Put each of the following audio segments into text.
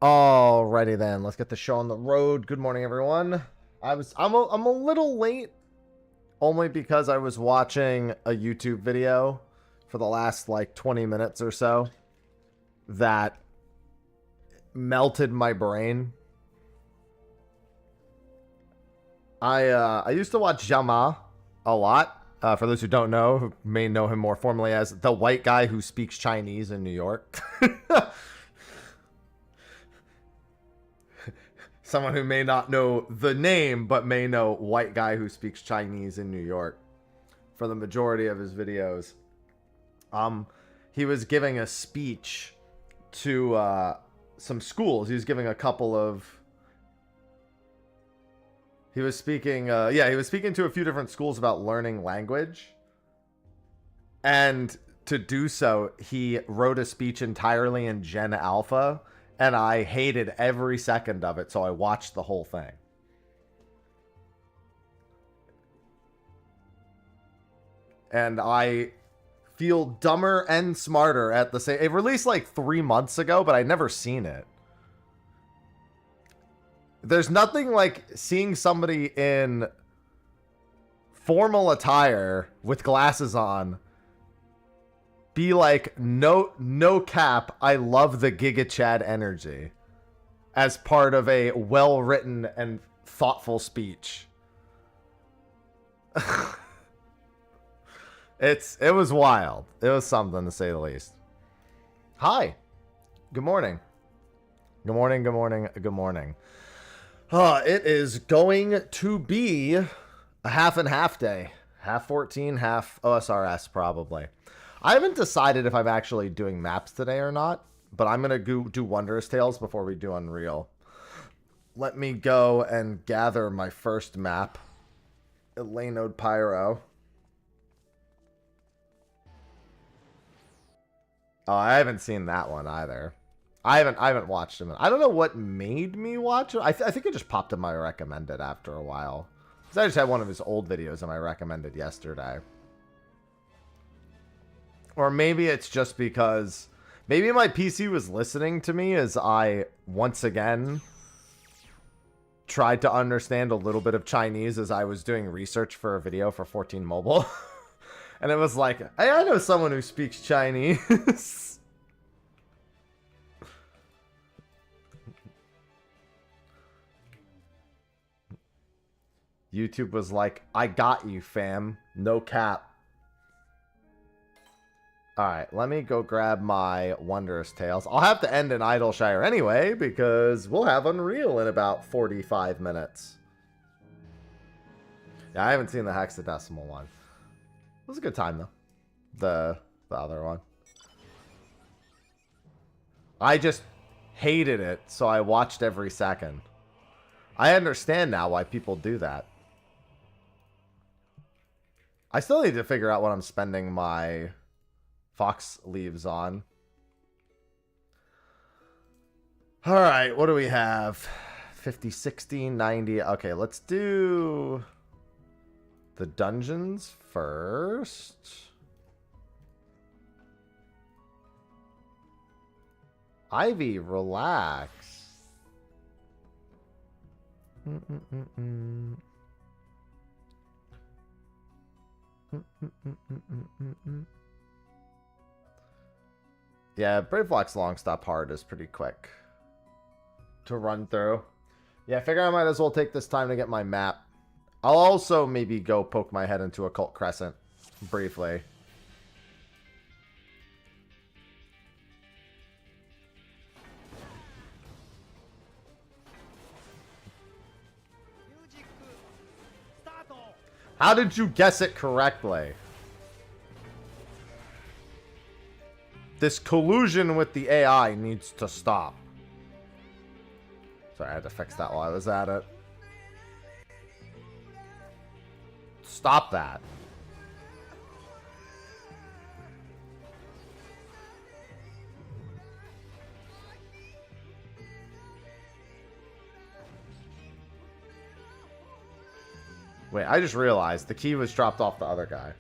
Alrighty then, let's get the show on the road. Good morning, everyone. I'm a little late, only because I was watching a YouTube video for the last like 20 minutes or so that melted my brain. I used to watch Jama a lot. For those who don't know, who may know him more formally as the white guy who speaks Chinese in New York. Someone who may not know the name, but may know white guy who speaks Chinese in New York for the majority of his videos. He was giving a speech to some schools. He was giving a couple of... He was speaking, he was speaking to a few different schools about learning language. And to do so, he wrote a speech entirely in Gen Alpha. And I hated every second of it, so I watched the whole thing. And I feel dumber and smarter at the same... It released like 3 months ago, but I'd never seen it. There's nothing like seeing somebody in formal attire with glasses on be like, no cap, I love the Giga Chad energy as part of a well-written and thoughtful speech. It was wild. It was something to say the least. Hi. Good morning. Good morning, good morning, good morning. It is going to be a half and half day. Half 14, half OSRS probably. I haven't decided if I'm actually doing maps today or not, but I'm going to do Wondrous Tales before we do Unreal. Let me go and gather my first map. Elenode Pyro. Oh, I haven't seen that one either. I haven't watched him. I don't know what made me watch it. I think it just popped in my recommended after a while. Because I just had one of his old videos in my recommended yesterday. Or maybe it's just because... Maybe my PC was listening to me as I, once again, tried to understand a little bit of Chinese as I was doing research for a video for 14 Mobile. And it was like, hey, I know someone who speaks Chinese. YouTube was like, I got you, fam. No cap. Alright, let me go grab my Wondrous Tales. I'll have to end in Idleshire anyway, because we'll have Unreal in about 45 minutes. Yeah, I haven't seen the hexadecimal one. It was a good time, though. The other one. I just hated it, so I watched every second. I understand now why people do that. I still need to figure out what I'm spending my... Fox leaves on. Alright, what do we have? 50, 60, 90. Okay, let's do the dungeons first. Ivy, relax. Yeah, Bravelock's long stop hard is pretty quick to run through. Yeah, I figure I might as well take this time to get my map. I'll also maybe go poke my head into Occult Crescent briefly. How did you guess it correctly? This collusion with the AI needs to stop. Sorry, I had to fix that while I was at it. Stop that. Wait, I just realized the key was dropped off the other guy.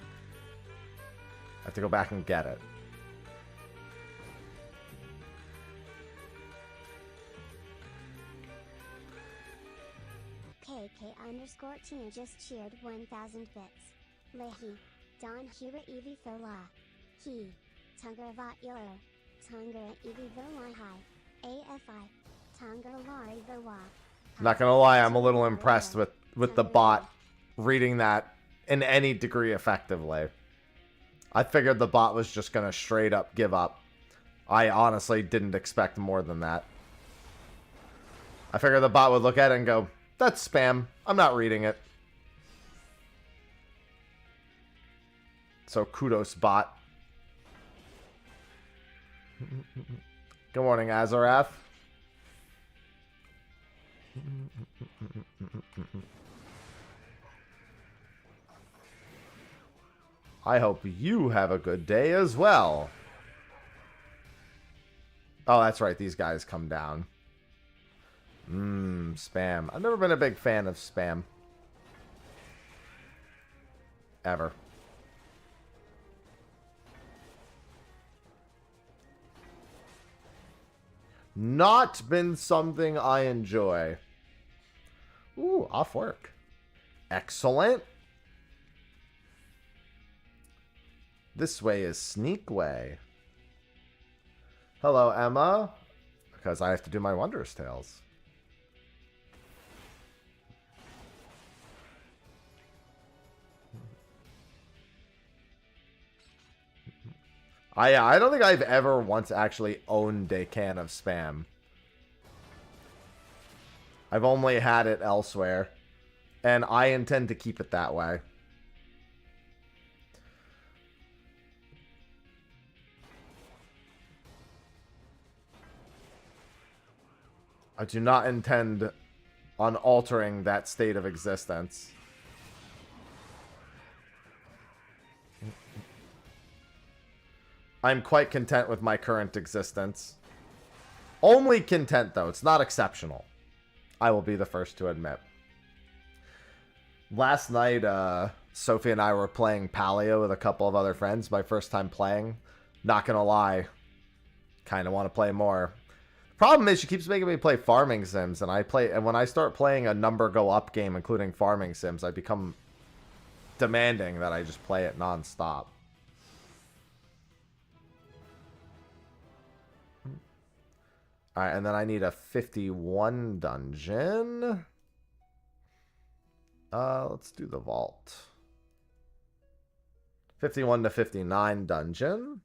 I have to go back and get it. KK_Tina just cheered 1000 bits. Lehi. Don Hira Evi Fola. He. Tungaravat Yor. Tungara Evi Vola Hi. AFI. Tungara Lari Voa. Not gonna lie, I'm a little impressed with the bot reading that in any degree effectively. I figured the bot was just gonna straight up give up. I honestly didn't expect more than that. I figured the bot would look at it and go, that's spam. I'm not reading it. So kudos, bot. Good morning, Azarath. I hope you have a good day as well. Oh, that's right. These guys come down. Spam. I've never been a big fan of spam. Ever. Not been something I enjoy. Ooh, off work. Excellent. This way is sneak way. Hello, Emma. Because I have to do my Wondrous Tales. I don't think I've ever once actually owned a can of spam. I've only had it elsewhere. And I intend to keep it that way. I do not intend on altering that state of existence. I'm quite content with my current existence. Only content, though. It's not exceptional. I will be the first to admit. Last night, Sophie and I were playing Paleo with a couple of other friends. My first time playing. Not gonna lie. Kind of want to play more. Problem is, she keeps making me play farming sims, and when I start playing a number go up game, including farming sims, I become demanding that I just play it non-stop. Alright, and then I need a 51 dungeon. Let's do the vault. 51 to 59 dungeon.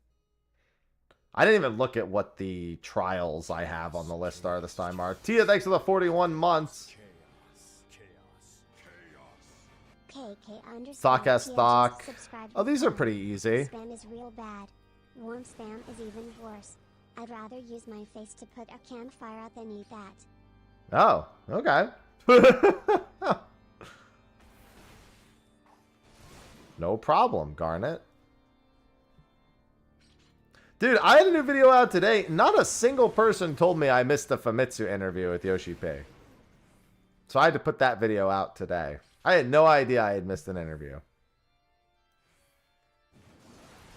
I didn't even look at what the trials I have on the list are this time, Mark. Tia, thanks for the 41 months. Stock as stock. Oh, these are pretty easy. Spam is real bad. Warm spam is even worse. I'd rather use my face to put a campfire out than eat that. Oh, okay. No problem, Garnet. Dude, I had a new video out today. Not a single person told me I missed the Famitsu interview with Yoshi P. So I had to put that video out today. I had no idea I had missed an interview.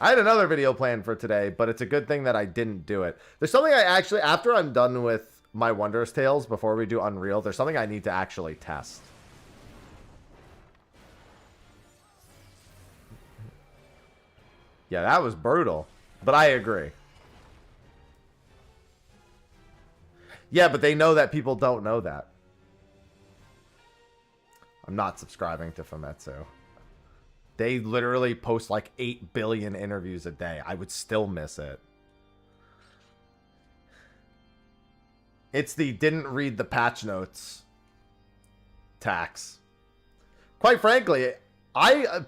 I had another video planned for today, but it's a good thing that I didn't do it. There's something I actually, after I'm done with my Wondrous Tales, before we do Unreal, there's something I need to actually test. Yeah, that was brutal. But I agree. Yeah, but they know that people don't know that. I'm not subscribing to Famitsu. They literally post like 8 billion interviews a day. I would still miss it. It's the didn't read the patch notes tax. Quite frankly,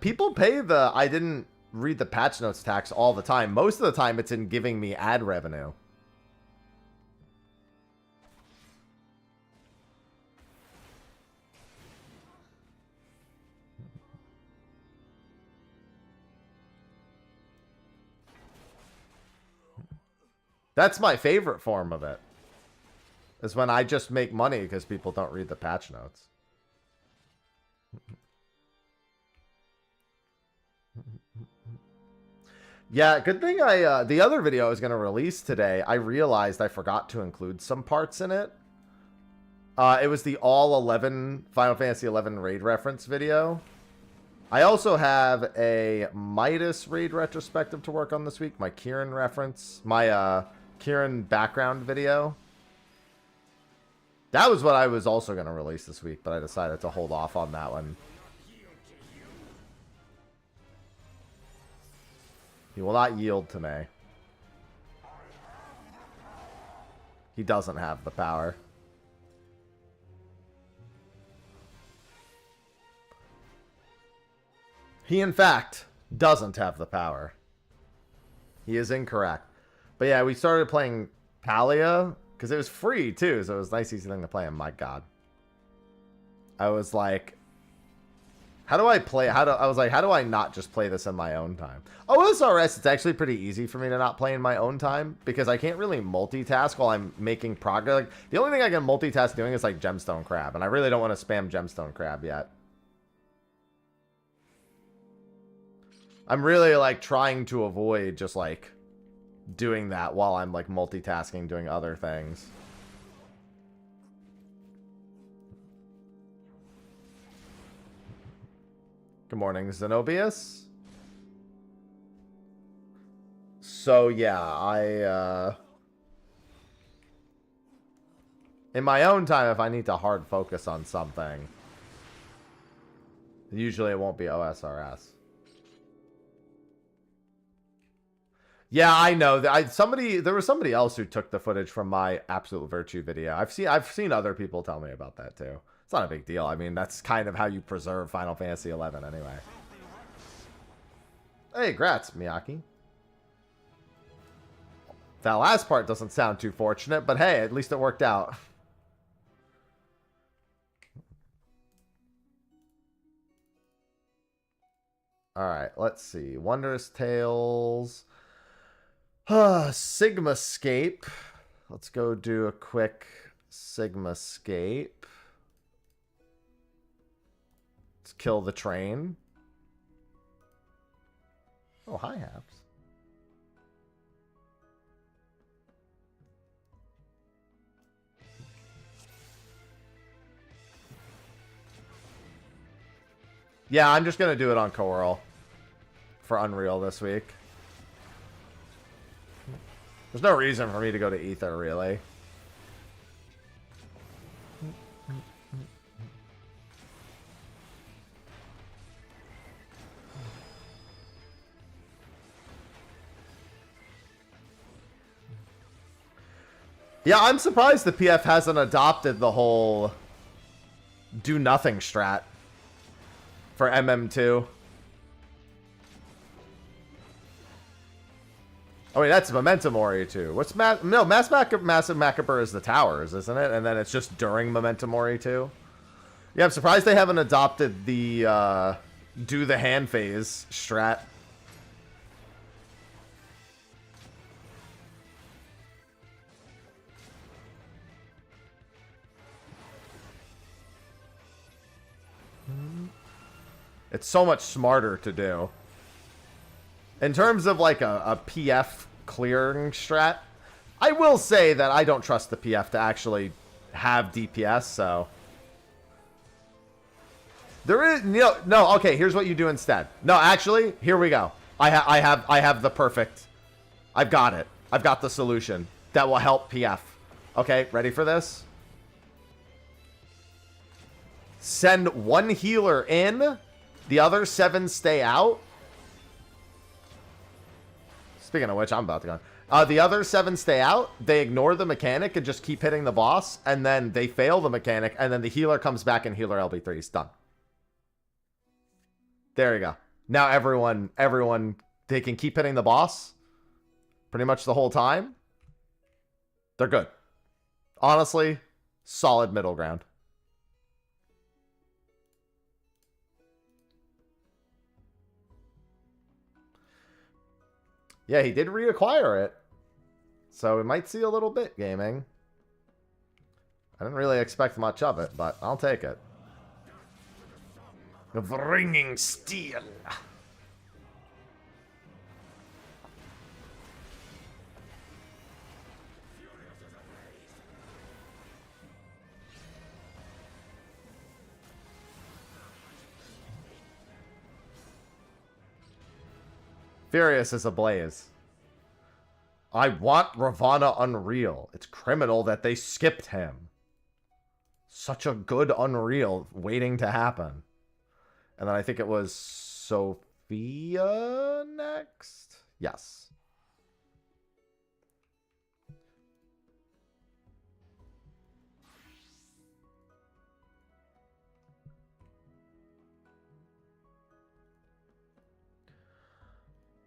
people pay the I didn't read the patch notes tax all the time. Most of the time it's in giving me ad revenue. That's my favorite form of it. Is when I just make money because people don't read the patch notes. Yeah, good thing the other video I was going to release today, I realized I forgot to include some parts in it. It was the all 11 Final Fantasy 11 raid reference video. I also have a Midas raid retrospective to work on this week. My Kieran reference, my Kieran background video. That was what I was also going to release this week, but I decided to hold off on that one. He will not yield to me. He doesn't have the power. He, in fact, doesn't have the power. He is incorrect. But yeah, we started playing Palia because it was free, too. So it was a nice, easy thing to play. And my God. I was like, how do I play? I was like, how do I not just play this in my own time? OSRS, it's actually pretty easy for me to not play in my own time because I can't really multitask while I'm making progress. Like, the only thing I can multitask doing is like Gemstone Crab. And I really don't want to spam Gemstone Crab yet. I'm really like trying to avoid just like doing that while I'm like multitasking, doing other things. Good morning, Zenobius. So yeah, in my own time, if I need to hard focus on something, usually it won't be OSRS. Yeah, I know. There was somebody else who took the footage from my Absolute Virtue video. I've seen other people tell me about that too. It's not a big deal. I mean, that's kind of how you preserve Final Fantasy 11 anyway. Hey, grats, Miyaki. That last part doesn't sound too fortunate, but hey, at least it worked out. Alright, let's see. Wondrous Tales. Sigmascape. Let's go do a quick Sigmascape. Let's kill the train. Oh, hi, Haps. Yeah, I'm just going to do it on Coral for Unreal this week. There's no reason for me to go to Ether, really. Yeah, I'm surprised the PF hasn't adopted the whole do nothing strat for MM2. Oh wait, that's Momentum Ori too. What's Massive Macabre is the towers, isn't it? And then it's just during Momentum Ori too. Yeah, I'm surprised they haven't adopted the do the hand phase strat. It's so much smarter to do. In terms of like a PF clearing strat, I will say that I don't trust the PF to actually have DPS, so. There is, no, okay, here's what you do instead. No, actually, here we go. I have the perfect, I've got it. I've got the solution that will help PF. Okay, ready for this? Send one healer in, the other 7 stay out. Speaking of which, I'm about to go. The other 7 stay out. They ignore the mechanic and just keep hitting the boss. And then they fail the mechanic. And then the healer comes back and healer LB3 is done. There you go. Now everyone, they can keep hitting the boss pretty much the whole time. They're good. Honestly, solid middle ground. Yeah, he did reacquire it. So we might see a little bit gaming. I didn't really expect much of it, but I'll take it. The ringing steel. Furious is ablaze. I want Ravana Unreal. It's criminal that they skipped him. Such a good Unreal waiting to happen. And then I think it was Sophia next? Yes.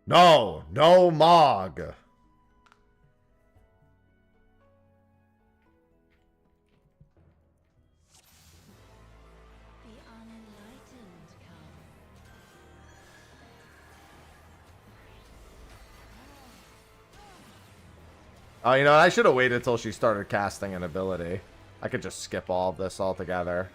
No, no Mog. The unenlightened come. Oh, you know, I should have waited until she started casting an ability. I could just skip all of this altogether.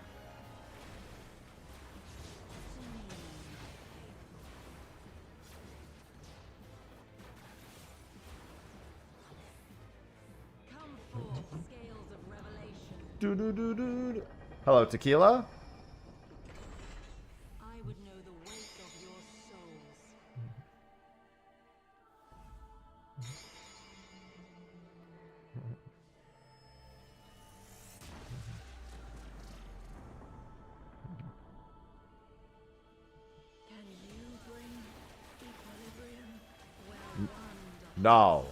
Come forth, scales of revelation. Do. Hello, Tequila? I would know the weight of your souls. Can you bring equilibrium? Well done, Dr. No.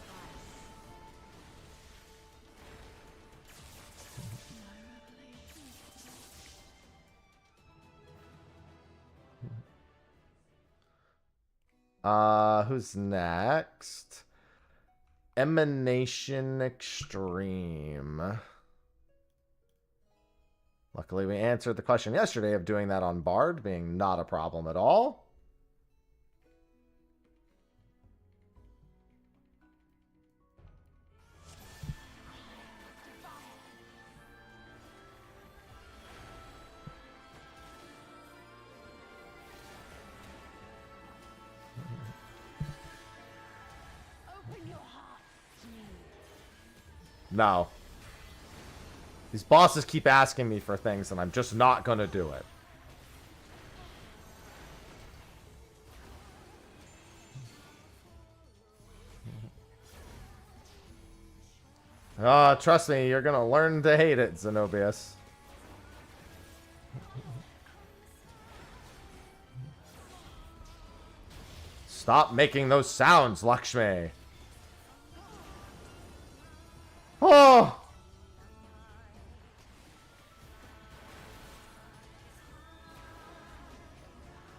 Who's next? Emanation Extreme. Luckily, we answered the question yesterday of doing that on Bard being not a problem at all. Open your heart to me. No. These bosses keep asking me for things, and I'm just not gonna do it. Trust me, you're gonna learn to hate it, Zenobius. Stop making those sounds, Lakshmi. Oh!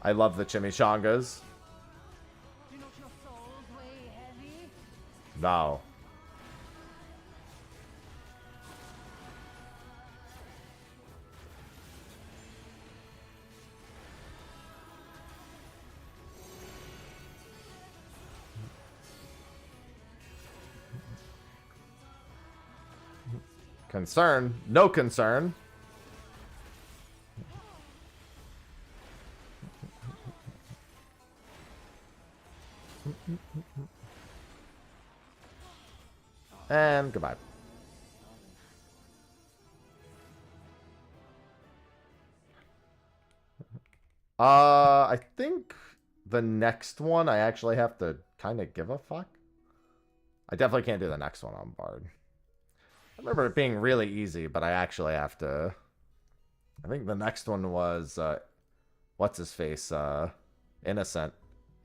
I love the chimichangas. Do not your souls weigh heavy? No. Concern? No concern. And goodbye. I think the next one I actually have to kind of give a fuck. I definitely can't do the next one on Bard. I remember it being really easy, but I actually have to. I think the next one was what's his face? Innocent.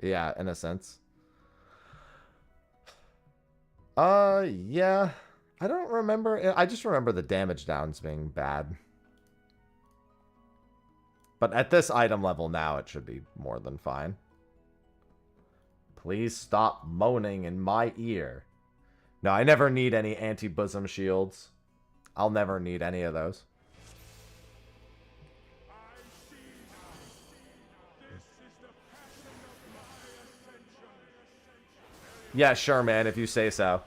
Yeah, Innocence. Yeah. I don't remember. I just remember the damage downs being bad. But at this item level now, it should be more than fine. Please stop moaning in my ear. No, I never need any anti-bosom shields. I'll never need any of those. Yeah, sure, man, if you say so.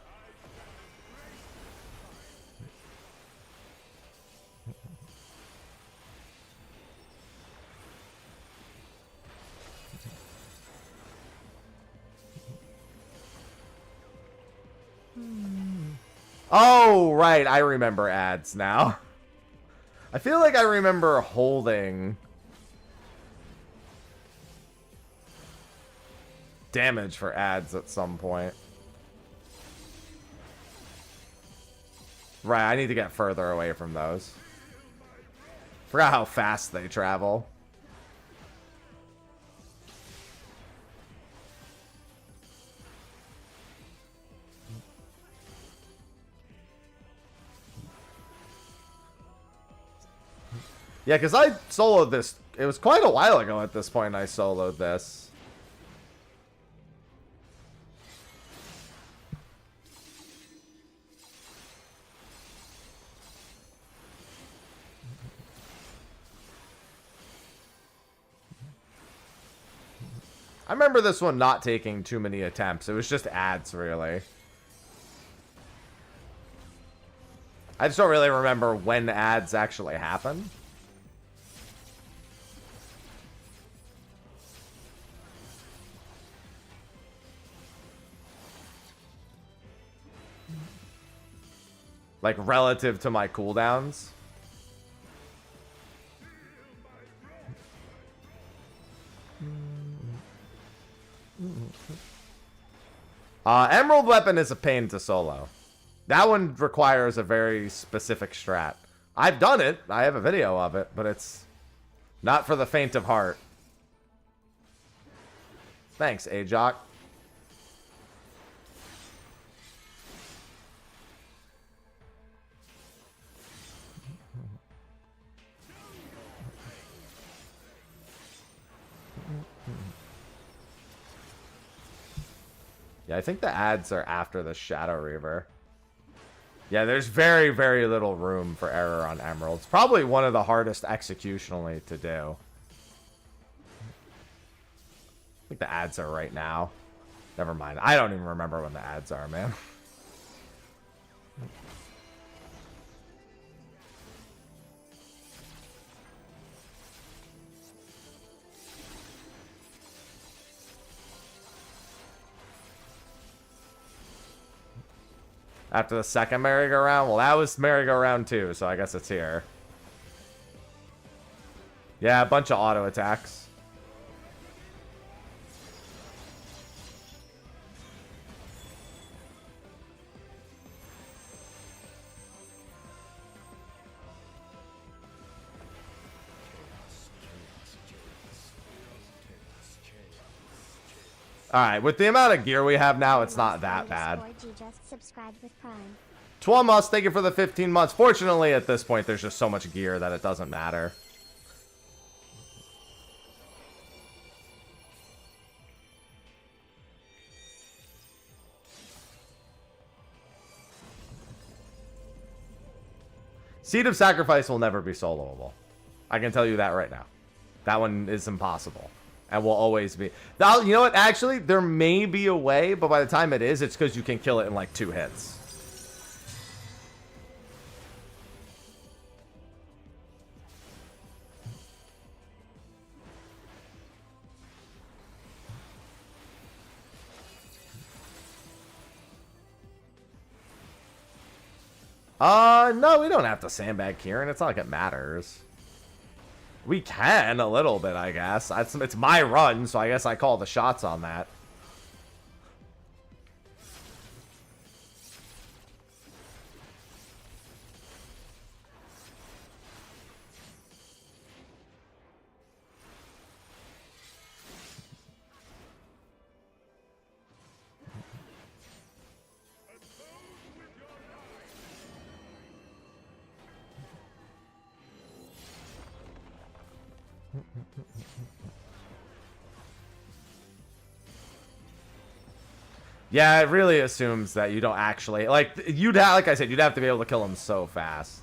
Oh, right, I remember ads now. I feel like I remember holding... damage for ads at some point. Right, I need to get further away from those. Forgot how fast they travel. Yeah, because I soloed this. It was quite a while ago at this point I soloed this. I remember this one not taking too many attempts. It was just ads, really. I just don't really remember when ads actually happen. Like, relative to my cooldowns. Emerald Weapon is a pain to solo. That one requires a very specific strat. I've done it. I have a video of it, but it's not for the faint of heart. Thanks, Ajoc. Yeah, I think the ads are after the Shadow Reaver. Yeah, there's very, very little room for error on Emeralds. Probably one of the hardest executionally to do. I think the ads are right now. Never mind. I don't even remember when the ads are, man. After the second merry-go-round? Well, that was merry-go-round 2, so I guess it's here. Yeah, a bunch of auto attacks. Alright, with the amount of gear we have now, it's not that bad. Twamus, thank you for the 15 months. Fortunately, at this point, there's just so much gear that it doesn't matter. Seed of Sacrifice will never be soloable. I can tell you that right now. That one is impossible. And will always be. Now, you know what? Actually, there may be a way, but by the time it is, it's because you can kill it in like 2 hits. No, we don't have to sandbag Kieran. It's not like it matters. We can, a little bit, I guess. It's my run, so I guess I call the shots on that. Yeah, it really assumes that you don't actually like like I said, you'd have to be able to kill him so fast.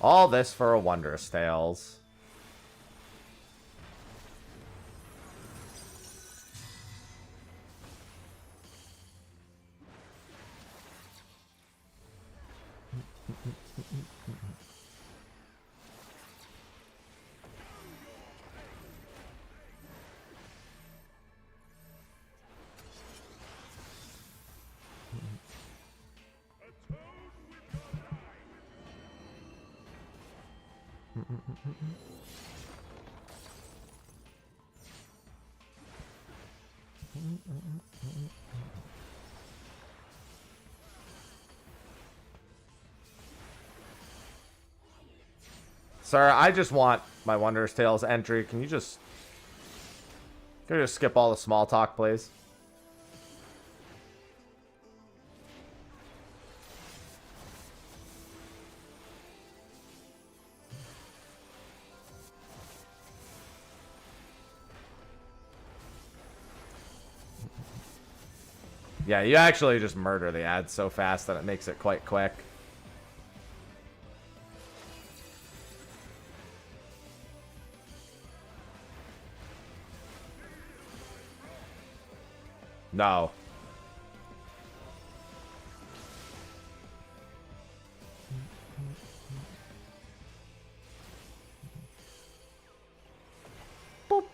All this for a Wondrous Tales. Sir, I just want my Wondrous Tales entry. Can you just skip all the small talk, please? Yeah, you actually just murder the ads so fast that it makes it quite quick. No. Boop.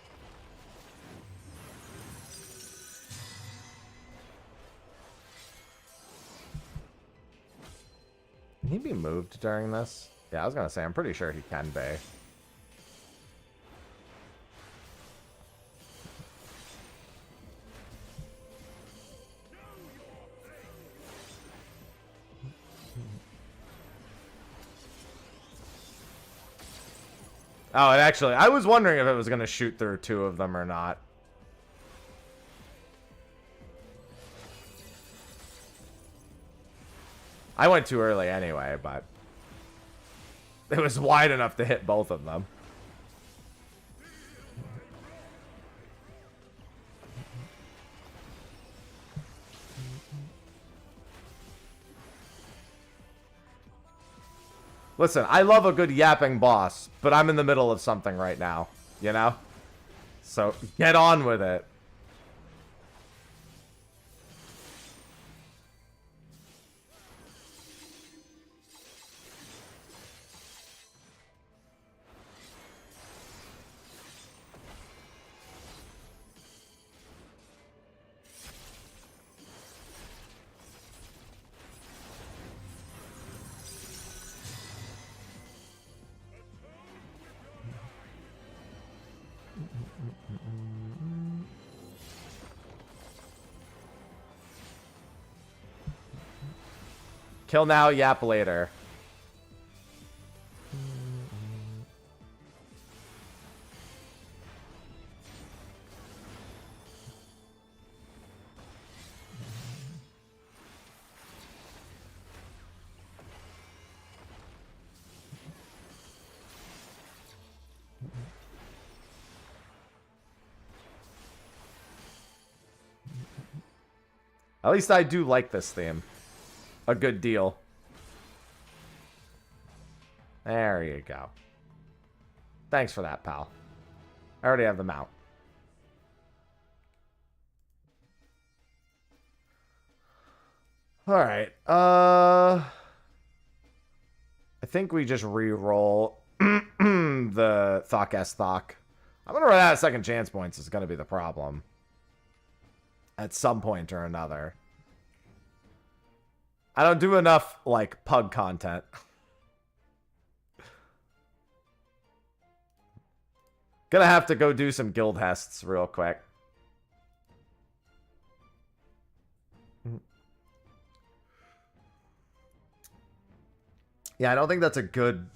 Can he be moved during this? Yeah, I was gonna say, I'm pretty sure he can be. Oh, and actually, I was wondering if it was going to shoot through two of them or not. I went too early anyway, but it was wide enough to hit both of them. Listen, I love a good yapping boss, but I'm in the middle of something right now, you know? So, get on with it. Kill now, yap later. At least I do like this theme. A good deal. There you go. Thanks for that, pal. I already have the mount. Alright, I think we just re-roll the Thok. I'm gonna run out of second chance points is gonna be the problem. At some point or another. I don't do enough, like, pug content. Gonna have to go do some guild hests real quick. Yeah, I don't think that's a good...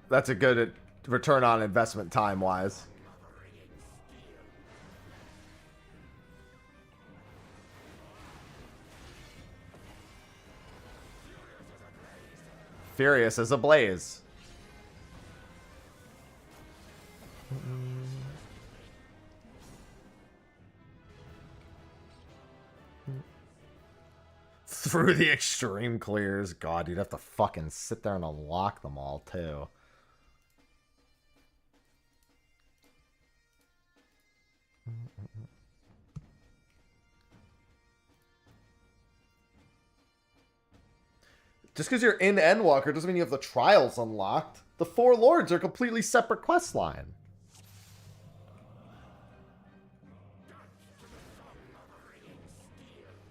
That's a good return on investment time-wise. Furious as a blaze. Through the extreme clears. God, you'd have to fucking sit there and unlock them all, too. Just because you're in Endwalker doesn't mean you have the trials unlocked. The Four Lords are a completely separate quest line.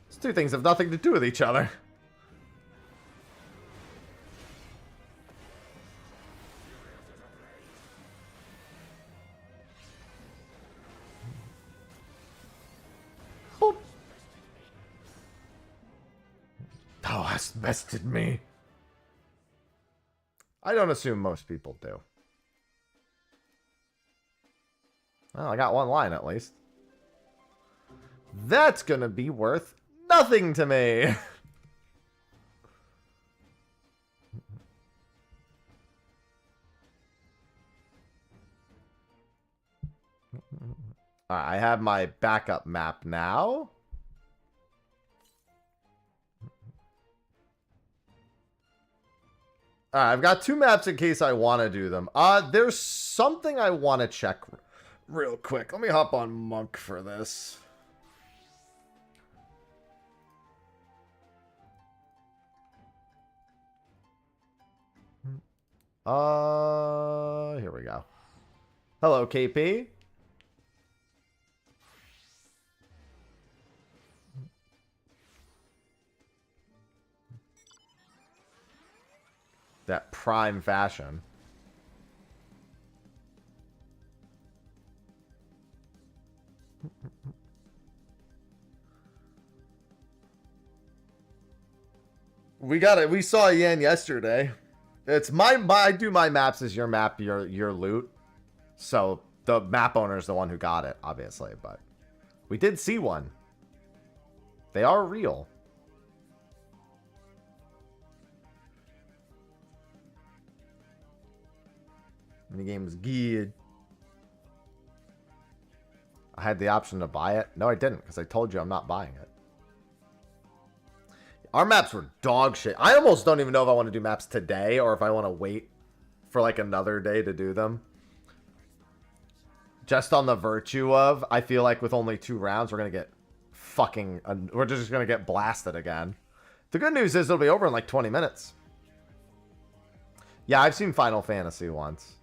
These two things have nothing to do with each other. just bested me. I don't assume most people do. Well, I got one line at least. That's gonna be worth nothing to me. Alright, I have my backup map now. Alright, I've got 2 maps in case I want to do them. There's something I want to check real quick. Let me hop on Monk for this. Here we go. Hello, KP. That prime fashion. We got it. We saw Yan yesterday. It's I do my maps as your map, your loot. So the map owner is the one who got it, obviously, but we did see one. They are real. The game was good. I had the option to buy it. No, I didn't, because I told you I'm not buying it. Our maps were dog shit. I almost don't even know if I want to do maps today or if I want to wait for like another day to do them. Just on the virtue of, I feel like with only 2 rounds, we're going to get fucking... we're just going to get blasted again. The good news is it'll be over in like 20 minutes. Yeah, I've seen Final Fantasy once.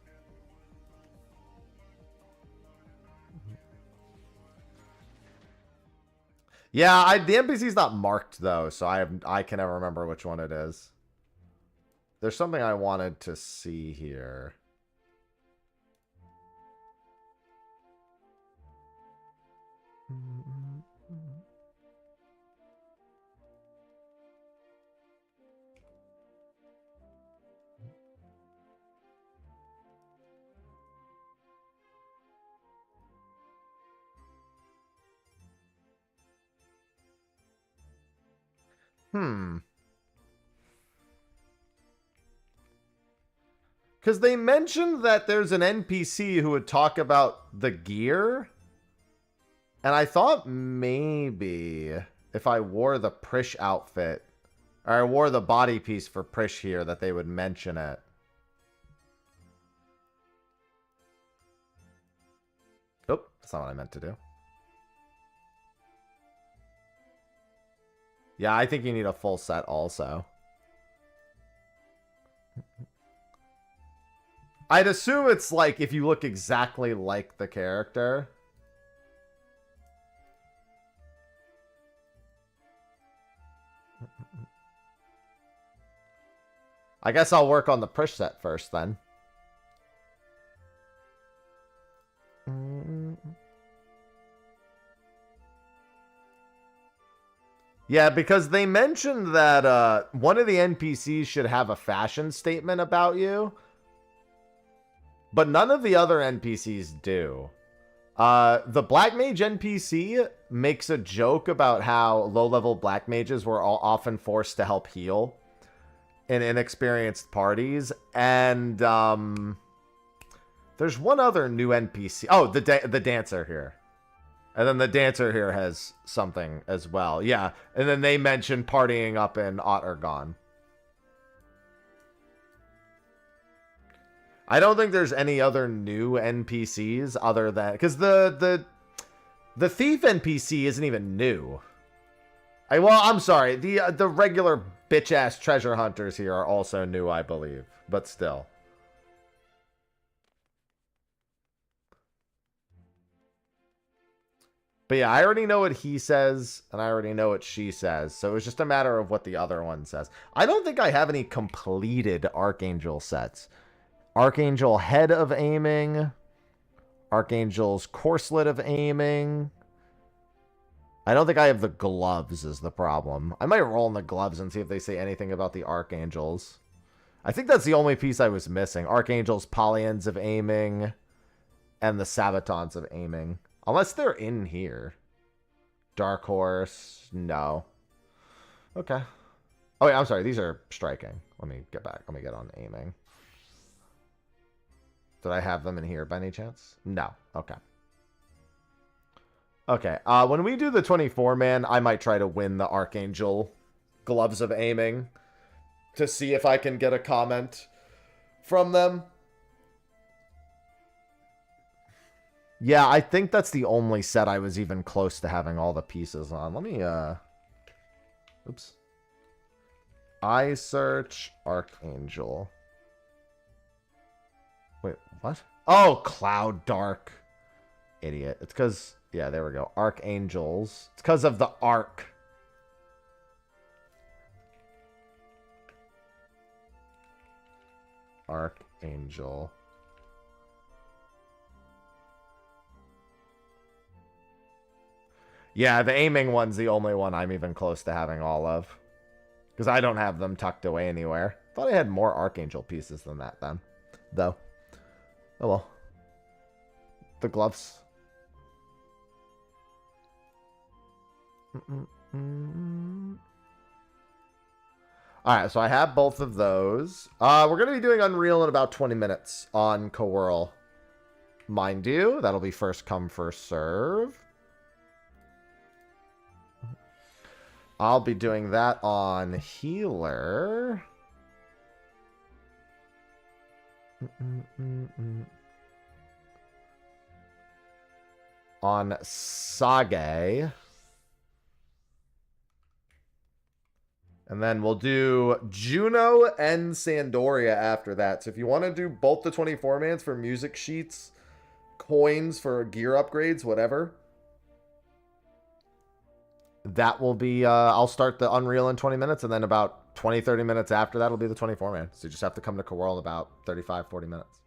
Yeah, the NPC's not marked though, so I can never remember which one it is. There's something I wanted to see here. Because they mentioned that there's an NPC who would talk about the gear. And I thought maybe if I wore the Prish outfit, or I wore the body piece for Prish here, that they would mention it. Oh, that's not what I meant to do. Yeah, I think you need a full set also. I'd assume it's like if you look exactly like the character. I guess I'll work on the Prish set first then. Yeah, because they mentioned that one of the NPCs should have a fashion statement about you. But none of the other NPCs do. The Black Mage NPC makes a joke about how low-level Black Mages were often forced to help heal in inexperienced parties. And there's one other new NPC. Oh, the Dancer here. And then the Dancer here has something as well. Yeah, and then they mentioned partying up in Ottergon. I don't think there's any other new NPCs other than... Because the Thief NPC isn't even new. Well, I'm sorry. The regular bitch-ass treasure hunters here are also new, I believe. But still. But yeah, I already know what he says, and I already know what she says. So it's just a matter of what the other one says. I don't think I have any completed Archangel sets. Archangel Head of Aiming. Archangel's Corselet of Aiming. I don't think I have the gloves is the problem. I might roll in the gloves and see if they say anything about the archangels. I think that's the only piece I was missing. Archangels, Polyans of aiming, and the Sabatons of aiming. Unless they're in here. Dark Horse, no. Okay. Oh, yeah, I'm sorry. These are striking. Let me get back. Let me get on aiming. Did I have them in here by any chance? No. Okay. Okay. When we do the 24-man, I might try to win the Archangel Gloves of Aiming to see if I can get a comment from them. Yeah, I think that's the only set I was even close to having all the pieces on. Let me, oops. I search Archangel. Wait, what? Oh, Cloud Dark. Idiot. It's because, yeah, there we go. Archangels. It's because of the arc. Archangel. Yeah, the aiming one's the only one I'm even close to having all of. Because I don't have them tucked away anywhere. Thought I had more Archangel pieces than that then. Though. Oh well. The gloves. Alright, so I have both of those. We're going to be doing Unreal in about 20 minutes on Coworl. Mind you, that'll be first come, first serve. I'll be doing that on Healer. On Sage. And then we'll do Juno and Sandoria after that. So if you want to do both the 24-mans for music sheets, coins for gear upgrades, whatever, that will be, I'll start the Unreal in 20 minutes, and then about 20, 30 minutes after that will be the 24-man. So you just have to come to Coworl in about 35, 40 minutes.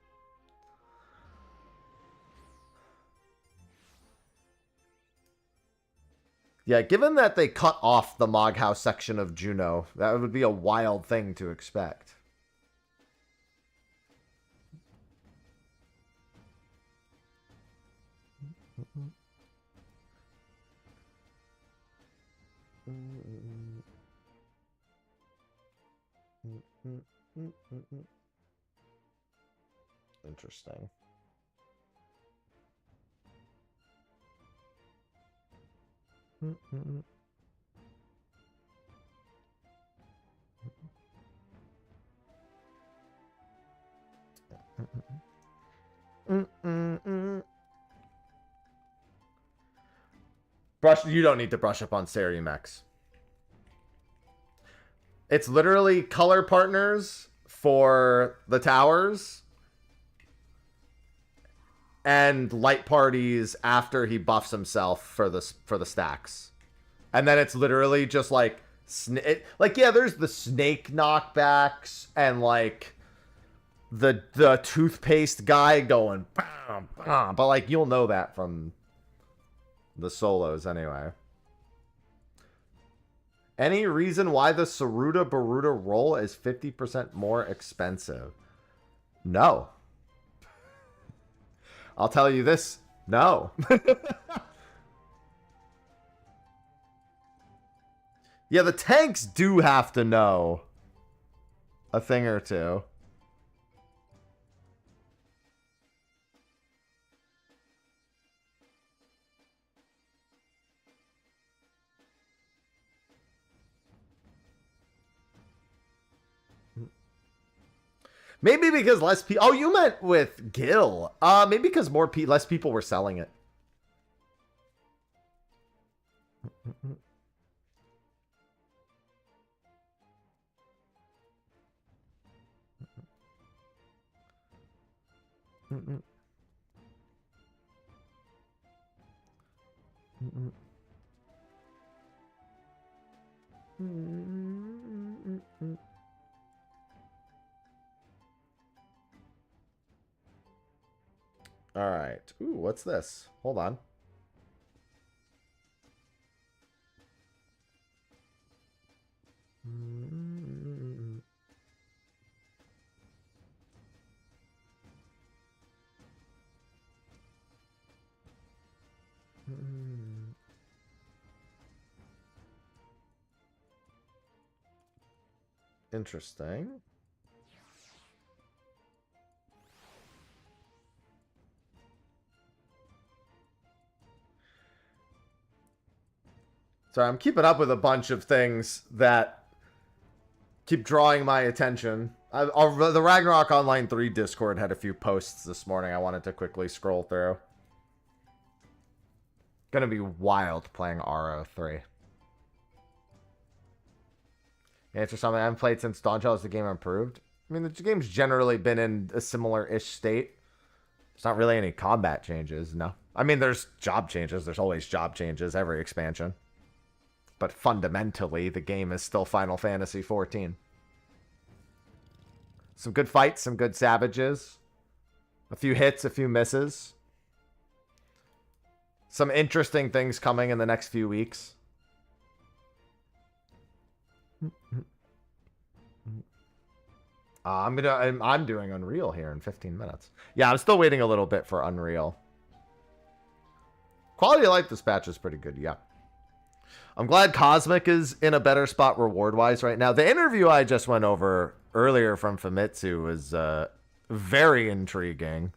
Yeah, given that they cut off the Moghouse section of Juno, that would be a wild thing to expect. Interesting. Brush. You don't need to brush up on Serimex. It's literally color partners for the towers and light parties after he buffs himself for the stacks. And then it's literally just like yeah, there's the snake knockbacks and like the toothpaste guy going bam, bam, but like you'll know that from the solos anyway. Any reason why the Saruta Baruta roll is 50% more expensive? No. I'll tell you this. No. Yeah, the tanks do have to know a thing or two. Maybe because less people... Oh, you meant with Gil. Maybe because less people were selling it. All right. Ooh, what's this? Hold on. Interesting. So I'm keeping up with a bunch of things that keep drawing my attention. The Ragnarok Online 3 Discord had a few posts this morning I wanted to quickly scroll through. Gonna be wild playing RO3. Answer something I haven't played since Dawn Trail. Has the game improved? I mean, the game's generally been in a similar-ish state. It's not really any combat changes, no. I mean, there's job changes. There's always job changes every expansion. But fundamentally, the game is still Final Fantasy XIV. Some good fights, some good savages. A few hits, a few misses. Some interesting things coming in the next few weeks. I'm doing Unreal here in 15 minutes. Yeah, I'm still waiting a little bit for Unreal. Quality of life dispatch is pretty good, yeah. I'm glad Cosmic is in a better spot reward-wise right now. The interview I just went over earlier from Famitsu was very intriguing.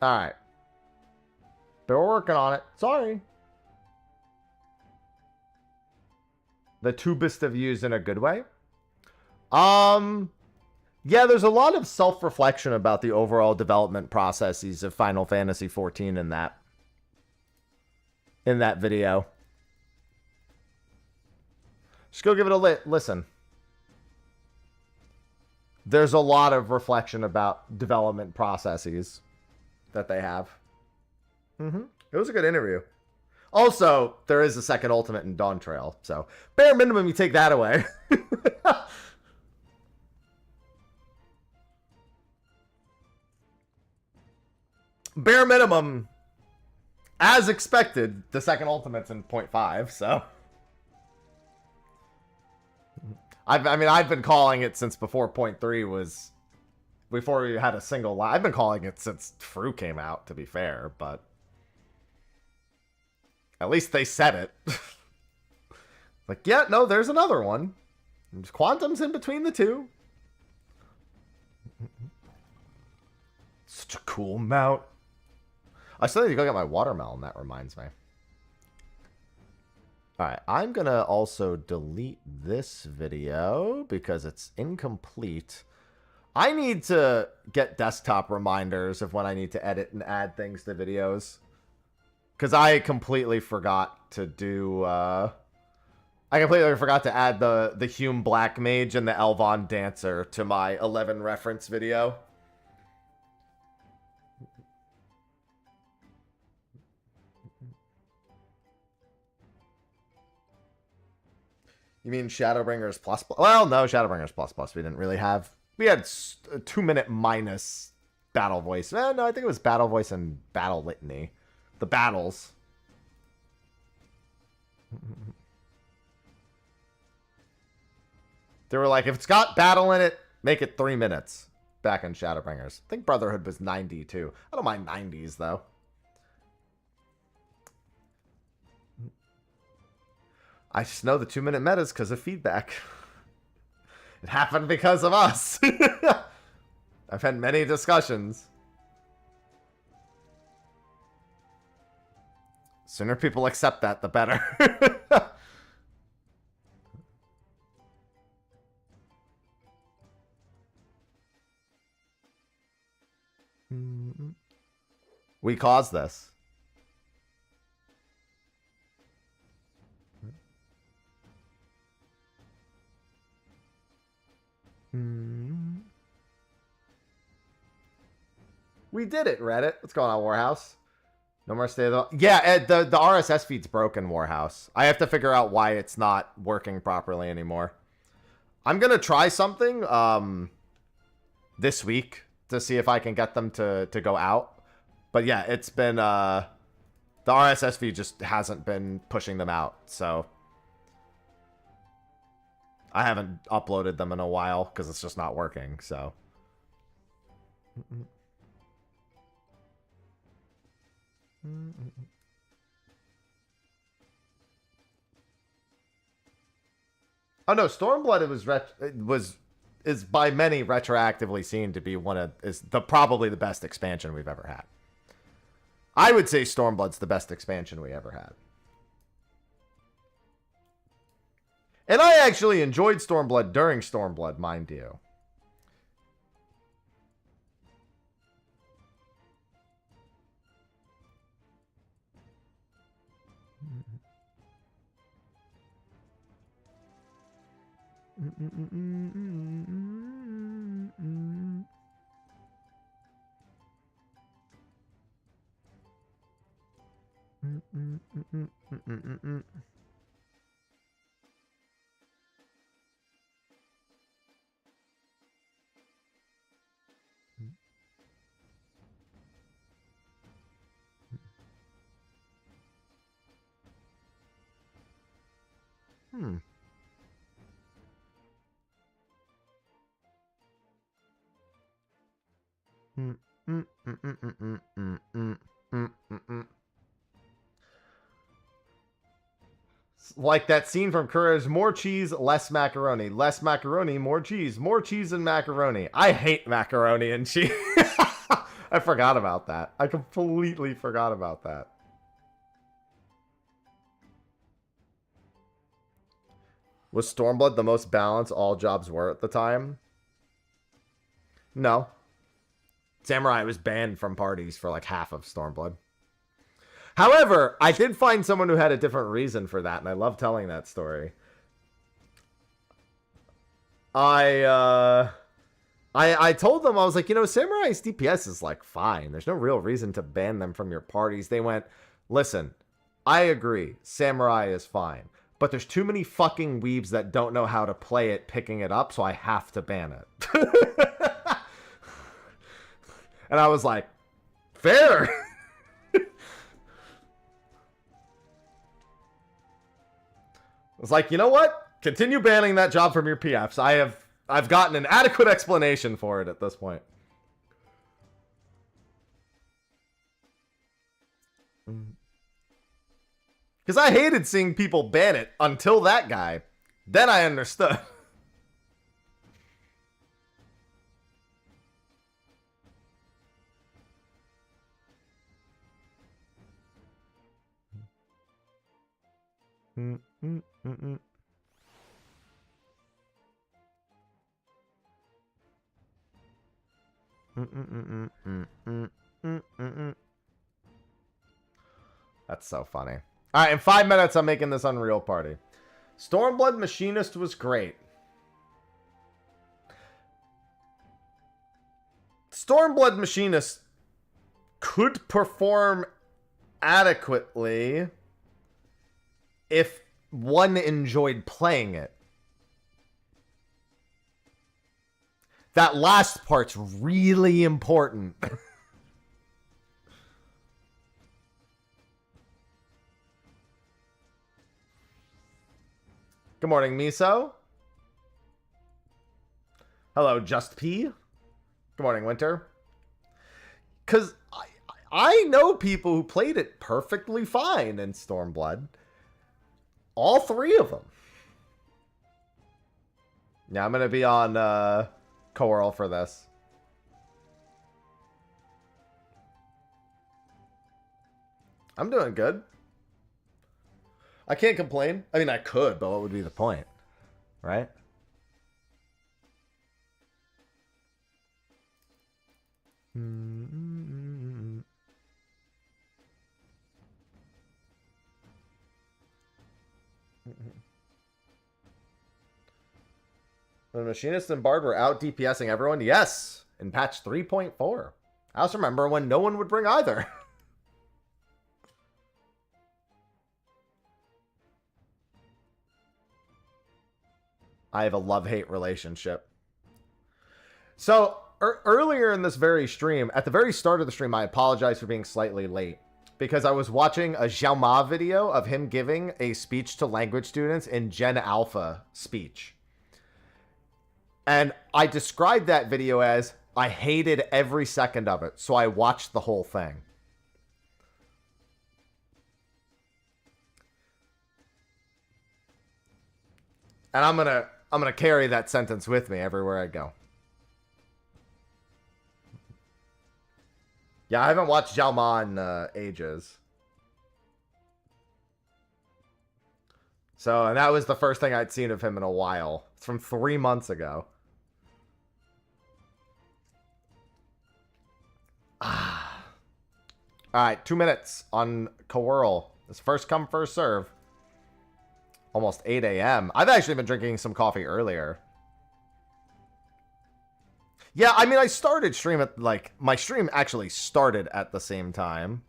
Alright. But we're working on it. Sorry. The tubist of views in a good way. Yeah, there's a lot of self-reflection about the overall development processes of Final Fantasy XIV in that video. Just go give it a listen. There's a lot of reflection about development processes that they have. It was a good interview. Also, there is a second ultimate in Dawn Trail, so bare minimum you take that away. Bare minimum, as expected, the second ultimate's in 0.5, so... I've been calling it since before 0.3 was... Before we had a single line. I've been calling it since Fru came out, to be fair, but... At least they said it. Like, yeah, no, there's another one. There's Quantum's in between the two. Such a cool mount. I still need to go get my watermelon, that reminds me. Alright, I'm going to also delete this video because it's incomplete. I need to get desktop reminders of when I need to edit and add things to videos. Because I completely forgot to do... I completely forgot to add the Hume Black Mage and the Elvon Dancer to my 11 reference video. You mean Shadowbringers plus? Well, no, Shadowbringers plus we didn't really have. We had a 2-minute minus Battle Voice. No, I think it was Battle Voice and Battle Litany. The battles. They were like, if it's got battle in it, make it 3 minutes. Back in Shadowbringers. I think Brotherhood was 90 too. I don't mind 90s though. I just know the 2-minute metas because of feedback. It happened because of us. I've had many discussions. Sooner people accept that, the better. We caused this. We did it, Reddit. What's going on, Warhouse? No more stay though. Yeah, the RSS feed's broken, Warhouse. I have to figure out why it's not working properly anymore. I'm gonna try something this week to see if I can get them to go out. But yeah, it's been the RSS feed just hasn't been pushing them out, so I haven't uploaded them in a while because it's just not working, so. Oh no, Stormblood is by many retroactively seen to be probably the best expansion we've ever had. I would say Stormblood's the best expansion we ever had. And I actually enjoyed Stormblood during Stormblood, mind you. Like that scene from Courage, more cheese, less macaroni. Less macaroni, more cheese and macaroni. I hate macaroni and cheese. I forgot about that. I completely forgot about that. Was Stormblood the most balanced all jobs were at the time? No. Samurai was banned from parties for like half of Stormblood. However, I did find someone who had a different reason for that, and I love telling that story. I told them, I was like, you know, Samurai's DPS is like fine. There's no real reason to ban them from your parties. They went, listen, I agree, Samurai is fine. But there's too many fucking weebs that don't know how to play it picking it up, so I have to ban it. And I was like, fair. I was like, you know what? Continue banning that job from your PFs. I've gotten an adequate explanation for it at this point. Because I hated seeing people ban it until that guy. Then I understood. That's so funny. Alright, in 5 minutes I'm making this Unreal party. Stormblood Machinist was great. Stormblood Machinist could perform adequately if one enjoyed playing it. That last part's really important. Good morning, Miso. Hello, Just P. Good morning, Winter. Because I know people who played it perfectly fine in Stormblood. All three of them. Yeah, I'm going to be on Coral for this. I'm doing good. I can't complain. I mean, I could, but what would be the point? Right? The Machinist and Bard were out DPSing everyone? Yes! In patch 3.4. I also remember when no one would bring either. I have a love-hate relationship. So, earlier in this very stream, at the very start of the stream, I apologize for being slightly late. Because I was watching a Xiaoma video of him giving a speech to language students in Gen Alpha speech. And I described that video as, I hated every second of it, so I watched the whole thing. And I'm gonna carry that sentence with me everywhere I go. Yeah, I haven't watched Xiaoma in ages. So, and that was the first thing I'd seen of him in a while. It's from 3 months ago. Alright, 2 minutes on Coral. It's first come, first serve. Almost 8 a.m. I've actually been drinking some coffee earlier. Yeah, I mean, I started stream at, like, my stream actually started at the same time.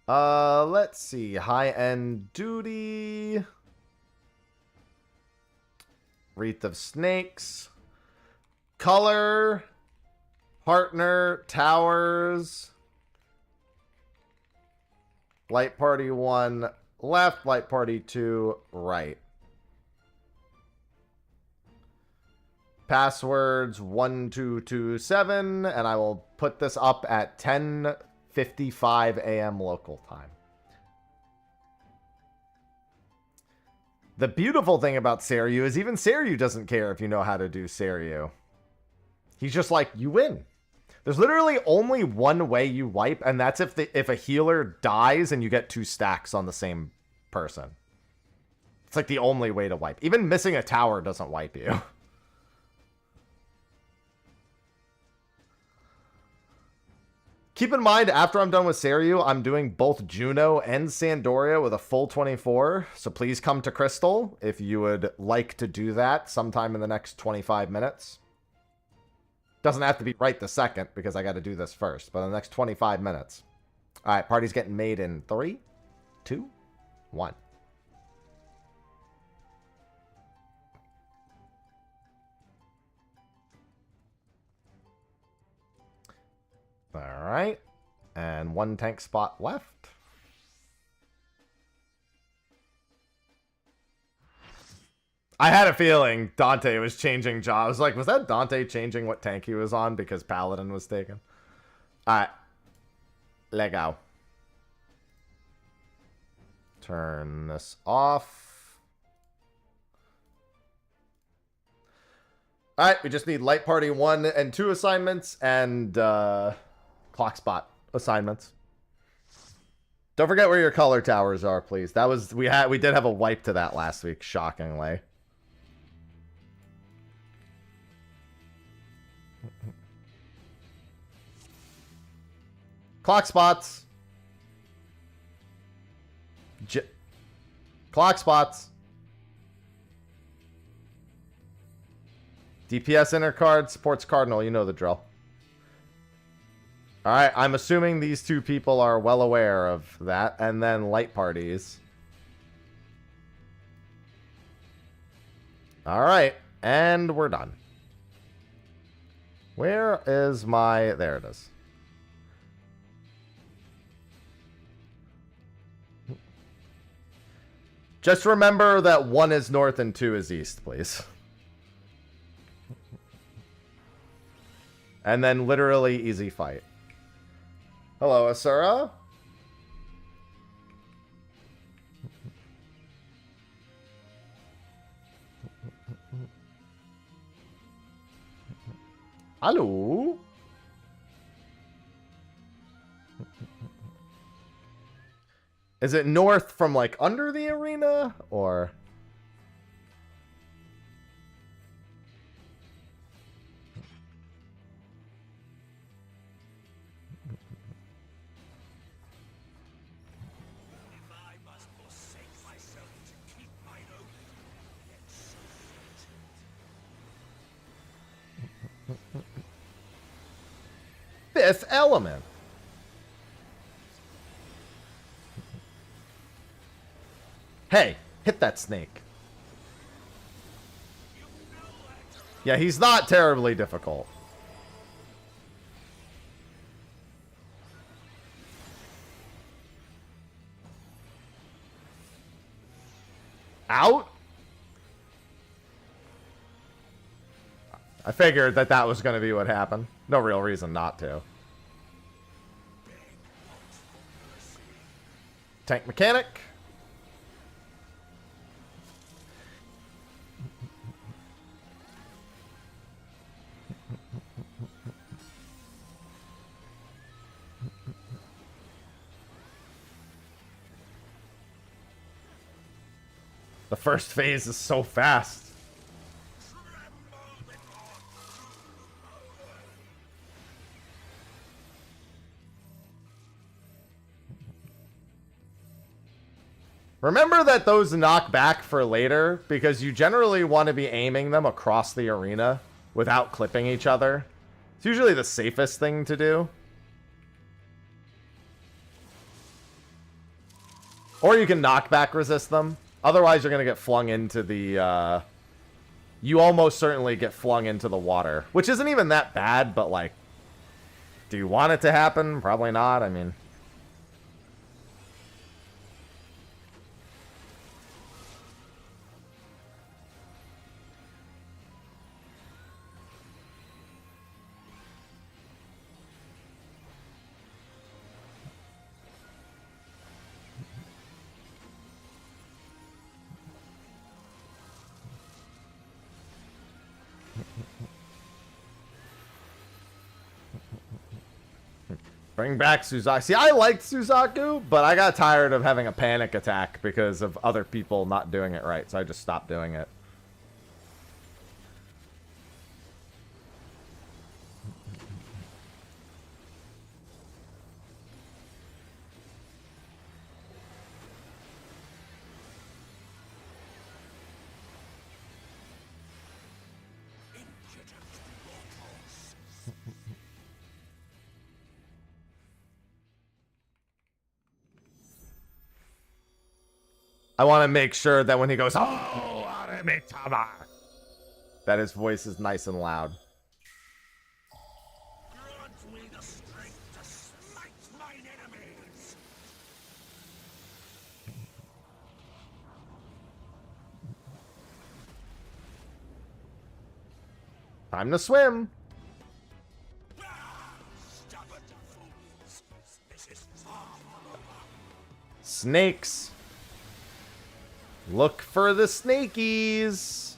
Let's see. High-end duty. Wreath of Snakes. Color. Partner. Towers. Light Party 1 left. Light Party 2 right. Passwords 1227. And I will put this up at 10:55 a.m. local time. The beautiful thing about Seiryu is even Seiryu doesn't care if you know how to do Seiryu. He's just like, you win. There's literally only one way you wipe, and that's if a healer dies and you get 2 stacks on the same person. It's like the only way to wipe. Even missing a tower doesn't wipe you. Keep in mind, after I'm done with Seiryu, I'm doing both Juno and Sandoria with a full 24. So please come to Crystal if you would like to do that sometime in the next 25 minutes. Doesn't have to be right the second because I got to do this first. But in the next 25 minutes. All right, party's getting made in 3, 2, 1. All right. And 1 tank spot left. I had a feeling Dante was changing jobs. I was like, was that Dante changing what tank he was on because Paladin was taken? All right. Let go. Turn this off. All right. We just need Light Party 1 and 2 assignments and Clock Spot assignments. Don't forget where your color towers are, please. That was we did have a wipe to that last week, shockingly. Clock spots. Clock spots. DPS inner card supports Cardinal. You know the drill. Alright, I'm assuming these two people are well aware of that. And then light parties. Alright, and we're done. Where is my... There it is. Just remember that 1 is north and 2 is east, please. And then literally easy fight. Hello, Asura. Hello. Is it north from, like, under the arena, or...? Fifth element. Hey, hit that snake. Yeah, he's not terribly difficult. Out? I figured that that was going to be what happened. No real reason not to. Tank mechanic. The first phase is so fast. Remember that those knock back for later, because you generally want to be aiming them across the arena without clipping each other. It's usually the safest thing to do. Or you can knockback resist them. Otherwise, you're going to get flung into the... you almost certainly get flung into the water. Which isn't even that bad, but like... Do you want it to happen? Probably not, I mean... Bring back Suzaku. See, I liked Suzaku, but I got tired of having a panic attack because of other people not doing it right, so I just stopped doing it. I want to make sure that when he goes, "Oh, Aremitama," that his voice is nice and loud. Grant me the strength to smite mine enemies. Time to swim. Stubborn fools. This is far from over. Snakes. Look for the snakies.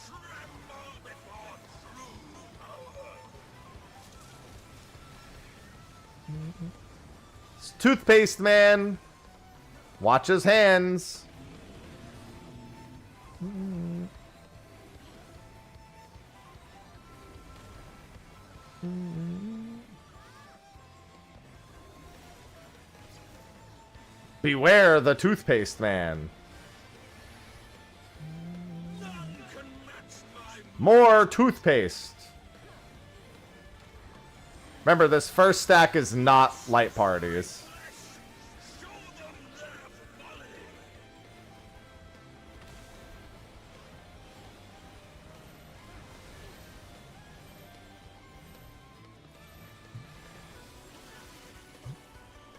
Tremble before true power. It's Toothpaste Man. Watch his hands. Beware the Toothpaste Man. None can match my More toothpaste. Remember, this first stack is not light parties.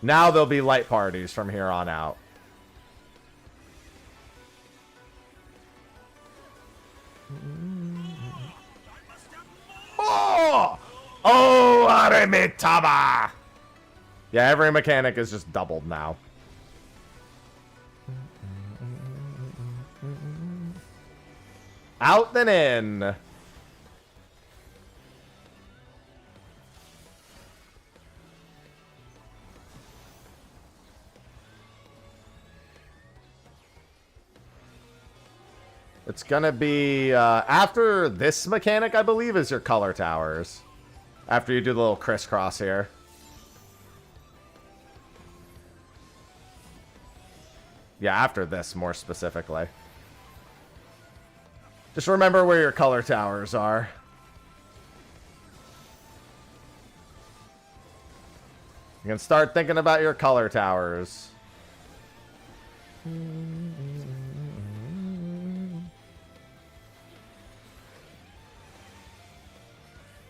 Now there'll be light parties from here on out. Oh! Oh, Aremitaba! Yeah, every mechanic is just doubled now. Out then in. It's gonna be, after this mechanic, I believe, is your color towers. After you do the little crisscross here. Yeah, after this, more specifically. Just remember where your color towers are. You can start thinking about your color towers.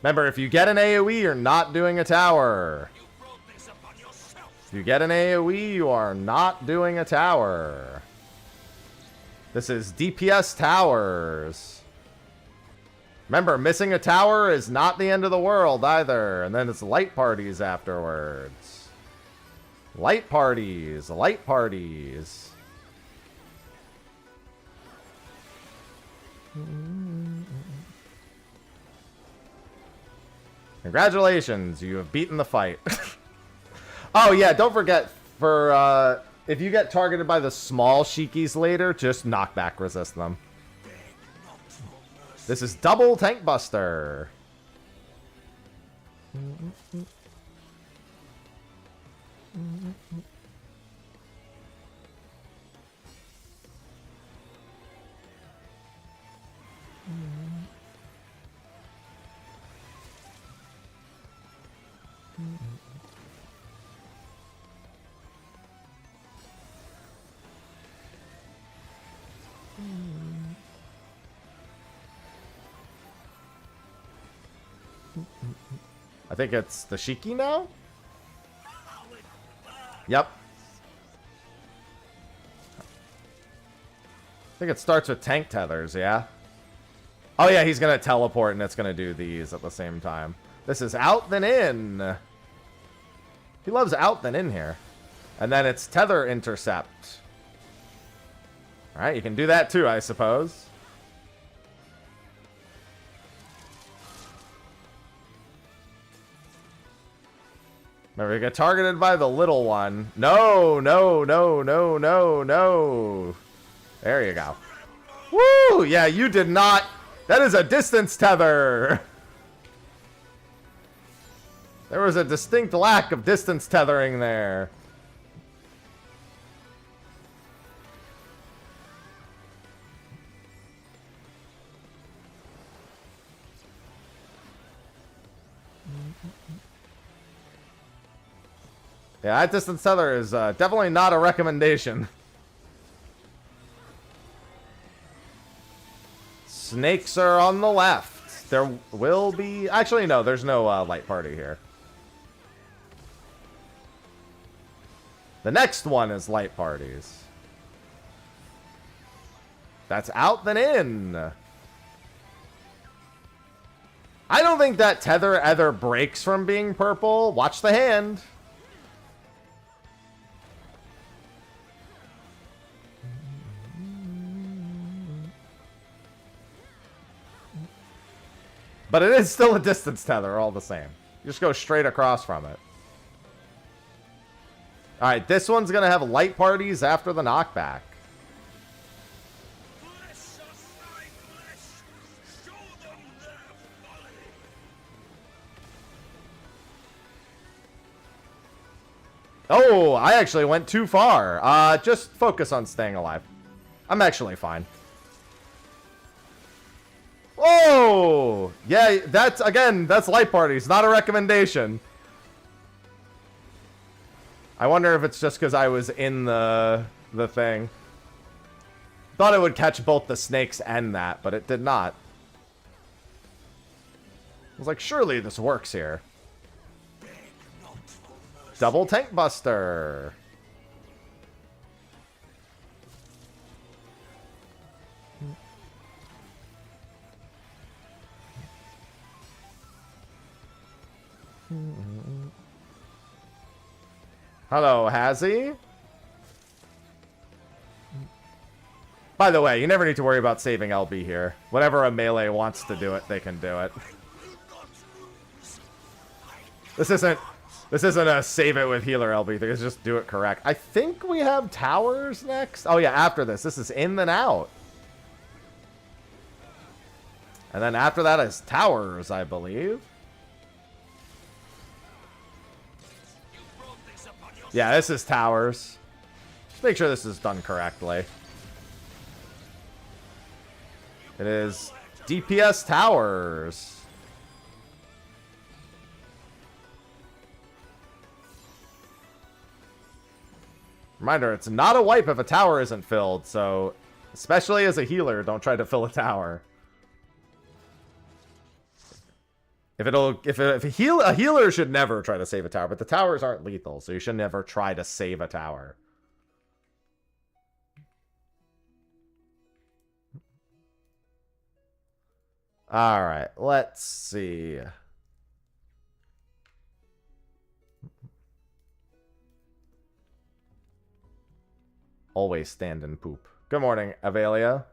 Remember, if you get an AoE, you're not doing a tower. If you get an AoE, you are not doing a tower. This is DPS towers. Remember, missing a tower is not the end of the world either. And then it's light parties afterwards. Light parties. Light parties. Congratulations, you have beaten the fight. Oh yeah, don't forget, for if you get targeted by the small Shikis later, just knockback resist them. This is double tank buster. I think it's the Shiki now? Yep. I think it starts with tank tethers, yeah? Oh yeah, he's gonna teleport and it's gonna do these at the same time. This is out then in. He loves out then in here. And then it's tether intercept. Alright, you can do that too, I suppose. Remember, you get targeted by the little one. No, no, no, no, no, no. There you go. Woo! Yeah, you did not. That is a distance tether. There was a distinct lack of distance tethering there. Yeah, that distance tether is definitely not a recommendation. Snakes are on the left. There will be... Actually, no, there's no light party here. The next one is light parties. That's out then in. I don't think that tether ever breaks from being purple. Watch the hand. But it is still a distance tether all the same. You just go straight across from it. Alright, this one's going to have light parties after the knockback. Oh, I actually went too far. Just focus on staying alive. I'm actually fine. Whoa! Yeah, that's, again, that's light parties, not a recommendation. I wonder if it's just because I was in the thing. Thought it would catch both the snakes and that, but it did not. I was like, surely this works here. Double tank buster. Hello, Hazzy. By the way, you never need to worry about saving LB here. Whenever a melee wants to do it, they can do it. This isn't a save it with healer LB thing. It's just do it correct. I think we have towers next. Oh yeah, after this. This is in then out. And then after that is towers, I believe. Yeah, this is towers. Just make sure this is done correctly. It is DPS towers. Reminder, it's not a wipe if a tower isn't filled, so especially as a healer, don't try to fill a tower. A healer should never try to save a tower, but the towers aren't lethal, so you should never try to save a tower. All right, let's see. Always stand and poop. Good morning, Avelia.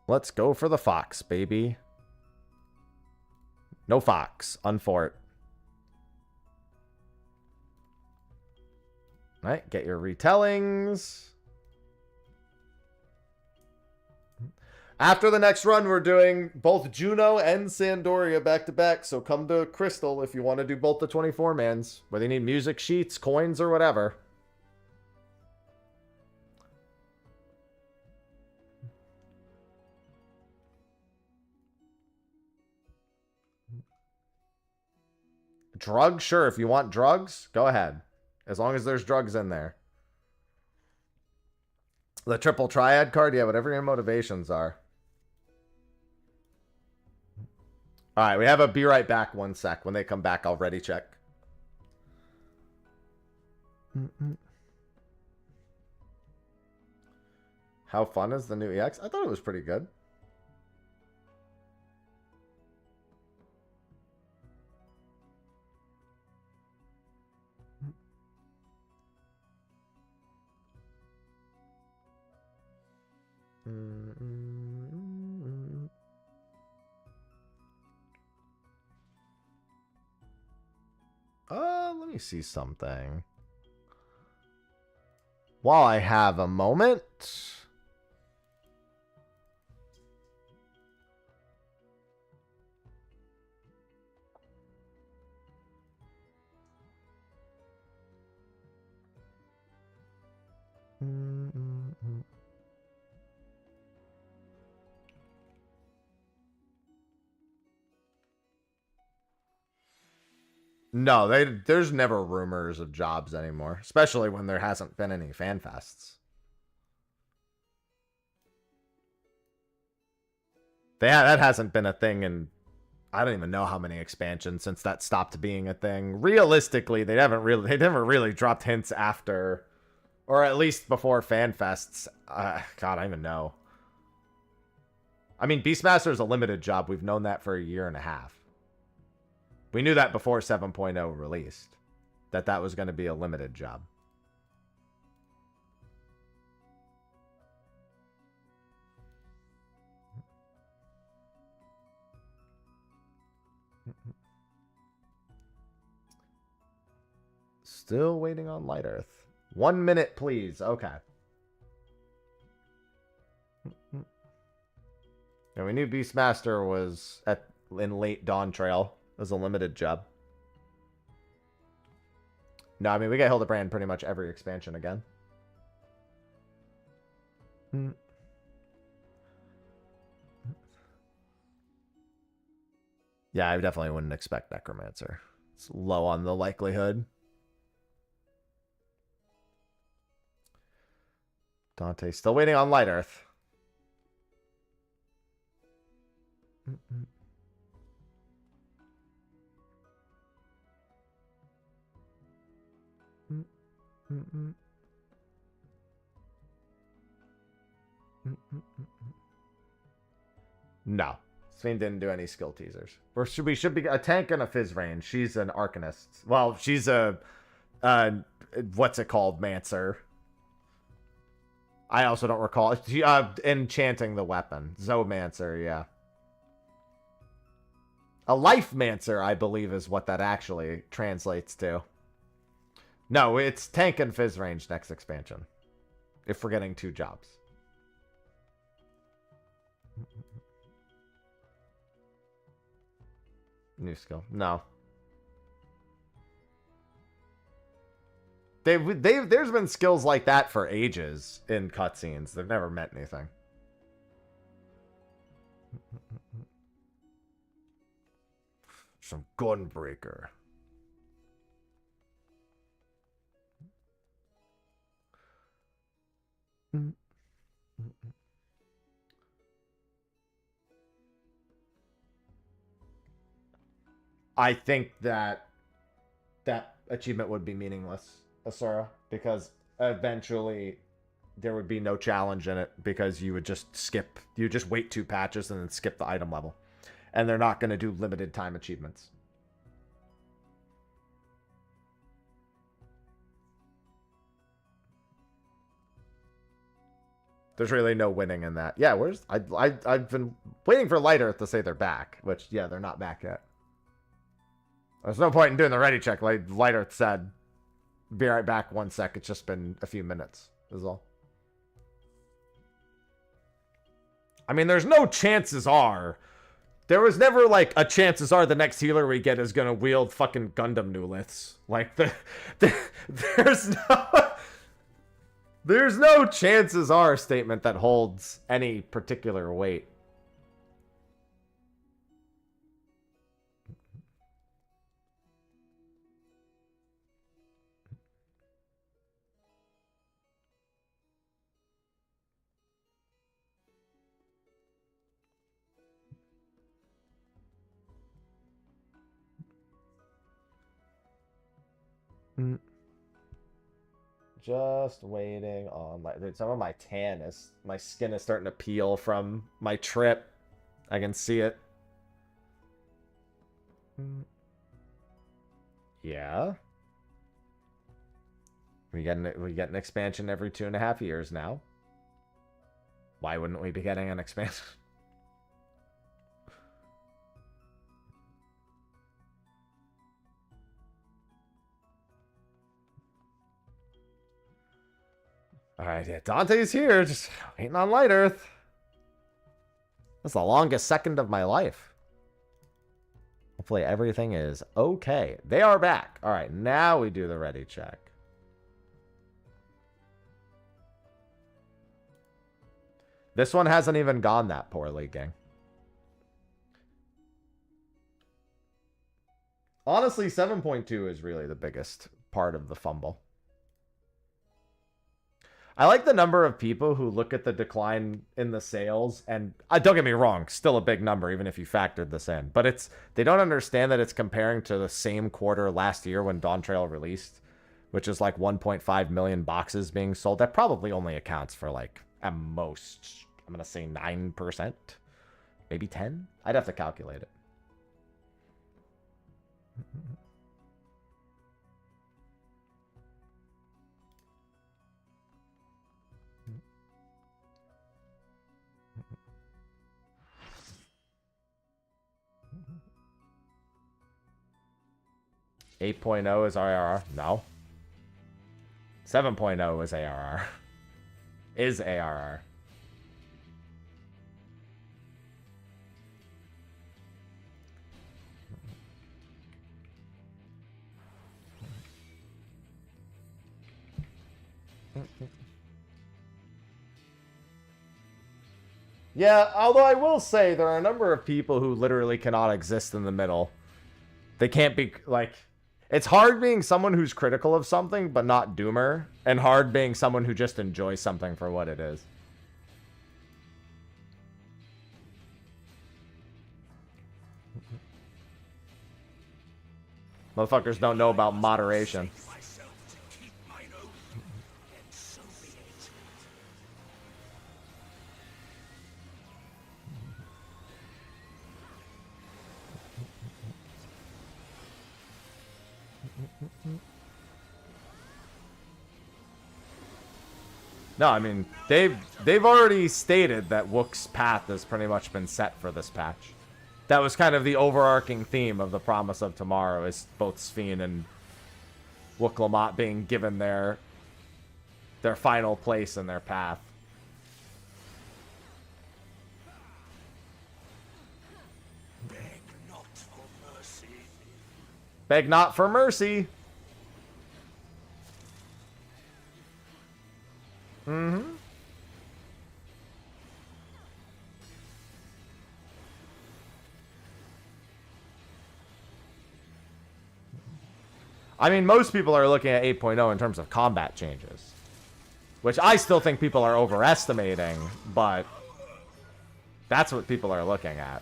Let's go for the fox, baby. No fox. Unfort. Alright, get your retellings. After the next run, we're doing both Juno and Sandoria back-to-back, so come to Crystal if you want to do both the 24-mans, whether you need music sheets, coins, or whatever. Drugs? Sure, if you want drugs, go ahead. As long as there's drugs in there. The triple triad card? Yeah, whatever your motivations are. Alright, we have a be right back 1 sec. When they come back, I'll ready check. How fun is the new EX? I thought it was pretty good. Let me see something. While I have a moment. No, there's never rumors of jobs anymore, especially when there hasn't been any fan fests. That hasn't been a thing in I don't even know how many expansions since that stopped being a thing. Realistically, they never really dropped hints after, or at least before fan fests. God, I don't even know. I mean, Beastmaster is a limited job. We've known that for a year and a half. We knew that before 7.0 released, that was going to be a limited job. Still waiting on Light Earth. 1 minute, please. Okay. And we knew Beastmaster was in late Dawn Trail as a limited job. No, I mean, we get Hildebrand pretty much every expansion again. Yeah, I definitely wouldn't expect Necromancer. It's low on the likelihood. Dante still waiting on Light Earth. No. Sphene didn't do any skill teasers. We should be a tank and a fizz range. She's an Arcanist. Well, she's a what's it called, Mancer. I also don't recall. She, enchanting the weapon. Zoomancer, yeah. A Life Mancer, I believe, is what that actually translates to. No, it's tank and fizz range next expansion. If we're getting 2 jobs. New skill. No. There's been skills like that for ages in cutscenes. They've never meant anything. Some Gunbreaker. I think that achievement would be meaningless, Asura, because eventually there would be no challenge in it because you would just wait 2 patches and then skip the item level. And they're not going to do limited time achievements. There's really no winning in that. Yeah, I've been waiting for Light Earth to say they're back, which, yeah, they're not back yet. There's no point in doing the ready check. Like Light Earth said, be right back 1 sec. It's just been a few minutes, is all. I mean, there's no chances are. There was never, like, a chances are the next healer we get is going to wield fucking Gundam Newliths. Like, there's no chances are statement that holds any particular weight. Just waiting on, like, dude, some of my my skin is starting to peel from my trip. I can see it. Yeah. We get an expansion every 2.5 years now. Why wouldn't we be getting an expansion? Alright, yeah, Dante's here, just waiting on Light Earth. That's the longest second of my life. Hopefully everything is okay. They are back. Alright, now we do the ready check. This one hasn't even gone that poorly, gang. Honestly, 7.2 is really the biggest part of the fumble. I like the number of people who look at the decline in the sales, and don't get me wrong, still a big number, even if you factored this in. But they don't understand that it's comparing to the same quarter last year when Dawn Trail released, which is like 1.5 million boxes being sold. That probably only accounts for, like, at most, I'm going to say 9%, maybe 10. I'd have to calculate it. 8.0 is ARR. No. 7.0 is ARR. Is ARR. Yeah, although I will say there are a number of people who literally cannot exist in the middle. They can't be, like... It's hard being someone who's critical of something, but not doomer. And hard being someone who just enjoys something for what it is. Motherfuckers don't know about moderation. Myself to keep mine own, and so be it. No, I mean, they've already stated that Wook's path has pretty much been set for this patch. That was kind of the overarching theme of the Promise of Tomorrow, is both Sphene and Wook Lamont being given their final place in their path. Beg not for mercy. Beg not for mercy. Mm-hmm. I mean, most people are looking at 8.0 in terms of combat changes. Which I still think people are overestimating, but that's what people are looking at.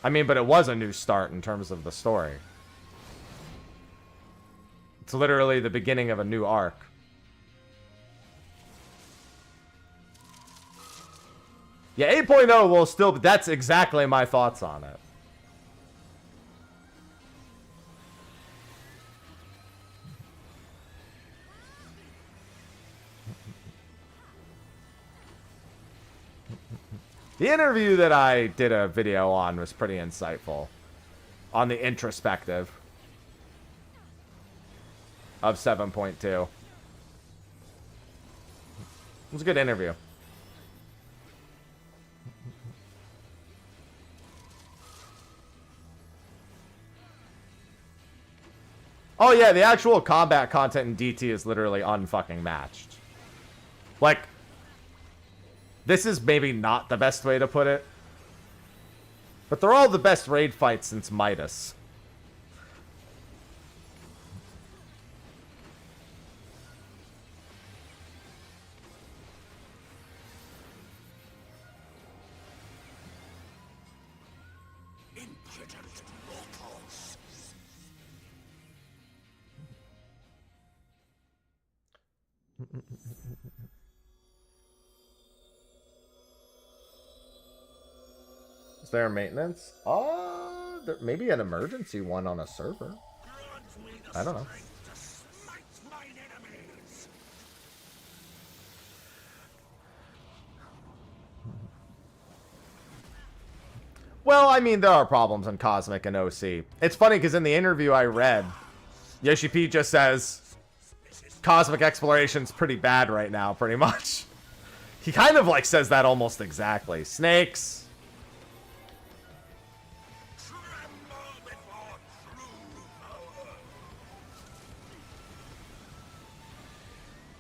I mean, but it was a new start in terms of the story. It's literally the beginning of a new arc. Yeah, 8.0 will still... That's exactly my thoughts on it. The interview that I did a video on was pretty insightful. On the introspective of 7.2. It was a good interview. Oh yeah, the actual combat content in DT is literally unfucking matched. Like, this is maybe not the best way to put it, but they're all the best raid fights since Midas. Impudent mortals. Is there a maintenance? There maybe an emergency one on a server. Grant me the I don't know. strength to smite mine enemies. Well, I mean, there are problems in Cosmic and OC. It's funny because in the interview I read, Yoshi P just says Cosmic Exploration's pretty bad right now, pretty much. He kind of like says that almost exactly. Snakes. Tremble before true power.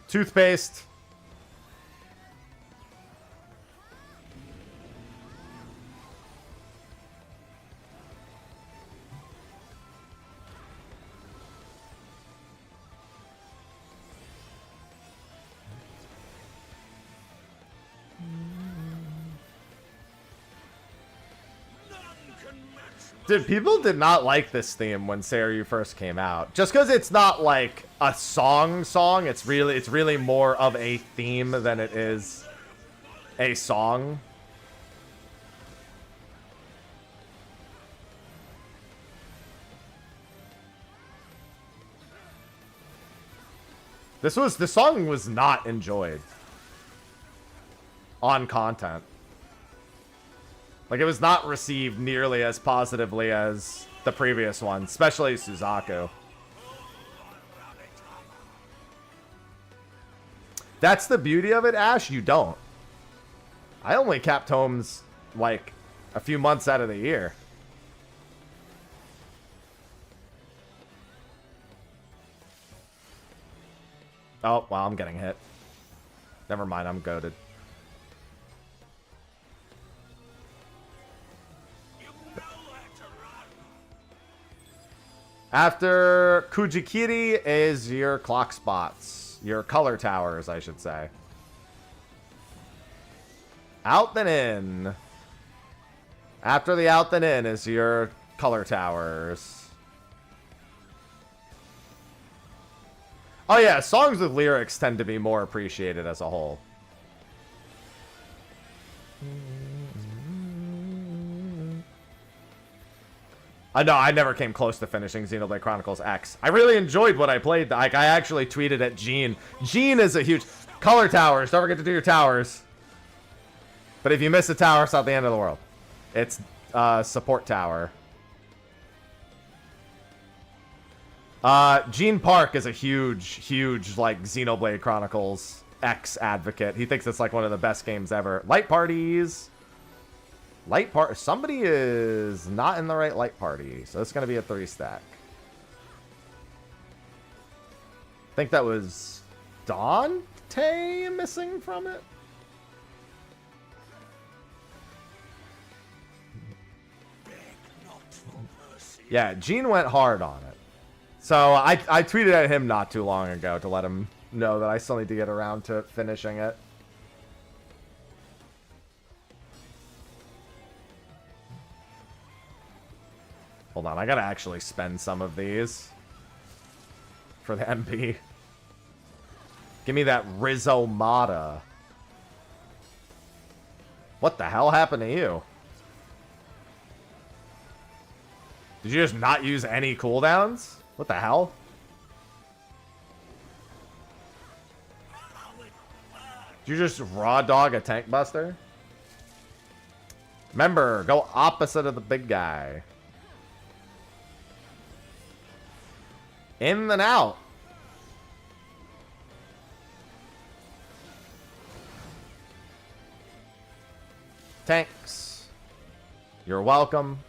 Toothpaste. None can match my Dude, people did not like this theme when Seiryu first came out. Just because it's not like a song, it's really more of a theme than it is a song. The song was not enjoyed on content. Like, it was not received nearly as positively as the previous one, especially Suzaku. That's the beauty of it, Ash. You don't. I only cap tomes, like, a few months out of the year. Oh, well, I'm getting hit. Never mind, I'm goated. After Kujikiri is your clock spots. Your color towers, I should say. Out then in. After the out then in is your color towers. Oh yeah, songs with lyrics tend to be more appreciated as a whole. No, I never came close to finishing Xenoblade Chronicles X. I really enjoyed what I played. Like, I actually tweeted at Gene. Gene is a huge... Color towers. Don't forget to do your towers. But if you miss a tower, it's not the end of the world. It's support tower. Gene Park is a huge, like, Xenoblade Chronicles X advocate. He thinks it's, like, one of the best games ever. Light parties. Somebody is not in the right light party, so it's going to be a 3-stack. I think that was Dante missing from it. Yeah, Gene went hard on it. So I tweeted at him not too long ago to let him know that I still need to get around to finishing it. Hold on, I gotta actually spend some of these for the MP. Give me that Rizomata. What the hell happened to you? Did you just not use any cooldowns? What the hell? Did you just raw dog a tank buster? Remember, go opposite of the big guy. In and out. Tanks. You're welcome.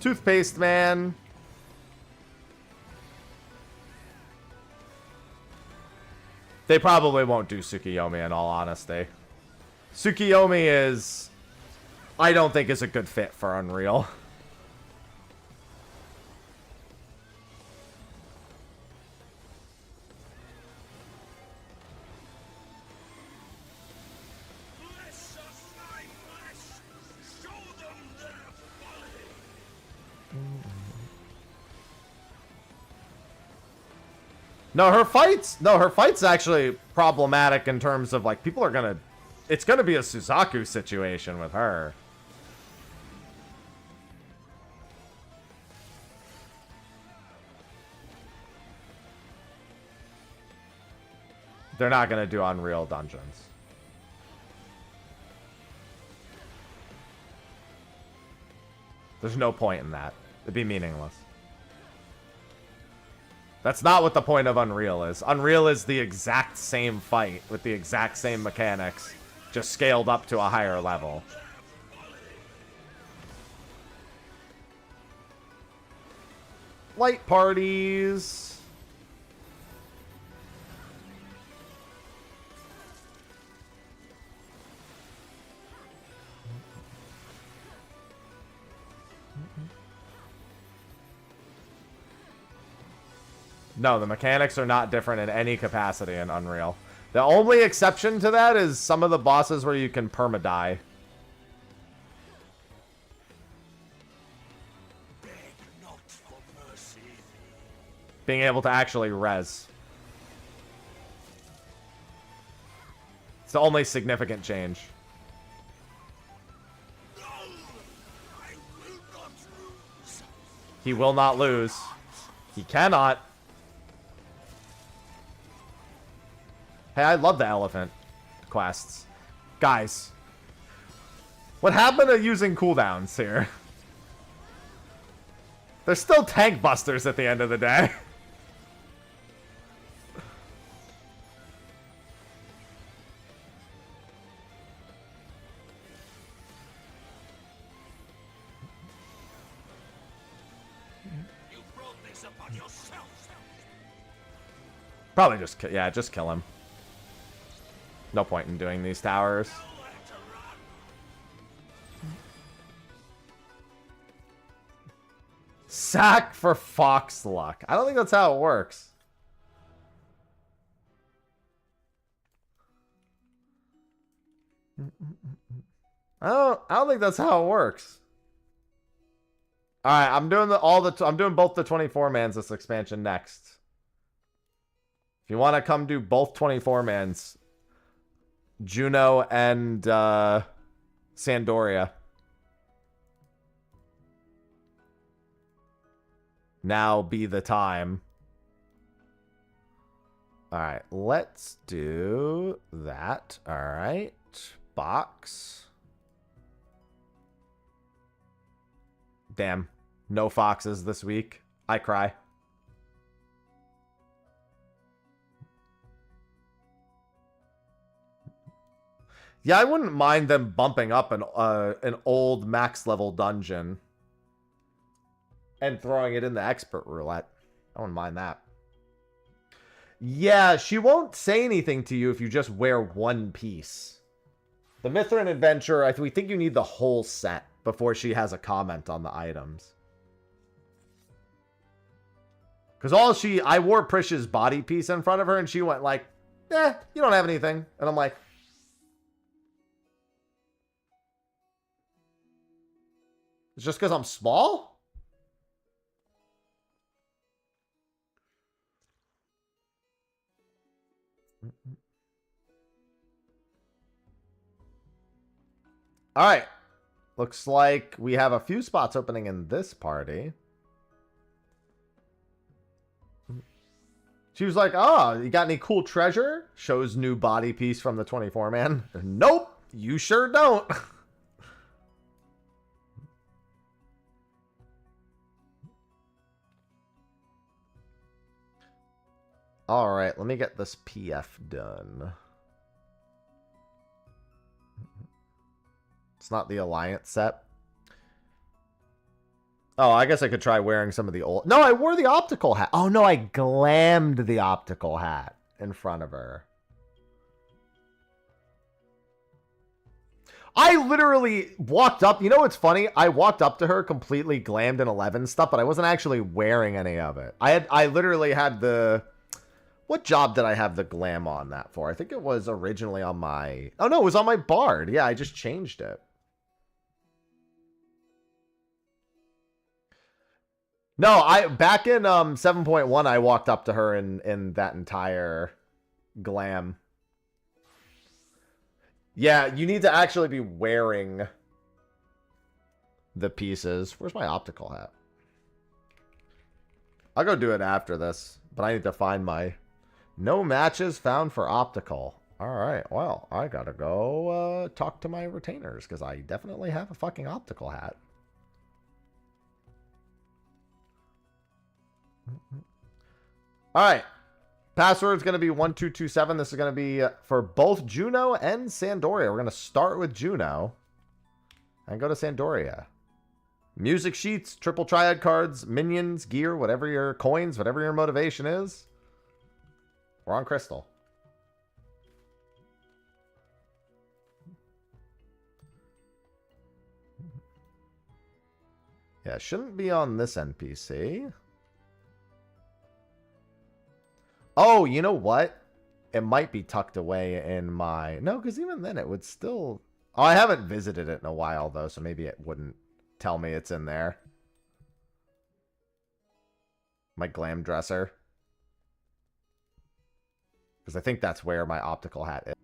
Toothpaste man. They probably won't do Tsukiyomi in all honesty. Tsukiyomi is... I don't think is a good fit for Unreal. No, her fight's actually problematic in terms of, like, people are gonna... It's gonna be a Suzaku situation with her. They're not gonna do Unreal dungeons. There's no point in that. It'd be meaningless. That's not what the point of Unreal is. Unreal is the exact same fight with the exact same mechanics, just scaled up to a higher level. Light parties. No, the mechanics are not different in any capacity in Unreal. The only exception to that is some of the bosses where you can perma-die. Being able to actually res. It's the only significant change. He will not lose. He cannot. Hey, I love the elephant quests. Guys. What happened to using cooldowns here? They're still tank busters at the end of the day. You brought this upon yourself. Probably just, yeah, just kill him. No point in doing these towers. Nowhere to run. Sack for Fox Luck. I don't think that's how it works. I don't think that's how it works. All right, I'm doing I'm doing both the 24 mans this expansion next. If you want to come do both 24 mans, Juno and Sandoria. Now be the time. All right, let's do that. All right, box. Damn, no foxes this week. I cry. Yeah, I wouldn't mind them bumping up an old max level dungeon and throwing it in the expert roulette. I wouldn't mind that. Yeah, she won't say anything to you if you just wear one piece. The Mithrin Adventure, we think you need the whole set before she has a comment on the items. Because I wore Prish's body piece in front of her and she went like, eh, you don't have anything. And I'm like, it's just because I'm small? All right. Looks like we have a few spots opening in this party. She was like, oh, you got any cool treasure? Shows new body piece from the 24 man. Nope, you sure don't. All right, let me get this PF done. It's not the Alliance set. Oh, I guess I could try wearing some of the old... No, I wore the optical hat. Oh, no, I glammed the optical hat in front of her. I literally walked up... You know what's funny? I walked up to her completely glammed in 11 stuff, but I wasn't actually wearing any of it. I literally had the... What job did I have the glam on that for? I think it was originally on my... Oh, no, it was on my Bard. Yeah, I just changed it. No, back in 7.1, I walked up to her in that entire glam. Yeah, you need to actually be wearing the pieces. Where's my optical hat? I'll go do it after this, but I need to find my... No matches found for optical. All right, well, I gotta go talk to my retainers, because I definitely have a fucking optical hat. All right. Password's going to be 1227. This is going to be for both Juno and Sandoria. We're going to start with Juno and go to Sandoria. Music sheets, triple triad cards, minions, gear, whatever your coins, whatever your motivation is. We're on Crystal. Yeah, it shouldn't be on this NPC. Oh, you know what? It might be tucked away in my... No, because even then it would still... Oh, I haven't visited it in a while, though, so maybe it wouldn't tell me it's in there. My glam dresser. Because I think that's where my optical hat is.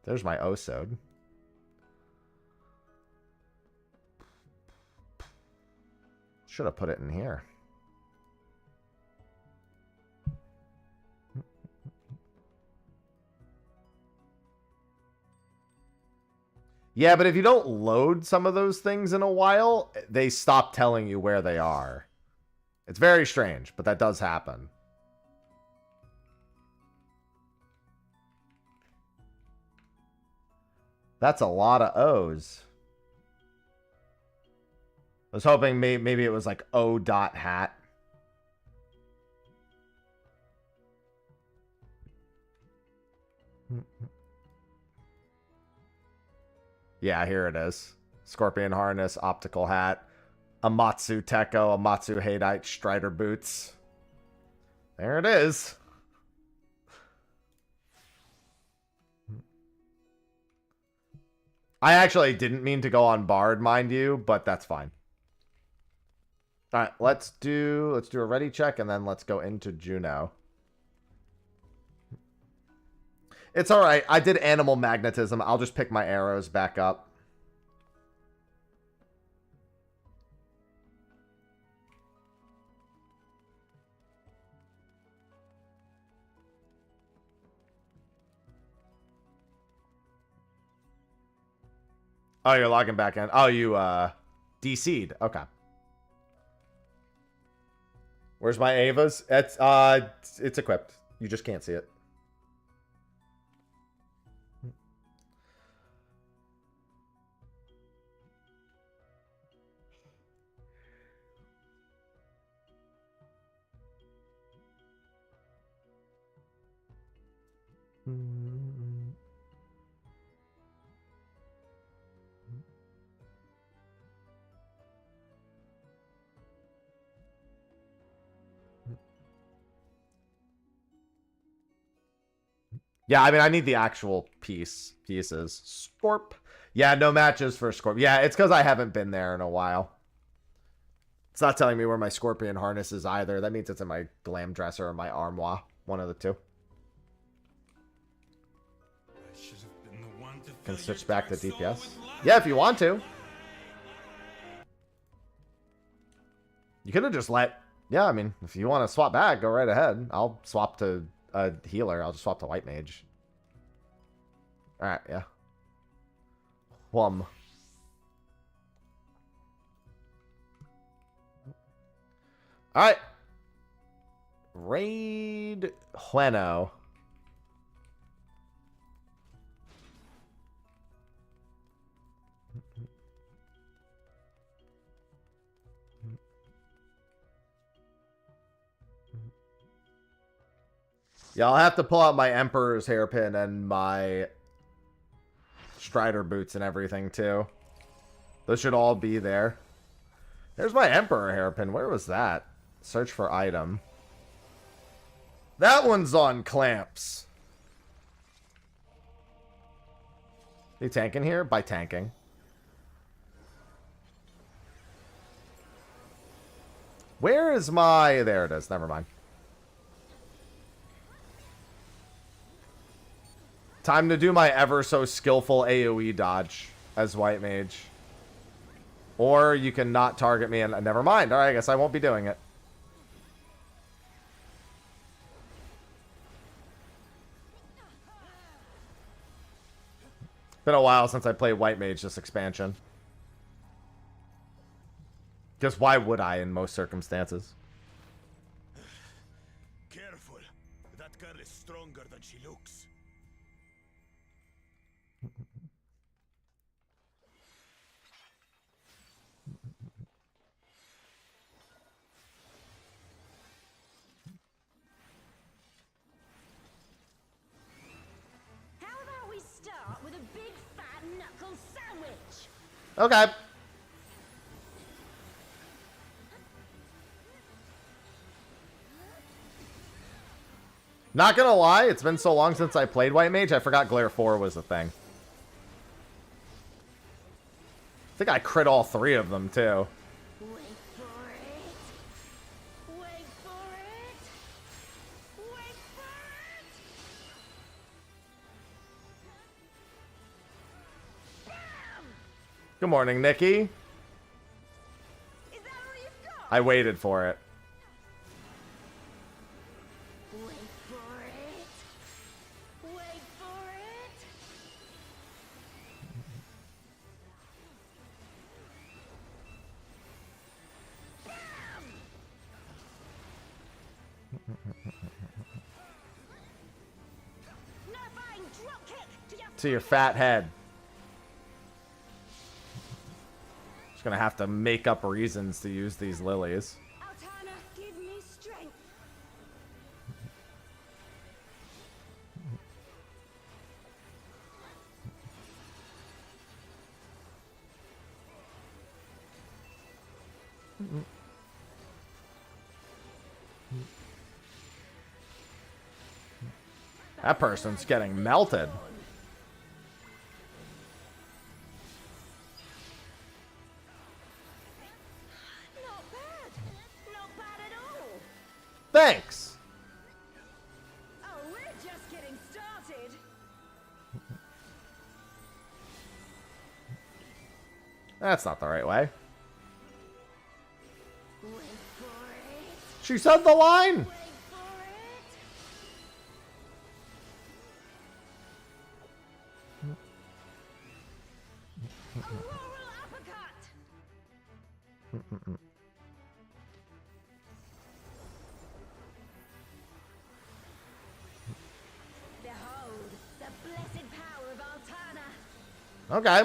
There's my Osode. Should have put it in here. Yeah, but if you don't load some of those things in a while, they stop telling you where they are. It's very strange, but that does happen. That's a lot of O's. I was hoping maybe it was like O dot hat. Yeah, here it is. Scorpion harness, optical hat, Amatsu Teko, Amatsu Hadeite, Strider boots. There it is. I actually didn't mean to go on Bard, mind you, but that's fine. All right, let's do a ready check and then let's go into Juno. It's all right. I did animal magnetism. I'll just pick my arrows back up. Oh, you're logging back in. Oh, you DC'd. Okay. Where's my Ava's? It's equipped. You just can't see it. Yeah, I mean, I need the actual pieces. Scorp. Yeah, no matches for Scorp. Yeah, it's because I haven't been there in a while. It's not telling me where my Scorpion harness is either. That means it's in my Glam Dresser or my Armoire. One of the two. Can switch back to DPS. Yeah, if you want to. You could have just let... Yeah, I mean, if you want to swap back, go right ahead. I'll swap to a healer. I'll just swap to White Mage. Alright, yeah. Alright. Raid Hueno. Yeah, I'll have to pull out my Emperor's hairpin and my Strider boots and everything, too. Those should all be there. There's my Emperor hairpin. Where was that? Search for item. That one's on clamps. You tanking here? By tanking. Where is my... There it is. Never mind. Time to do my ever so skillful AoE dodge as White Mage. Or you can not target me and... Never mind. Alright, I guess I won't be doing it. Been a while since I played White Mage this expansion. Because why would I in most circumstances? Careful. That girl is stronger than she looks. How about we start with a big fat knuckle sandwich? Okay. Not gonna lie, it's been so long since I played White Mage, I forgot Glare 4 was a thing. I think I crit all 3 of them, too. Wait for it. Wait for it. Wait for it. Bam! Good morning, Nikki. Is that all you've got? I waited for it. Wait for it. Wait for it. Nerfing drop kick to your To your fat head. Just gonna have to make up reasons to use these lilies. Altana, give me strength. That person's getting melted. Not bad. Not bad at all. Thanks. Oh, we're just getting started. That's not the right way. Wait for it. She said the line. Wait for it. Auroral uppercut. Behold the blessed power of Altana. Okay.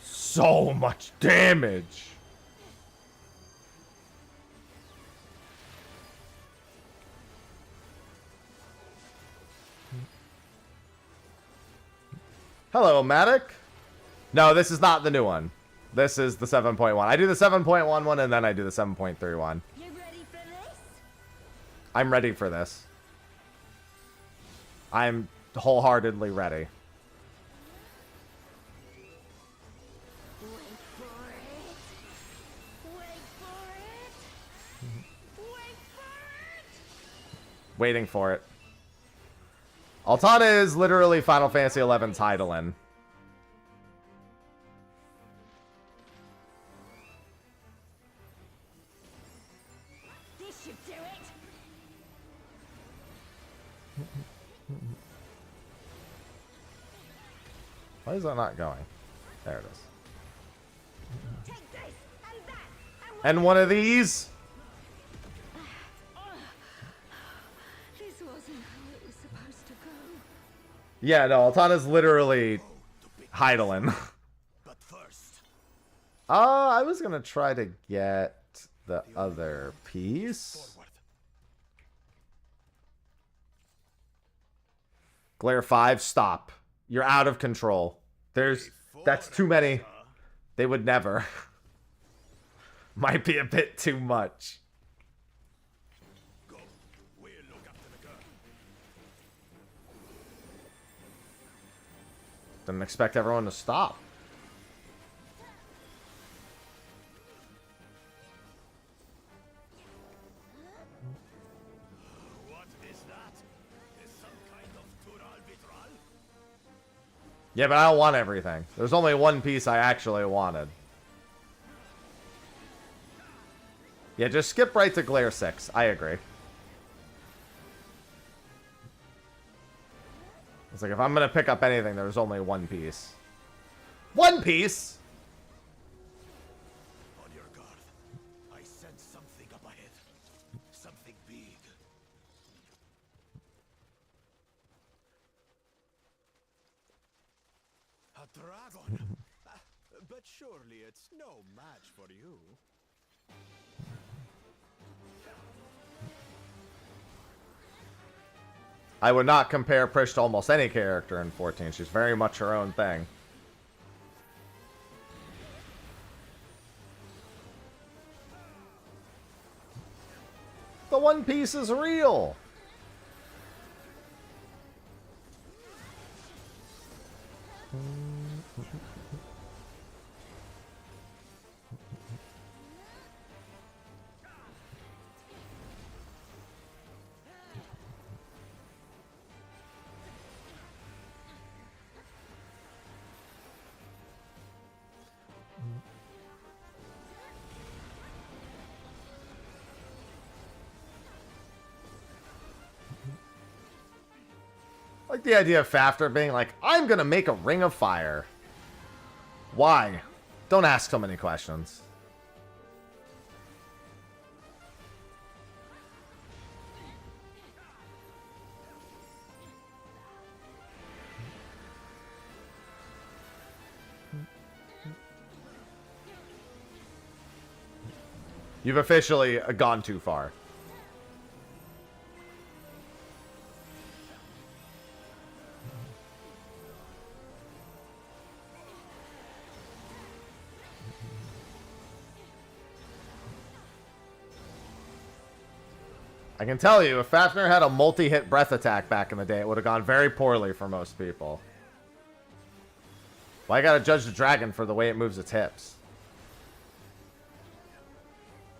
So much damage. Hello, Matic. No, this is not the new one. This is the 7.1. I do the 7.1 one and then I do the 7.3 one. You ready for this? I'm ready for this. I'm wholeheartedly ready. Wait for it. Wait for it. Wait for it. Waiting for it. Altana is literally Final Fantasy XI's Heidelin. This should do it. Why is that not going? There it is. Take this and that. And one of these. This wasn't how it was supposed to go. Yeah, no, Altana's literally Heidelin. But first, I was gonna try to get the other piece. forward. Glare 5, stop. You're out of control. That's too many. They would never. Might be a bit too much. Go. We'll look after the girl. Didn't expect everyone to stop. What is that? Is some kind of Tural Vitral? Yeah, but I don't want everything. There's only one piece I actually wanted. Yeah, just skip right to Glare 6. I agree. It's like, if I'm gonna pick up anything, there's only one piece. One piece?! On your guard. I sense something up ahead. Something big. A dragon? But surely it's no match for you. I would not compare Prish to almost any character in 14. She's very much her own thing. The One Piece is real! Like the idea of Fafter being like, I'm gonna make a ring of fire. Why? Don't ask so many questions. You've officially gone too far. I can tell you, if Fafnir had a multi-hit breath attack back in the day, it would have gone very poorly for most people. Why gotta judge the dragon for the way it moves its hips?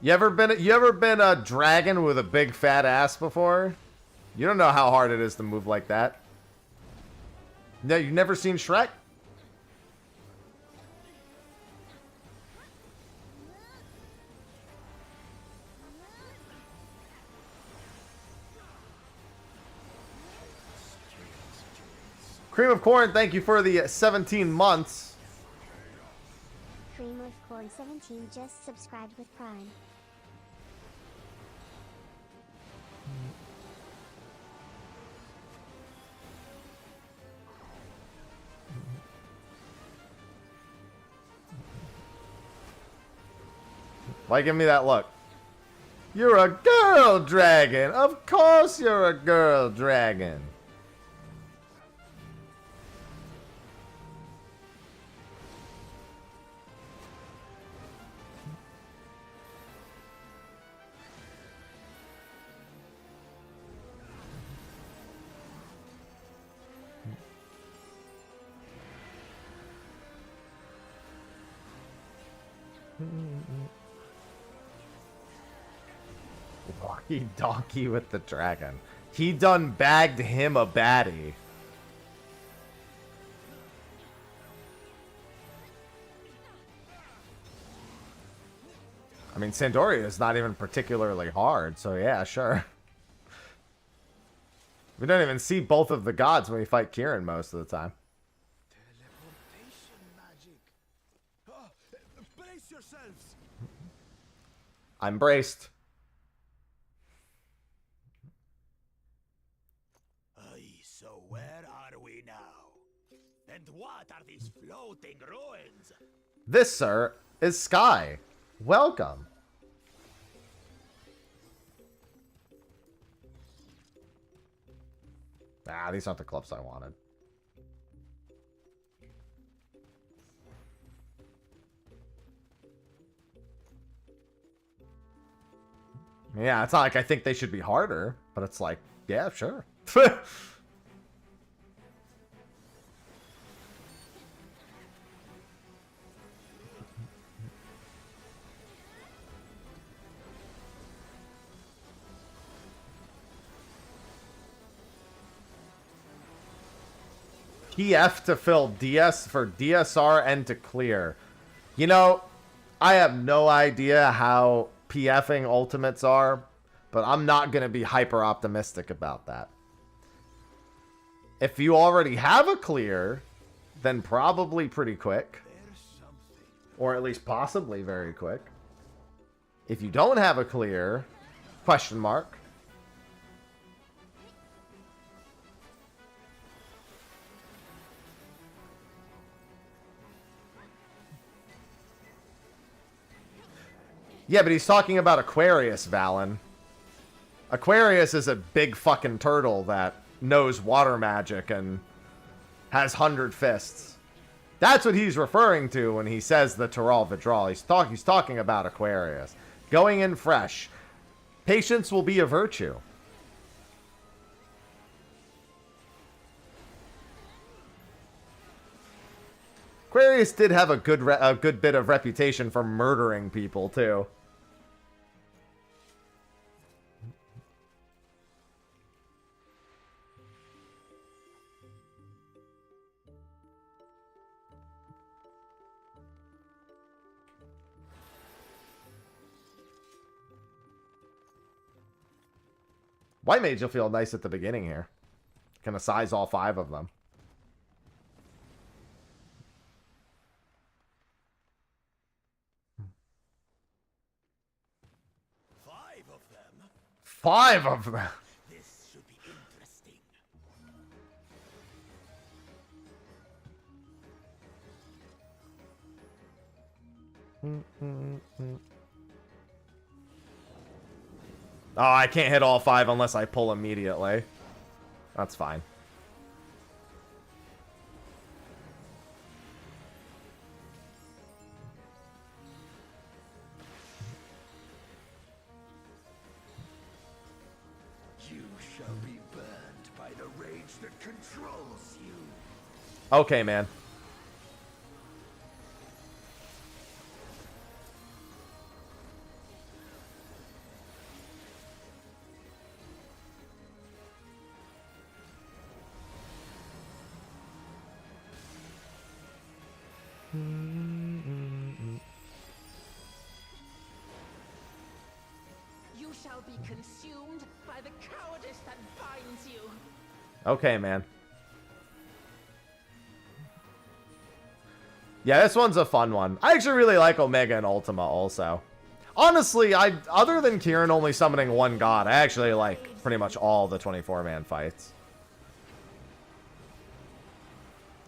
You ever been a dragon with a big fat ass before? You don't know how hard it is to move like that. No, you've never seen Shrek? Cream of Corn, thank you for the 17 months. Cream of Corn 17 just subscribed with Prime. Why give me that look? You're a girl dragon. Of course you're a girl dragon. Walkie donkey with the dragon. He done bagged him a baddie. I mean, Sandoria is not even particularly hard, so yeah, sure. We don't even see both of the gods when we fight Kieran most of the time. Teleportation magic. Oh, brace yourselves. I'm braced. So where are we now? And what are these floating ruins? This, sir, is Sky. Welcome. Ah, these aren't the clubs I wanted. Yeah, it's not like I think they should be harder, but it's like, yeah, sure. PF to fill DS for DSR and to clear. You know, I have no idea how PFing ultimates are, but I'm not going to be hyper optimistic about that. If you already have a clear, then probably pretty quick. Or at least possibly very quick. If you don't have a clear, question mark. Yeah, but he's talking about Aquarius, Valen. Aquarius is a big fucking turtle that knows water magic and has 100 fists. That's what he's referring to when he says the Tyrol Vidral. He's talking about Aquarius. Going in fresh. Patience will be a virtue. Aquarius did have a good bit of reputation for murdering people, too. White Mage will feel nice at the beginning here. Gonna size all 5 of them. Five of them. This should be interesting. Oh, I can't hit all 5 unless I pull immediately. That's fine. You shall be burned by the rage that controls you. Okay, man. You shall be consumed by the cowardice that binds you. Okay, man. Yeah, this one's a fun one. I actually really like Omega and Ultima also. Honestly, other than Kieran only summoning one god, I actually like pretty much all the 24-man fights.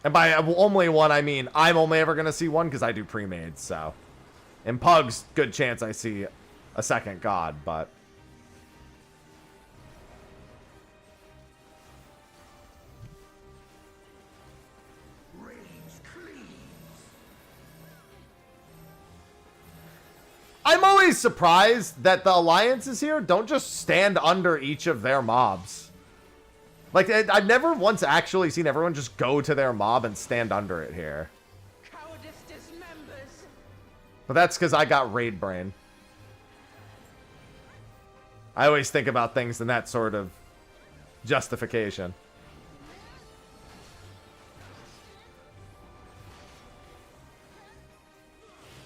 And by only one, I mean I'm only ever going to see one because I do pre-mades, so. In Pugs, good chance I see a second god, but... I'm always surprised that the alliances here don't just stand under each of their mobs. Like, I've never once actually seen everyone just go to their mob and stand under it here. Cowardice dismembers. But that's because I got raid brain. I always think about things in that sort of justification.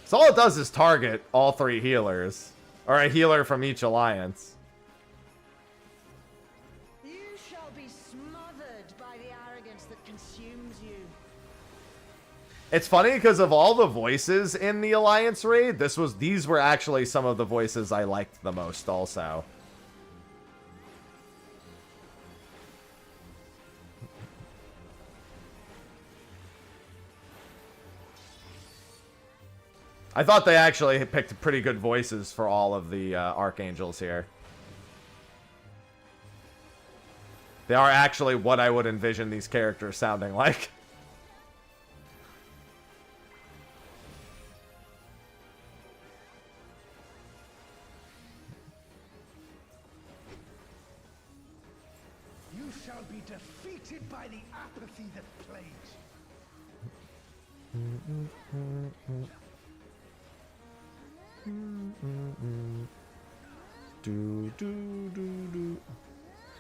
So all it does is target all 3 healers. Or a healer from each alliance. You shall be smothered by the arrogance that consumes you. It's funny because of all the voices in the alliance raid, these were actually some of the voices I liked the most also. I thought they actually picked pretty good voices for all of the archangels here. They are actually what I would envision these characters sounding like. You shall be defeated by the apathy that plagues you.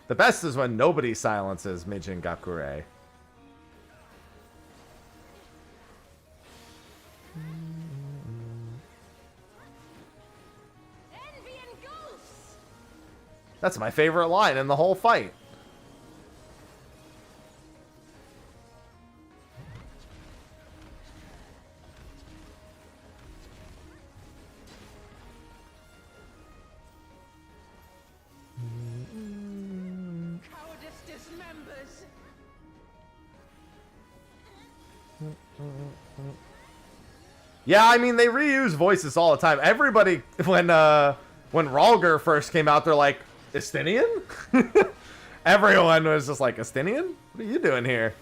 The best is when nobody silences Mijin Gakure. Envy and ghosts. That's my favorite line in the whole fight. Cowardice dismembers. Yeah, I mean, they reuse voices all the time. Everybody, when Ralger first came out, they're like, Estinian? Everyone was just like, Estinian? What are you doing here?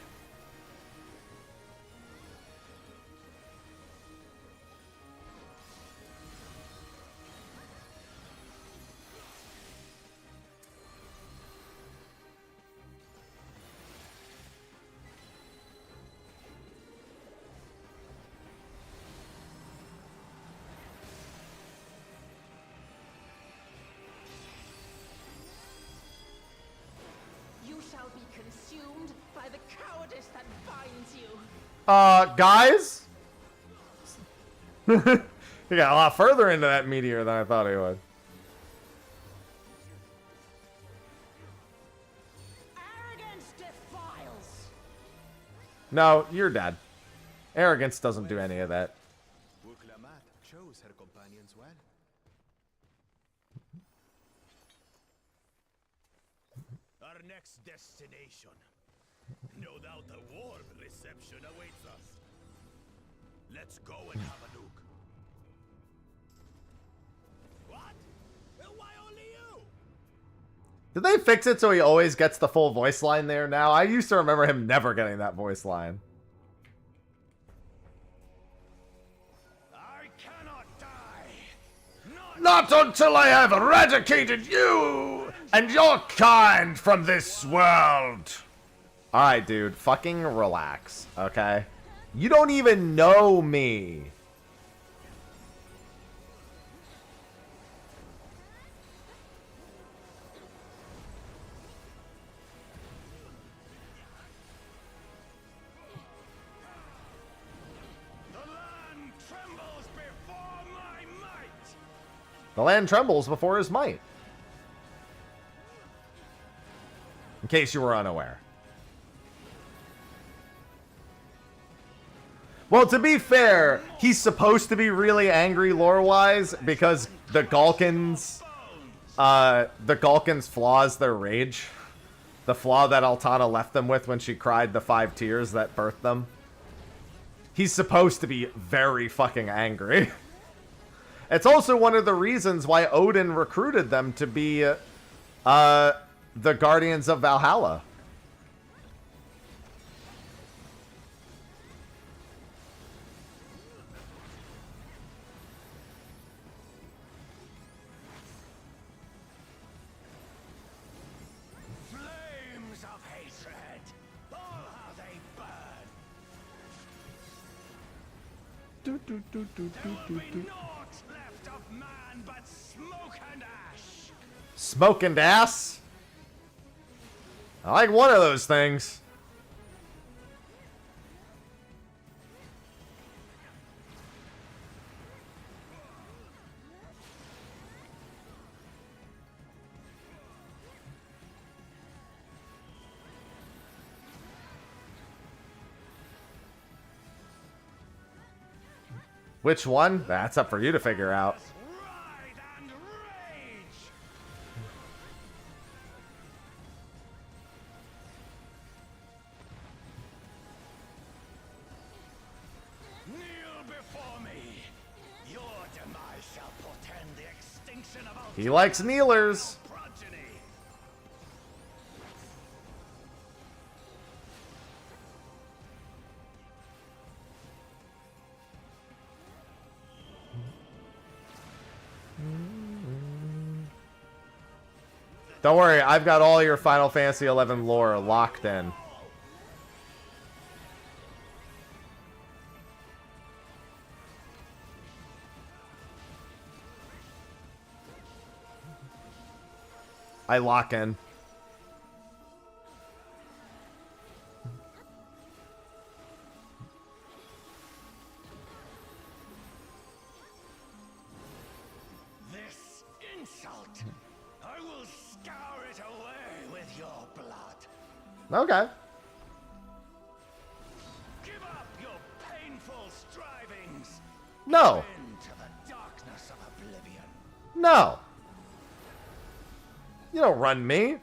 Consumed by the cowardice that binds you. Guys? He got a lot further into that meteor than I thought he would. Arrogance defiles. No, you're dead. Arrogance doesn't do any of that. Wuklamat chose her companions well. Our next destination. No doubt a warm reception awaits us. Let's go and have a look. What? Why only you? Did they fix it so he always gets the full voice line there now? I used to remember him never getting that voice line. I cannot die. Not until I have eradicated you and your kind from this world. Alright, dude. Fucking relax, okay? You don't even know me. The land trembles before his might. In case you were unaware. Well, to be fair, he's supposed to be really angry lore-wise because the Galkans flaws their rage. The flaw that Altana left them with when she cried the 5 tears that birthed them. He's supposed to be very fucking angry. It's also one of the reasons why Odin recruited them to be the Guardians of Valhalla. Flames of hatred. Oh, how they burn. There will be naught left of man but smoke and ash. Smoke and ass? I like one of those things. Which one? That's up for you to figure out. Ride and rage. Kneel before me. Your demise shall portend the extinction of all He likes kneelers. progeny. Don't worry, I've got all your Final Fantasy XI lore locked in. I lock in. This insult, I will scour it away with your blood. Okay. Give up your painful strivings. No. Into the darkness of oblivion. No. You don't run me.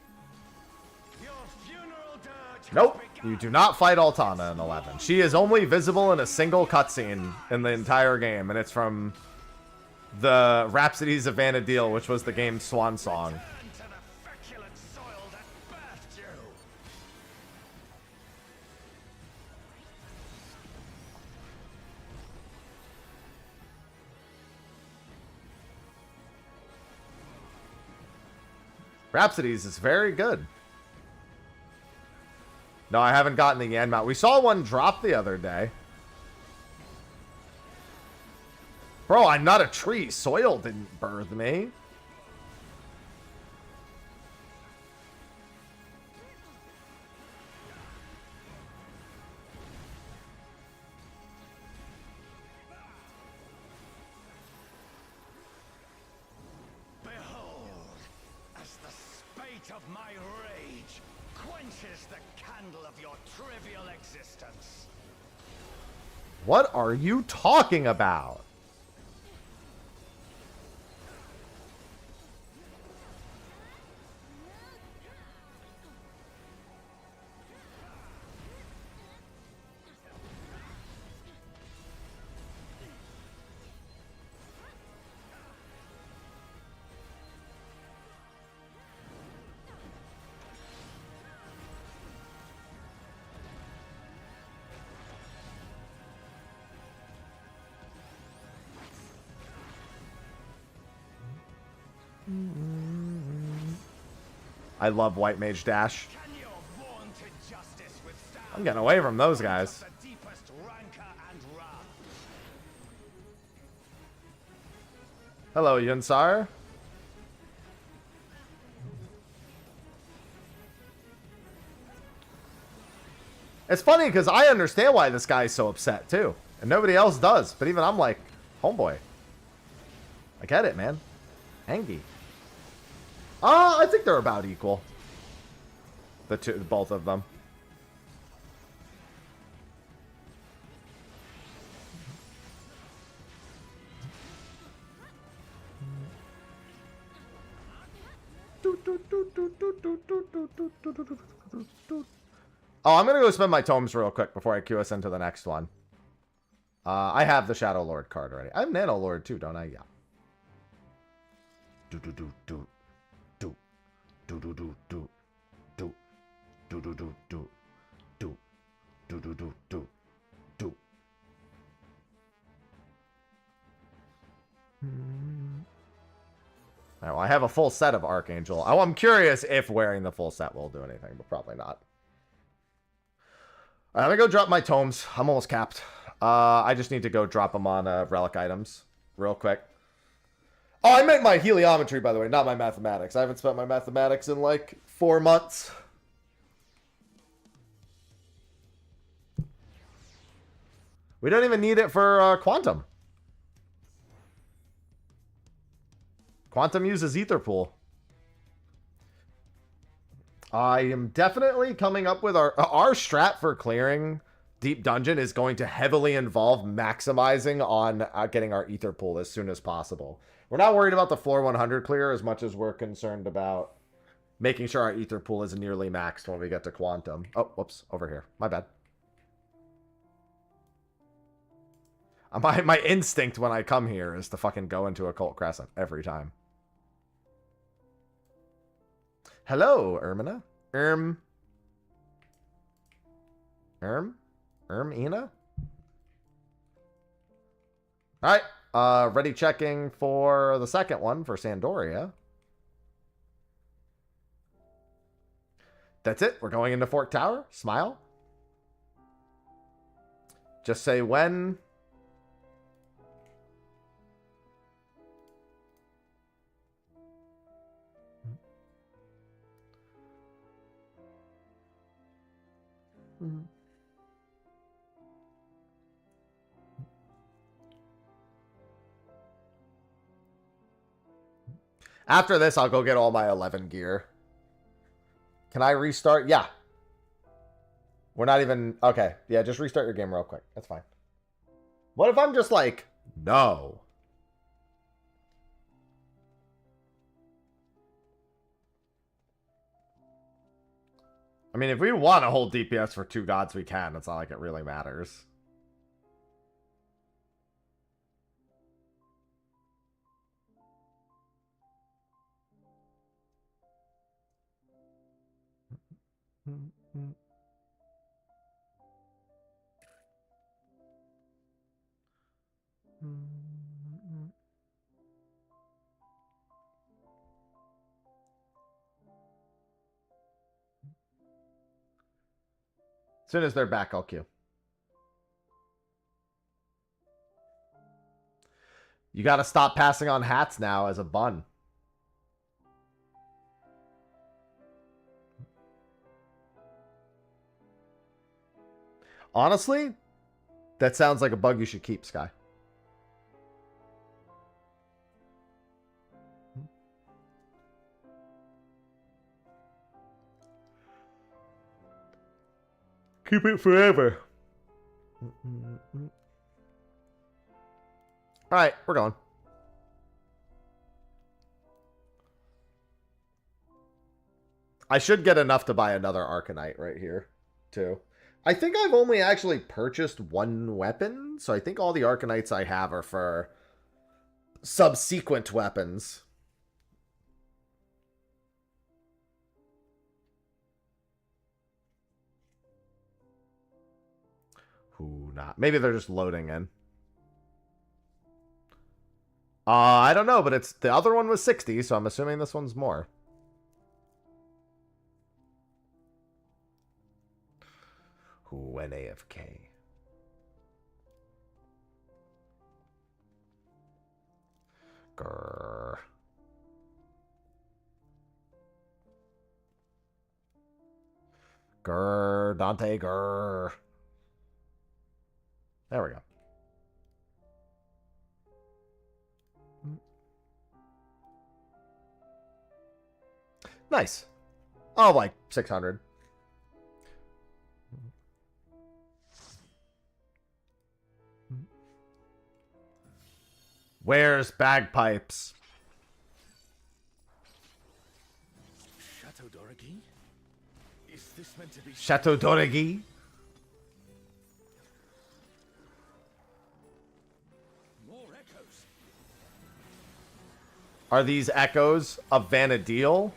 Your funeral dirge has Nope. begun. You do not fight Altana in 11. She is only visible in a single cutscene in the entire game, and it's from the Rhapsodies of Vana'diel, which was the game's swan song. Turn to the feculent soil that birthed you. Rhapsodies is very good. No, I haven't gotten the Yan mount. We saw one drop the other day. Bro, I'm not a tree. Soil didn't birth me. Behold, as the spate of my rage quenches the candle of your trivial existence. What are you talking about? I love White Mage Dash. Can your vaunted justice withstand I'm getting away from those guys. the deepest rancor and wrath? Hello, Yunsar. It's funny because I understand why this guy's so upset too. And nobody else does. But even I'm like, homeboy. I get it, man. Angie. I think they're about equal. Both of them. Oh, I'm gonna go spend my tomes real quick before I queue us into the next one. I have the Shadow Lord card already. I have Nano Lord too, don't I? Yeah. Do do do do do do do do do do do do do do do do do do do do. Alright, well, I have a full set of Archangel. Oh, I'm curious if wearing the full set will do anything, but probably not. Alright, I'm gonna go drop my tomes. I'm almost capped. I just need to go drop them on relic items real quick. Oh, I meant my heliometry, by the way, not my mathematics. I haven't spent my mathematics in like 4 months. We don't even need it for quantum. Quantum uses ether pool. I am definitely coming up with our strat for clearing Deep Dungeon is going to heavily involve maximizing on getting our ether pool as soon as possible. We're not worried about the floor 100 clear as much as we're concerned about making sure our ether pool is nearly maxed when we get to quantum. Oh, whoops, over here. My bad. My instinct when I come here is to fucking go into Occult Crescent every time. Hello, Ermina. Ina? Alright, ready checking for the second one for Sandoria. That's it. We're going into Fork Tower. Smile. Just say when. After this, I'll go get all my 11 gear. Can I restart? Yeah. We're not even... Okay. Yeah, just restart your game real quick. That's fine. What if I'm just like, no? I mean, if we want to hold DPS for 2 gods, we can. It's not like it really matters. As soon as they're back, I'll queue. You gotta stop passing on hats now as a bun. Honestly, that sounds like a bug you should keep, Sky. Keep it forever. Alright, we're going. I should get enough to buy another Arcanite right here, too. I think I've only actually purchased 1 weapon, so I think all the Arcanites I have are for subsequent weapons. Ooh, not. Maybe they're just loading in. I don't know, but it's the other one was 60, so I'm assuming this one's more. Who went AFK? Grrr. Grrr, Dante, grrr. There we go. Nice. Oh, like 600. Where's bagpipes? Chateau d'Origny? Is this meant to be Chateau d'Origny? more echoes? Are these echoes of Vanadil?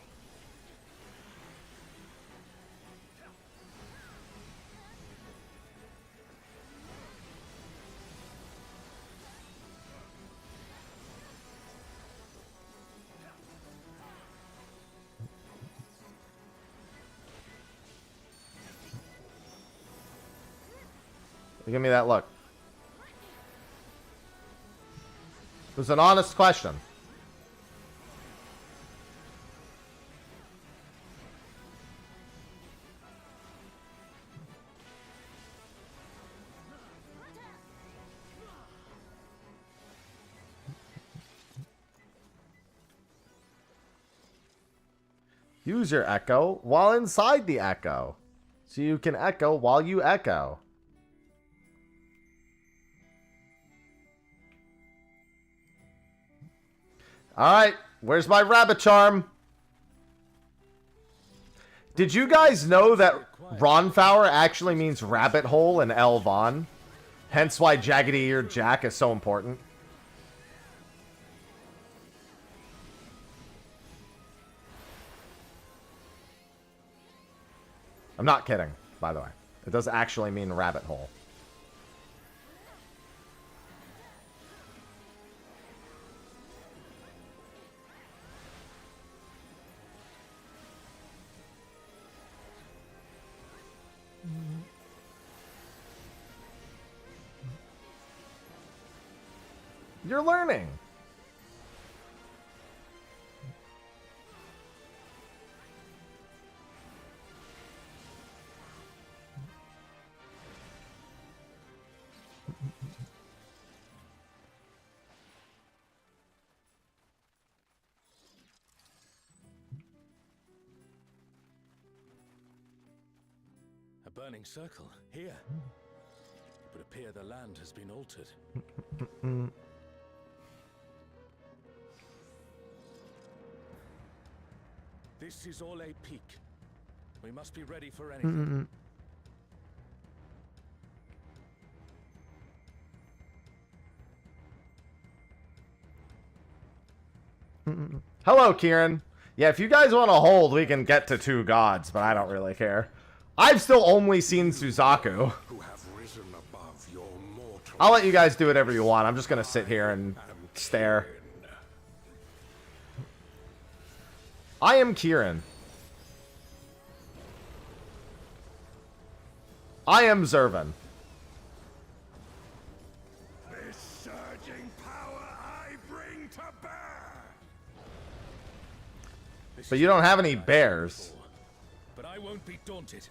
Give me that look. It was an honest question. Use your echo while inside the echo. So you can echo while you echo. Alright, where's my rabbit charm? Did you guys know that Ronflower actually means rabbit hole in Elvon? Hence why Jaggedy-Eared Jack is so important. I'm not kidding, by the way. It does actually mean rabbit hole. You're learning. A burning circle here. It would appear the land has been altered. This is all a peak. We must be ready for anything. Hello, Kieran. Yeah, if you guys want to hold, we can get to 2 gods, but I don't really care. I've still only seen Suzaku. Who have risen above your mortal. I'll let you guys do whatever you want. I'm just gonna sit here and stare. I am Kieran. I am Zervan. This surging power I bring to bear. But you don't have any bears. But I won't be daunted.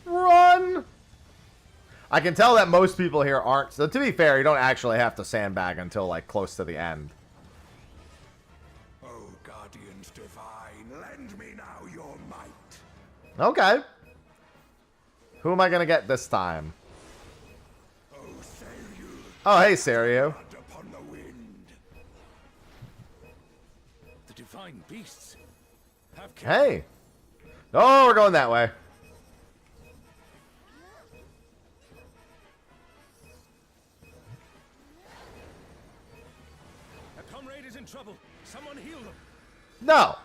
Run! I can tell that most people here aren't. So to be fair, you don't actually have to sandbag until like close to the end. Oh, guardians divine, lend me now your might. Okay. Who am I gonna get this time? Oh, Seiryu, Oh, hey, Seiryu. upon the wind. The divine beasts have Hey. Oh, we're going that way. A comrade is in trouble. Someone heal them. No.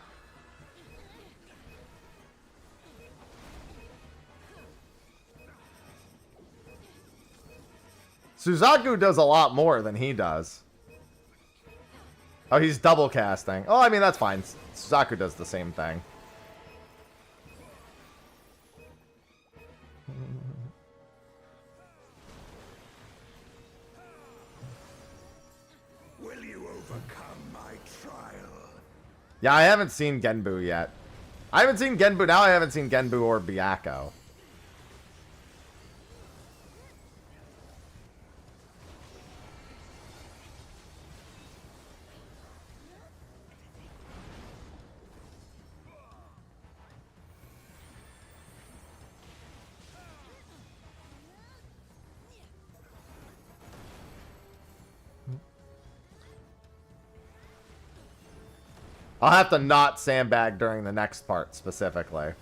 Suzaku does a lot more than he does. Oh, he's double casting. Oh, I mean, that's fine. Suzaku does the same thing. Will you overcome my trial? Yeah, I haven't seen Genbu yet. I haven't seen Genbu. Now I haven't seen Genbu or Byakko. I'll have to not sandbag during the next part specifically.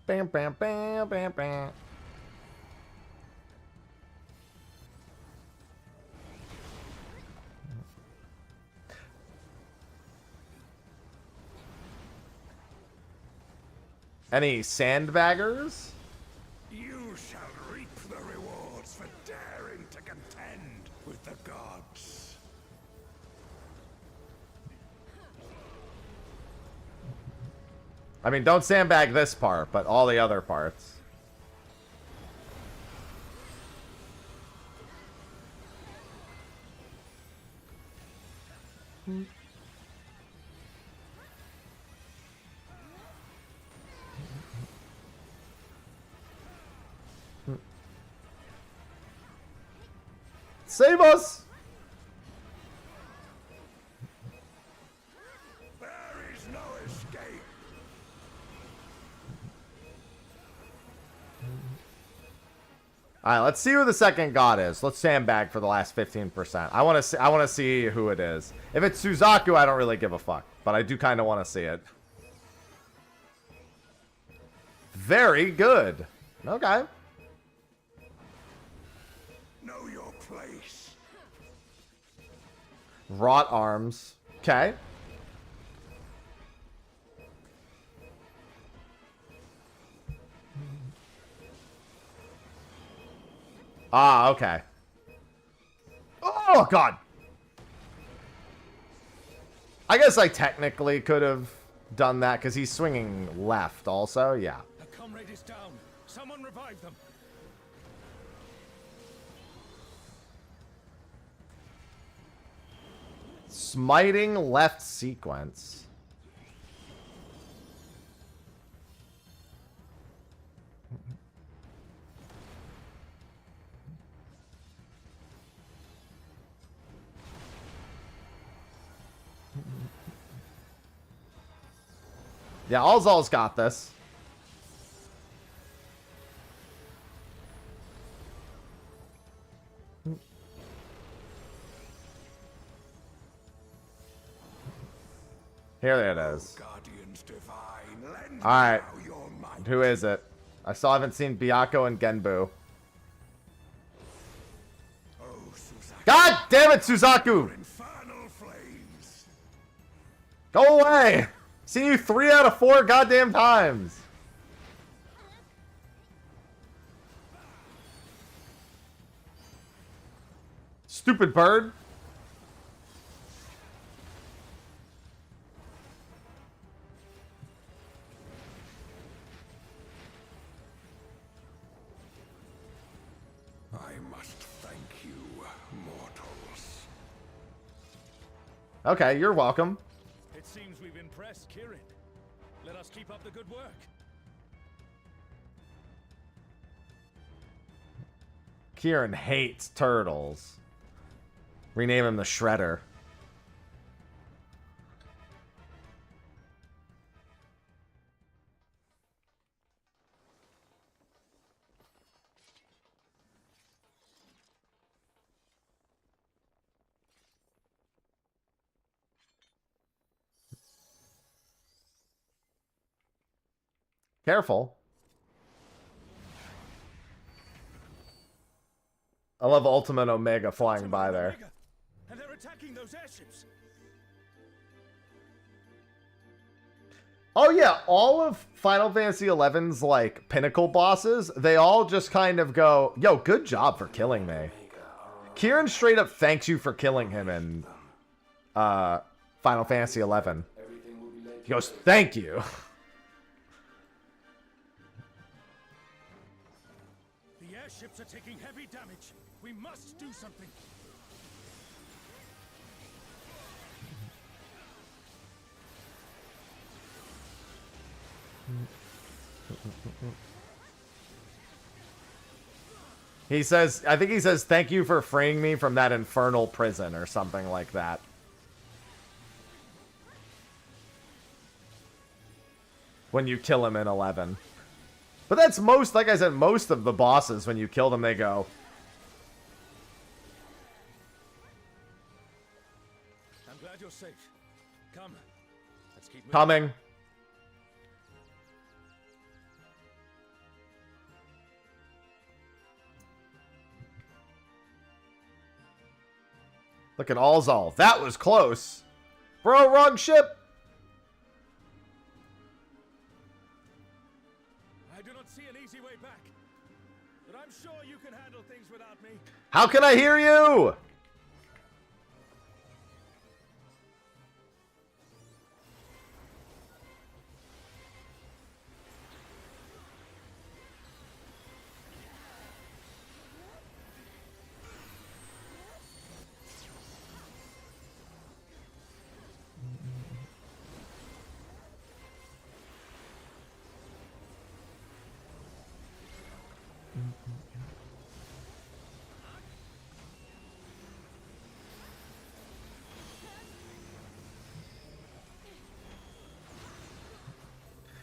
Bam, bam, bam, bam, bam. Any sandbaggers? You shall reap the rewards for daring to contend with the gods. I mean, don't sandbag this part, but all the other parts. Save us! There is no escape. All right, let's see who the second god is. Let's sandbag for the last 15%. I want to see who it is. If it's Suzaku, I don't really give a fuck, but I do kind of want to see it. Very good. Okay. Know your place. Wrought arms. Okay. Ah, okay. Oh, God. I guess I technically could have done that because he's swinging left also. Yeah. A comrade is down. Someone revive them. Smiting left sequence. Yeah, Alzal's got this. Here it is. Guardians divine, lend All right. now your might. Who is it? I still haven't seen Byakko and Genbu. Oh, Suzaku, God damn it, Suzaku! infernal flames. Go away! Seen you 3 out of 4 goddamn times. Stupid bird. I must thank you, mortals. Okay, you're welcome. It seems we've impressed Kirin. Let us keep up the good work. Kieran hates turtles. Rename him the Shredder. Careful. I love Ultimate Omega flying by there. And they're attacking those airships. Oh yeah, all of Final Fantasy XI's like pinnacle bosses, they all just kind of go, yo, good job for killing me. Kieran straight up thanks you for killing him in Final Fantasy XI. He goes, thank you. The airships are taking heavy damage. We must do something. He says, I think he says, thank you for freeing me from that infernal prison or something like that. When you kill him in 11. But that's most, like I said, most of the bosses, when you kill them, they go, I'm glad you're safe. Come. Let's keep moving. coming. Look at Alzal. That was close. Bro, wrong ship. I do not see an easy way back. But I'm sure you can handle things without me. How can I hear you?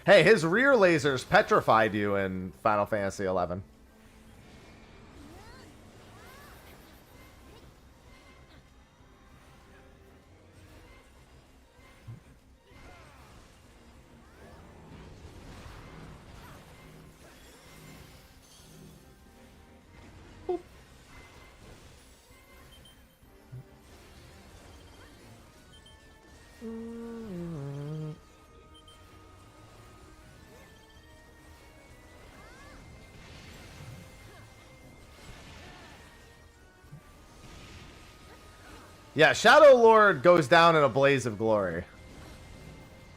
Hey, his rear lasers petrified you in Final Fantasy XI. Yeah, Shadow Lord goes down in a blaze of glory.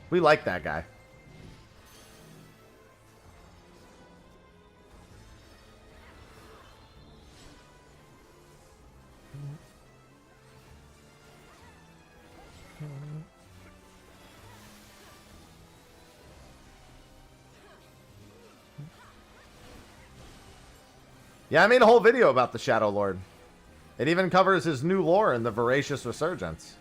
We like that guy. Yeah, I made a whole video about the Shadow Lord. It even covers his new lore in the Voracious Resurgence.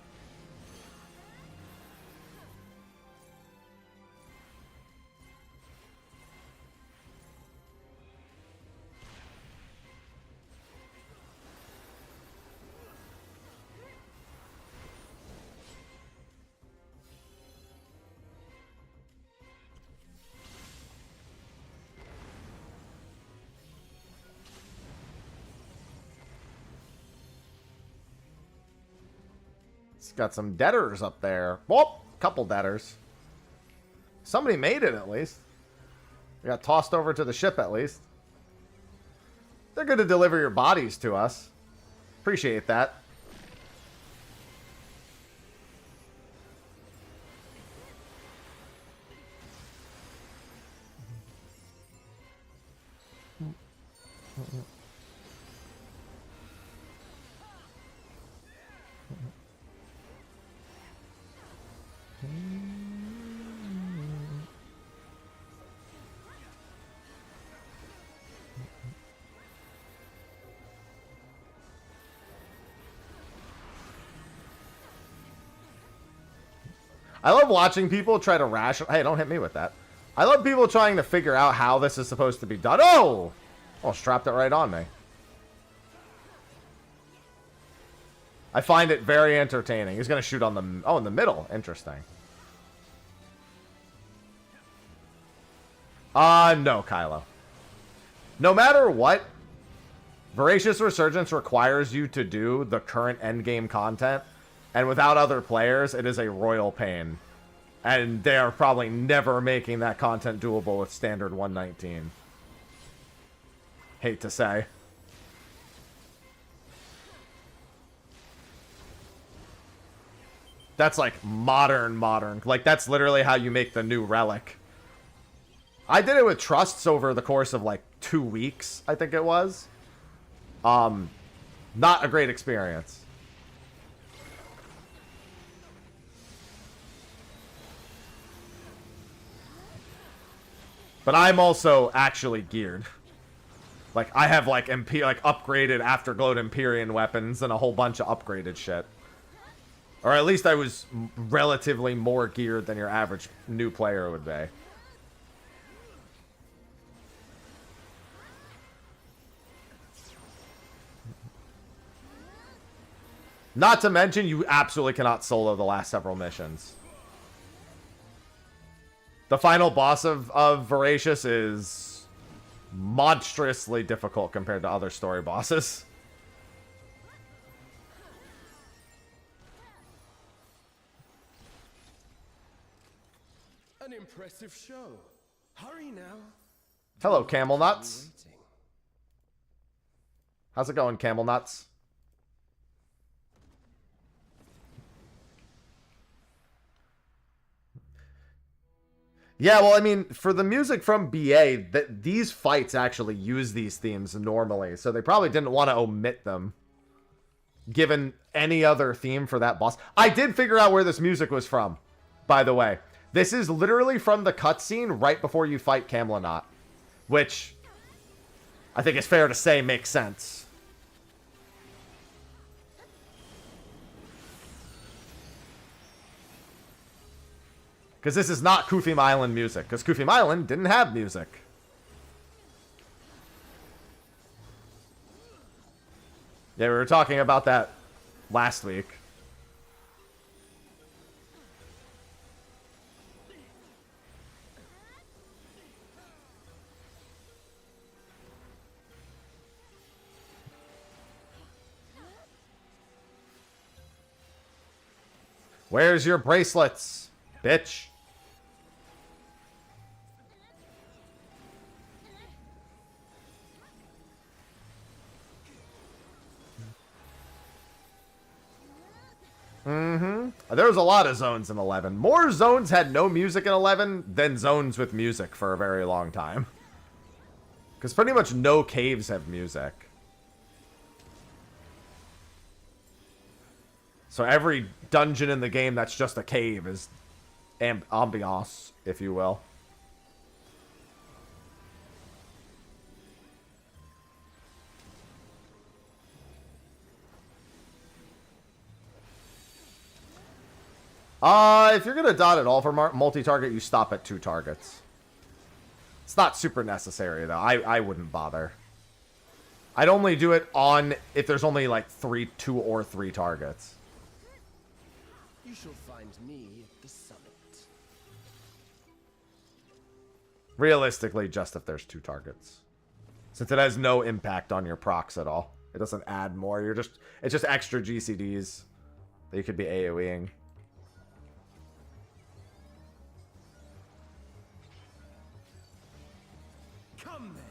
It's got some deaders up there. Whoop! Couple deaders. Somebody made it at least. They got tossed over to the ship at least. They're good to deliver your bodies to us. Appreciate that. I love watching people try to Hey, don't hit me with that. I love people trying to figure out how this is supposed to be done. Oh! Oh, strapped it right on me. I find it very entertaining. He's going to shoot on the... Oh, in the middle. Interesting. No, Kylo. No matter what, Voracious Resurgence requires you to do the current endgame content, and without other players, it is a royal pain. And they are probably never making that content doable with standard 119. Hate to say. That's like modern. Like, that's literally how you make the new relic. I did it with trusts over the course of like 2 weeks, I think it was. Not a great experience. But I'm also actually geared. Like, I have like upgraded Afterglow Empyrean weapons and a whole bunch of upgraded shit. Or at least I was relatively more geared than your average new player would be. Not to mention, you absolutely cannot solo the last several missions. The final boss of Voracious is monstrously difficult compared to other story bosses. An impressive show. Hurry now. Hello, Camel Nuts. How's it going, Camel Nuts? Yeah, well, I mean, for the music from BA, these fights actually use these themes normally, so they probably didn't want to omit them, given any other theme for that boss. I did figure out where this music was from, by the way. This is literally from the cutscene right before you fight Camelot, which I think is fair to say makes sense. Because this is not Kufim Island music. Because Kufim Island didn't have music. Yeah, we were talking about that last week. Where's your bracelets, bitch? There was a lot of zones in 11. More zones had no music in 11 than zones with music for a very long time. Because pretty much no caves have music. So every dungeon in the game that's just a cave is ambiance, if you will. If you're going to dot at all for multi-target, you stop at 2 targets. It's not super necessary, though. I wouldn't bother. I'd only do it on if there's only like 2 or 3 targets. You shall find me at the summit. Realistically, just if there's 2 targets. Since it has no impact on your procs at all. It doesn't add more. It's just extra GCDs that you could be AoEing. Come then.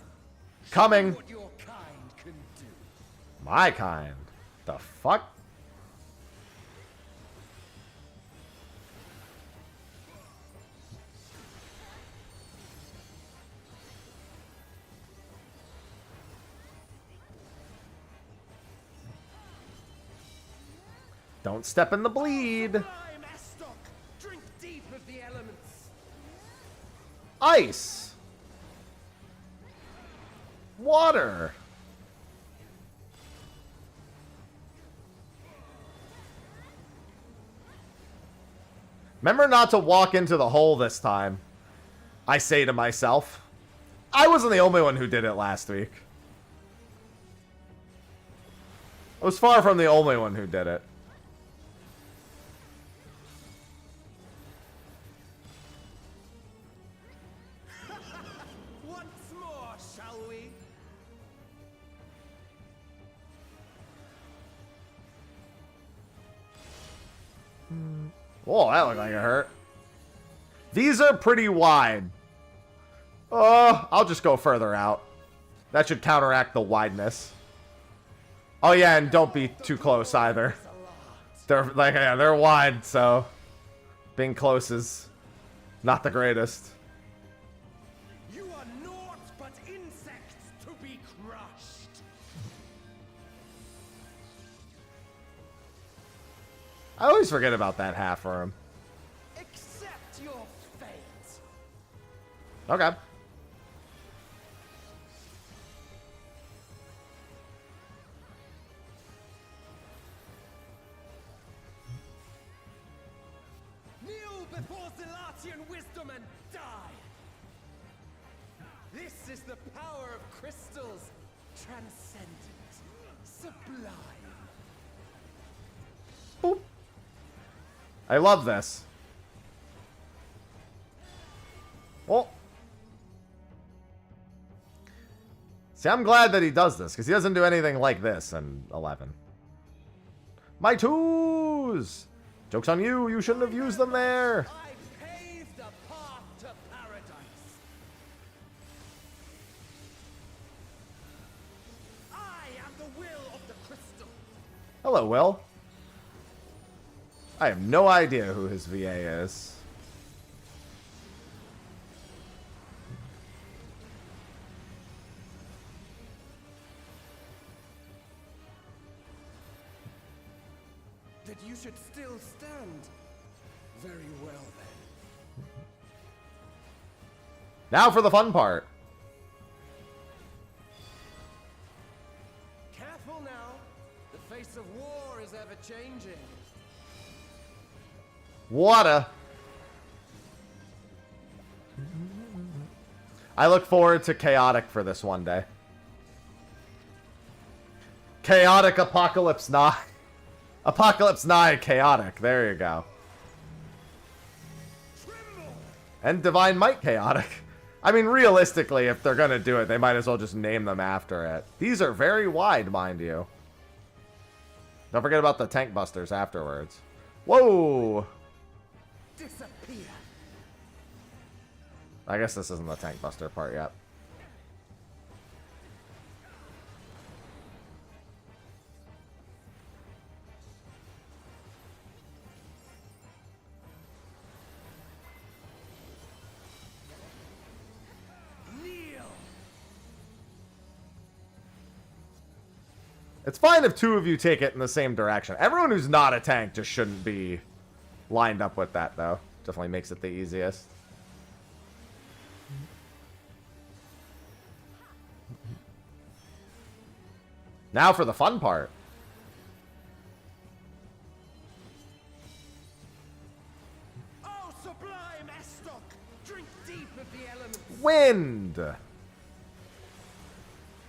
Coming. What your kind can do. My kind. The fuck? Don't step in the bleed. I'm Astok. Drink deep of the elements. Ice. Water. Remember not to walk into the hole this time. I say to myself. I wasn't the only one who did it last week. I was far from the only one who did it. Once more, shall we? Whoa, that looked like it hurt. These are pretty wide. Oh, I'll just go further out. That should counteract the wideness. Oh yeah, and don't be too close either. They're like, yeah, they're wide, so being close is not the greatest. You are naught but insects to be crushed. I always forget about that half room. Accept your fate. Okay. Kneel before Zilatian wisdom and die. This is the power of crystals, transcendent, sublime. Boop. I love this. Well, see, I'm glad that he does this, because he doesn't do anything like this in 11. My twos! Joke's on you, you shouldn't have used them there! I paved the path to paradise. I am the will of the crystal. Hello, Will. I have no idea who his VA is. That you should still stand. Very well then. Now for the fun part. Careful now. The face of war is ever changing. Water. I look forward to chaotic for this one day. Chaotic Apocalypse Nigh. Apocalypse Nigh Chaotic. There you go. And Divine Might Chaotic. I mean, realistically, if they're gonna do it, they might as well just name them after it. These are very wide, mind you. Don't forget about the tank busters afterwards. Whoa! Disappear. I guess this isn't the tank buster part yet. Kneel. It's fine if two of you take it in the same direction. Everyone who's not a tank just shouldn't be lined up with that, though. Definitely makes it the easiest. Now for the fun part. Oh, sublime Estoc! Drink deep of the elements. Wind.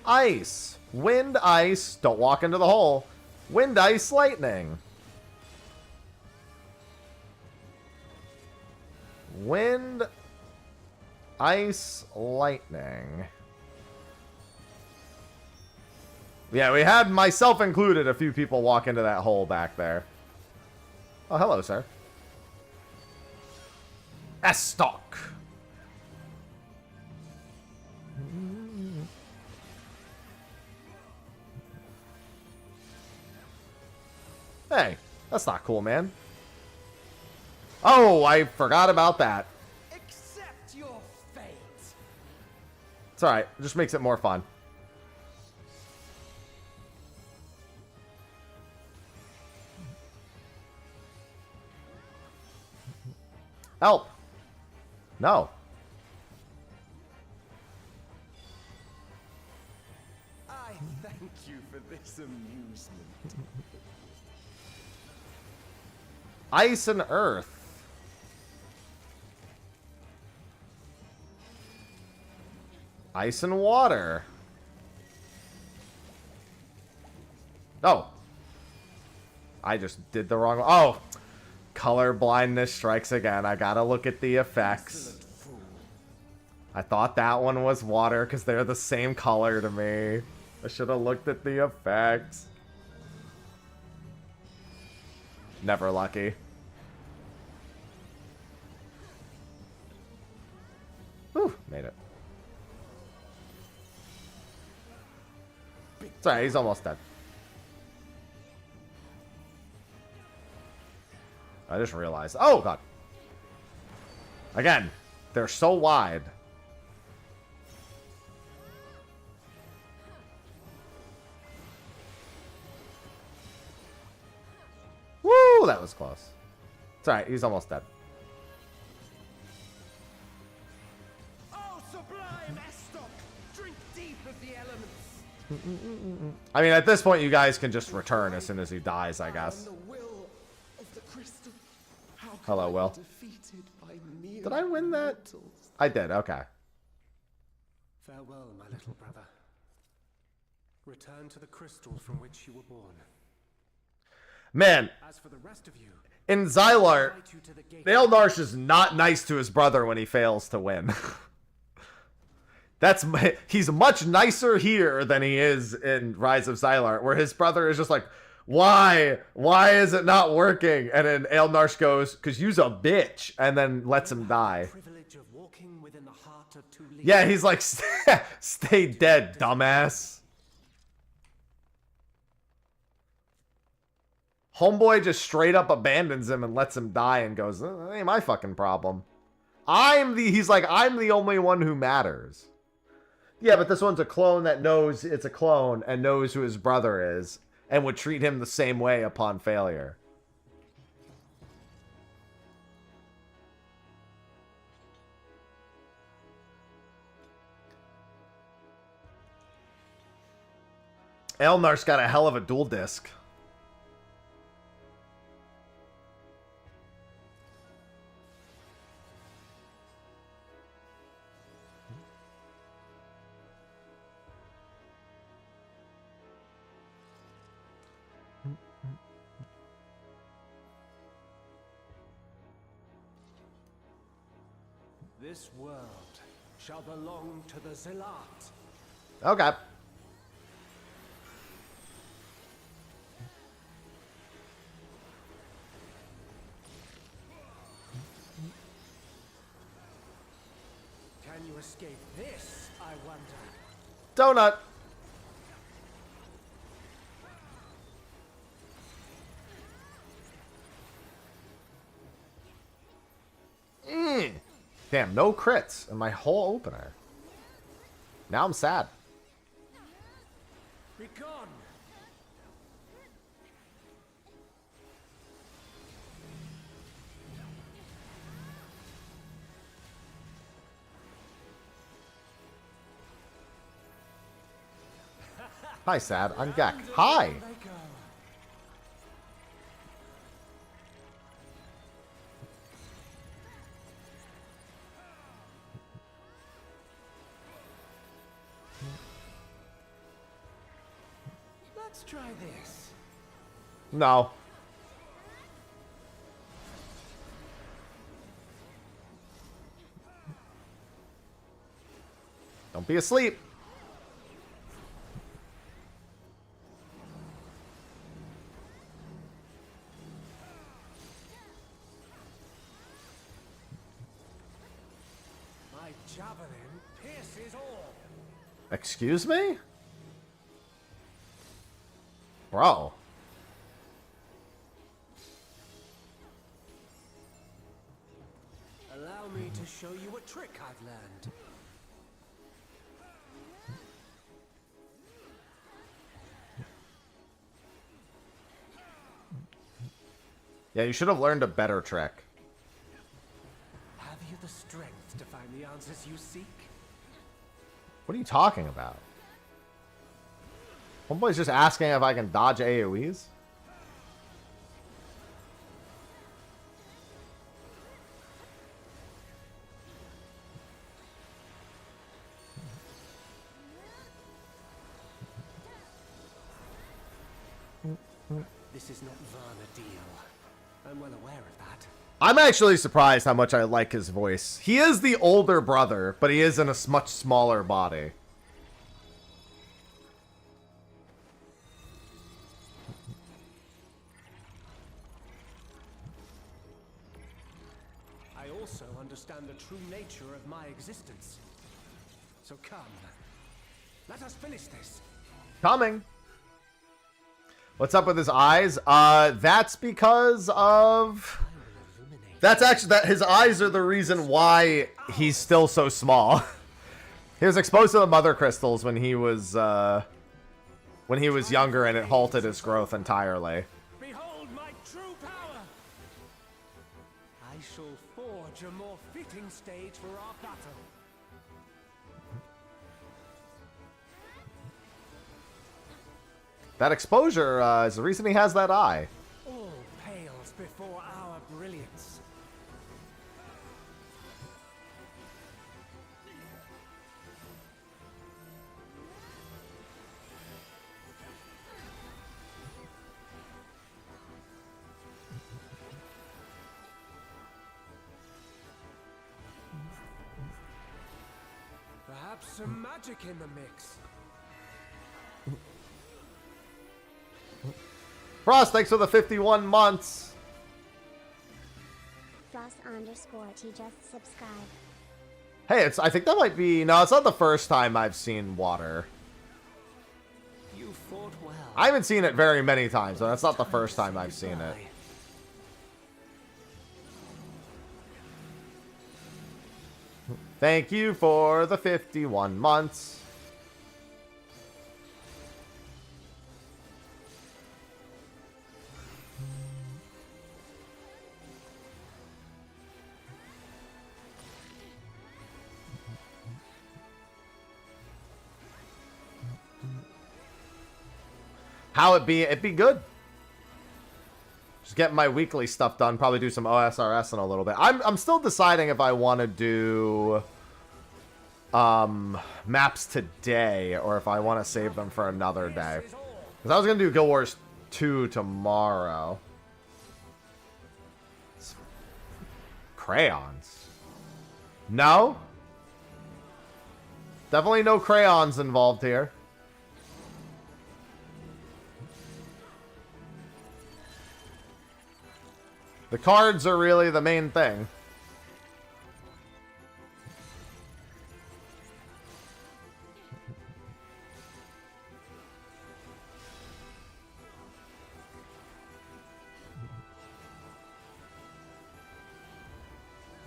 Ice. Wind, ice. Don't walk into the hole. Wind, ice, lightning. Wind, ice, lightning. Yeah, we had, myself included, a few people walk into that hole back there. Oh, hello, sir. Estoc. Hey, that's not cool, man. Oh, I forgot about that. Accept your fate. It's alright. It just makes it more fun. Help. No. I thank you for this amusement. Ice and earth. Ice and water. Oh. I just did the wrong one. Oh. Color blindness strikes again. I gotta look at the effects. I thought that one was water because they're the same color to me. I should have looked at the effects. Never lucky. Whew, made it. It's alright, he's almost dead. I just realized. Oh, God. Again, they're so wide. Woo, that was close. It's alright, he's almost dead. Oh, sublime Estok! Drink deep of the elements. I mean, at this point, you guys can just return as soon as he dies, I guess. The will of the crystal. How can Hello, I be Will. defeated by mere Did I win that? mortals? I did, okay. Farewell, my little brother. Return to the crystal from which you were born. Man, As for the rest of you, in Xylar, invite you to the gate. Aelnarsh is not nice to his brother when he fails to win. He's much nicer here than he is in Rise of Xylar, where his brother is just like, why? Why is it not working? And then Aelnarsh goes, because you's a bitch, and then lets him die. Privilege of walking within the heart of two leaders. Yeah, he's like, stay dead, dumbass. Homeboy just straight up abandons him and lets him die and goes, that ain't my fucking problem. He's like, I'm the only one who matters. Yeah, but this one's a clone that knows it's a clone and knows who his brother is and would treat him the same way upon failure. Aelnar's got a hell of a dual disc. This world shall belong to the Zealot. Okay. Can you escape this, I wonder? Donut. Damn, no crits in my whole opener. Now I'm sad. Be gone! Hi, sad. I'm Gek. Hi. They go. Let's try this. No. Don't be asleep. My javelin pierces all. Excuse me? Bro. Allow me to show you a trick I've learned. Yeah, you should have learned a better trick. Have you the strength to find the answers you seek? What are you talking about? Homeboy's just asking if I can dodge AoEs? This is not Varna deal. I'm well aware of that. I'm actually surprised how much I like his voice. He is the older brother, but he is in a much smaller body. I also understand the true nature of my existence. So come, let us finish this. Coming. What's up with his eyes? That's because of... That's actually... that his eyes are the reason why he's still so small. He was exposed to the mother crystals when he was younger, and it halted his growth entirely. Behold my true power! I shall forge a more fitting stage for our battle. That exposure is the reason he has that eye. All pales before our brilliance. Perhaps some magic in the mix. Frost, thanks for the 51 months. Frost_T just subscribe. Hey, I think that might be... No, it's not the first time I've seen water. You fought well. I haven't seen it very many times, so that's not the first time I've seen it. Thank you for the 51 months. How it be? It'd be good. Just getting my weekly stuff done. Probably do some OSRS in a little bit. I'm still deciding if I want to do maps today or if I want to save them for another day. Because I was gonna do Guild Wars 2 tomorrow. Crayons. No. Definitely no crayons involved here. The cards are really the main thing.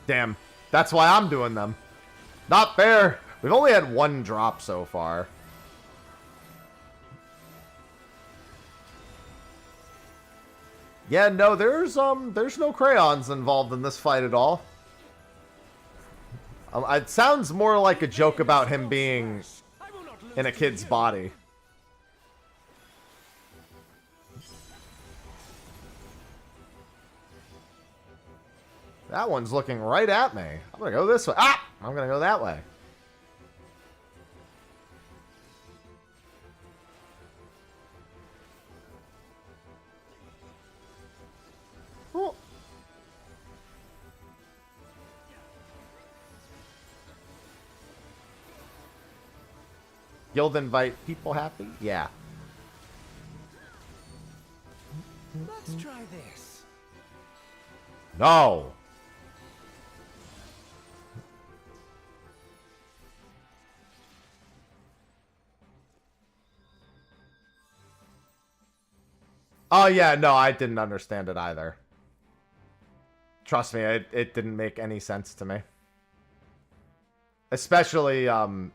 Damn. That's why I'm doing them. Not fair. We've only had one drop so far. Yeah, no, there's no crayons involved in this fight at all. It sounds more like a joke about him being in a kid's body. That one's looking right at me. I'm gonna go this way. Ah! I'm gonna go that way. Oh. Guild invite people happy? Yeah. Let's try this. No. Oh yeah, no, I didn't understand it either. Trust me, it didn't make any sense to me. Especially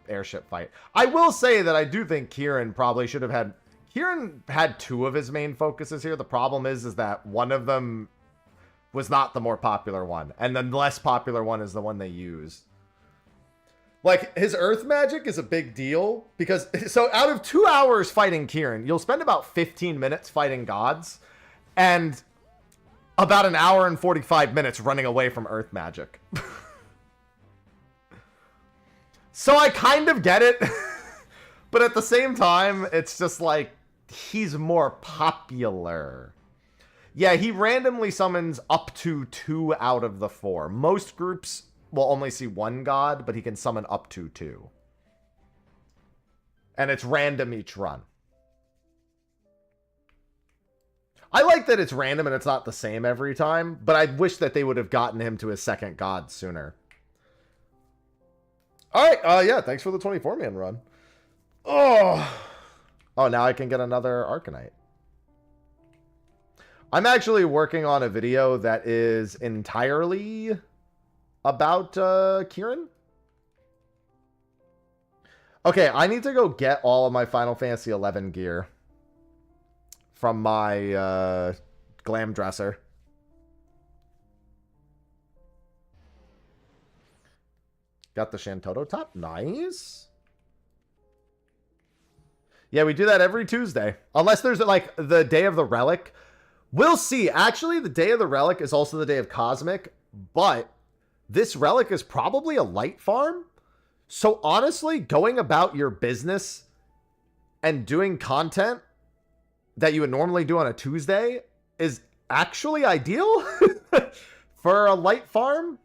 airship fight. I will say that I do think Kieran probably should have had... Kieran had two of his main focuses here. The problem is that one of them was not the more popular one. And the less popular one is the one they use. Like, his earth magic is a big deal. Because, so out of 2 hours fighting Kieran, you'll spend about 15 minutes fighting gods. And about an hour and 45 minutes running away from earth magic. So I kind of get it. But at the same time, it's just like, he's more popular. Yeah, he randomly summons up to 2 out of the 4. Most groups will only see 1 god, but he can summon up to 2. And it's random each run. I like that it's random and it's not the same every time, but I wish that they would have gotten him to his 2nd god sooner. Alright, yeah, thanks for the 24-man run. Oh, now I can get another Arcanite. I'm actually working on a video that is entirely about Kieran. Okay, I need to go get all of my Final Fantasy XI gear from my glam dresser. Got the Shantoto top. Nice. Yeah, we do that every Tuesday. Unless there's like the Day of the Relic. We'll see. Actually, the Day of the Relic is also the Day of Cosmic, but this relic is probably a light farm. So honestly, going about your business and doing content that you would normally do on a Tuesday is actually ideal for a light farm.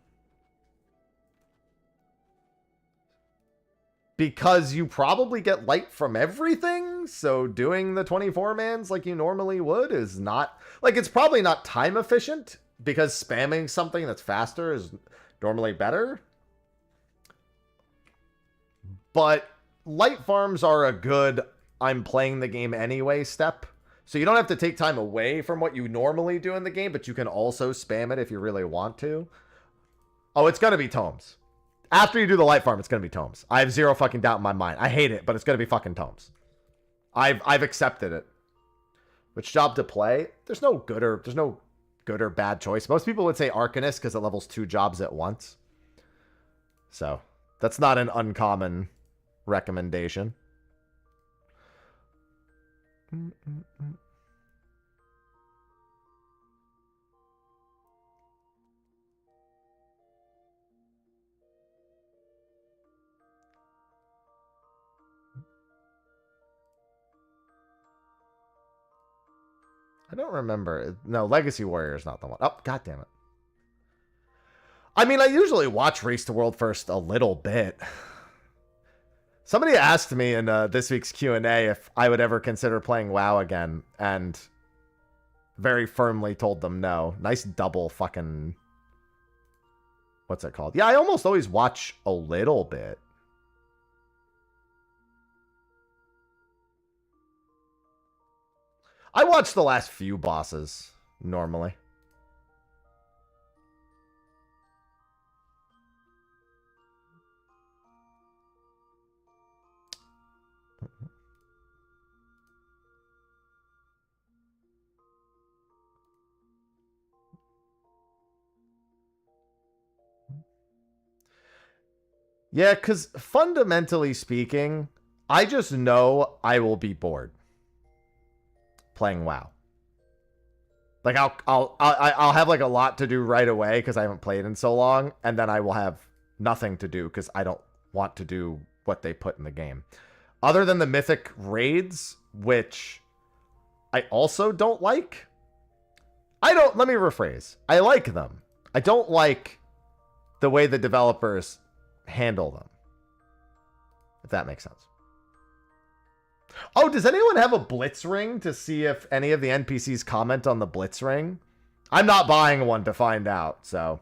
Because you probably get light from everything, so doing the 24-mans like you normally would is not... Like, it's probably not time efficient, because spamming something that's faster is normally better. But light farms are a good I'm playing the game anyway step. So you don't have to take time away from what you normally do in the game, but you can also spam it if you really want to. Oh, it's going to be tomes. After you do the light farm, it's going to be tomes. I have zero fucking doubt in my mind. I hate it, but it's going to be fucking tomes. I've accepted it. Which job to play? There's no good or bad choice. Most people would say Arcanist because it levels 2 jobs at once. So, that's not an uncommon recommendation. I don't remember. No, Legacy Warrior is not the one. Oh, god damn it. I mean, I usually watch Race to World First a little bit. Somebody asked me in this week's Q&A if I would ever consider playing WoW again, and very firmly told them no. Nice double fucking... What's it called? Yeah, I almost always watch a little bit. I watch the last few bosses, normally. Yeah, because fundamentally speaking, I just know I will be bored playing WoW. Like I'll have like a lot to do right away because I haven't played in so long, and then I will have nothing to do because I don't want to do what they put in the game. Other than the mythic raids, which I also don't like. Let me rephrase. I like them. I don't like the way the developers handle them. If that makes sense. Oh, does anyone have a Blitz ring to see if any of the NPCs comment on the Blitz ring? I'm not buying one to find out, so.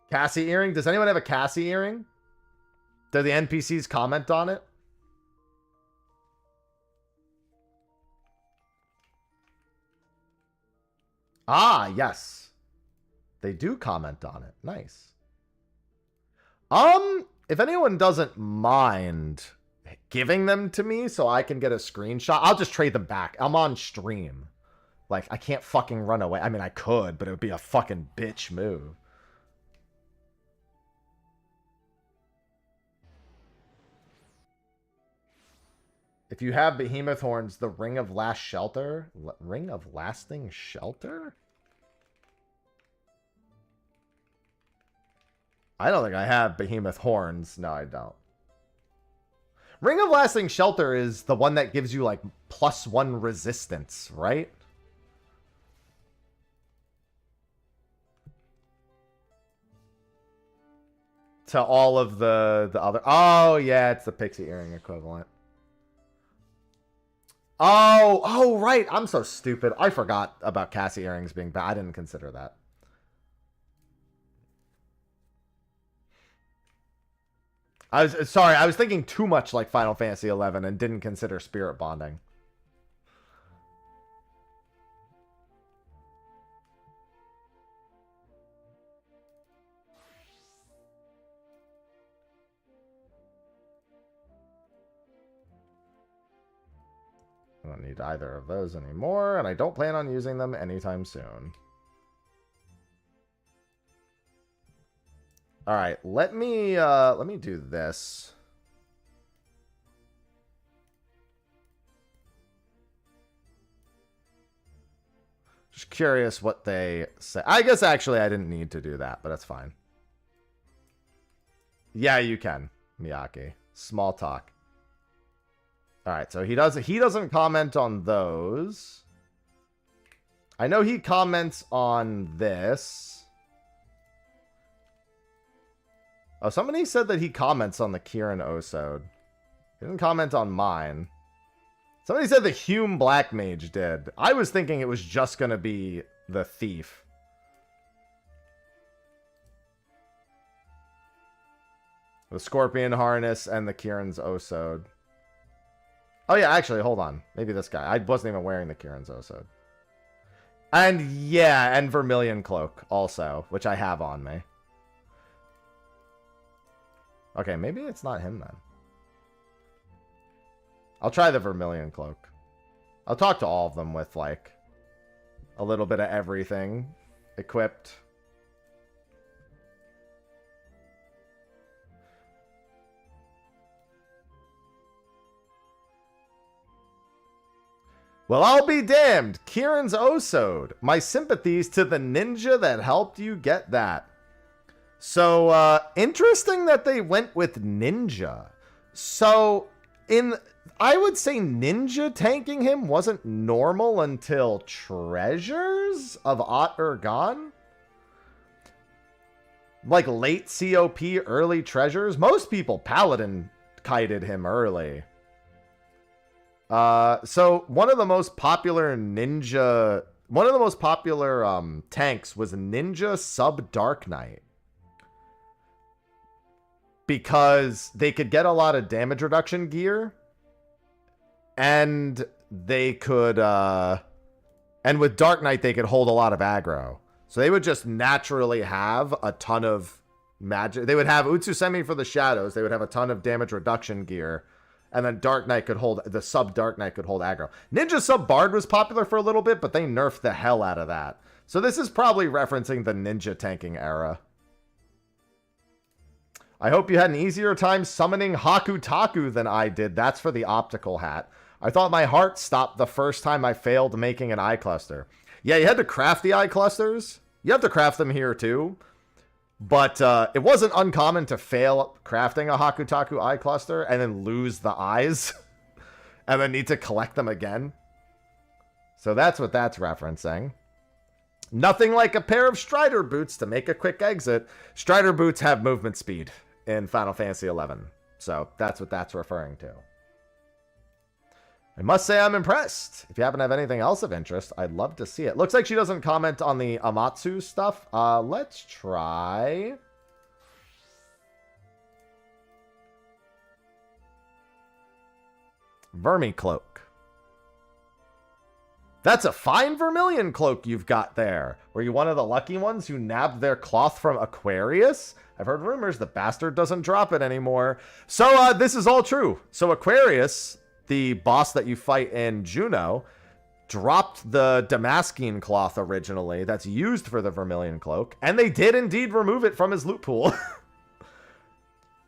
Cassie earring? Does anyone have a Cassie earring? Do the NPCs comment on it? Ah, yes. They do comment on it. Nice. If anyone doesn't mind giving them to me so I can get a screenshot, I'll just trade them back. I'm on stream. Like, I can't fucking run away. I mean, I could, but it would be a fucking bitch move. If you have behemoth horns, the ring of last shelter? Ring of lasting shelter? I don't think I have behemoth horns. No, I don't. Ring of lasting shelter is the one that gives you like +1 resistance, right? To all of the other... Oh, yeah, it's the pixie earring equivalent. Oh, right. I'm so stupid. I forgot about Cassie earrings being bad. I didn't consider that. I was thinking too much like Final Fantasy XI and didn't consider spirit bonding. I don't need either of those anymore, and I don't plan on using them anytime soon. All right, let me do this. Just curious what they say. I guess actually I didn't need to do that, but that's fine. Yeah, you can, Miyake. Small talk. All right, so he doesn't comment on those. I know he comments on this. Oh, somebody said that he comments on the Kieran Osode. He didn't comment on mine. Somebody said the Hume Black Mage did. I was thinking it was just going to be the Thief. The Scorpion Harness and the Kieran's Osode. Oh, yeah, actually, hold on. Maybe this guy. I wasn't even wearing the Kieran's Osode. And, yeah, and Vermilion Cloak also, which I have on me. Okay, maybe it's not him then. I'll try the Vermilion Cloak. I'll talk to all of them with, like, a little bit of everything equipped. Well, I'll be damned. Kieran's Osode. My sympathies to the ninja that helped you get that. So, interesting that they went with ninja. So, I would say ninja tanking him wasn't normal until Treasures of Ot Urgan. Like late COP, early Treasures. Most people Paladin kited him early. So one of the most popular ninja... One of the most popular tanks was Ninja Sub Dark Knight. Because they could get a lot of damage reduction gear. And they could... and with Dark Knight, they could hold a lot of aggro. So they would just naturally have a ton of magic. They would have Utsusemi for the shadows. They would have a ton of damage reduction gear. And then Dark Knight could hold... The Sub Dark Knight could hold aggro. Ninja Sub Bard was popular for a little bit, but they nerfed the hell out of that. So this is probably referencing the ninja tanking era. I hope you had an easier time summoning Hakutaku than I did. That's for the optical hat. I thought my heart stopped the first time I failed making an eye cluster. Yeah, you had to craft the eye clusters. You have to craft them here too. But it wasn't uncommon to fail crafting a Hakutaku eye cluster and then lose the eyes. And then need to collect them again. So that's what that's referencing. Nothing like a pair of Strider boots to make a quick exit. Strider boots have movement speed in Final Fantasy XI. So that's what that's referring to. I must say I'm impressed. If you happen to have anything else of interest, I'd love to see it. Looks like she doesn't comment on the Amatsu stuff. Let's try... Vermicloak. That's a fine Vermilion Cloak you've got there. Were you one of the lucky ones who nabbed their cloth from Aquarius? I've heard rumors the bastard doesn't drop it anymore. So this is all true. So Aquarius... the boss that you fight in Juno, dropped the Damaskene cloth originally that's used for the Vermilion Cloak, and they did indeed remove it from his loot pool.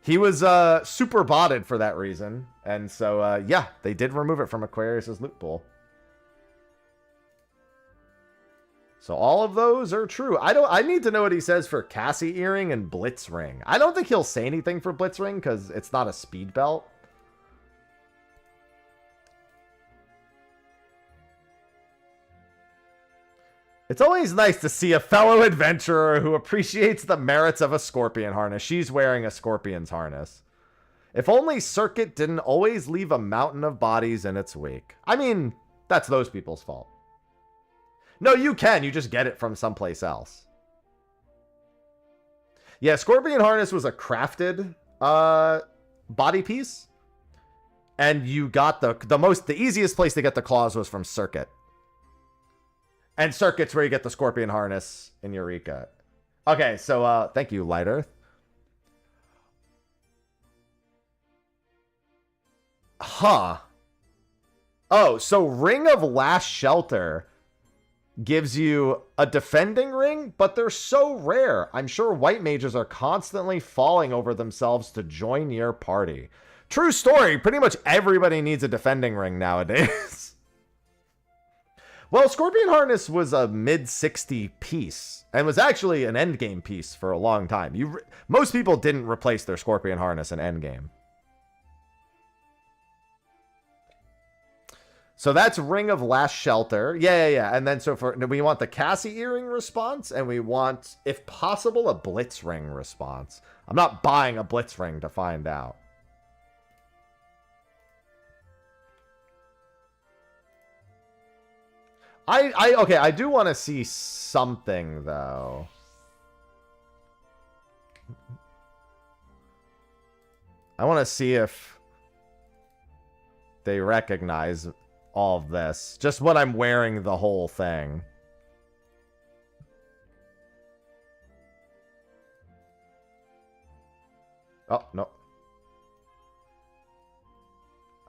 He was super botted for that reason. And so, yeah, they did remove it from Aquarius's loot pool. So all of those are true. I need to know what he says for Cassie Earring and Blitz Ring. I don't think he'll say anything for Blitz Ring because it's not a speed belt. It's always nice to see a fellow adventurer who appreciates the merits of a scorpion harness. She's wearing a scorpion's harness. If only Circuit didn't always leave a mountain of bodies in its wake. I mean, that's those people's fault. No, you can. You just get it from someplace else. Yeah, Scorpion Harness was a crafted body piece. And you got the easiest place to get the claws was from Circuit. And Circuit's where you get the Scorpion Harness in Eureka. Okay, so thank you, Light Earth. Huh. Oh, so Ring of Last Shelter gives you a defending ring, but they're so rare. I'm sure white mages are constantly falling over themselves to join your party. True story. Pretty much everybody needs a defending ring nowadays. Well, Scorpion Harness was a mid-60 piece and was actually an endgame piece for a long time. Most people didn't replace their Scorpion Harness in endgame. So that's Ring of Last Shelter. Yeah. And then we want the Cassie Earring response, and we want, if possible, a Blitz Ring response. I'm not buying a Blitz Ring to find out. Okay, I do want to see something, though. I want to see if they recognize all of this. Just when I'm wearing the whole thing. Oh, no.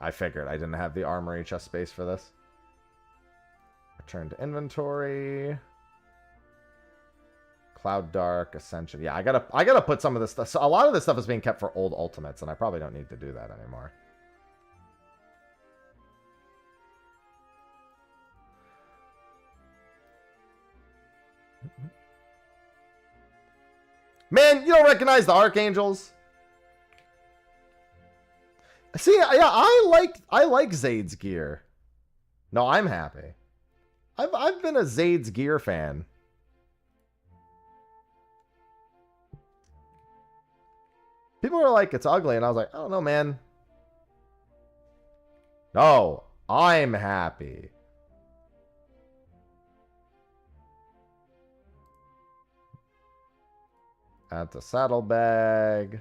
I figured I didn't have the armory chest space for this. Return to inventory. Cloud Dark, Ascension. Yeah, I gotta put some of this stuff. So a lot of this stuff is being kept for old ultimates, and I probably don't need to do that anymore. Man, you don't recognize the Archangels? See, yeah, I like Zaid's gear. No, I'm happy. I've been a Zaid's gear fan. People were like, it's ugly, and I was like, I don't know, man. No, I'm happy. Add the saddlebag.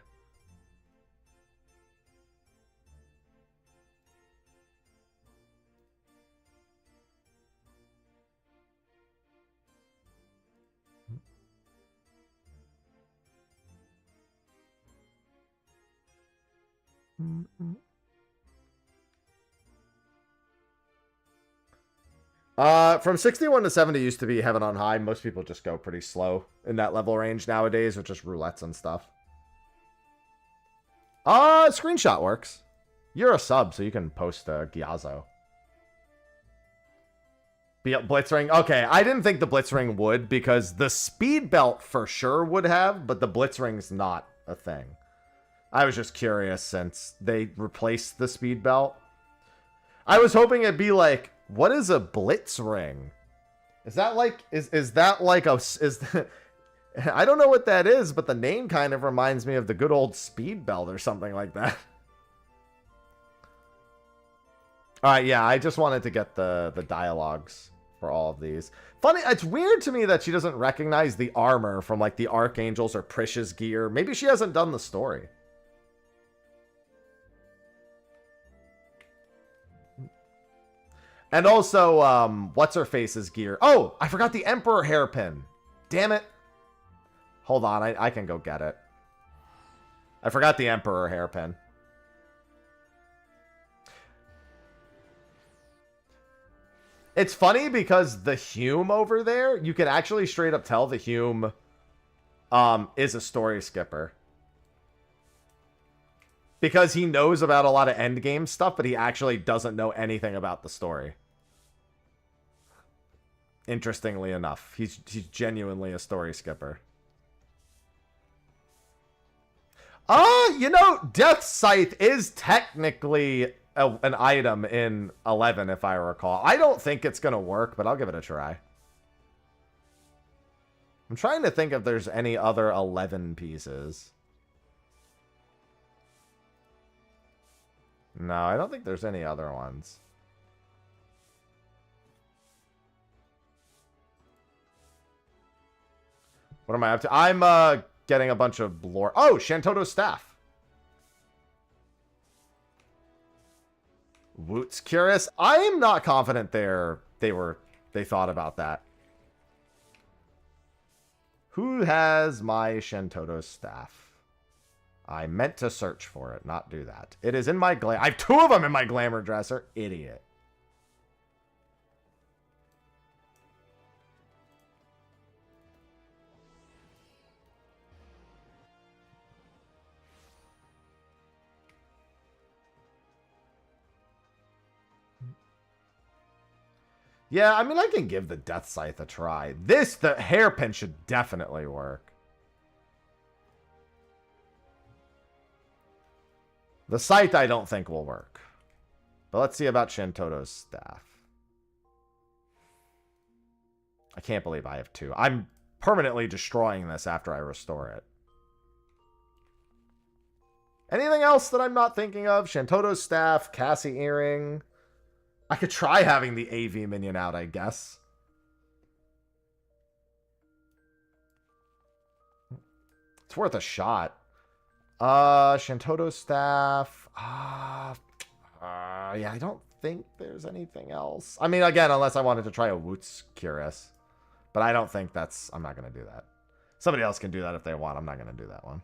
From 61 to 70 used to be heaven on high. Most people just go pretty slow in that level range nowadays with just roulettes and stuff. Screenshot works. You're a sub, so you can post a Gyazo. Blitzring. Okay, I didn't think the Blitzring would, because the speed belt for sure would have, but the Blitzring's not a thing. I was just curious since they replaced the speed belt. I was hoping it'd be like, what is a Blitz Ring? Is that like, is that like a, I don't know what that is, but the name kind of reminds me of the good old speed belt or something like that. Alright, yeah, I just wanted to get the dialogues for all of these. Funny, it's weird to me that she doesn't recognize the armor from like the Archangels or Prish's gear. Maybe she hasn't done the story. And also, what's-her-face's gear. Oh, I forgot the Emperor hairpin. Damn it. Hold on, I can go get it. I forgot the Emperor hairpin. It's funny because the Hume over there, you can actually straight up tell the Hume is a story skipper. because he knows about a lot of endgame stuff, but he actually doesn't know anything about the story. Interestingly enough, he's genuinely a story skipper. You know, Death Scythe is technically an item in 11, if I recall. I don't think it's going to work, but I'll give it a try. I'm trying to think if there's any other 11 pieces. No, I don't think there's any other ones. What am I up to? I'm getting a bunch of lore. Oh, Shantoto's staff. Woot's curious. I am not confident they thought about that. Who has my Shantoto staff? I meant to search for it, not do that. It is in my I have 2 of them in my glamour dresser. Idiot. Yeah, I mean, I can give the Death Scythe a try. The hairpin should definitely work. The Scythe I don't think will work. But let's see about Shantoto's staff. I can't believe I have 2. I'm permanently destroying this after I restore it. Anything else that I'm not thinking of? Shantoto's staff, Cassie earring. I could try having the AV minion out, I guess. It's worth a shot. Shantoto's staff. Yeah, I don't think there's anything else. I mean, again, unless I wanted to try a Woot's Curious. But I don't think that's... I'm not going to do that. Somebody else can do that if they want. I'm not going to do that one.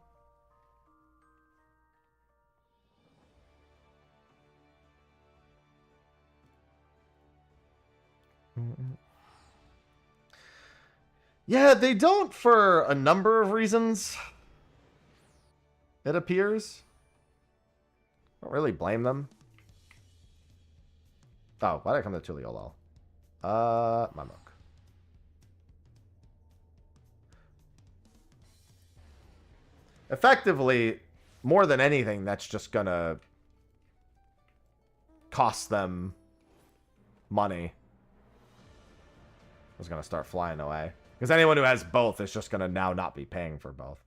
Yeah, they don't for a number of reasons. It appears. Don't really blame them. Oh, why did I come to Tuliolol? Mamuk. Effectively, more than anything, that's just gonna cost them money. I was gonna start flying away. Because anyone who has both is just gonna now not be paying for both.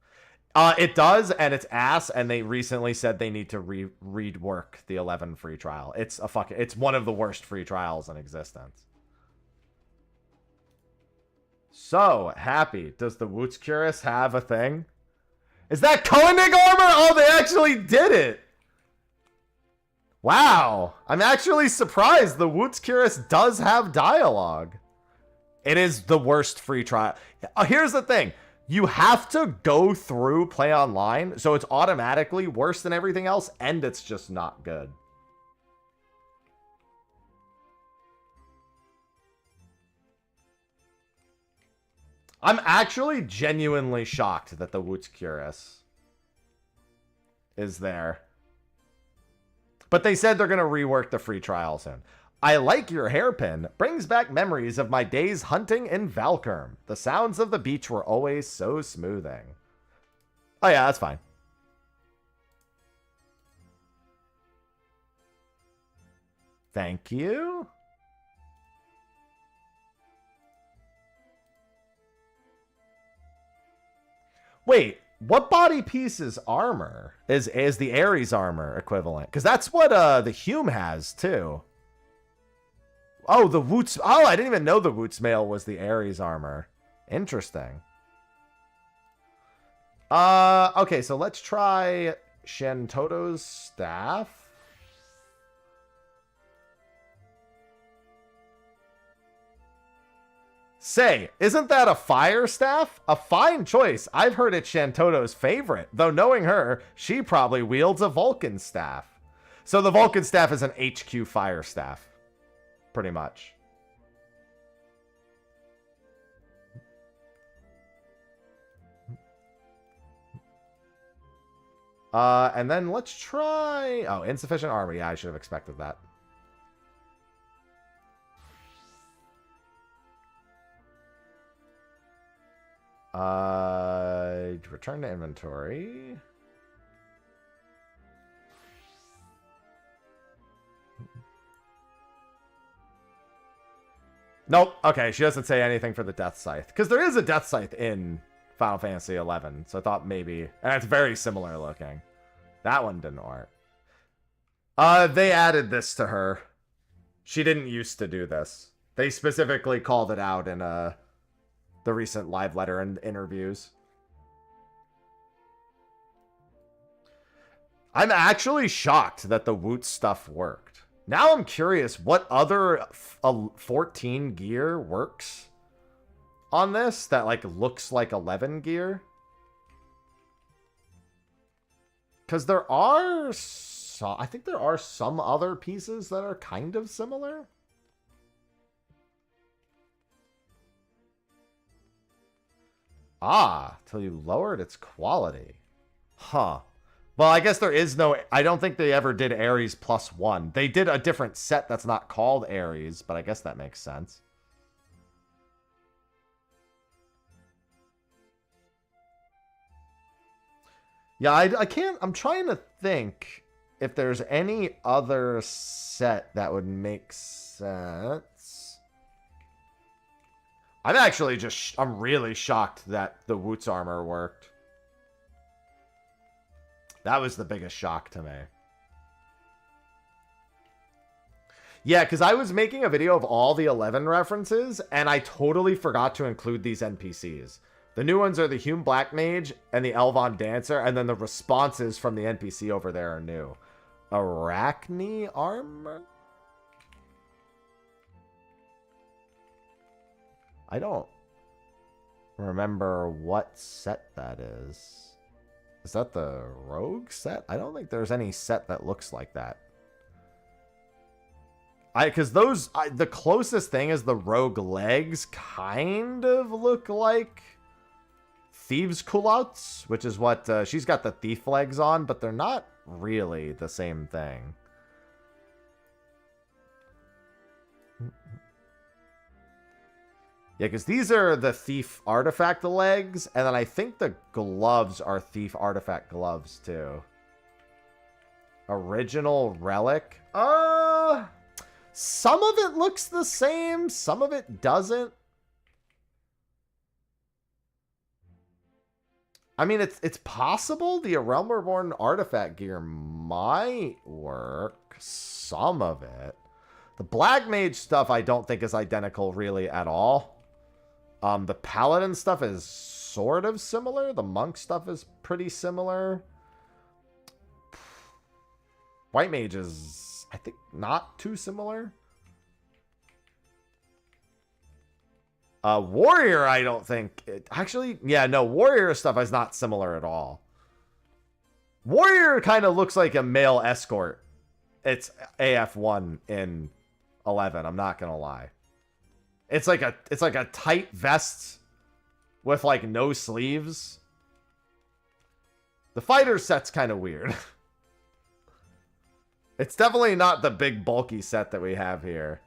It does, and it's ass, and they recently said they need to rework the 11 free trial. It's one of the worst free trials in existence. So, Happy, does the Woot's Curious have a thing? Is that Koenig armor? Oh, they actually did it! Wow, I'm actually surprised the Woot's Curious does have dialogue. It is the worst free trial. Here's the thing. You have to go through Play Online, so it's automatically worse than everything else, and it's just not good. I'm actually genuinely shocked that the Woot's Curious is there. But they said they're going to rework the free trial soon. I like your hairpin. Brings back memories of my days hunting in Valkurm. The sounds of the beach were always so smoothing. Oh yeah, that's fine. Thank you. Wait, what body piece is armor? Is the Ares armor equivalent? Because that's what the Hume has too. Oh, the Woots. Oh, I didn't even know the Woots mail was the Ares armor. Interesting. Okay, so let's try Shantoto's staff. Say, isn't that a fire staff? A fine choice. I've heard it's Shantoto's favorite, though knowing her, she probably wields a Vulcan staff. So the Vulcan staff is an HQ fire staff. Pretty much. And then let's try... Oh, insufficient armor. Yeah, I should have expected that. Return to inventory. Nope. Okay, she doesn't say anything for the Death Scythe. Because there is a Death Scythe in Final Fantasy XI. So I thought maybe... And it's very similar looking. That one didn't work. They added this to her. She didn't used to do this. They specifically called it out in the recent live letter and interviews. I'm actually shocked that the Woot stuff worked. Now I'm curious what other 14 gear works on this that like looks like 11 gear. Because there are, I think there are some other pieces that are kind of similar. Ah, till you lowered its quality. Huh. Well, I guess there is no... I don't think they ever did Ares +1. They did a different set that's not called Ares, but I guess that makes sense. Yeah, I can't... I'm trying to think if there's any other set that would make sense. I'm actually just... I'm really shocked that the Woot's armor worked. That was the biggest shock to me. Yeah, because I was making a video of all the 11 references, and I totally forgot to include these NPCs. The new ones are the Hume Black Mage and the Elvon Dancer, and then the responses from the NPC over there are new. Arachne armor? I don't remember what set that is. Is that the rogue set? I don't think there's any set that looks like that. Because those, the closest thing is the rogue legs kind of look like thieves' culottes, which is what, she's got the thief legs on, but they're not really the same thing. Yeah, because these are the thief artifact legs, and then I think the gloves are thief artifact gloves, too. Original relic? Some of it looks the same, some of it doesn't. I mean, it's possible the Realm Reborn artifact gear might work. Some of it. The Black Mage stuff I don't think is identical really at all. The Paladin stuff is sort of similar. The Monk stuff is pretty similar. White Mage is, I think, not too similar. Warrior, I don't think... Actually, yeah, no, Warrior stuff is not similar at all. Warrior kind of looks like a male escort. It's AF1 in 11, I'm not gonna lie. It's like a tight vest with like no sleeves. The fighter set's kind of weird. It's definitely not the big bulky set that we have here.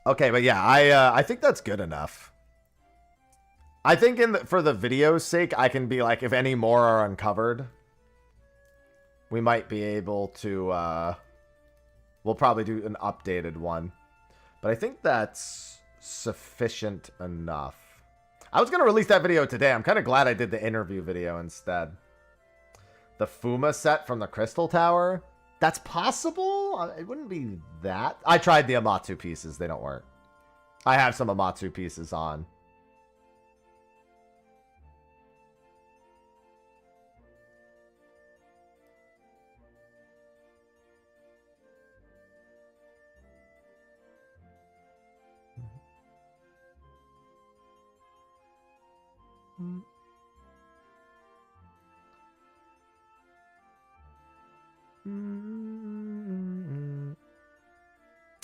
Okay, but yeah, I think that's good enough. I think for the video's sake, I can be like, if any more are uncovered, we might be able to, we'll probably do an updated one. But I think that's sufficient enough. I was going to release that video today. I'm kind of glad I did the interview video instead. The Fuma set from the Crystal Tower. That's possible? It wouldn't be that. I tried the Amatsu pieces. They don't work. I have some Amatsu pieces on.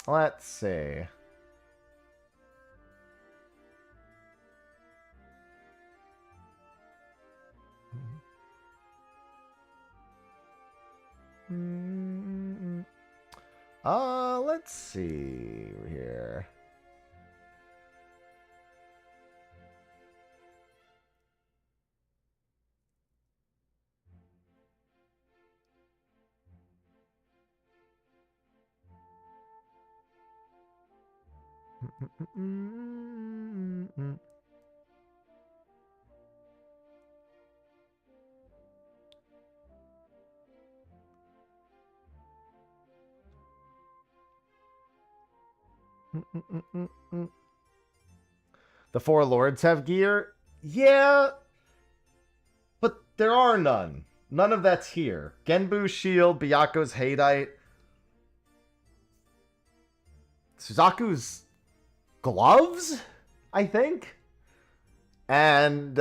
Let's see. Let's see here. The four lords have gear? Yeah, but there are none. None of that's here. Genbu's shield, Byaku's Hadeite, Suzaku's gloves, I think? And,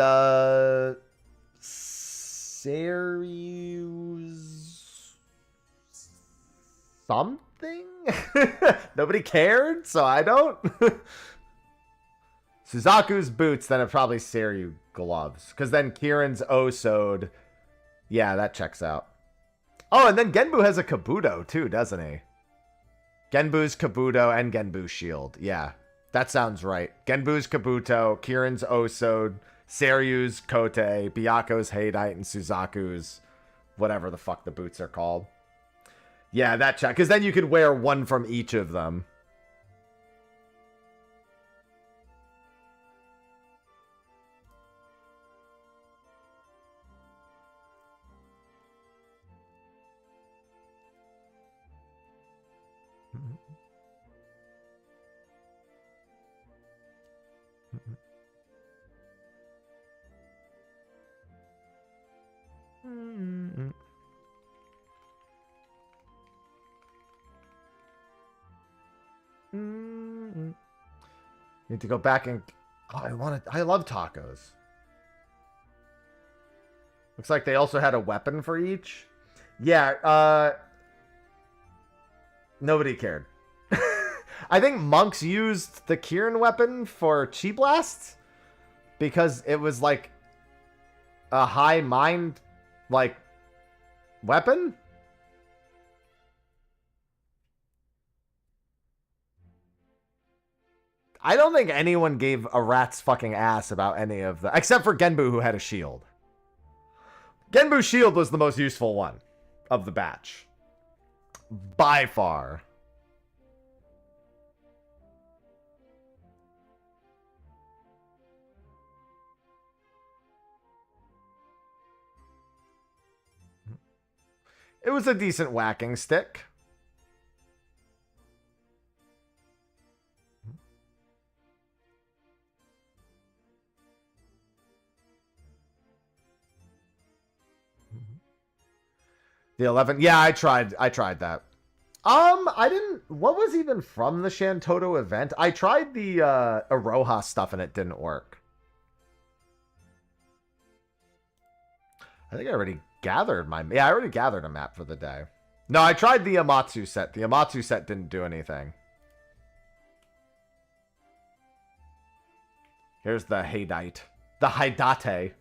Saryu's something? Nobody cared, so I don't. Suzaku's boots, then it probably Saryu gloves. Because then Kieran's Osode. Yeah, that checks out. Oh, and then Genbu has a Kabuto too, doesn't he? Genbu's Kabuto and Genbu's shield. Yeah, that sounds right. Genbu's Kabuto, Kieran's Osode, Saryu's Kote, Byaku's Hadeite, and Suzaku's whatever the fuck the boots are called. Yeah, that check. Because then you could wear one from each of them. Need to go back and... Oh, I love tacos. Looks like they also had a weapon for each. Yeah, nobody cared. I think monks used the Kieran weapon for Chi Blast because it was like a high mind like weapon. I don't think anyone gave a rat's fucking ass about any of the, except for Genbu, who had a shield. Genbu's shield was the most useful one of the batch. By far. It was a decent whacking stick. The 11. Yeah, I tried that. I didn't... What was even from the Shantoto event? I tried the Aroha stuff and it didn't work. I think I already gathered my... Yeah, I already gathered a map for the day. No, I tried the Amatsu set. The Amatsu set didn't do anything. Here's the Hadeite. The Haidate.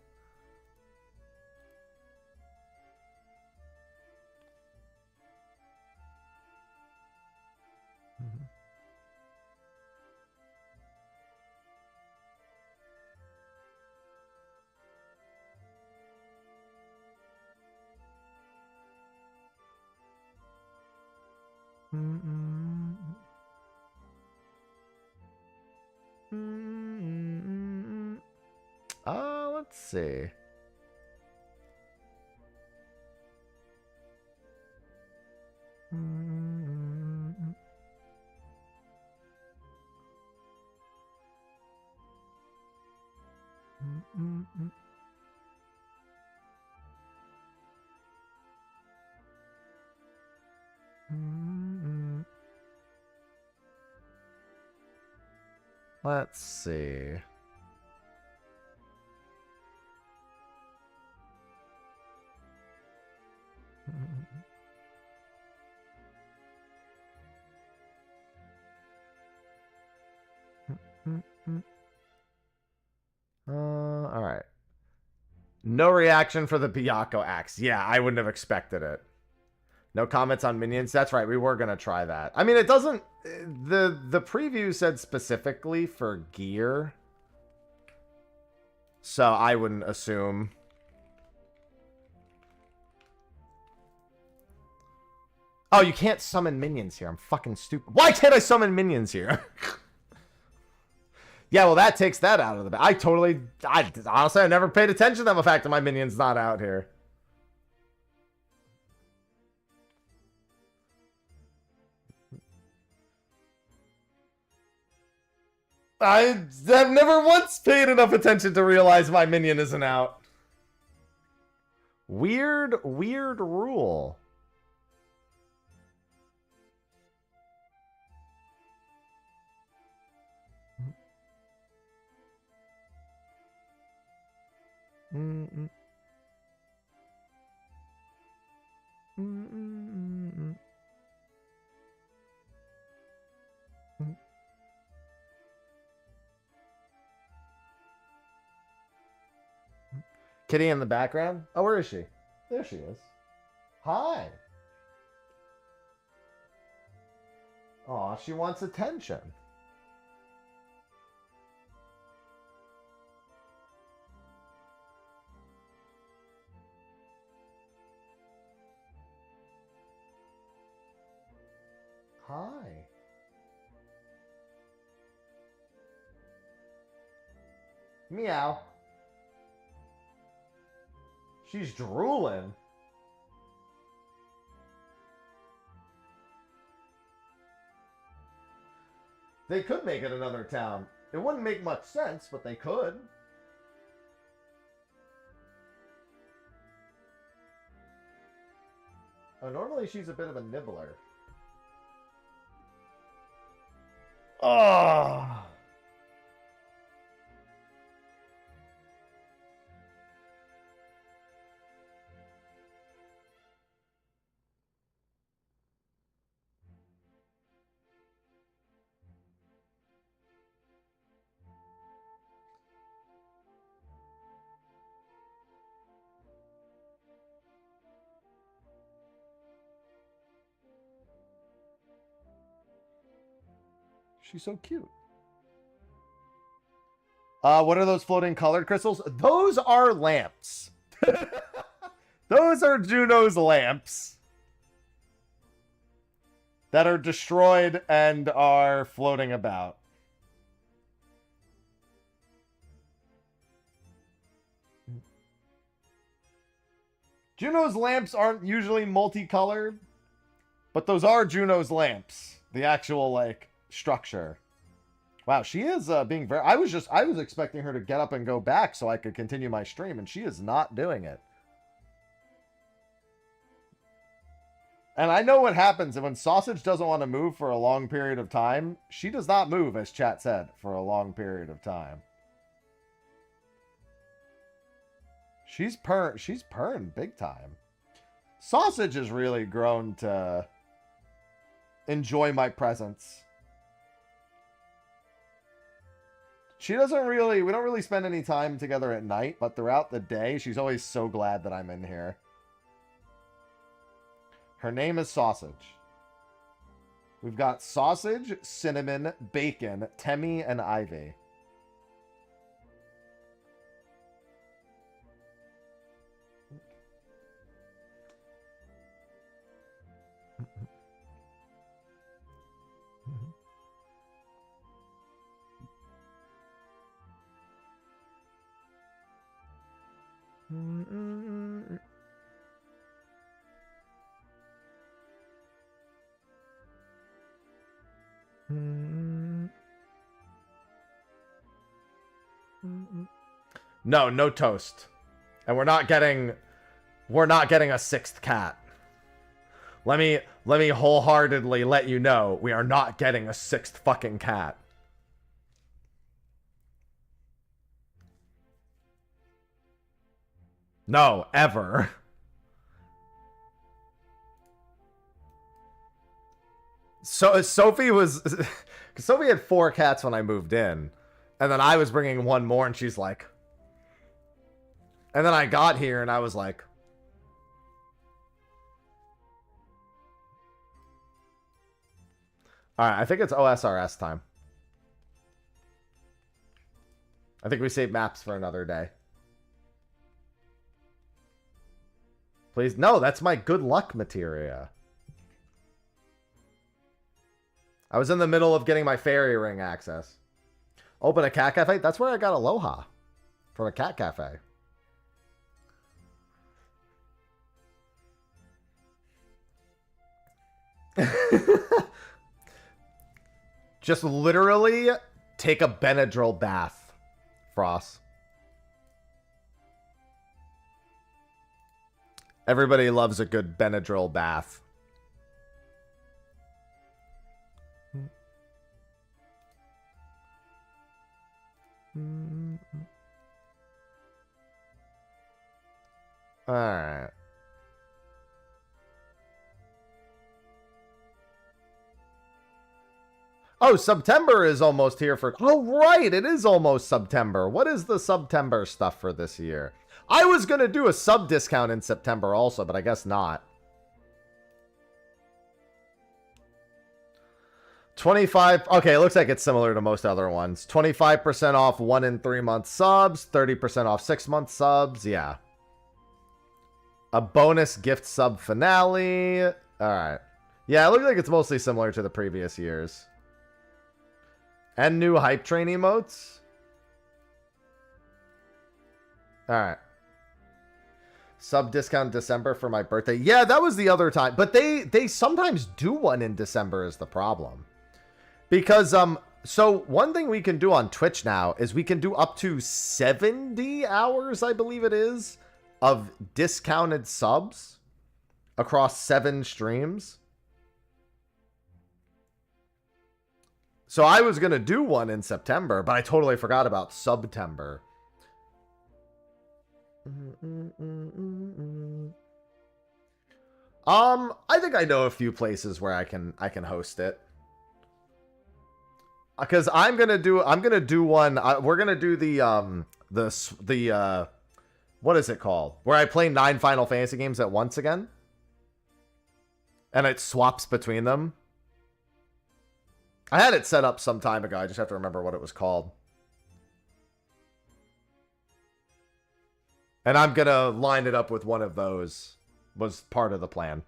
Let's see. Let's see. All right. No reaction for the Byaku axe. Yeah, I wouldn't have expected it. No comments on minions. That's right. We were going to try that. I mean, it doesn't... The preview said specifically for gear. So I wouldn't assume... Oh, you can't summon minions here. I'm fucking stupid. Why can't I summon minions here? Yeah, well, that takes that out of the bag. Honestly, I never paid attention to the fact that my minion's not out here. I've never once paid enough attention to realize my minion isn't out. Weird rule. Mm-mm. Mm-mm. Mm-mm. Kitty in the background? Oh, where is she? There she is. Hi. Aw, she wants attention. Hi. Meow. She's drooling. They could make it another town. It wouldn't make much sense, but they could. Oh, normally she's a bit of a nibbler. Oh. She's so cute. What are those floating colored crystals? Those are lamps. Those are Juno's lamps that are destroyed and are floating about. Juno's lamps aren't usually multicolored, but those are Juno's lamps. The actual, like, structure. Wow, she is being very... I was expecting her to get up and go back so I could continue my stream, and she is not doing it. And I know what happens when Sausage doesn't want to move for a long period of time. She does not move, as chat said, for a long period of time. She's purring big time. Sausage has really grown to enjoy my presence. We don't really spend any time together at night, but throughout the day, she's always so glad that I'm in here. Her name is Sausage. We've got Sausage, Cinnamon, Bacon, Temmie, and Ivy. No toast. And we're not getting a sixth cat. Let me wholeheartedly let you know, we are not getting a sixth fucking cat. No, ever. So Sophie had 4 cats when I moved in, and then I was bringing one more, and she's like, and then I got here and I was like, All right, I think it's OSRS time. I think we save maps for another day. Please. No, that's my good luck materia. I was in the middle of getting my fairy ring access. Open a cat cafe? That's where I got Aloha. From a cat cafe. Just literally take a Benadryl bath, Frost. Everybody loves a good Benadryl bath. All right. Oh, September is almost here for... Oh, right. It is almost September. What is the September stuff for this year? I was going to do a sub discount in September also, but I guess not. 25... Okay, it looks like it's similar to most other ones. 25% off 1 and 3 month subs. 30% off 6 month subs. Yeah. A bonus gift sub finale. All right. Yeah, it looks like it's mostly similar to the previous years. And new hype train emotes. Alright. Sub discount December for my birthday. Yeah, that was the other time. But they sometimes do one in December is the problem. Because, so one thing we can do on Twitch now is we can do up to 70 hours, I believe it is, of discounted subs across 7 streams. So I was going to do one in September, but I totally forgot about September. I think I know a few places where I can host it. Cuz I'm going to do one we're going to do the what is it called? Where I play 9 Final Fantasy games at once again. And it swaps between them. I had it set up some time ago. I just have to remember what it was called. And I'm going to line it up with one of those. Was part of the plan.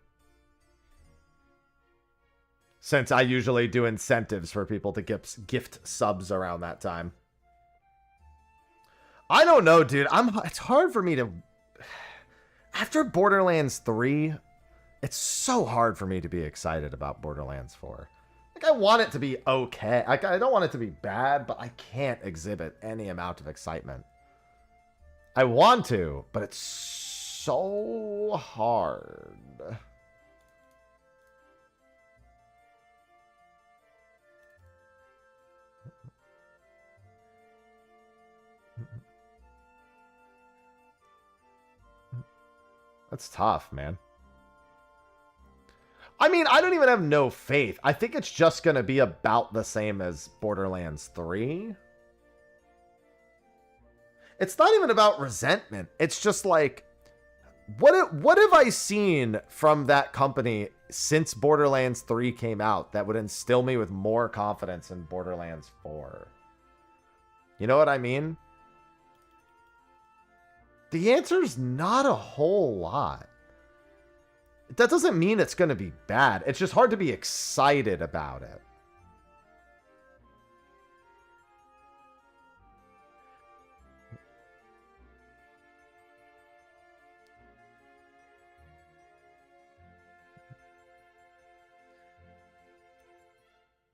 Since I usually do incentives for people to gift subs around that time. I don't know, dude. It's hard for me to... After Borderlands 3, it's so hard for me to be excited about Borderlands 4. Like, I want it to be okay. I don't want it to be bad, but I can't exhibit any amount of excitement. I want to, but it's so hard. That's tough, man. I mean, I don't even have no faith. I think it's just going to be about the same as Borderlands 3. It's not even about resentment. It's just like, what have I seen from that company since Borderlands 3 came out that would instill me with more confidence in Borderlands 4? You know what I mean? The answer's not a whole lot. That doesn't mean it's going to be bad. It's just hard to be excited about it.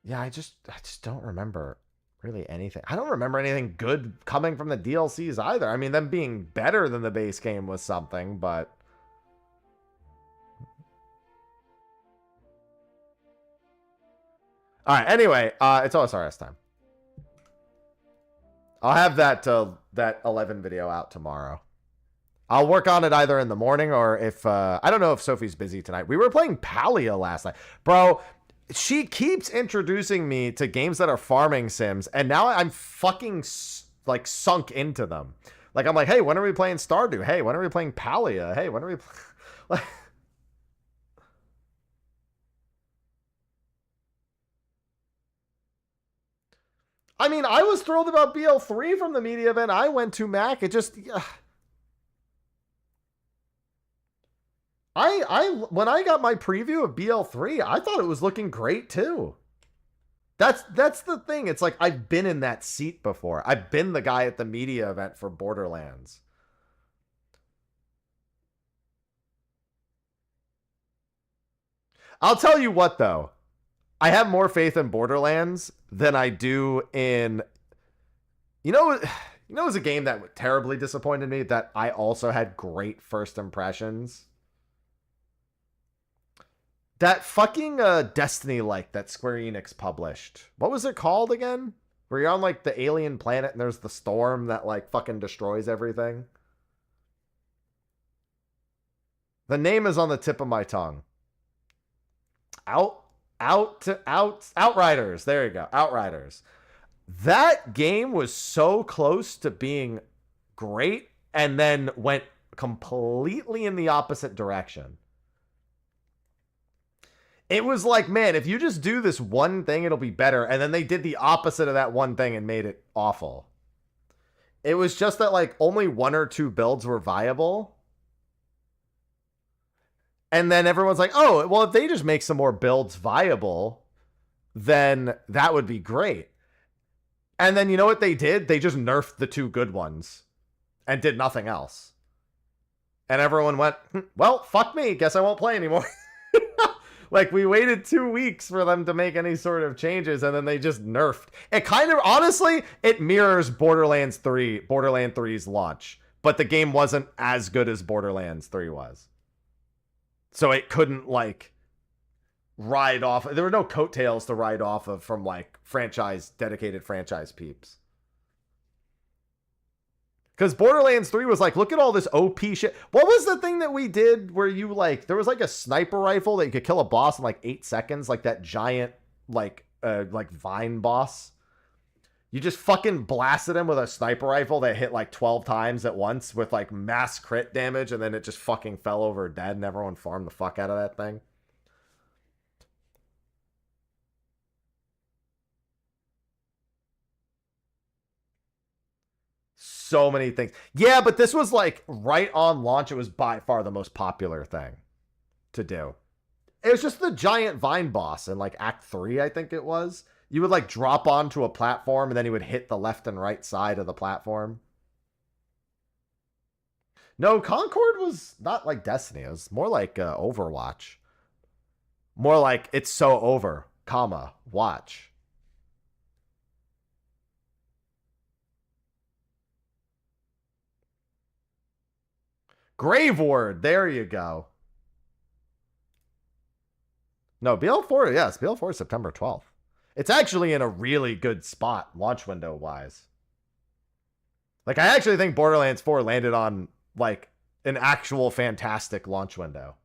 Yeah, I just don't remember really anything. I don't remember anything good coming from the DLCs either. I mean, them being better than the base game was something, but... Alright, anyway, it's OSRS time. I'll have that 11 video out tomorrow. I'll work on it either in the morning or if... I don't know if Sophie's busy tonight. We were playing Palia last night. Bro, she keeps introducing me to games that are farming sims, and now I'm fucking, like, sunk into them. Like, I'm like, hey, when are we playing Stardew? Hey, when are we playing Palia? Hey, when are we... like... I mean, I was thrilled about BL3 from the media event I went to, Mac. It just... when I got my preview of BL3, I thought it was looking great too. That's the thing. It's like I've been in that seat before. I've been the guy at the media event for Borderlands. I'll tell you what though. I have more faith in Borderlands than I do in it was a game that terribly disappointed me that I also had great first impressions. That fucking Destiny-like that Square Enix published. What was it called again? Where you're on like the alien planet and there's the storm that like fucking destroys everything. The name is on the tip of my tongue. Outriders. There you go. Outriders. That game was so close to being great and then went completely in the opposite direction. It was like, man, if you just do this one thing, it'll be better. And then they did the opposite of that one thing and made it awful. It was just that like only one or two builds were viable. And then everyone's like, oh, well, if they just make some more builds viable, then that would be great. And then you know what they did? They just nerfed the two good ones and did nothing else. And everyone went, well, fuck me. Guess I won't play anymore. Like, we waited 2 weeks for them to make any sort of changes, and then they just nerfed. It kind of, honestly, it mirrors Borderlands 3's launch. But the game wasn't as good as Borderlands 3 was. So it couldn't, like, ride off. There were no coattails to ride off of from, like, dedicated franchise peeps. Because Borderlands 3 was like, look at all this OP shit. What was the thing that we did where you, like, there was, like, a sniper rifle that you could kill a boss in, like, 8 seconds? Like, that giant, like vine boss. You just fucking blasted him with a sniper rifle that hit, like, 12 times at once with, like, mass crit damage, and then it just fucking fell over dead, and everyone farmed the fuck out of that thing. So many things. Yeah, but this was like right on launch. It was by far the most popular thing to do. It was just the giant vine boss in like Act 3, I think it was. You would like drop onto a platform and then he would hit the left and right side of the platform. No, Concord was not like Destiny. It was more like Overwatch. More like it's so over, comma, watch. Grave Ward, there you go. No, BL4, yes, BL4 is September 12th. It's actually in a really good spot, launch window wise. Like, I actually think Borderlands 4 landed on, like, an actual fantastic launch window.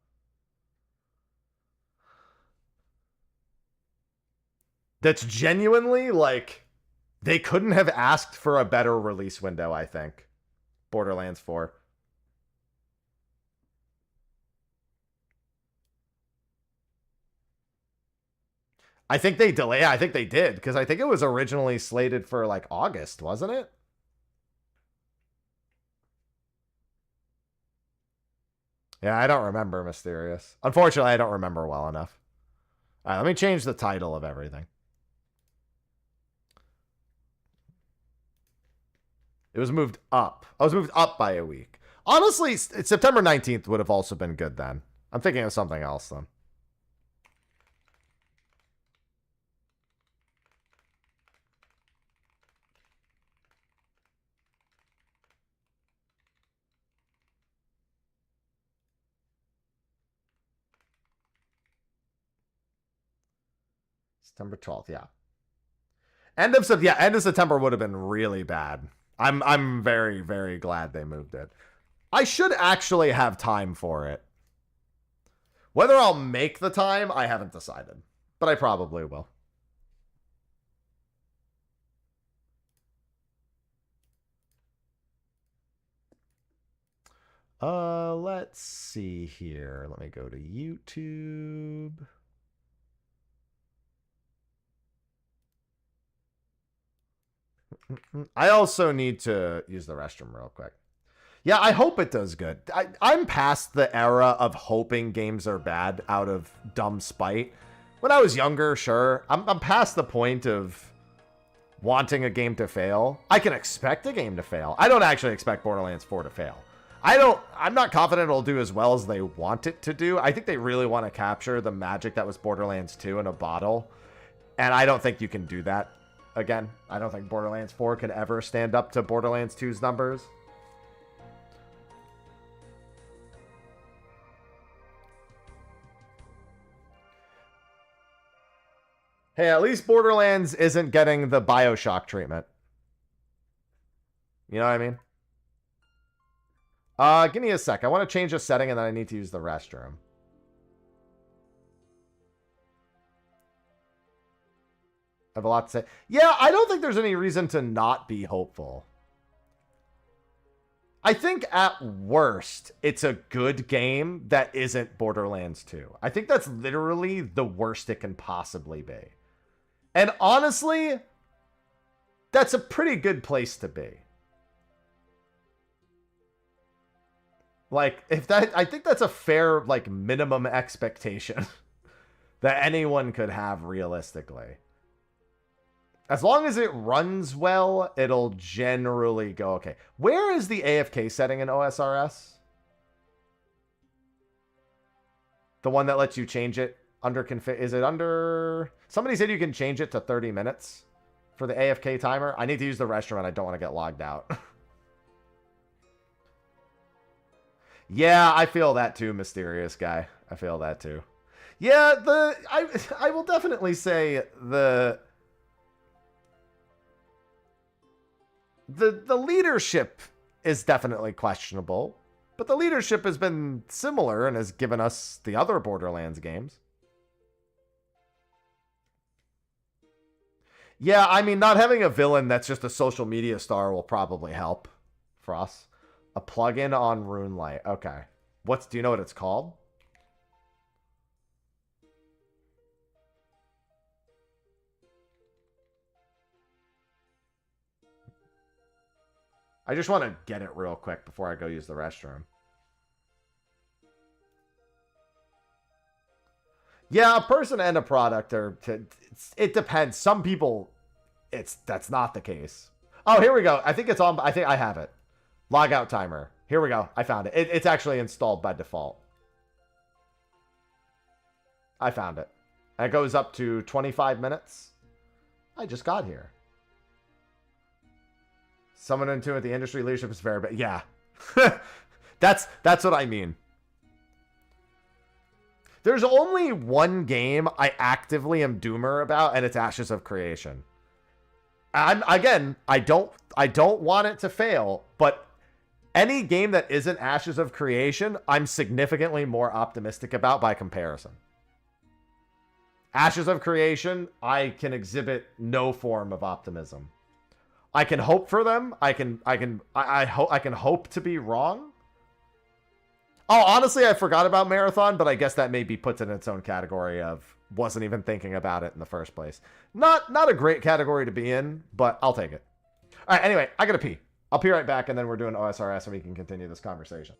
That's genuinely, like, they couldn't have asked for a better release window, I think. Borderlands 4. I think they delay. I think they did because I think it was originally slated for like August, wasn't it? Yeah, I don't remember Mysterious. Unfortunately, I don't remember well enough. All right, let me change the title of everything. It was moved up. I was moved up by a week. Honestly, September 19th would have also been good then. I'm thinking of something else then. September 12th, yeah. End of September would have been really bad. I'm very, very glad they moved it. I should actually have time for it. Whether I'll make the time, I haven't decided. But I probably will. Let's see here. Let me go to YouTube. I also need to use the restroom real quick. Yeah, I hope it does good. I'm past the era of hoping games are bad out of dumb spite. When I was younger, sure. I'm past the point of wanting a game to fail. I can expect a game to fail. I don't actually expect Borderlands 4 to fail. I'm not confident it'll do as well as they want it to do. I think they really want to capture the magic that was Borderlands 2 in a bottle. And I don't think you can do that again. I don't think Borderlands 4 could ever stand up to Borderlands 2's numbers. Hey, at least Borderlands isn't getting the BioShock treatment. You know what I mean? Give me a sec. I want to change a setting and then I need to use the restroom. I have a lot to say. Yeah, I don't think there's any reason to not be hopeful. I think at worst, it's a good game that isn't Borderlands 2. I think that's literally the worst it can possibly be. And honestly, that's a pretty good place to be. Like, I think that's a fair, like, minimum expectation that anyone could have realistically. As long as it runs well, it'll generally go okay. Where is the AFK setting in OSRS? The one that lets you change it under config. Is it under... Somebody said you can change it to 30 minutes for the AFK timer. I need to use the restroom and I don't want to get logged out. Yeah, I feel that too, mysterious guy. I feel that too. Yeah, I will definitely say the leadership is definitely questionable, but the leadership has been similar and has given us the other Borderlands games. Yeah, I mean, not having a villain that's just a social media star will probably help for us. A plugin on RuneLight. Okay. Do you know what it's called? I just want to get it real quick before I go use the restroom. Yeah, a person and a product are... It depends. Some people, that's not the case. Oh, here we go. I think it's on... I think I have it. Logout timer. Here we go. I found it. It's actually installed by default. I found it. And it goes up to 25 minutes. I just got here. Someone into it, the industry leadership is very bad. Yeah. That's what I mean. There's only one game I actively am doomer about, and it's Ashes of Creation. I don't want it to fail, but any game that isn't Ashes of Creation, I'm significantly more optimistic about by comparison. Ashes of Creation, I can exhibit no form of optimism. I can hope for them. I can hope to be wrong. Oh, honestly, I forgot about Marathon, but I guess that may be put in its own category of wasn't even thinking about it in the first place. Not a great category to be in, but I'll take it. All right, anyway, I gotta pee. I'll be right back, and then we're doing OSRS, and we can continue this conversation.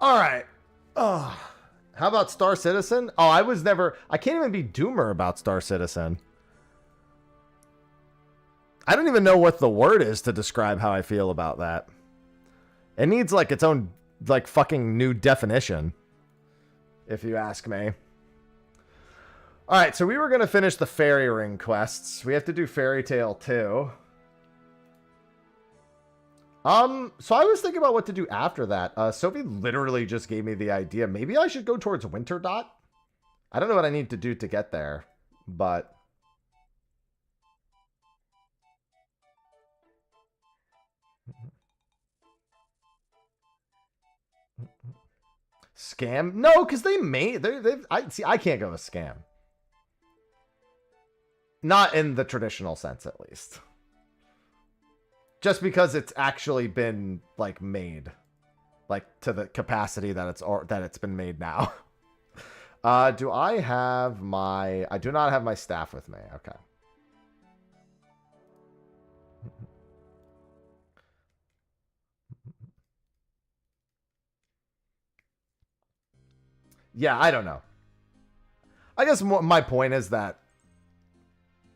All right. Oh, how about Star Citizen? Oh, I can't even be doomer about Star Citizen. I don't even know what the word is to describe how I feel about that. It needs like its own like fucking new definition, if you ask me. All right, so we were going to finish the Fairy Ring quests. We have to do Fairy Tale 2. So I was thinking about what to do after that. Sophie literally just gave me the idea. Maybe I should go towards Winter Dot. I don't know what I need to do to get there, but... Scam? No, because I can't go with Scam. Not in the traditional sense, at least. Just because it's actually been, like, made. Like, to the capacity that it's been made now. Do I have my... I do not have my staff with me. Okay. Yeah, I don't know. I guess my point is that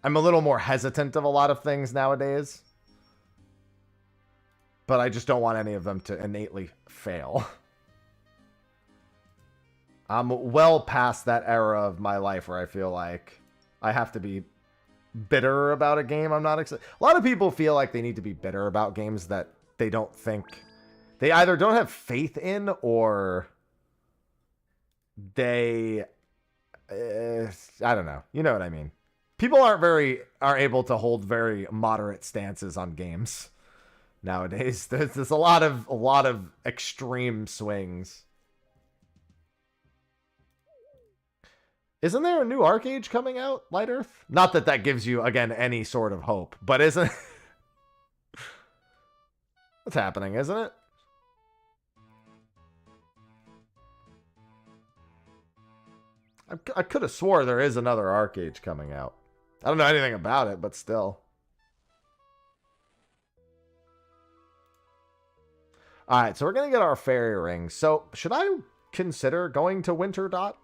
I'm a little more hesitant of a lot of things nowadays. But I just don't want any of them to innately fail. I'm well past that era of my life where I feel like I have to be bitter about a game I'm not excited. A lot of people feel like they need to be bitter about games that they don't think... They either don't have faith in or... They... I don't know. You know what I mean. People are able to hold very moderate stances on games nowadays. There's a lot of extreme swings. Isn't there a new Arcade coming out, Light Earth? Not that that gives you, again, any sort of hope, but isn't... What's happening, isn't it? I could have swore there is another Arcade coming out. I don't know anything about it, but still. Alright, so we're going to get our Fairy Ring. So, should I consider going to Winter Dot?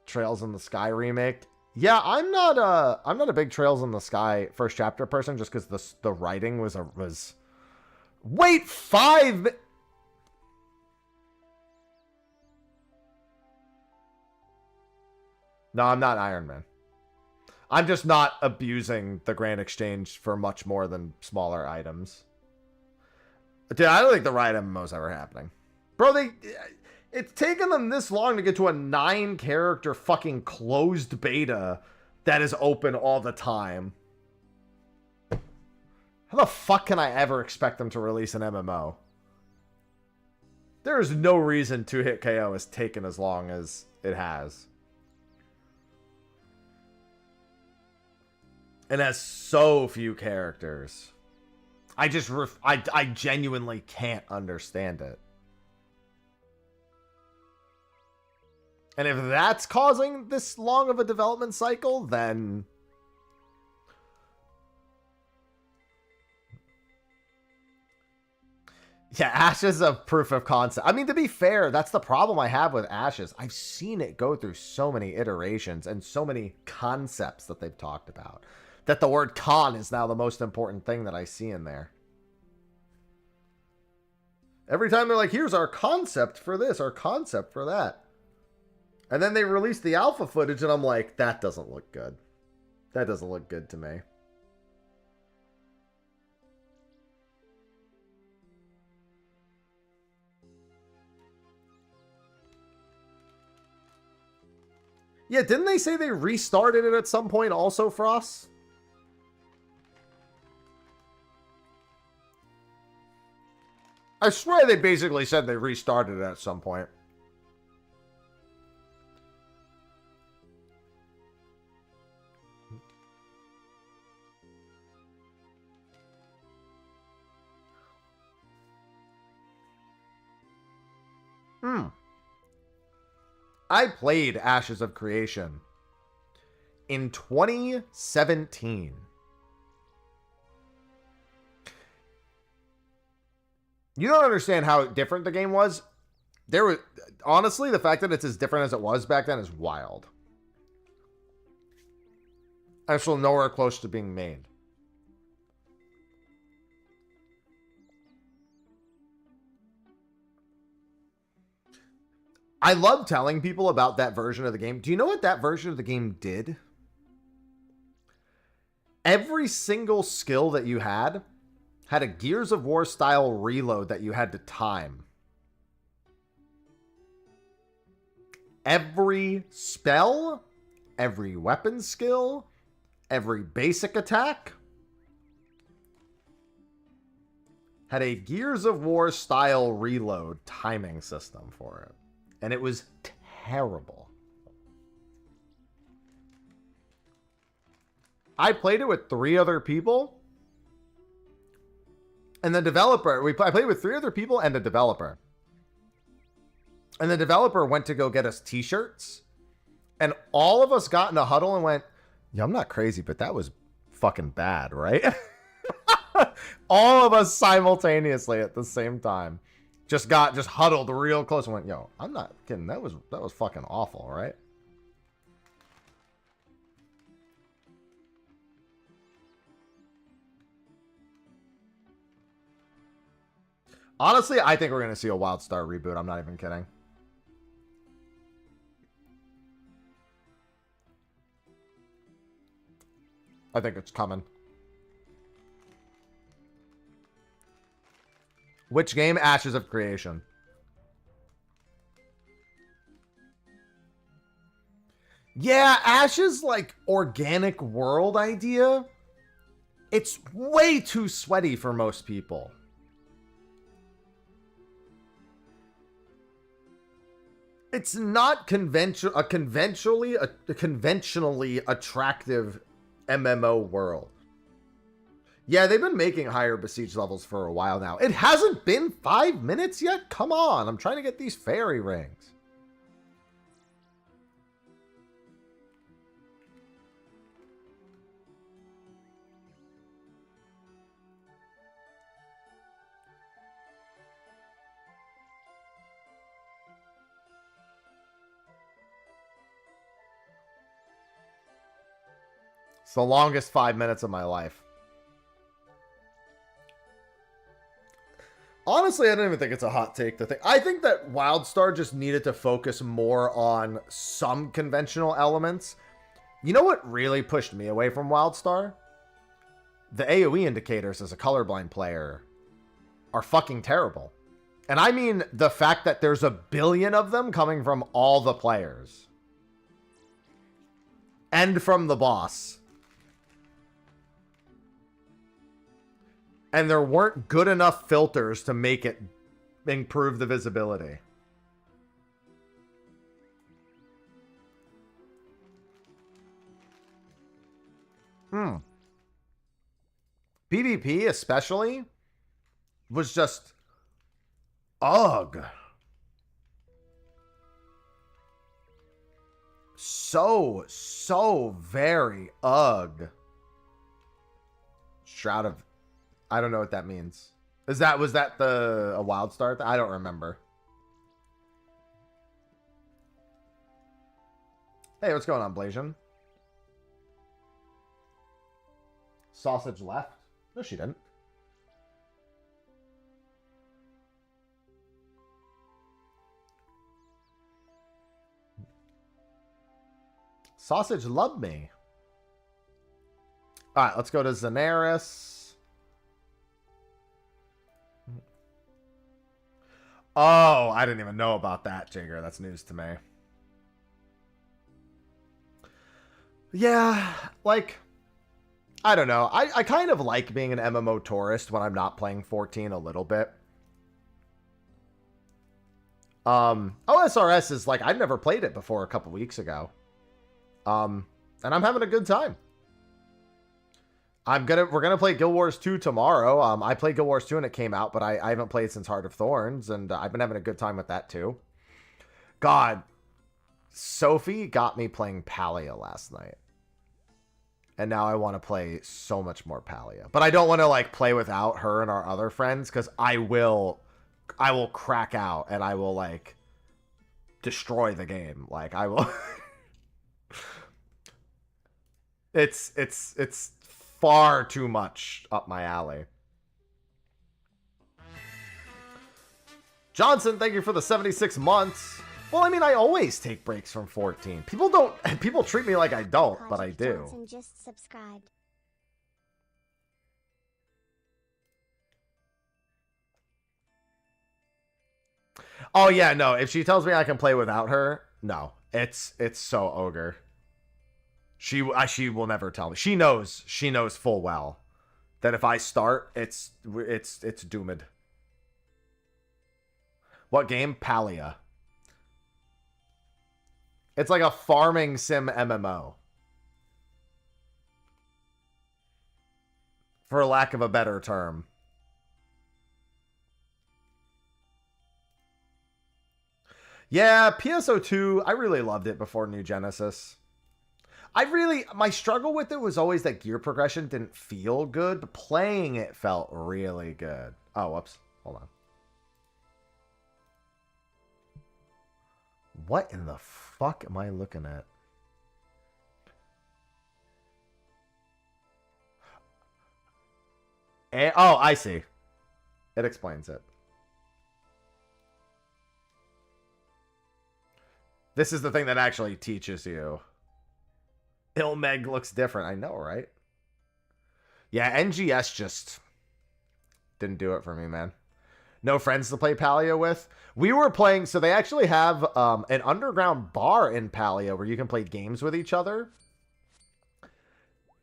Trails in the Sky remake. Yeah, I'm not a big Trails in the Sky first chapter person just because the writing was wait 5. No, I'm not Iron Man. I'm just not abusing the Grand Exchange for much more than smaller items. Dude, I don't think the right MMO's ever happening. Bro, it's taken them this long to get to a 9-character fucking closed beta that is open all the time. How the fuck can I ever expect them to release an MMO? There is no reason 2-Hit KO has taken as long as it has. It has so few characters. I genuinely can't understand it. And if that's causing this long of a development cycle, then... Yeah, Ashes of proof of concept. I mean, to be fair, that's the problem I have with Ashes. I've seen it go through so many iterations and so many concepts that they've talked about, that the word con is now the most important thing that I see in there. Every time they're like, here's our concept for this, our concept for that. And then they release the alpha footage, and I'm like, that doesn't look good. That doesn't look good to me. Yeah, didn't they say they restarted it at some point also, Frost? I swear they basically said they restarted it at some point. I played Ashes of Creation in 2017. You don't understand how different the game was. There was, honestly, the fact that it's as different as it was back then is wild. I'm still nowhere close to being made. I love telling people about that version of the game. Do you know what that version of the game did? Every single skill that you had a Gears of War style reload that you had to time. Every spell, every weapon skill, every basic attack had a Gears of War style reload timing system for it. And it was terrible. I played it with 3 other people. And the developer, I played with 3 other people and a developer. And the developer went to go get us t-shirts. And all of us got in a huddle and went, yeah, I'm not crazy, but that was fucking bad, right? All of us simultaneously at the same time. Just huddled real close and went, yo, I'm not kidding. That was fucking awful, right? Honestly, I think we're going to see a WildStar reboot. I'm not even kidding. I think it's coming. Which game? Ashes of Creation. Yeah, Ashes, like, organic world idea. It's way too sweaty for most people. It's not a conventionally attractive MMO world. Yeah, they've been making higher besiege levels for a while now. It hasn't been 5 minutes yet? Come on, I'm trying to get these fairy rings. It's the longest 5 minutes of my life. Honestly, I don't even think it's a hot take. I think that WildStar just needed to focus more on some conventional elements. You know what really pushed me away from WildStar? The AoE indicators as a colorblind player are fucking terrible. And I mean the fact that there's a billion of them coming from all the players. And from the boss. And there weren't good enough filters to make it improve the visibility. PvP especially was just ugh. So very ugh. Shroud of... I don't know what that means. Was that a WildStar? I don't remember. Hey, what's going on, Blasian? Sausage left? No, she didn't. Sausage loved me. All right, let's go to Xanaris. Oh, I didn't even know about that, Jigger. That's news to me. Yeah, like, I don't know. I kind of like being an MMO tourist when I'm not playing 14 a little bit. OSRS is like, I've never played it before a couple weeks ago. And I'm having a good time. We're gonna play Guild Wars 2 tomorrow. I played Guild Wars 2 and it came out, but I haven't played since Heart of Thorns, and I've been having a good time with that too. God, Sophie got me playing Palia last night. And now I want to play so much more Palia. But I don't want to like play without her and our other friends because I will crack out and I will like destroy the game. Like I will It's far too much up my alley. Johnson, thank you for the 76 months. Well, I mean, I always take breaks from 14. People treat me like I don't, but I do. Johnson just subscribed. Oh yeah, no. If she tells me I can play without her, no. It's so ogre. She will never tell me. She knows full well that if I start, it's doomed. What game? Palia. It's like a farming sim MMO. For lack of a better term. Yeah, PSO2, I really loved it before New Genesis. My struggle with it was always that gear progression didn't feel good, but playing it felt really good. Oh, whoops. Hold on. What in the fuck am I looking at? Oh, I see. It explains it. This is the thing that actually teaches you. Ilmeg looks different. I know, right? Yeah, NGS just didn't do it for me, man. No friends to play Palia with. We were playing, so they actually have an underground bar in Palia where you can play games with each other.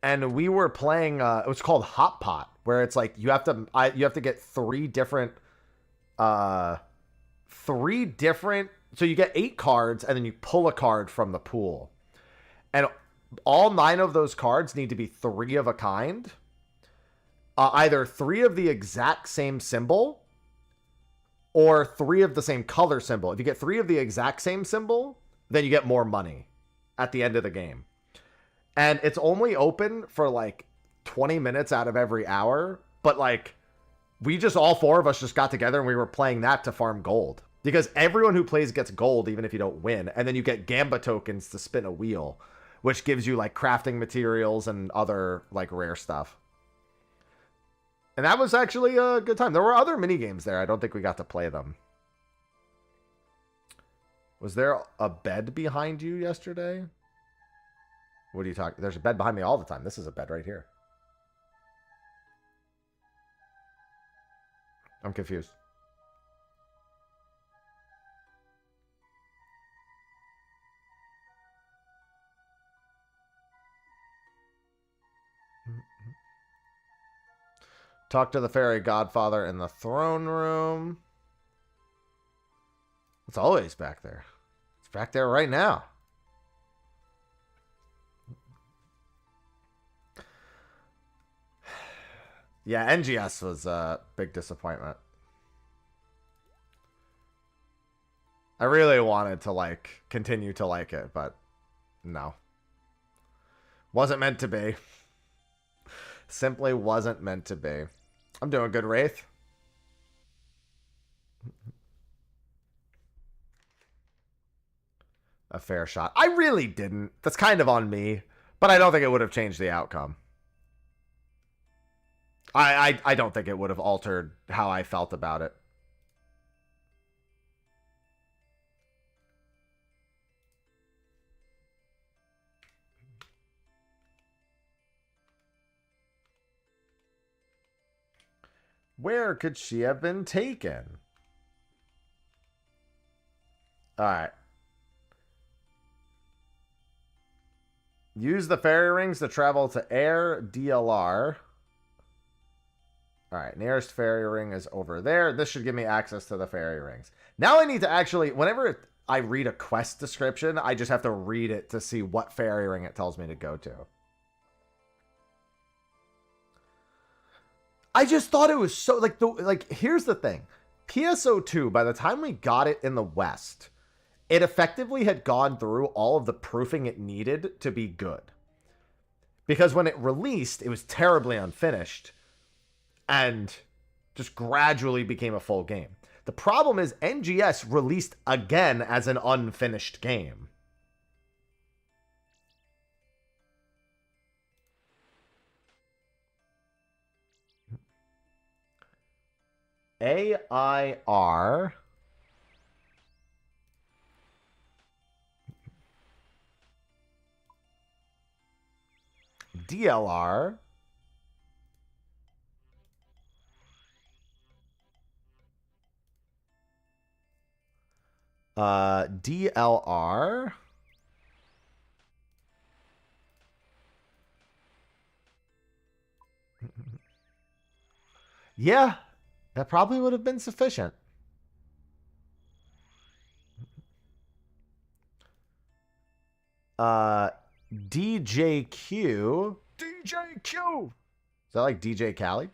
And we were playing, it was called Hot Pot, where it's like you have to get three different, so you get 8 cards and then you pull a card from the pool. And all 9 of those cards need to be 3 of a kind. Either 3 of the exact same symbol or 3 of the same color symbol. If you get 3 of the exact same symbol, then you get more money at the end of the game. And it's only open for like 20 minutes out of every hour. But like, all 4 of us just got together and we were playing that to farm gold. Because everyone who plays gets gold even if you don't win. And then you get Gamba tokens to spin a wheel, which gives you like crafting materials and other like rare stuff. And that was actually a good time. There were other mini games there. I don't think we got to play them. Was there a bed behind you yesterday? What are you talking? There's a bed behind me all the time. This is a bed right here. I'm confused. Talk to the fairy godfather in the throne room. It's always back there. It's back there right now. Yeah, NGS was a big disappointment. I really wanted to like continue to like it, but no. Wasn't meant to be. Simply wasn't meant to be. I'm doing good, Wraith. A fair shot. I really didn't. That's kind of on me, but I don't think it would have changed the outcome. I don't think it would have altered how I felt about it. Where could she have been taken? Alright. Use the fairy rings to travel to Air DLR. Alright, nearest fairy ring is over there. This should give me access to the fairy rings. Now I need to actually, whenever I read a quest description, I just have to read it to see what fairy ring it tells me to go to. I just thought it was so, like, here's the thing. PSO2, by the time we got it in the West, it effectively had gone through all of the proofing it needed to be good. Because when it released, it was terribly unfinished and just gradually became a full game. The problem is NGS released again as an unfinished game. AIR DLR DLR yeah, that probably would have been sufficient. DJQ. DJQ. Is that like DJ Khaled?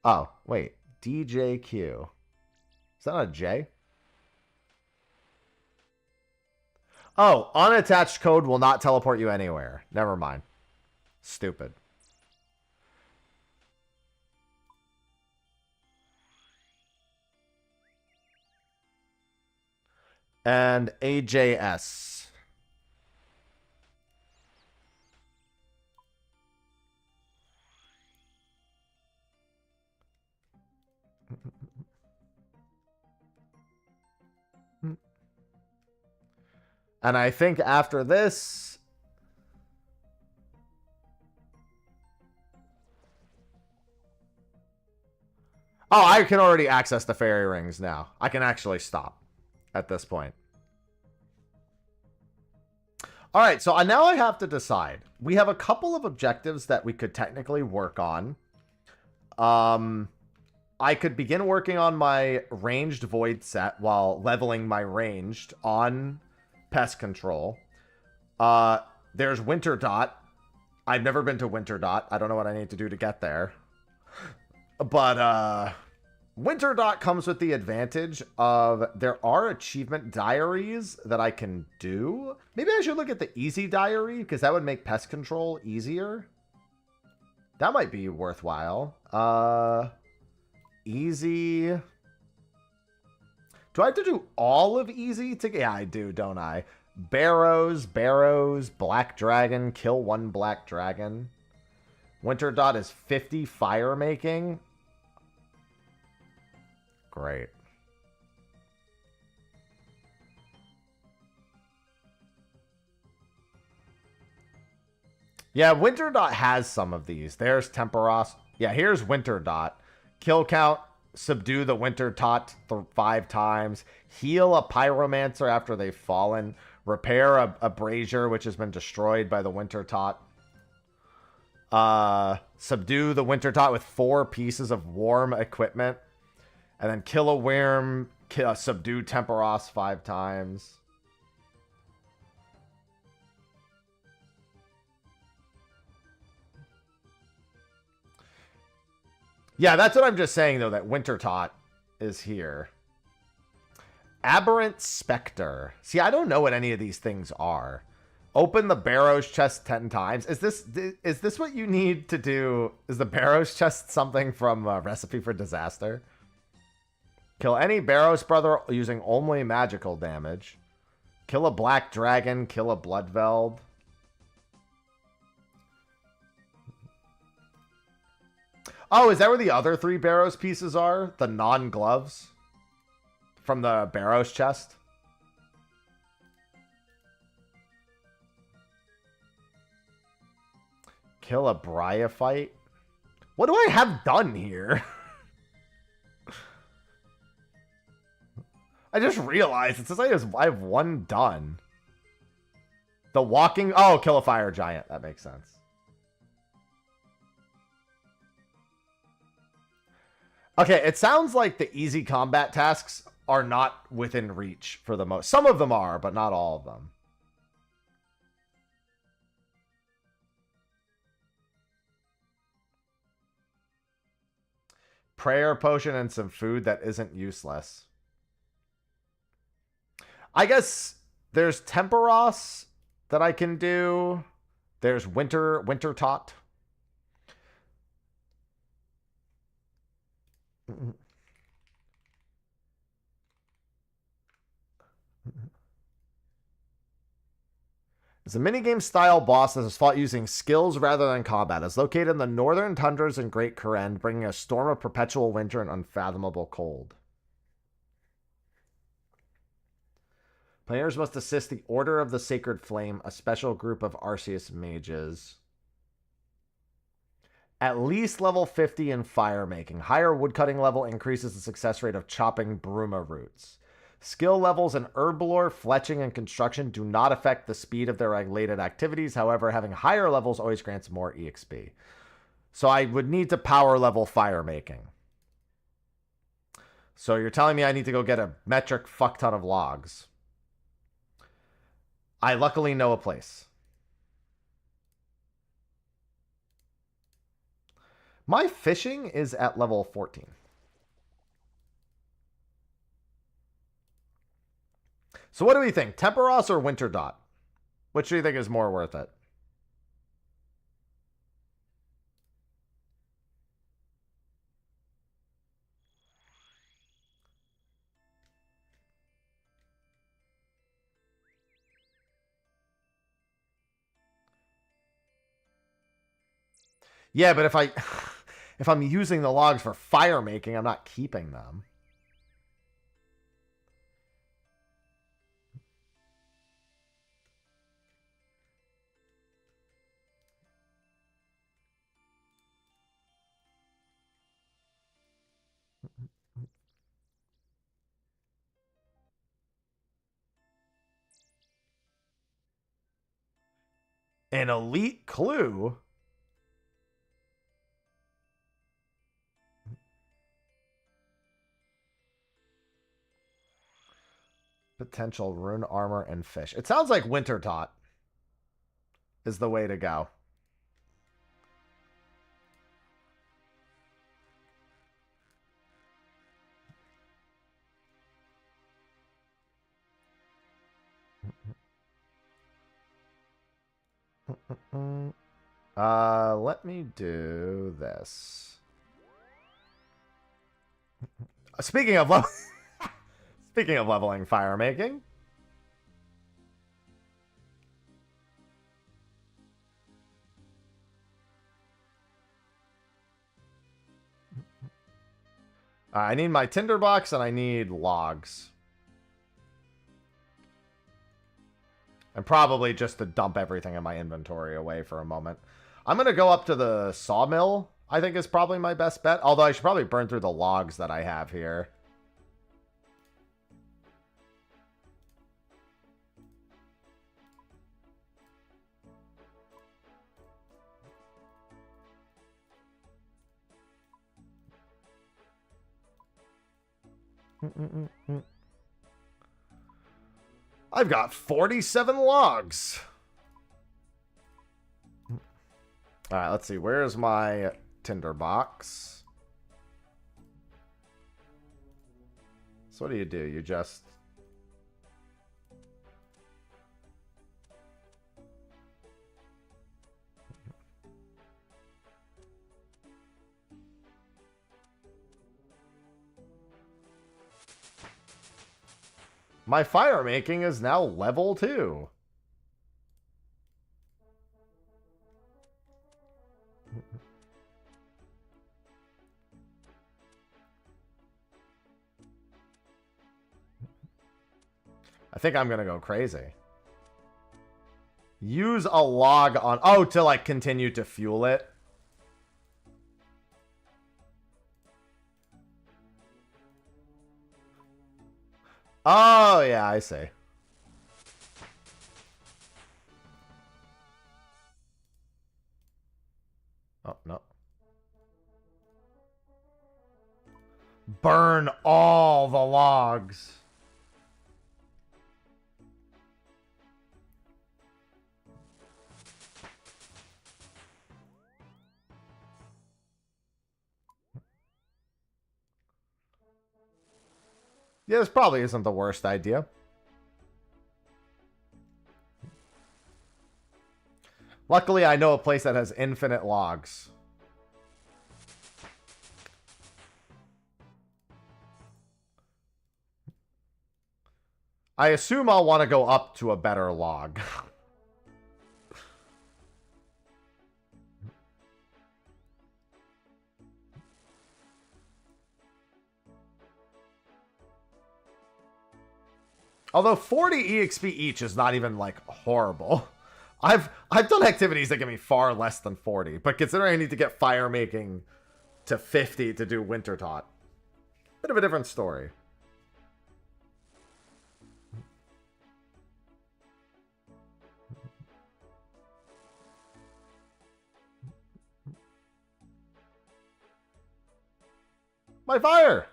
Oh, wait. DJQ. Is that not a J? Oh, unattached code will not teleport you anywhere. Never mind. Stupid. And AJS. And I think after this... Oh, I can already access the fairy rings now. I can actually stop at this point. All right, so now I have to decide. We have a couple of objectives that we could technically work on. I could begin working on my ranged void set while leveling my ranged on pest control. There's Winter Dot. I've never been to Winter Dot. I don't know what I need to do to get there. But Winter Dot comes with the advantage of there are achievement diaries that I can do. Maybe I should look at the easy diary because that would make pest control easier. That might be worthwhile. Easy. Do I have to do all of easy to... Yeah, I do, don't I? Barrows, Black Dragon, kill 1 Black Dragon. Winter Dot is 50 Firemaking. Great. Yeah, Winter Dot has some of these. There's Temperos. Yeah, here's Winter Dot. Kill count, subdue the Winter Dot 5 times. Heal a Pyromancer after they've fallen. Repair a Brazier, which has been destroyed by the Winter Dot. Subdue the Winter Dot with 4 pieces of warm equipment. And then kill a Worm, subdue Temperos 5 times. Yeah, that's what I'm just saying, though, that Winter Tot is here. Aberrant Spectre. See, I don't know what any of these things are. Open the Barrows chest 10 times. Is this what you need to do? Is the Barrows chest something from Recipe for Disaster? Kill any Barrows brother using only magical damage. Kill a Black Dragon. Kill a Bloodveld. Oh, is that where the other 3 Barrows pieces are? The non-gloves? From the Barrows chest? Kill a Bryophyte? What do I have done here? I just realized it says I have 1 done. The walking... Oh, kill a Fire Giant. That makes sense. Okay, it sounds like the easy combat tasks are not within reach for the most. Some of them are, but not all of them. prayer potion and some food that isn't useless. I guess there's Temperos that I can do. There's Winter Tot. It's a minigame style boss that is fought using skills rather than combat. It's located in the northern tundras in Great Karen, bringing a storm of perpetual winter and unfathomable cold. Players must assist the Order of the Sacred Flame, a special group of Arceus mages. At least level 50 in Firemaking. Higher woodcutting level increases the success rate of chopping bruma roots. Skill levels in herblore, fletching, and construction do not affect the speed of their related activities. However, having higher levels always grants more EXP. So I would need to power level Firemaking. So you're telling me I need to go get a metric fuck ton of logs. I luckily know a place. My fishing is at level 14. So what do we think? Temperos or Winter Dot? Which do you think is more worth it? Yeah, but if I'm using the logs for fire making, I'm not keeping them. An elite clue? Potential rune armor and fish. It sounds like Winter Tot is the way to go. Let me do this. Speaking of speaking of leveling fire making. I need my tinderbox and I need logs. And probably just to dump everything in my inventory away for a moment. I'm going to go up to the sawmill, I think is probably my best bet. Although I should probably burn through the logs that I have here. I've got 47 logs. All right, let's see. Where's my tinderbox? So what do? You just... My fire making is now level 2. I think I'm going to go crazy. Use a log on... Oh, to like continue to fuel it. Oh, yeah, I see. Oh, no. Burn all the logs. Yeah, this probably isn't the worst idea. Luckily, I know a place that has infinite logs. I assume I'll want to go up to a better log. Although 40 EXP each is not even, like, horrible. I've done activities that give me far less than 40, but considering I need to get Firemaking to 50 to do Winter Taught, bit of a different story. My fire!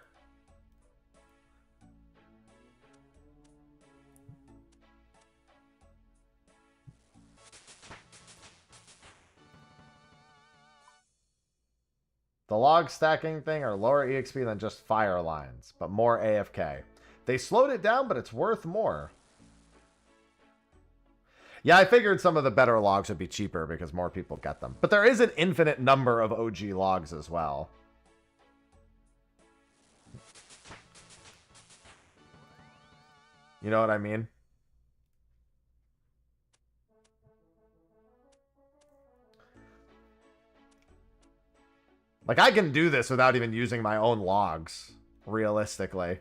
The log stacking thing are lower EXP than just fire lines, but more AFK. They slowed it down, but it's worth more. Yeah, I figured some of the better logs would be cheaper because more people get them. But there is an infinite number of OG logs as well. You know what I mean? Like, I can do this without even using my own logs, realistically.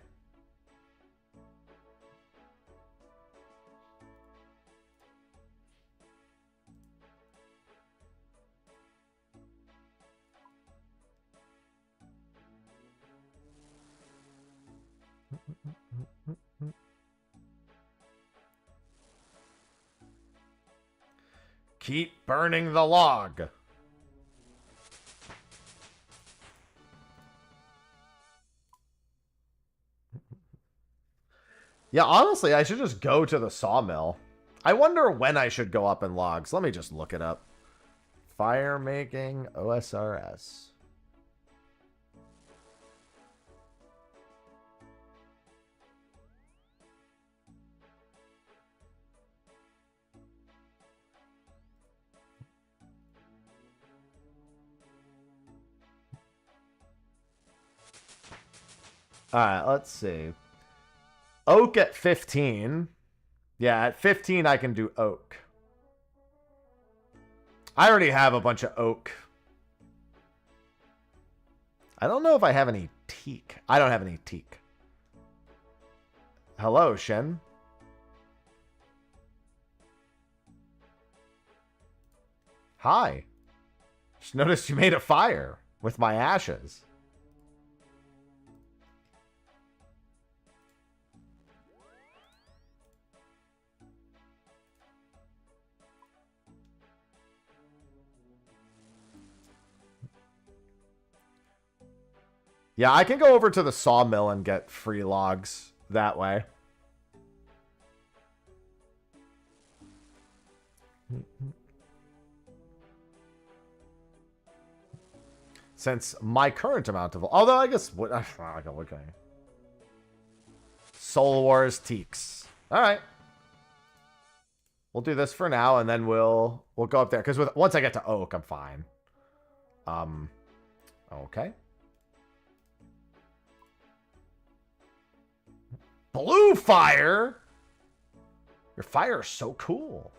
Keep burning the log. Yeah, honestly, I should just go to the sawmill. I wonder when I should go up in logs. Let me just look it up. Firemaking OSRS. Alright, let's see. Oak at 15. Yeah, at 15 I can do oak. I already have a bunch of oak. I don't know if I have any teak. I don't have any teak. Hello, Shen. Hi. Just noticed you made a fire with my ashes. Yeah, I can go over to the sawmill and get free logs that way. Since my current amount of... Although, I guess... Okay. Soul Wars Teaks. Alright. We'll do this for now, and then we'll go up there. Because once I get to oak, I'm fine. Okay. Blue fire? Your fire is so cool.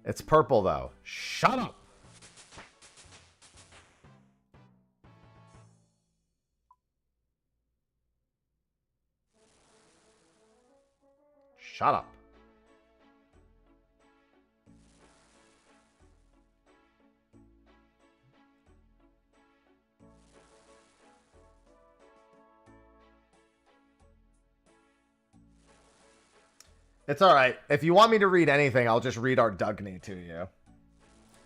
It's purple, though. Shut up. Shut up. It's alright. If you want me to read anything, I'll just read our Dugny to you.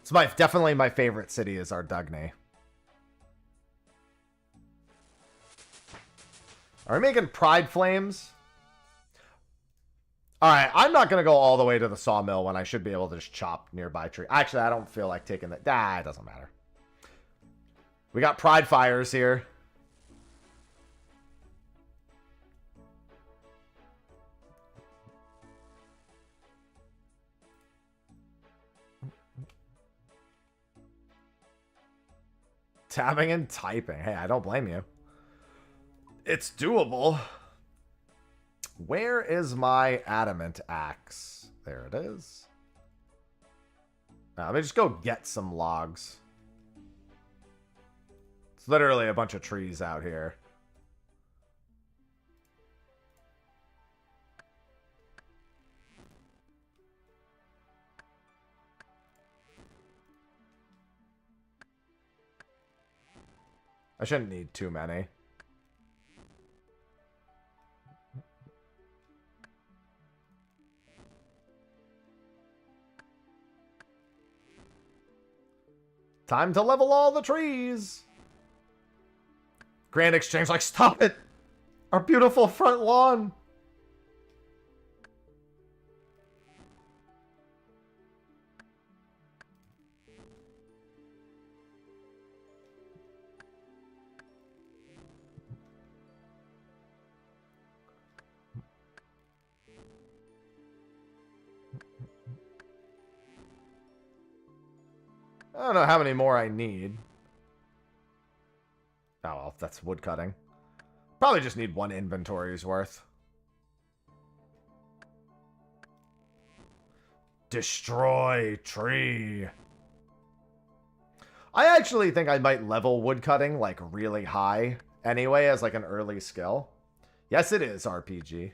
It's definitely my favorite city is Ardugny. Are we making pride flames? Alright, I'm not going to go all the way to the sawmill when I should be able to just chop nearby tree. Actually, I don't feel like taking that. It doesn't matter. We got pride fires here. Tabbing and typing. Hey, I don't blame you. It's doable. Where is my adamant axe? There it is. Let me just go get some logs. It's literally a bunch of trees out here. I shouldn't need too many. Time to level all the trees. Grand Exchange, like, stop it. Our beautiful front lawn. I don't know how many more I need. Oh, well, that's woodcutting. Probably just need one inventory's worth. Destroy tree. I actually think I might level woodcutting, like, really high anyway as, like, an early skill. Yes, it is RPG.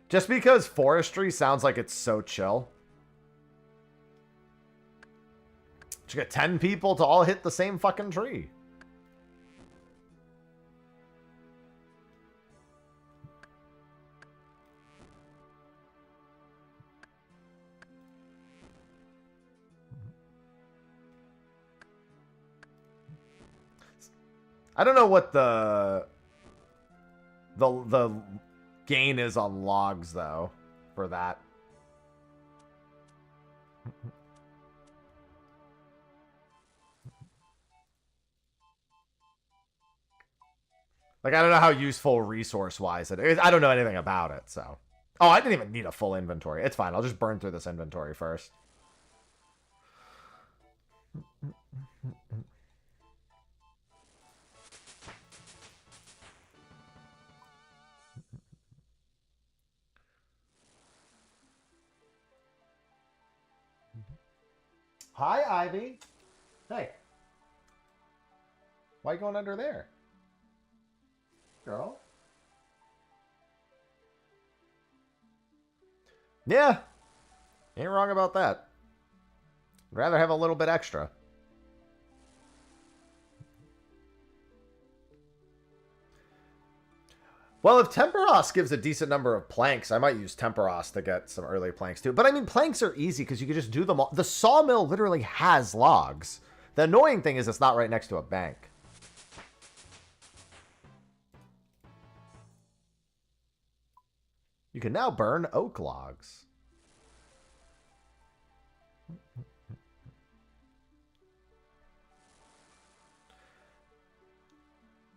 Just because forestry sounds like it's so chill. You get 10 people to all hit the same fucking tree. I don't know what the gain is on logs though for that. Like, I don't know how useful resource-wise it is. I don't know anything about it, so. Oh, I didn't even need a full inventory. It's fine. I'll just burn through this inventory first. Hi, Ivy. Hey. Why are you going under there? Girl? Yeah. Ain't wrong about that. I'd rather have a little bit extra. Well, if Temperos gives a decent number of planks, I might use Temperos to get some early planks too. But I mean, planks are easy because you can just do them all. The sawmill literally has logs. The annoying thing is it's not right next to a bank. You can now burn oak logs.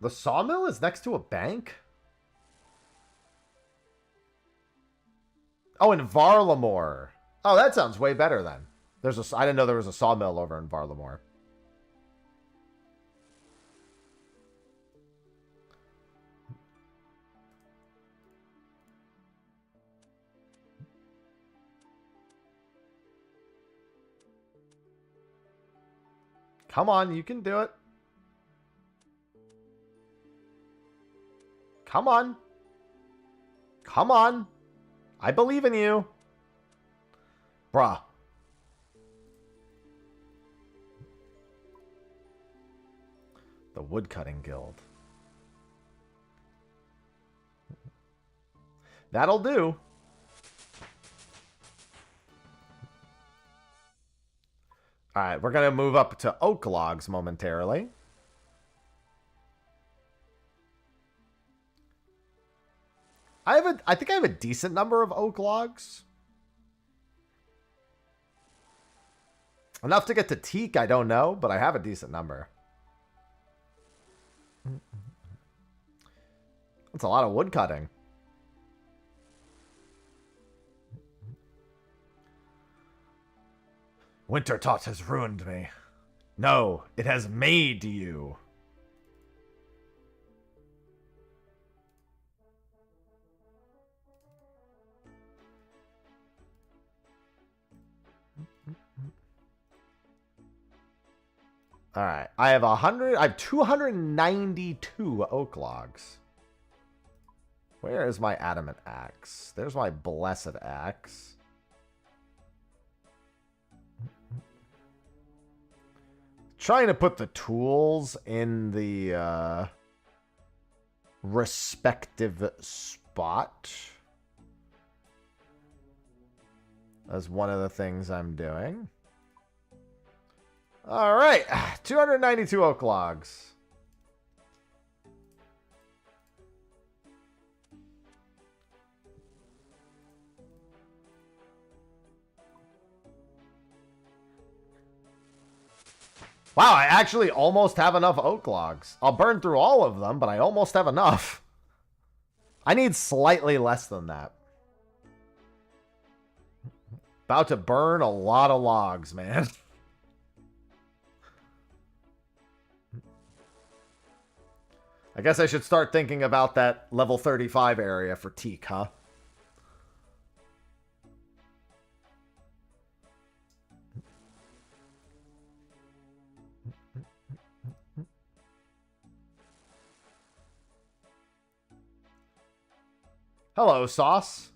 The sawmill is next to a bank? Oh, in Varlamore. Oh, that sounds way better then. I didn't know there was a sawmill over in Varlamore. Come on, you can do it. Come on. Come on. I believe in you. Bruh. The Woodcutting Guild. That'll do. All right, we're going to move up to oak logs momentarily. I think I have a decent number of oak logs. Enough to get to teak, I don't know, but I have a decent number. That's a lot of wood cutting. Wintertot has ruined me. No, it has made you. All right, I have 292 oak logs. Where is my adamant axe? There's my blessed axe. Trying to put the tools in the respective spot. That's one of the things I'm doing. All right, 292 oak logs. Wow, I actually almost have enough oak logs. I'll burn through all of them, but I almost have enough. I need slightly less than that. About to burn a lot of logs, man. I guess I should start thinking about that level 35 area for teak, huh? Hello, Sauce.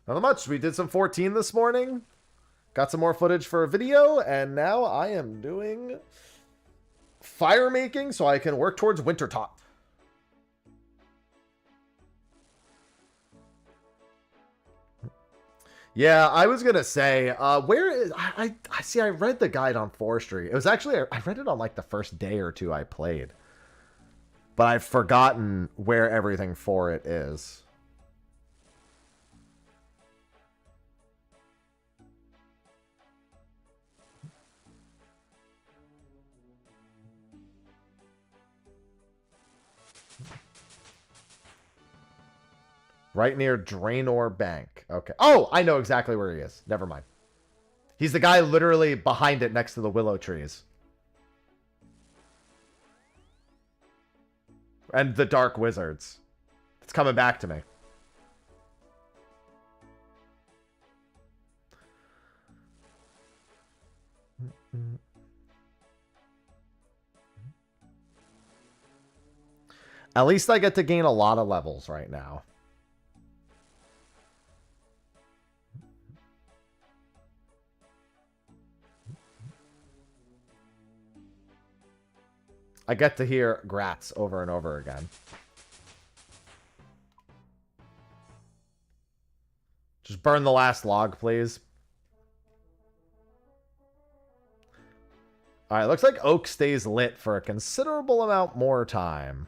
Not much. We did some 14 this morning. Got some more footage for a video, and now I am doing firemaking so I can work towards Wintertot. Yeah, I was gonna say, where is I see? I read the guide on Forestry. It was actually I read it on like the first day or two I played, but I've forgotten where everything for it is. Right near Draenor Bank. Okay. Oh, I know exactly where he is. Never mind. He's the guy literally behind it next to the willow trees. And the dark wizards. It's coming back to me. At least I get to gain a lot of levels right now. I get to hear grats over and over again. Just burn the last log, please. Alright, looks like oak stays lit for a considerable amount more time.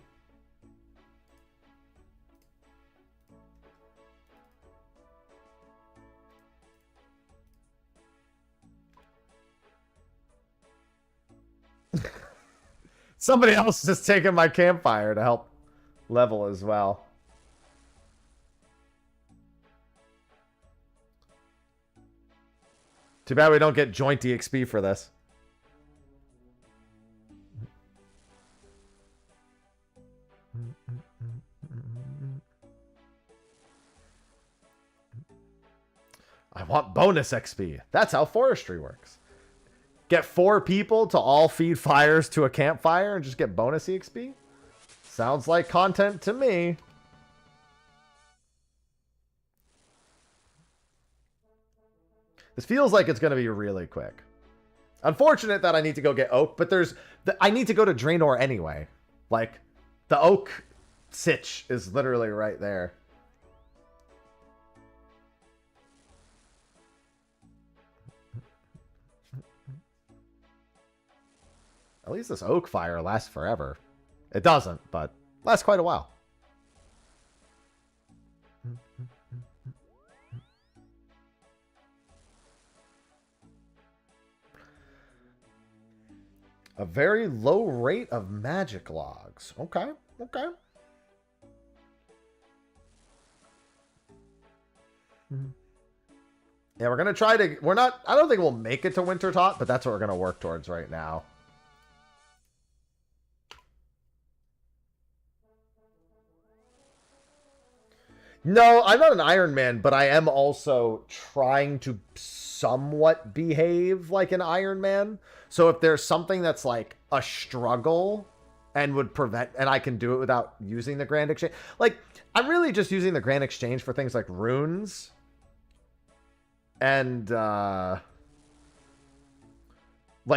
Somebody else is taking my campfire to help level as well. Too bad we don't get joint EXP for this. I want bonus XP. That's how forestry works. Get 4 people to all feed fires to a campfire and just get bonus EXP? Sounds like content to me. This feels like it's going to be really quick. Unfortunate that I need to go get oak, but I need to go to Draenor anyway. Like, the oak sitch is literally right there. At least this oak fire lasts forever. It doesn't, but lasts quite a while. A very low rate of magic logs. Okay, okay. Yeah, we're going to try to... We're not... I don't think we'll make it to Wintertot, but that's what we're going to work towards right now. No, I'm not an Iron Man, but I am also trying to somewhat behave like an Iron Man. So if there's something that's like a struggle and would prevent... And I can do it without using the Grand Exchange. Like, I'm really just using the Grand Exchange for things like runes... And, like,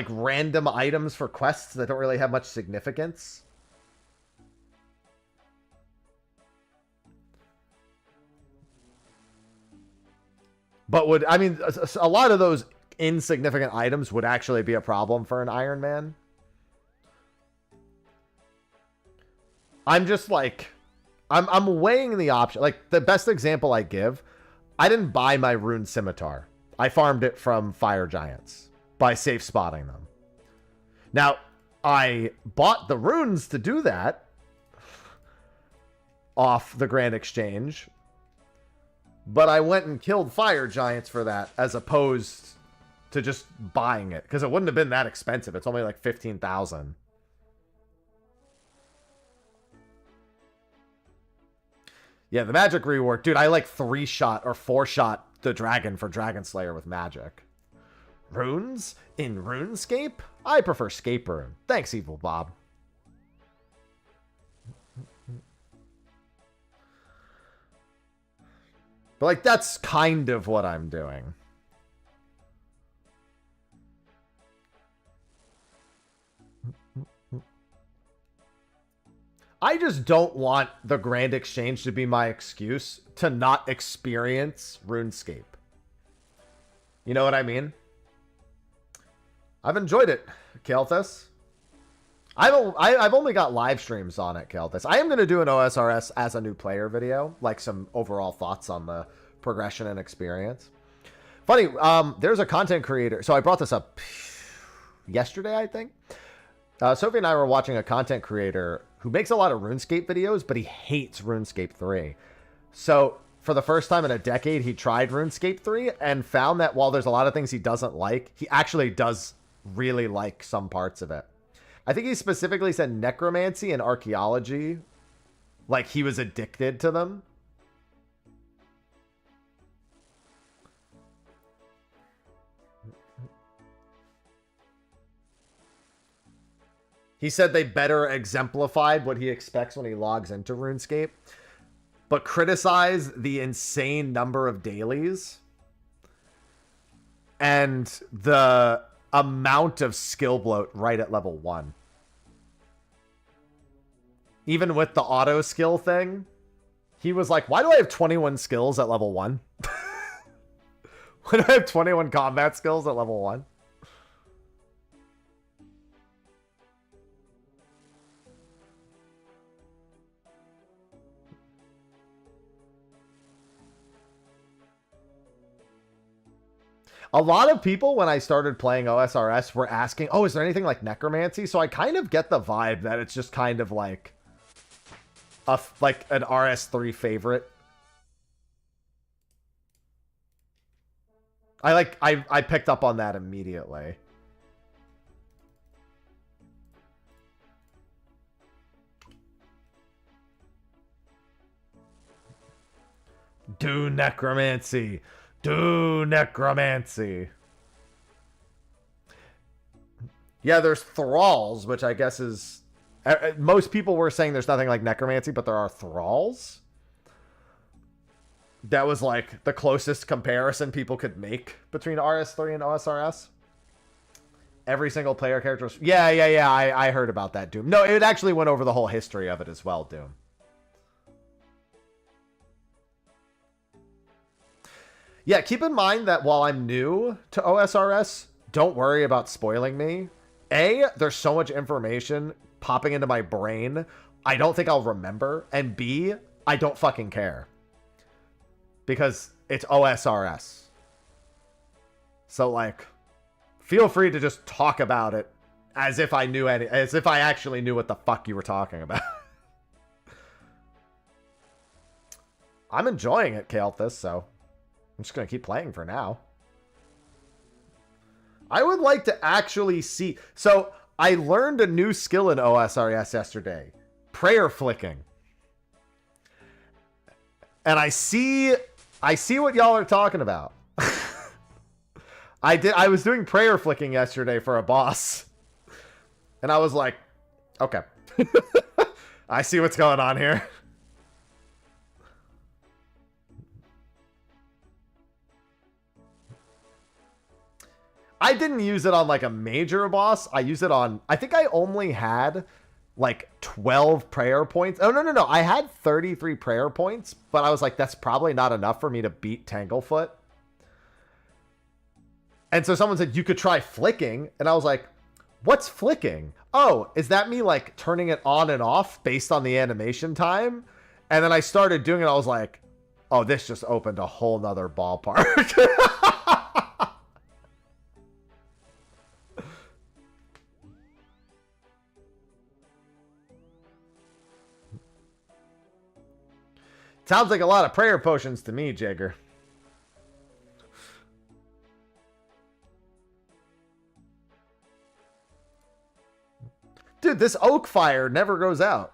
random items for quests that don't really have much significance. But would, I mean, a lot of those insignificant items would actually be a problem for an Iron Man. I'm just, like, I'm weighing the option. Like, the best example I give... I didn't buy my rune scimitar. I farmed it from fire giants by safe spotting them. Now, I bought the runes to do that off the Grand Exchange, but I went and killed fire giants for that as opposed to just buying it because it wouldn't have been that expensive. It's only like 15,000. Yeah, the magic rework. Dude, I like 3-shot or 4-shot the dragon for Dragon Slayer with magic. Runes? In RuneScape? I prefer Scape Rune. Thanks, Evil Bob. But, like, that's kind of what I'm doing. I just don't want the Grand Exchange to be my excuse to not experience RuneScape. You know what I mean? I've enjoyed it, Kelthus. I've only got live streams on it, Kelthus. I am going to do an OSRS as a new player video, like some overall thoughts on the progression and experience. Funny, there's a content creator. So I brought this up yesterday, I think. Sophie and I were watching a content creator who makes a lot of RuneScape videos, but he hates RuneScape 3. So for the first time in a decade, he tried RuneScape 3 and found that while there's a lot of things he doesn't like, he actually does really like some parts of it. I think he specifically said necromancy and archaeology, like he was addicted to them. He said they better exemplified what he expects when he logs into RuneScape, but criticize the insane number of dailies and the amount of skill bloat right at level 1. Even with the auto skill thing, he was like, why do I have 21 skills at level 1? Why do I have 21 combat skills at level 1? A lot of people, when I started playing OSRS, were asking, oh, is there anything like necromancy? So I kind of get the vibe that it's just kind of like like an RS3 favorite. I picked up on that immediately. Do necromancy. Do necromancy. Yeah, there's thralls, which I guess is... Most people were saying there's nothing like necromancy, but there are thralls. That was like the closest comparison people could make between RS3 and OSRS. Every single player character was... Yeah, I heard about that, Doom. No, it actually went over the whole history of it as well, Doom. Yeah, keep in mind that while I'm new to OSRS, don't worry about spoiling me. A, there's so much information popping into my brain, I don't think I'll remember. And B, I don't fucking care. Because it's OSRS. So, like, feel free to just talk about it as if I knew as if I actually knew what the fuck you were talking about. I'm enjoying it, Kael'thas, so I'm just going to keep playing for now. I would like to actually see... So, I learned a new skill in OSRS yesterday. Prayer flicking. And I see what y'all are talking about. I was doing prayer flicking yesterday for a boss. And I was like, okay. I see what's going on here. I didn't use it on like a major boss. I used it on, I think I only had like 12 prayer points. Oh, no. I had 33 prayer points, but I was like, that's probably not enough for me to beat Tanglefoot. And so someone said, you could try flicking. And I was like, what's flicking? Oh, is that me like turning it on and off based on the animation time? And then I started doing it. I was like, oh, this just opened a whole nother ballpark. Sounds like a lot of prayer potions to me, Jagger. Dude, this oak fire never goes out.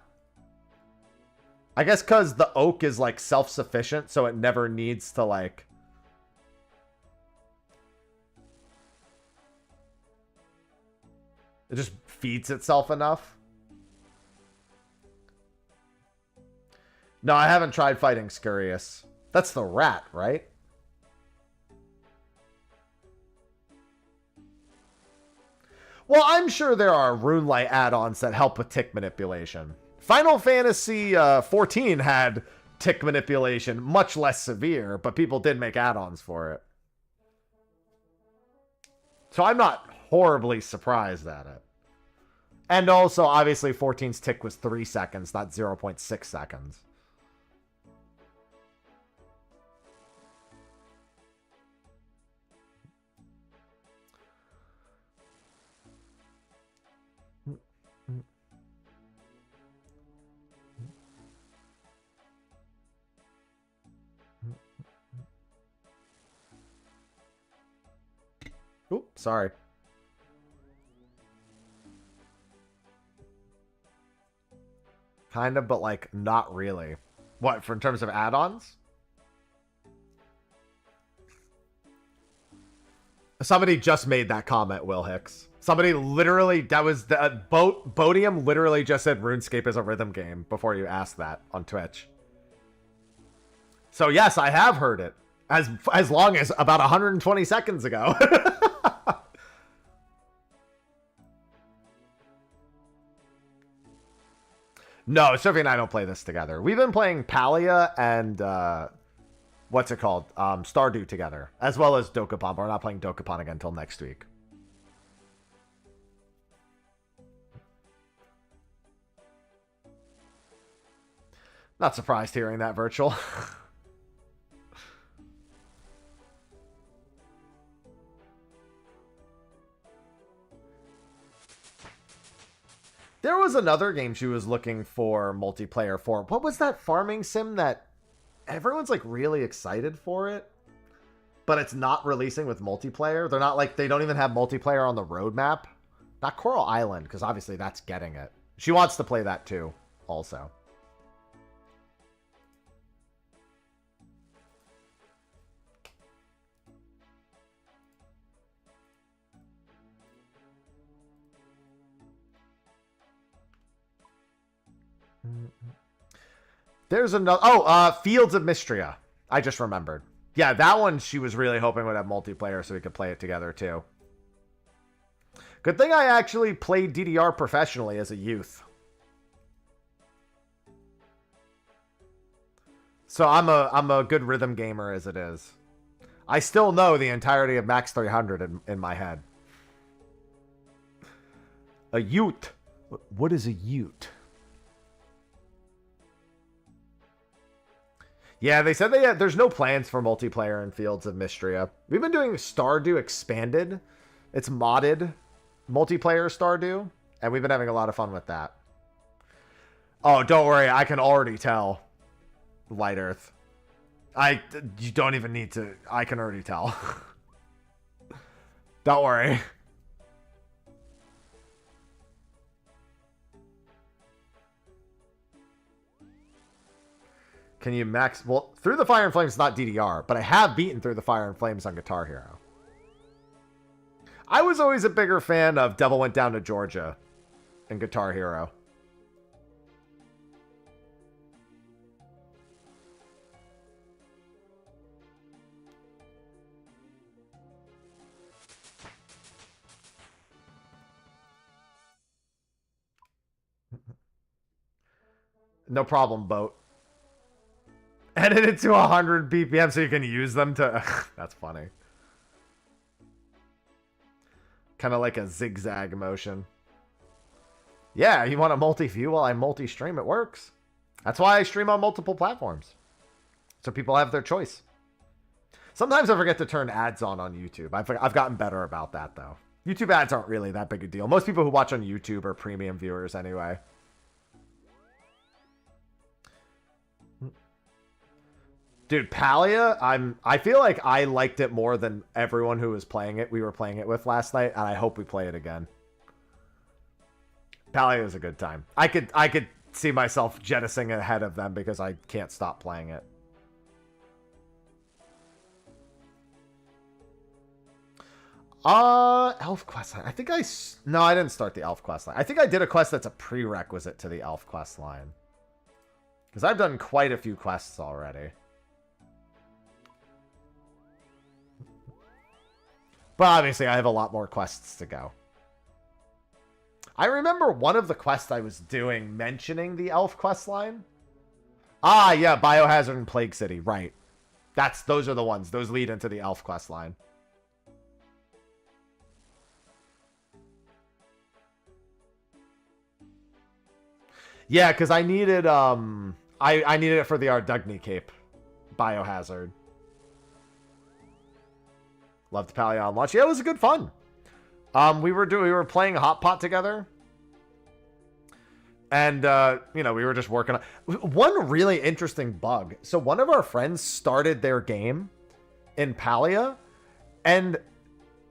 I guess because the oak is like self-sufficient, so it never needs to like... It just feeds itself enough. No, I haven't tried fighting Scurious. That's the rat, right? Well, I'm sure there are RuneLight add-ons that help with tick manipulation. Final Fantasy XIV had tick manipulation, much less severe, but people did make add-ons for it. So I'm not horribly surprised at it. And also, obviously, 14's tick was 3 seconds, not 0.6 seconds. Oop, sorry. Kind of, but like not really. What, for in terms of add-ons? Somebody just made that comment, Will Hicks. Somebody literally, that was the Bodium literally just said RuneScape is a rhythm game before you asked that on Twitch. So yes, I have heard it. As long as about 120 seconds ago. No, Sophie and I don't play this together. We've been playing Palia and, what's it called? Stardew together, as well as Dokapon, but we're not playing Dokapon again until next week. Not surprised hearing that, Virtual. There was another game she was looking for multiplayer for. What was that farming sim that everyone's like really excited for it, but it's not releasing with multiplayer? They're not like, they don't even have multiplayer on the roadmap. Not Coral Island, because obviously that's getting it. She wants to play that too, also. There's another... Oh, Fields of Mystria. I just remembered. Yeah, that one she was really hoping would have multiplayer so we could play it together too. Good thing I actually played DDR professionally as a youth. So I'm a good rhythm gamer as it is. I still know the entirety of Max 300 in my head. A ute. What is a ute? Yeah, they said there's no plans for multiplayer in Fields of Mystria. We've been doing Stardew Expanded. It's modded multiplayer Stardew, and we've been having a lot of fun with that. Oh, don't worry. I can already tell. Light Earth. You don't even need to. I can already tell. Don't worry. Can you max... Well, Through the Fire and Flames is not DDR, but I have beaten Through the Fire and Flames on Guitar Hero. I was always a bigger fan of Devil Went Down to Georgia and Guitar Hero. No problem, boat. Edit it to 100 BPM so you can use them to... That's funny. Kind of like a zigzag motion. Yeah, you want a multi-view while I multi-stream? It works. That's why I stream on multiple platforms. So people have their choice. Sometimes I forget to turn ads on YouTube. I've gotten better about that, though. YouTube ads aren't really that big a deal. Most people who watch on YouTube are premium viewers anyway. Dude, Palia, I feel like I liked it more than everyone who was playing it. We were playing it with last night, and I hope we play it again. Palia was a good time. I could see myself jettisoning ahead of them because I can't stop playing it. Elf quest line. I think no, I didn't start the elf quest line. I think I did a quest that's a prerequisite to the elf quest line. Because I've done quite a few quests already. But obviously, I have a lot more quests to go. I remember one of the quests I was doing mentioning the elf quest line. Ah, yeah, Biohazard and Plague City, right. Those are the ones. Those lead into the elf quest line. Yeah, because I needed I needed it for the Ardugny Cape. Biohazard. Loved Palia on launch. Yeah, it was good fun. We were playing Hot Pot together. And we were just working on one really interesting bug. So one of our friends started their game in Palia, and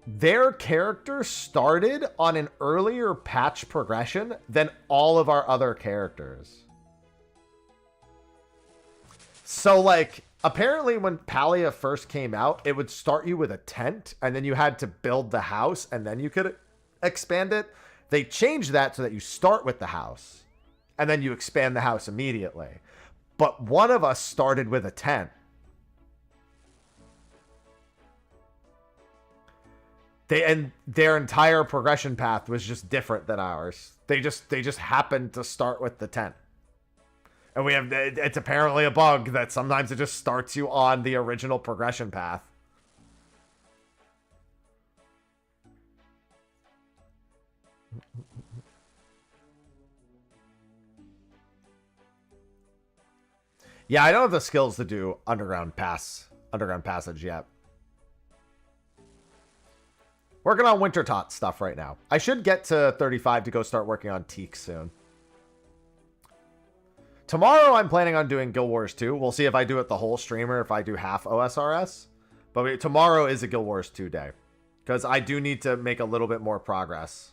their character started on an earlier patch progression than all of our other characters. So, like, apparently when Palia first came out, it would start you with a tent, and then you had to build the house, and then you could expand it. They changed that so that you start with the house, and then you expand the house immediately. But one of us started with a tent. And their entire progression path was just different than ours. They just happened to start with the tent. And it's apparently a bug that sometimes it just starts you on the original progression path. Yeah, I don't have the skills to do underground passage yet. Working on Winter Tot stuff right now. I should get to 35 to go start working on Teak soon. Tomorrow, I'm planning on doing Guild Wars 2. We'll see if I do it the whole stream or if I do half OSRS. But tomorrow is a Guild Wars 2 day. Because I do need to make a little bit more progress.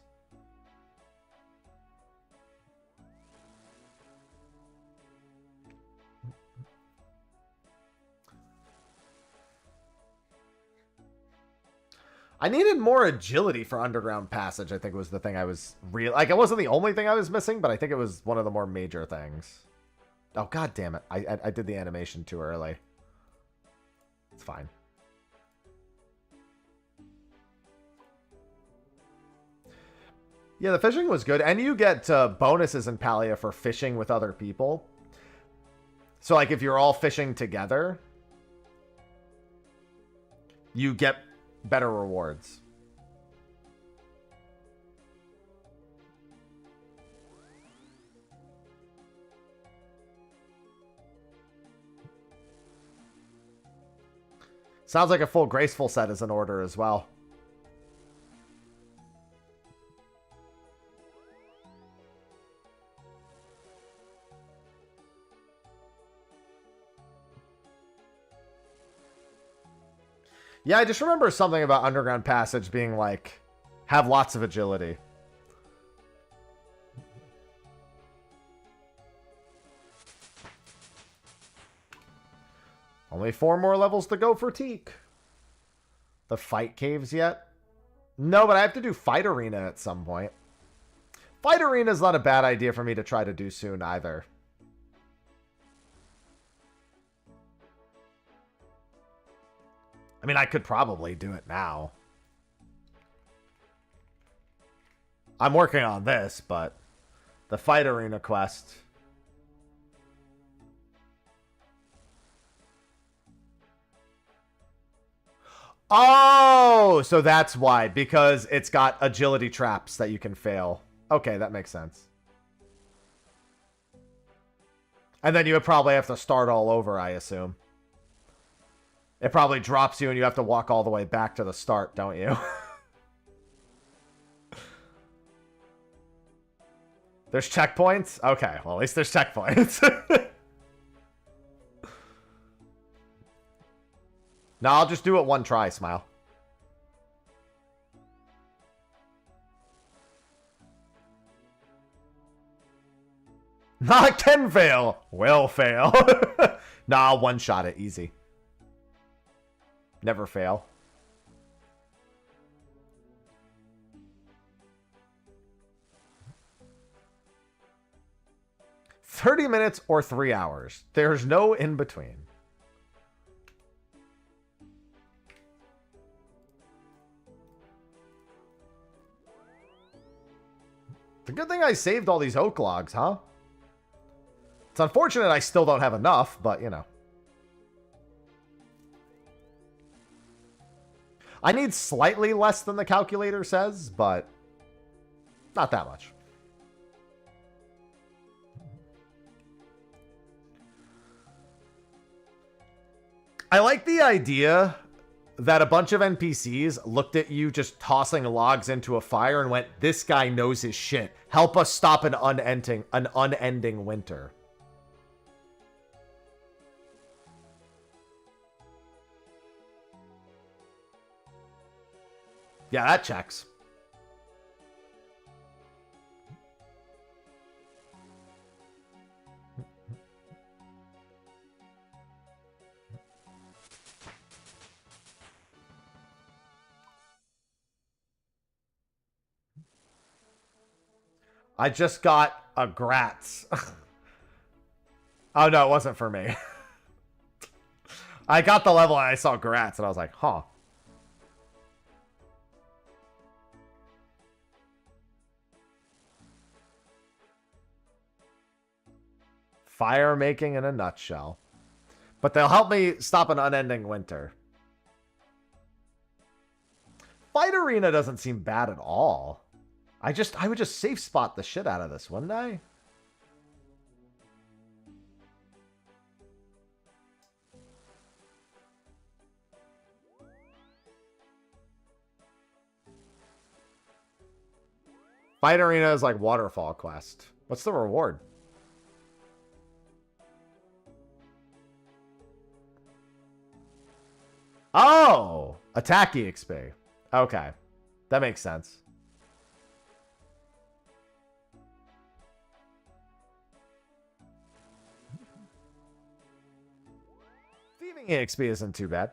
I needed more agility for underground passage, I think was the thing I was like, it wasn't the only thing I was missing, but I think it was one of the more major things. Oh, god damn it. I did the animation too early. It's fine. Yeah, the fishing was good. And you get bonuses in Palia for fishing with other people. So, like, if you're all fishing together, you get better rewards. Sounds like a full graceful set is in order as well. Yeah, I just remember something about Underground Passage being like, have lots of agility. Only 4 more levels to go for Teak. The fight caves yet? No, but I have to do Fight Arena at some point. Fight Arena is not a bad idea for me to try to do soon either. I mean, I could probably do it now. I'm working on this, but the Fight Arena quest. Oh, so that's why. Because it's got agility traps that you can fail. Okay, that makes sense. And then you would probably have to start all over, I assume. It probably drops you and you have to walk all the way back to the start, don't you? There's checkpoints? Okay, well, at least there's checkpoints. No, I'll just do it one try, Smile. Not can fail. Will fail. Nah, one shot it. Easy. Never fail. "30 minutes or 3 hours. There's no in between." It's a good thing I saved all these oak logs, huh? It's unfortunate I still don't have enough, but you know. I need slightly less than the calculator says, but not that much. I like the idea that a bunch of NPCs looked at you just tossing logs into a fire and went, "This guy knows his shit. Help us stop an unending winter." Yeah, that checks. I just got a Gratz. Oh, no, it wasn't for me. I got the level and I saw Gratz and I was like, huh. Firemaking in a nutshell. But they'll help me stop an unending winter. Fight Arena doesn't seem bad at all. I would just safe spot the shit out of this, wouldn't I? Fight Arena is like Waterfall Quest. What's the reward? Oh! Attack EXP. Okay. That makes sense. Thieving EXP isn't too bad.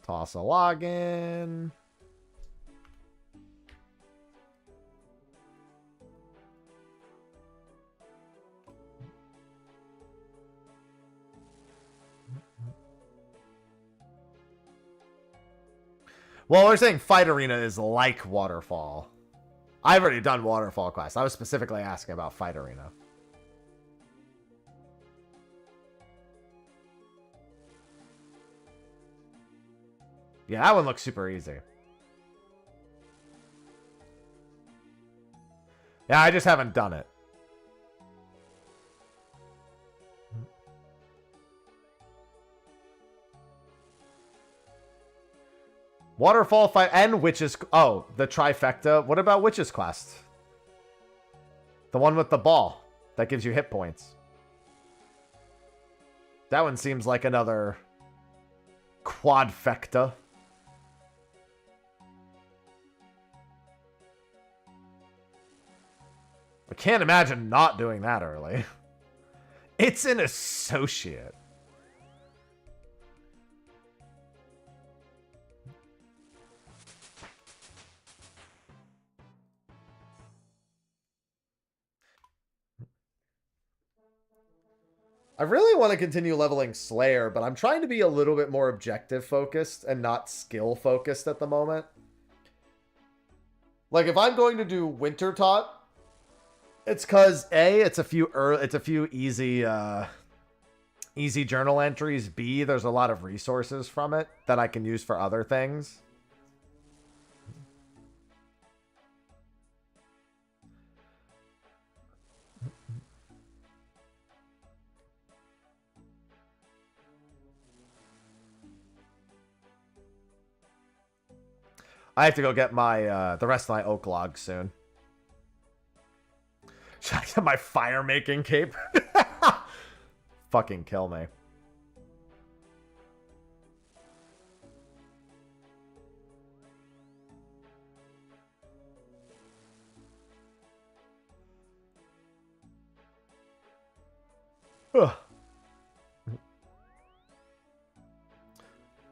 Toss a login. Well, we're saying Fight Arena is like Waterfall. I've already done Waterfall Quest. I was specifically asking about Fight Arena. Yeah, that one looks super easy. Yeah, I just haven't done it. Waterfall fight and Witch's... Oh, the trifecta. What about Witch's Quest? The one with the ball that gives you hit points. That one seems like another quadfecta. I can't imagine not doing that early. It's an associate. I really want to continue leveling Slayer, but I'm trying to be a little bit more objective focused and not skill focused at the moment. Like if I'm going to do Winter Tot, it's because A, it's a few easy easy journal entries. B, there's a lot of resources from it that I can use for other things. I have to go get my the rest of my oak logs soon. Should I get my firemaking cape? Fucking kill me. Ugh.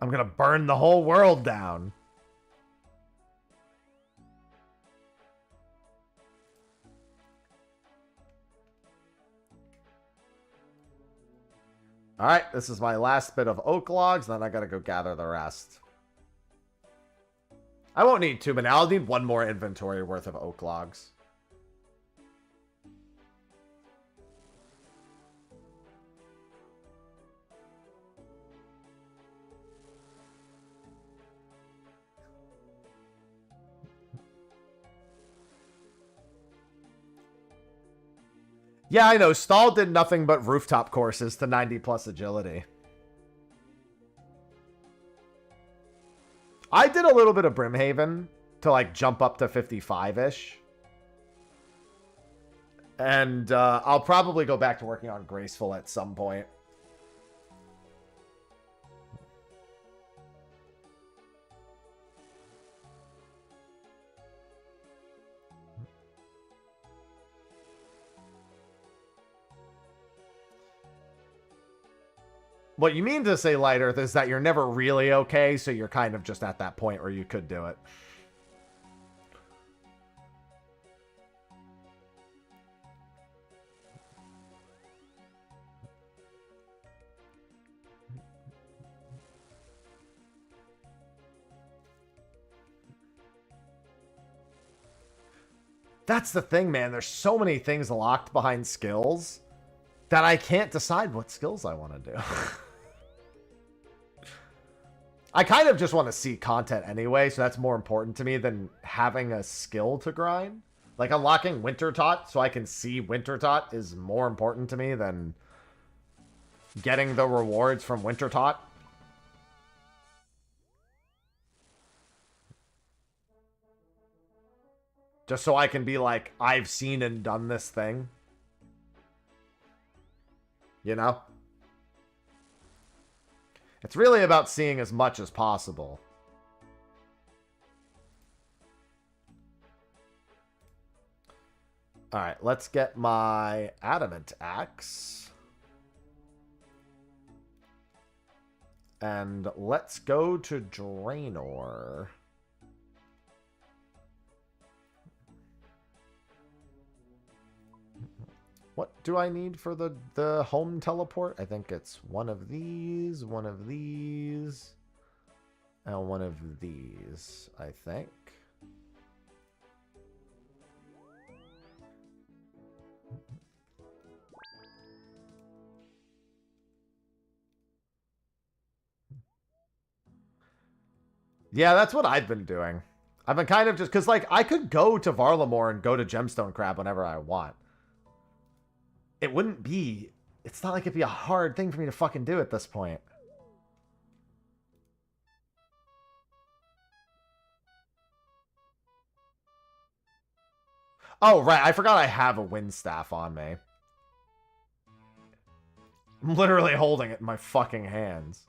I'm gonna burn the whole world down. Alright, this is my last bit of oak logs, then I gotta go gather the rest. I won't need too many. I'll need one more inventory worth of oak logs. Yeah, I know. Stall did nothing but rooftop courses to 90 plus agility. I did a little bit of Brimhaven to like jump up to 55-ish. And I'll probably go back to working on Graceful at some point. What you mean to say, Light Earth, is that you're never really okay, so you're kind of just at that point where you could do it. That's the thing, man. There's so many things locked behind skills that I can't decide what skills I want to do. I kind of just want to see content anyway, so that's more important to me than having a skill to grind. Like, unlocking Winter Tot so I can see Winter Tot is more important to me than getting the rewards from Winter Tot. Just so I can be like, I've seen and done this thing. You know? It's really about seeing as much as possible. Alright, let's get my Adamant Axe. And let's go to Draenor. What do I need for the home teleport? I think it's one of these, and one of these, I think. Yeah, that's what I've been doing. I've been kind of just... Because, like, I could go to Varlamore and go to Gemstone Crab whenever I want. It wouldn't be... It's not like it'd be a hard thing for me to fucking do at this point. Oh, right. I forgot I have a wind staff on me. I'm literally holding it in my fucking hands.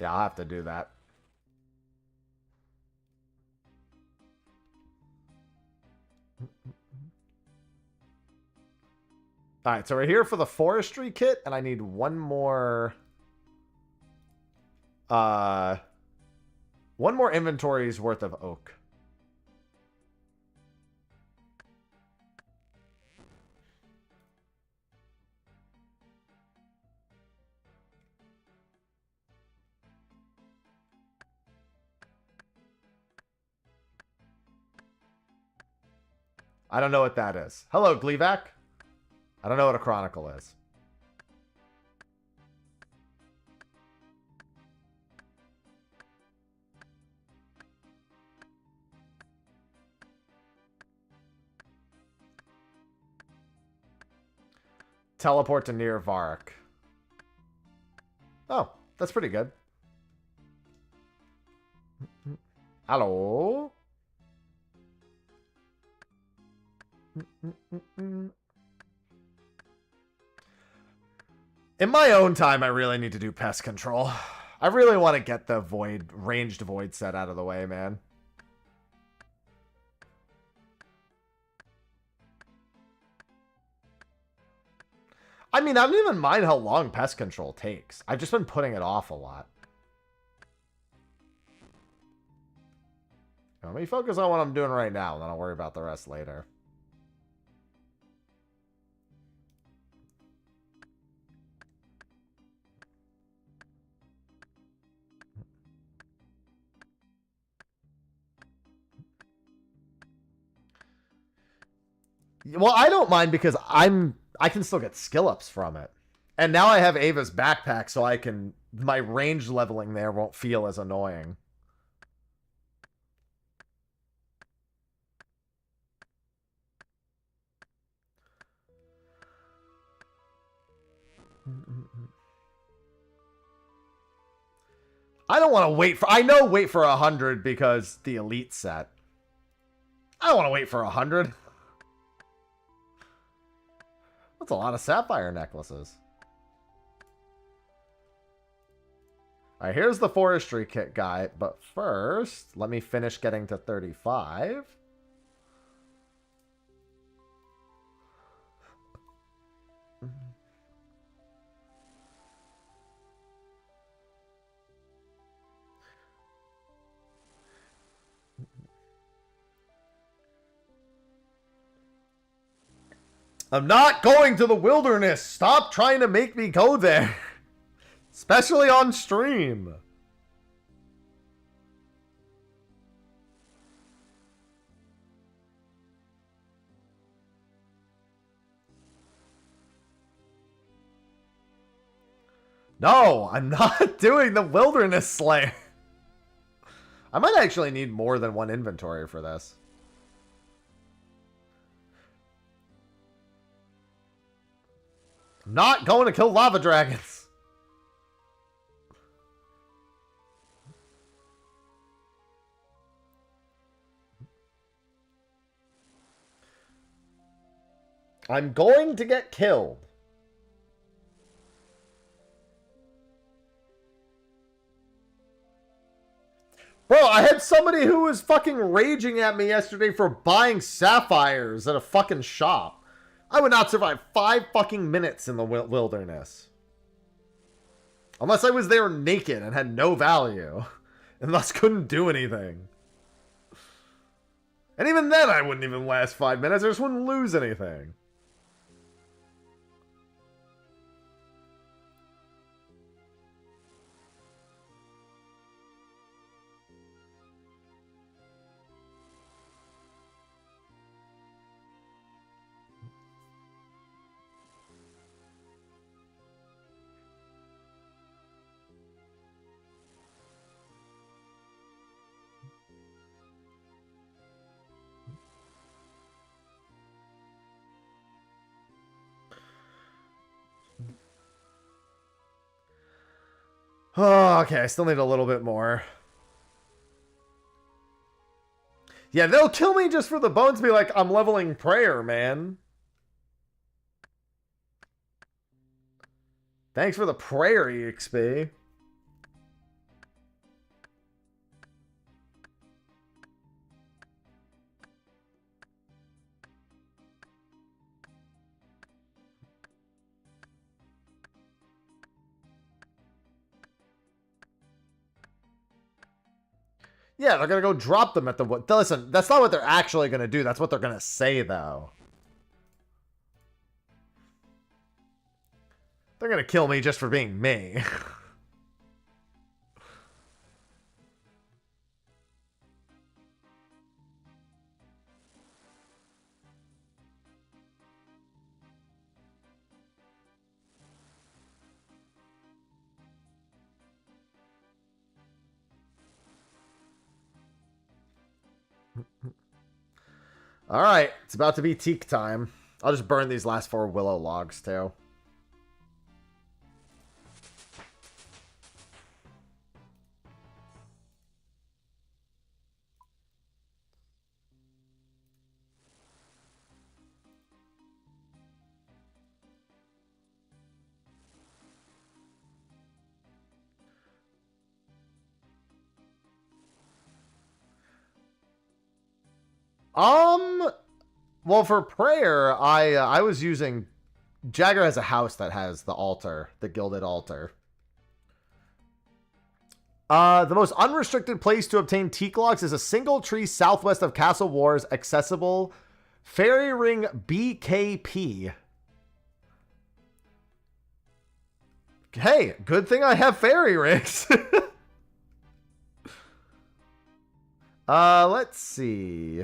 Yeah, I'll have to do that. Alright, so we're here for the Forestry kit, and I need one more... one more inventory's worth of oak. I don't know what that is. Hello, Gleevac. I don't know what a chronicle is. Teleport to near Vark. Oh, that's pretty good. Hello? In my own time, I really need to do pest control. I really want to get the ranged void set out of the way, man. I mean, I don't even mind how long pest control takes. I've just been putting it off a lot. Let me focus on what I'm doing right now, and then I'll worry about the rest later. Well, I don't mind because I can still get skill ups from it. And now I have Ava's backpack, so I can... My range leveling there won't feel as annoying. I don't want to wait for... I know wait for 100 because the elite set. I don't want to wait for 100. That's a lot of sapphire necklaces. Alright, here's the forestry kit guy. But first, let me finish getting to 35. I'm not going to the wilderness. Stop trying to make me go there. Especially on stream. No, I'm not doing the wilderness slayer. I might actually need more than one inventory for this. I'm not going to kill lava dragons. I'm going to get killed. Bro, I had somebody who was fucking raging at me yesterday for buying sapphires at a fucking shop. I would not survive 5 fucking minutes in the wilderness. Unless I was there naked and had no value. And thus couldn't do anything. And even then I wouldn't even last 5 minutes. I just wouldn't lose anything. Oh, okay, I still need a little bit more. Yeah, they'll kill me just for the bones to be like, I'm leveling prayer, man. Thanks for the prayer EXP. Yeah, they're going to go drop them at the... Listen, that's not what they're actually going to do. That's what they're going to say, though. They're going to kill me just for being me. Alright, it's about to be teak time. I'll just burn these last 4 willow logs, too. Well, for prayer, I was using... Jagger has a house that has the altar, the gilded altar. The most unrestricted place to obtain teak logs is a single tree southwest of Castle Wars, accessible Fairy Ring BKP. Hey, good thing I have fairy rings. Let's see.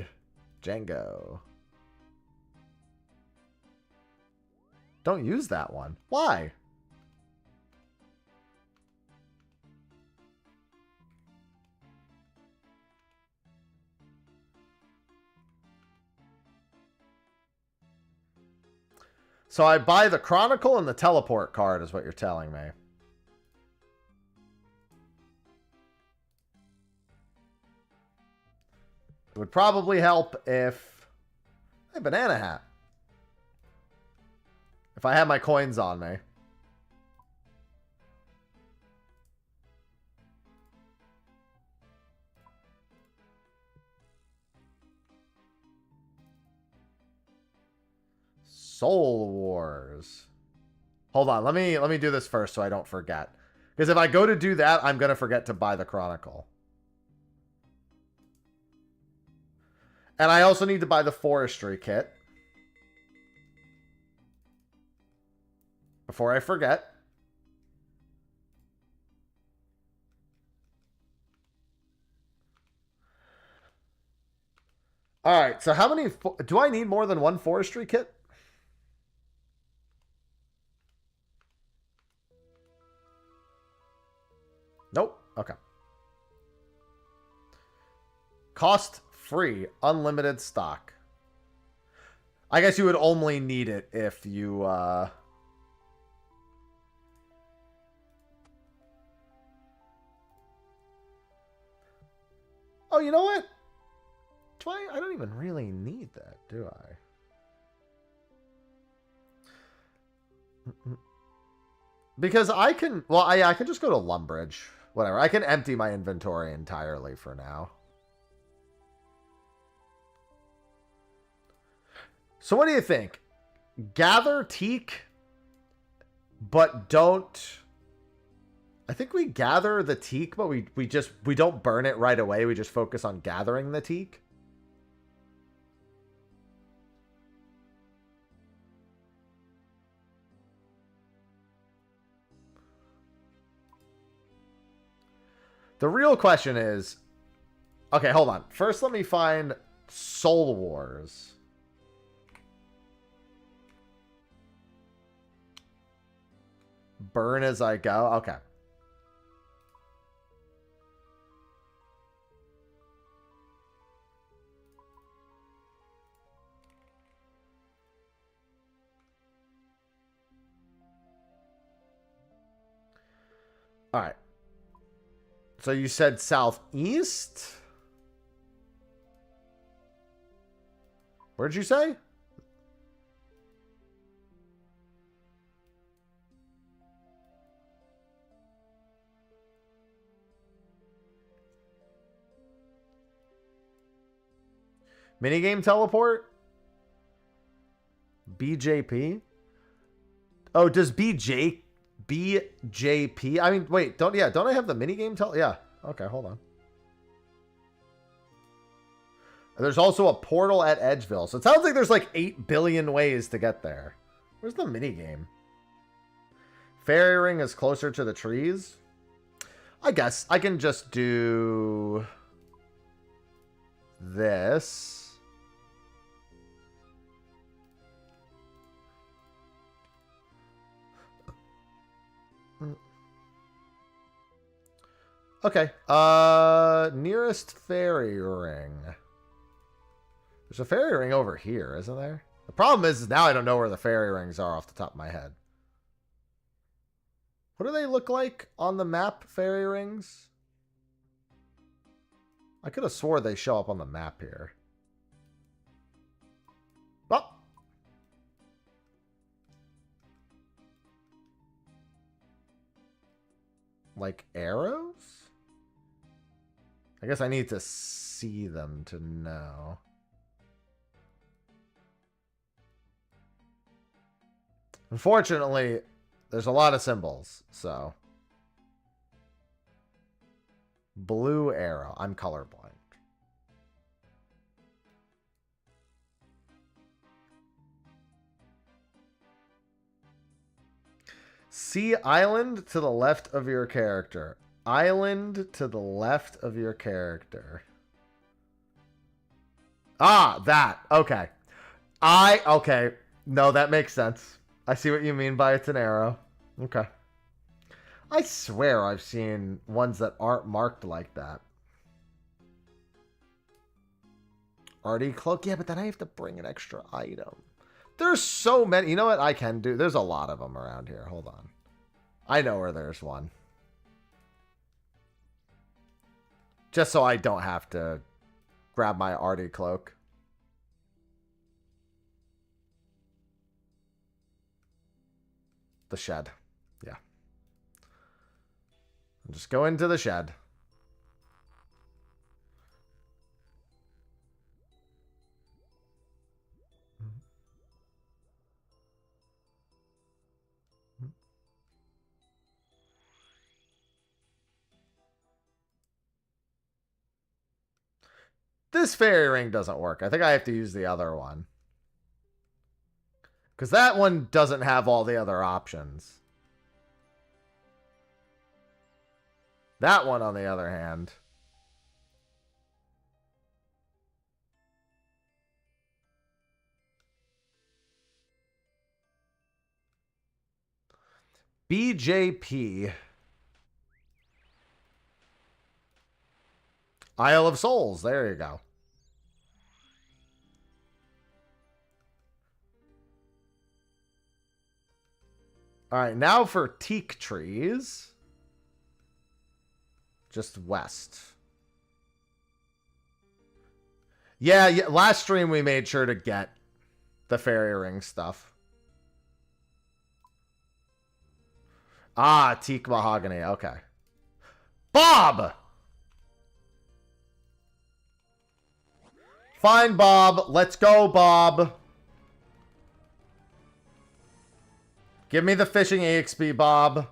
Django. Don't use that one. Why? So I buy the Chronicle and the Teleport card is what you're telling me. It would probably help if... Hey, Banana Hat. If I had my coins on me. Soul Wars. Hold on, let me do this first so I don't forget. Because if I go to do that, I'm going to forget to buy the Chronicle. And I also need to buy the Forestry kit. Before I forget. Alright, so how many... Do I need more than one Forestry kit? Nope. Okay. Cost free. Unlimited stock. I guess you would only need it if you... Oh, you know what? Do I don't even really need that, do I? Because I can... Well, I can just go to Lumbridge. Whatever. I can empty my inventory entirely for now. So what do you think? Gather teak, but don't... I think we gather the teak, but we don't burn it right away. We just focus on gathering the teak. The real question is... Okay, hold on. First, let me find Soul Wars. Burn as I go? Okay. All right. So you said southeast? Where'd you say? Minigame teleport? BJP? Oh, does BJP? I mean, wait, don't I have the minigame yeah. Okay, hold on. There's also a portal at Edgeville. So it sounds like there's like 8 billion ways to get there. Where's the minigame? Fairy ring is closer to the trees. I guess I can just do this. Okay. Nearest fairy ring. There's a fairy ring over here, isn't there? The problem is now I don't know where the fairy rings are off the top of my head. What do they look like on the map, fairy rings? I could have swore they show up on the map here. Oh! Like arrows? I guess I need to see them to know. Unfortunately, there's a lot of symbols, so. Blue arrow. I'm colorblind. See island to the left of your character. Island to the left of your character. Ah, that. Okay. Okay. No, that makes sense. I see what you mean by it's an arrow. Okay. I swear I've seen ones that aren't marked like that. Artie cloak? Yeah, but then I have to bring an extra item. There's so many. You know what I can do? There's a lot of them around here. Hold on. I know where there's one. Just so I don't have to grab my Artie cloak. The shed. Yeah. I'll just go into the shed. This fairy ring doesn't work. I think I have to use the other one. Because that one doesn't have all the other options. That one, on the other hand. BJP. Isle of Souls. There you go. All right, now for teak trees. Just west. Yeah, last stream we made sure to get the fairy ring stuff. Ah, teak mahogany. Okay. Bob! Fine, Bob. Let's go, Bob. Give me the fishing EXP, Bob.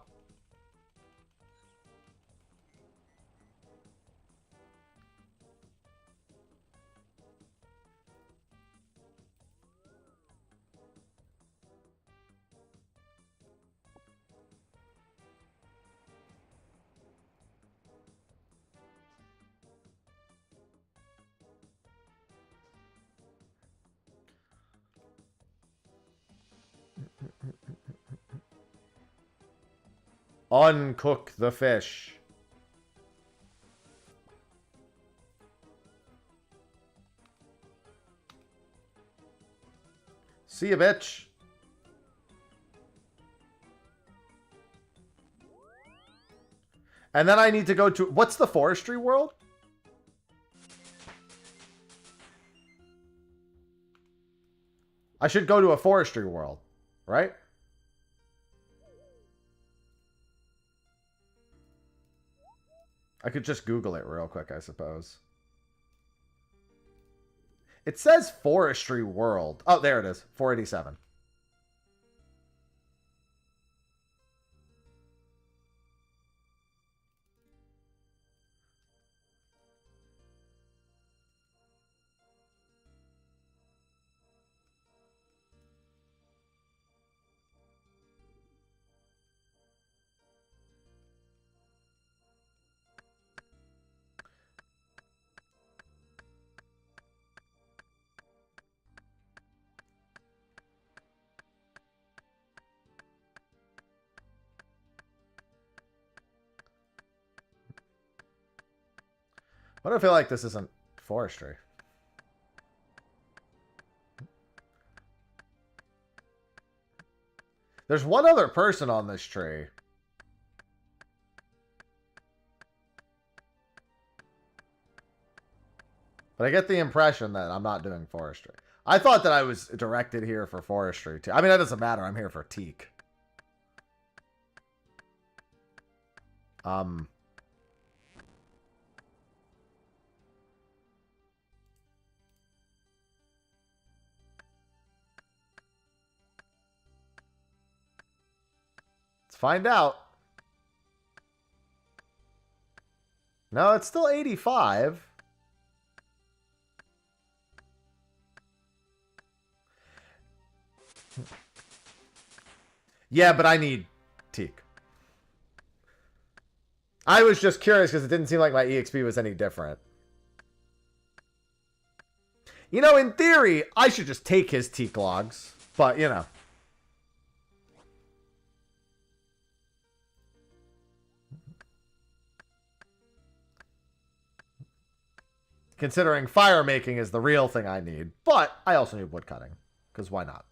Uncook the fish. See ya, bitch. And then I need to go to... What's the forestry world? I should go to a forestry world, right? I could just Google it real quick, I suppose. It says forestry world. Oh, there it is. 487. Why do I feel like this isn't forestry? There's one other person on this tree. But I get the impression that I'm not doing forestry. I thought that I was directed here for forestry too. I mean, that doesn't matter. I'm here for teak. Let's find out. No, it's still 85. Yeah, but I need teak. I was just curious because it didn't seem like my EXP was any different. You know, in theory, I should just take his teak logs. But, you know. Considering firemaking is the real thing I need. But I also need woodcutting. Because why not?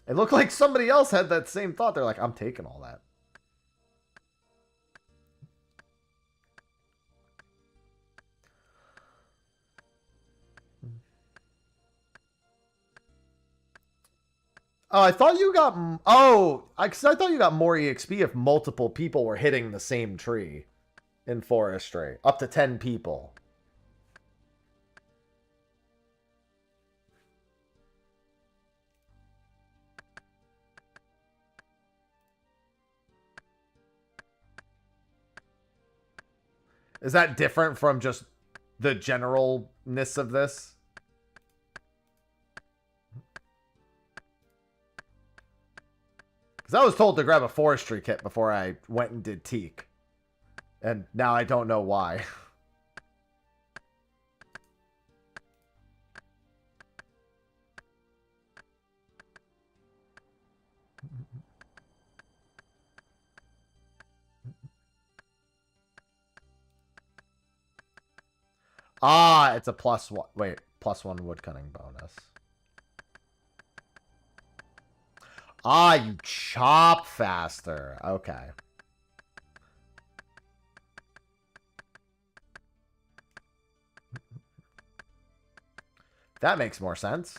It looked like somebody else had that same thought. They're like, I'm taking all that. Oh, I thought you got... Oh, because I thought you got more EXP if multiple people were hitting the same tree in Forestry. Up to 10 people. Is that different from just the generalness of this? Because I was told to grab a forestry kit before I went and did teak. And now I don't know why. Ah, it's a +1. Wait, +1 woodcutting bonus. Ah, you chop faster. Okay. That makes more sense.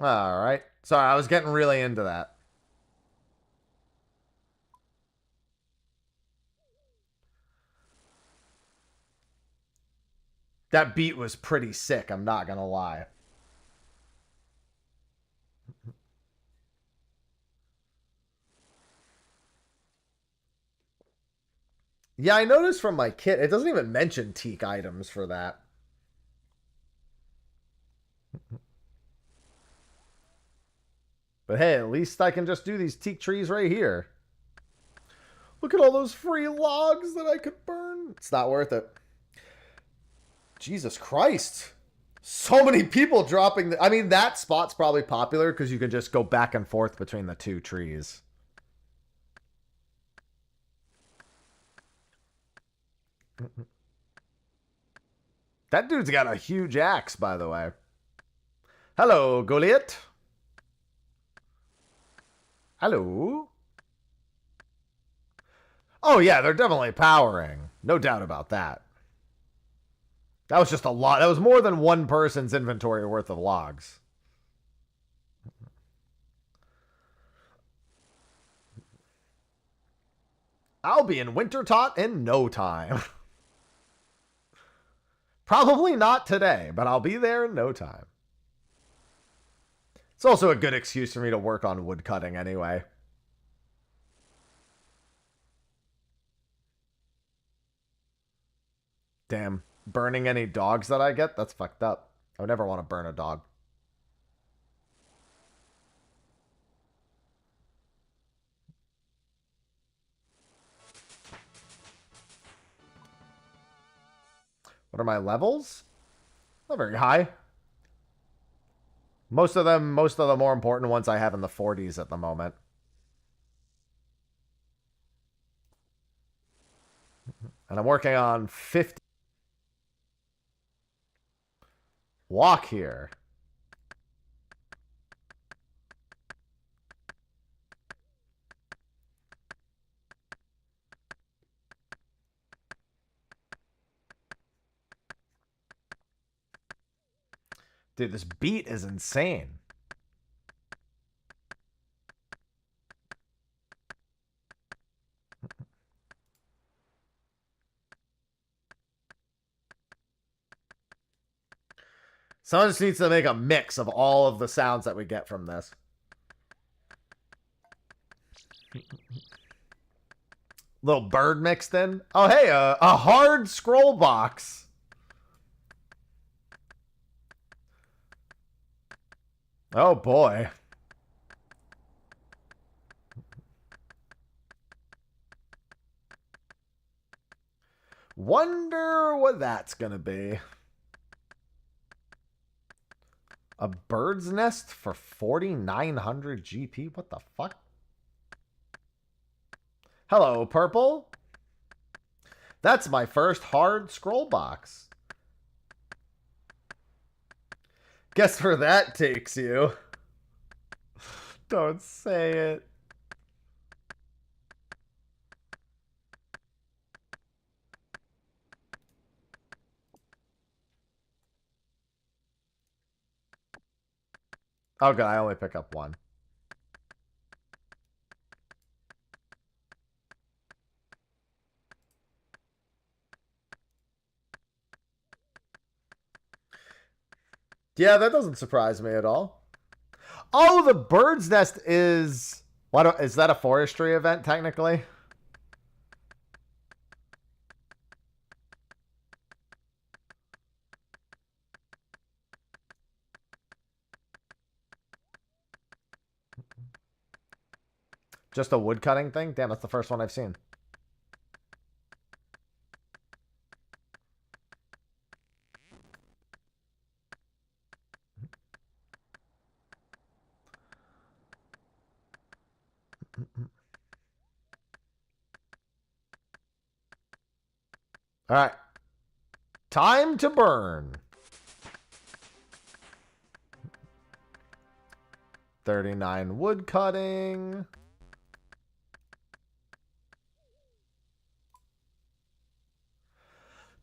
All right. Sorry, I was getting really into that. That beat was pretty sick, I'm not gonna lie. Yeah, I noticed from my kit, it doesn't even mention teak items for that. But hey, at least I can just do these teak trees right here. Look at all those free logs that I could burn. It's not worth it. Jesus Christ. So many people dropping. I mean, that spot's probably popular because you can just go back and forth between the two trees. That dude's got a huge axe, by the way. Hello, Goliath. Hello. Oh, yeah, they're definitely powering. No doubt about that. That was just a lot. That was more than one person's inventory worth of logs. I'll be in Wintertot in no time. Probably not today, but I'll be there in no time. It's also a good excuse for me to work on woodcutting anyway. Damn. Burning any dogs that I get? That's fucked up. I would never want to burn a dog. What are my levels? Not very high. Most of the more important ones I have in the 40s at the moment. And I'm working on 50. Walk here. Dude, this beat is insane. Someone just needs to make a mix of all of the sounds that we get from this. Little bird mixed in. Oh, hey, a hard scroll box. Oh, boy. Wonder what that's gonna be. A bird's nest for 4,900 GP? What the fuck? Hello, purple. That's my first hard scroll box. Guess where that takes you. Don't say it. Oh, good. I only pick up one. Yeah, that doesn't surprise me at all. Oh, the bird's nest is... What is that, a forestry event, technically? Just a woodcutting thing? Damn, that's the first one I've seen. All right. Time to burn. 39 wood cutting.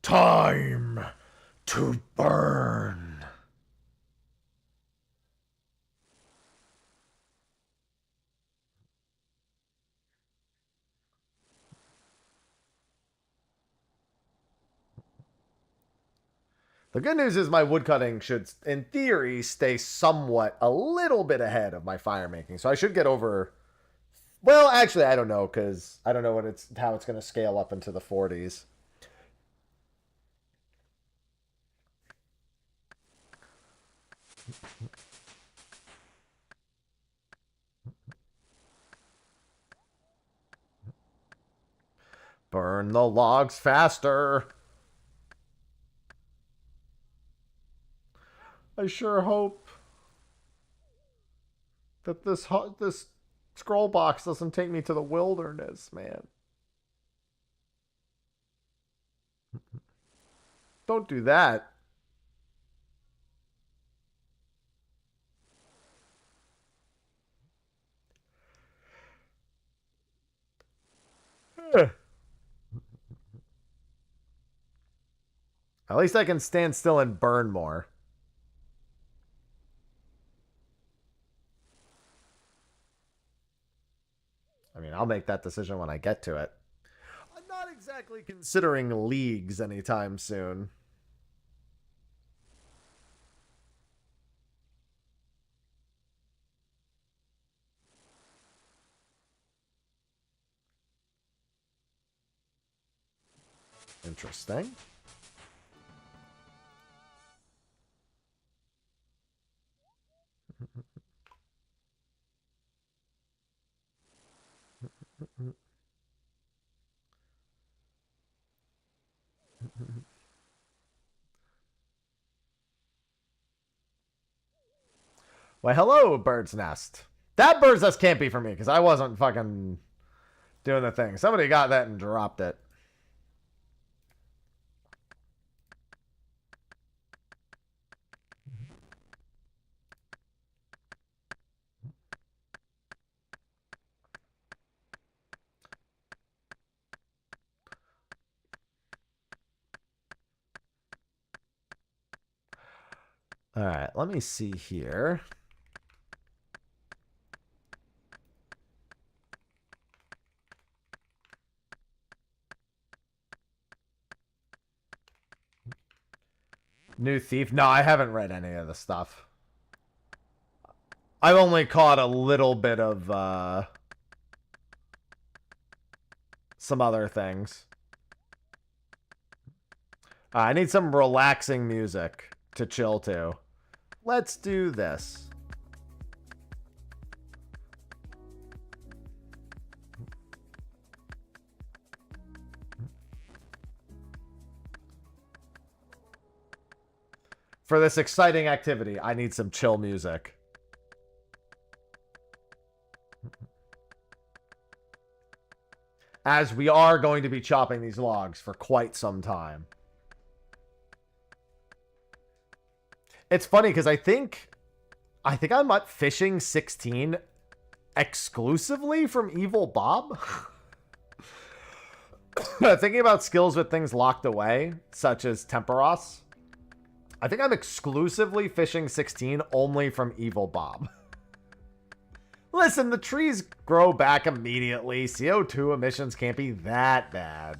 Time to burn. The good news is my woodcutting should, in theory, stay somewhat, a little bit ahead of my firemaking. So I should get over... Well, actually, I don't know, because I don't know how it's going to scale up into the 40s. Burn the logs faster. I sure hope that this scroll box doesn't take me to the wilderness, man. Don't do that. At least I can stand still and burn more. I mean, I'll make that decision when I get to it. I'm not exactly considering leagues anytime soon. Interesting. Why, hello, bird's nest. That bird's nest can't be for me because I wasn't fucking doing the thing. Somebody got that and dropped it. All right, let me see here. New Thief? No, I haven't read any of the stuff. I've only caught a little bit of some other things. I need some relaxing music to chill to. Let's do this. For this exciting activity, I need some chill music. As we are going to be chopping these logs for quite some time. It's funny because I think I'm at fishing 16 exclusively from Evil Bob. Thinking about skills with things locked away, such as Temperos. I think I'm exclusively fishing 16 only from Evil Bob. Listen, the trees grow back immediately. CO2 emissions can't be that bad.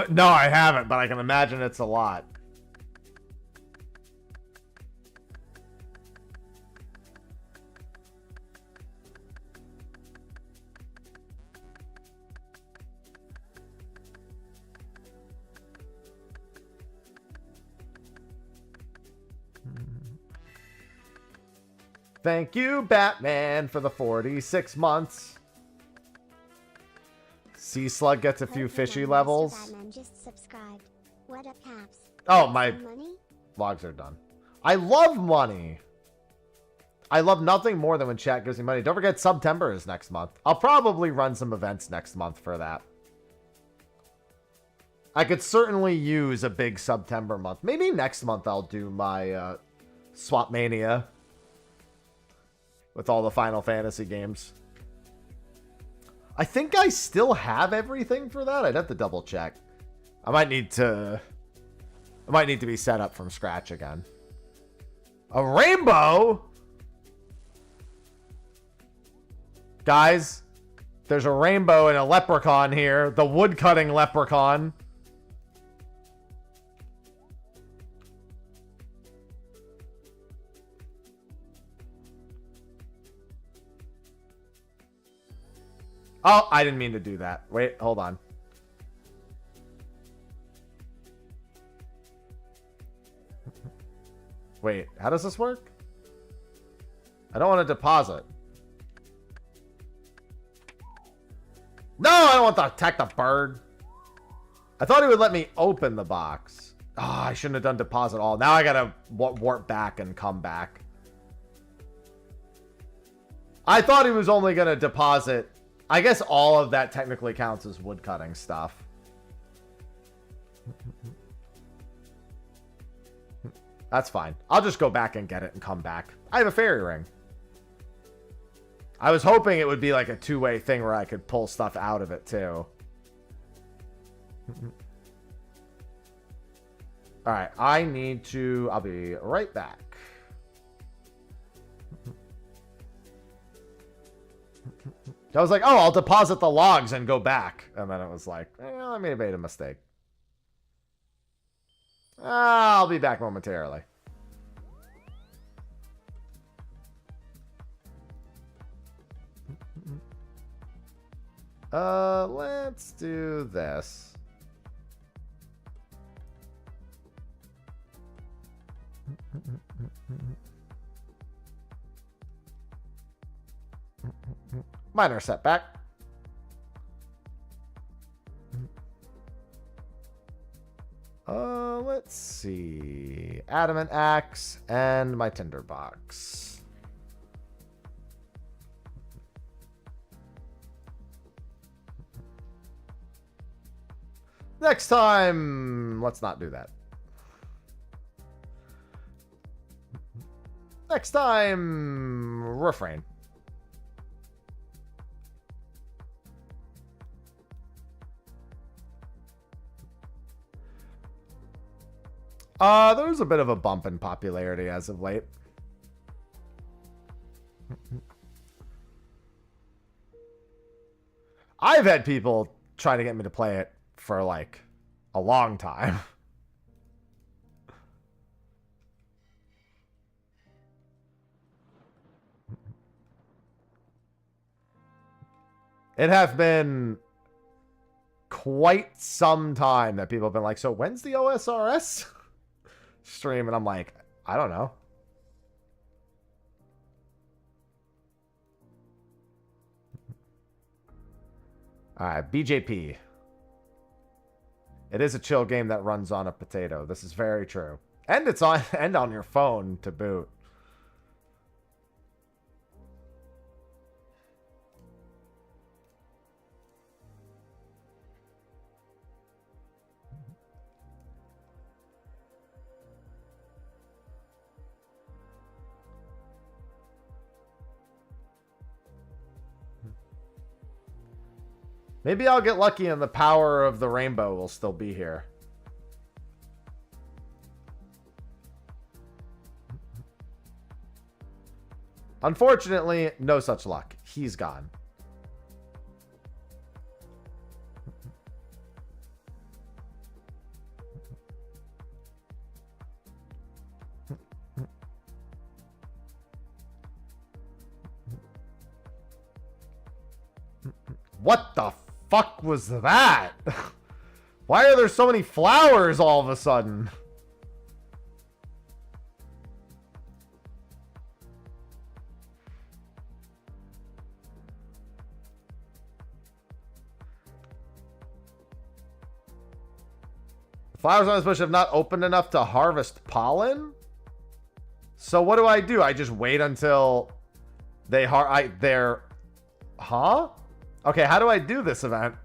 No, I haven't, but I can imagine it's a lot. Thank you, Batman, for the 46 months. Sea Slug gets a few fishy levels. Batman just subscribed. What up, Caps? Oh, my Money? logs are done. I love money. I love nothing more than when chat gives me money. Don't forget, September is next month. I'll probably run some events next month for that. I could certainly use a big September month. Maybe next month I'll do my Swap Mania with all the Final Fantasy games. I think I still have everything for that. I'd have to double check. I might need to It might need to be set up from scratch again. A rainbow? Guys, there's a rainbow and a leprechaun here. The woodcutting leprechaun. Oh, I didn't mean to do that. Wait, hold on. Wait, how does this work? I don't want to deposit. No, I don't want to attack the bird. I thought he would let me open the box. Oh, I shouldn't have done deposit all. Now I gotta warp back and come back. I thought he was only gonna deposit. I guess all of that technically counts as woodcutting stuff. That's fine. I'll just go back and get it and come back. I have a fairy ring. I was hoping it would be like a two-way thing where I could pull stuff out of it too. Alright, I need to... I'll be right back. I was like, oh, I'll deposit the logs and go back. And then it was like, I may have made a mistake. I'll be back momentarily. Let's do this. Minor setback. Let's see. Adamant axe and my tinderbox. Next time, let's not do that. Next time, refrain. There's a bit of a bump in popularity as of late. I've had people try to get me to play it for like a long time. It has been quite some time that people have been like, so when's the OSRS stream? And I'm like, I don't know. All right, BJP. It is a chill game that runs on a potato. This is very true. And it's on your phone to boot. Maybe I'll get lucky and the power of the rainbow will still be here. Unfortunately, no such luck. He's gone. What the fuck was that? Why are there so many flowers all of a sudden? The flowers on this bush have not opened enough to harvest pollen? So what do? I just wait until they they're... Huh? Okay, how do I do this event?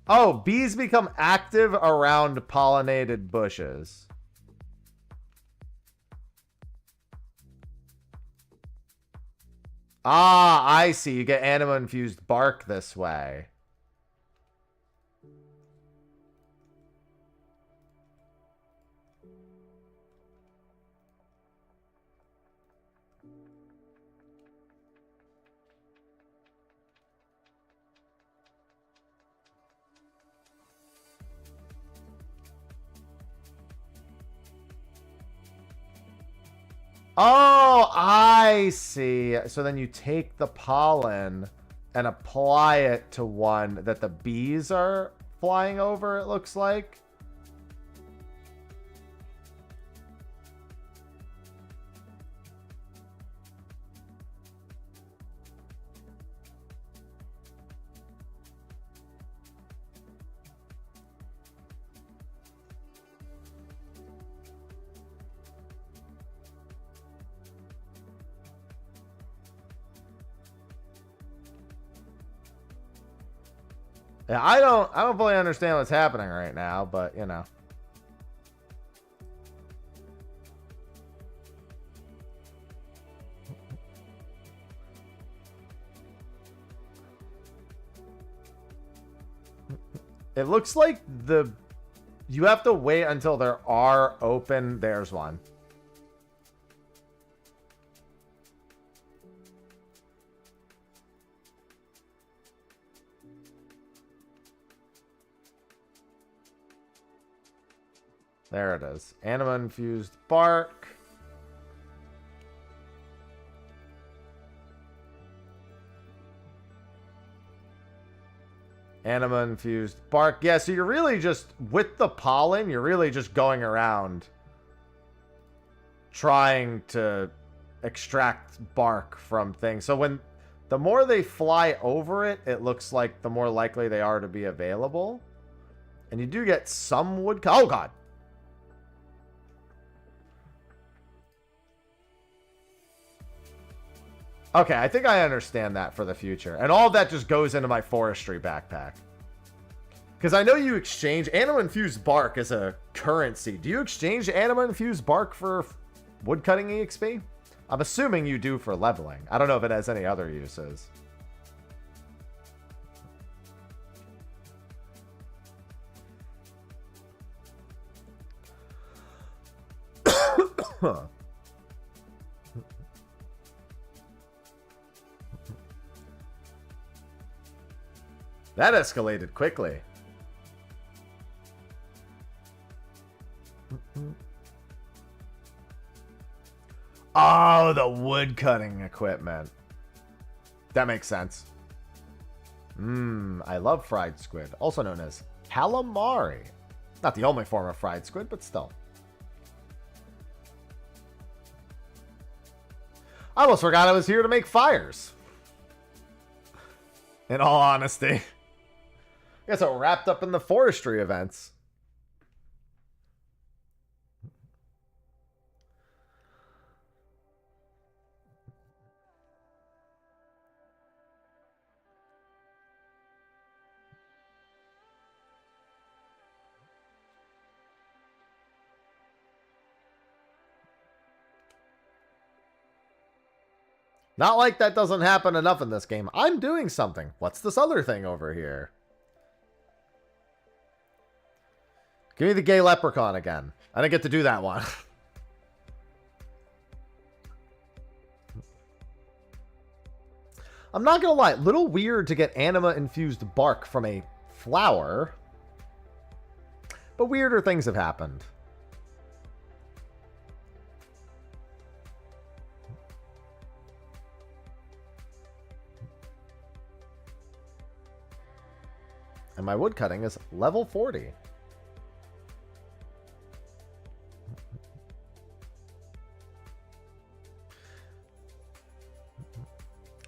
Oh, bees become active around pollinated bushes. Ah, I see. You get anima-infused bark this way. Oh, I see. So then you take the pollen and apply it to one that the bees are flying over, it looks like. Yeah, I don't fully understand what's happening right now, but you know. It looks like you have to wait until there are open. There's one. There it is. Anima-infused bark. Anima-infused bark. Yeah, so you're really just, with the pollen, you're really just going around trying to extract bark from things. So when the more they fly over it, it looks like the more likely they are to be available. And you do get some wood. Oh, God. Okay, I think I understand that for the future. And all of that just goes into my forestry backpack. Because I know you exchange anima-infused bark as a currency. Do you exchange anima-infused bark for woodcutting EXP? I'm assuming you do for leveling. I don't know if it has any other uses. That escalated quickly. Oh, the wood cutting equipment. That makes sense. I love fried squid, also known as calamari. Not the only form of fried squid, but still. I almost forgot I was here to make fires. In all honesty. I guess it wrapped up in the forestry events. Not like that doesn't happen enough in this game. I'm doing something. What's this other thing over here? Give me the gay leprechaun again. I didn't get to do that one. I'm not gonna lie, a little weird to get anima-infused bark from a flower. But weirder things have happened. And my woodcutting is level 40.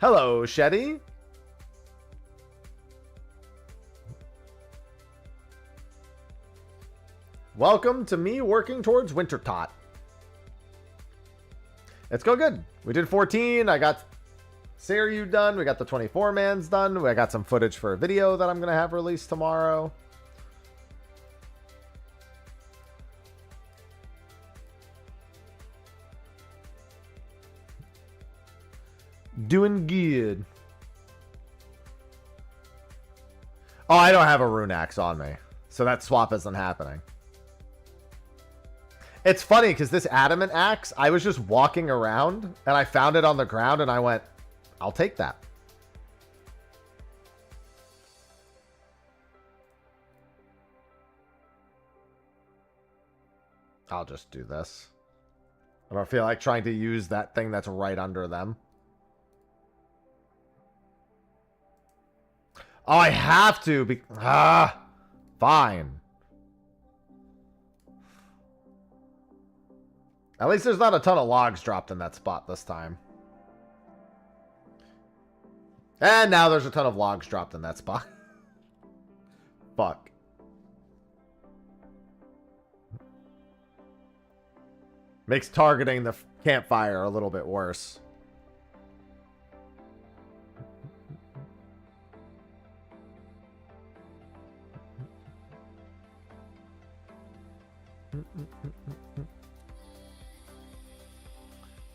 Hello, Shetty. Welcome to me working towards Winter Tot. It's going good. We did 14. I got Seiryu done. We got the 24-mans done. I got some footage for a video that I'm going to have released tomorrow. Doing good. Oh, I don't have a rune axe on me, so that swap isn't happening. It's funny because this adamant axe, I was just walking around and I found it on the ground and I went, I'll take that. I'll just do this. I don't feel like trying to use that thing that's right under them. Oh, I have to be... fine. At least there's not a ton of logs dropped in that spot this time. And now there's a ton of logs dropped in that spot. Fuck. Makes targeting the campfire a little bit worse.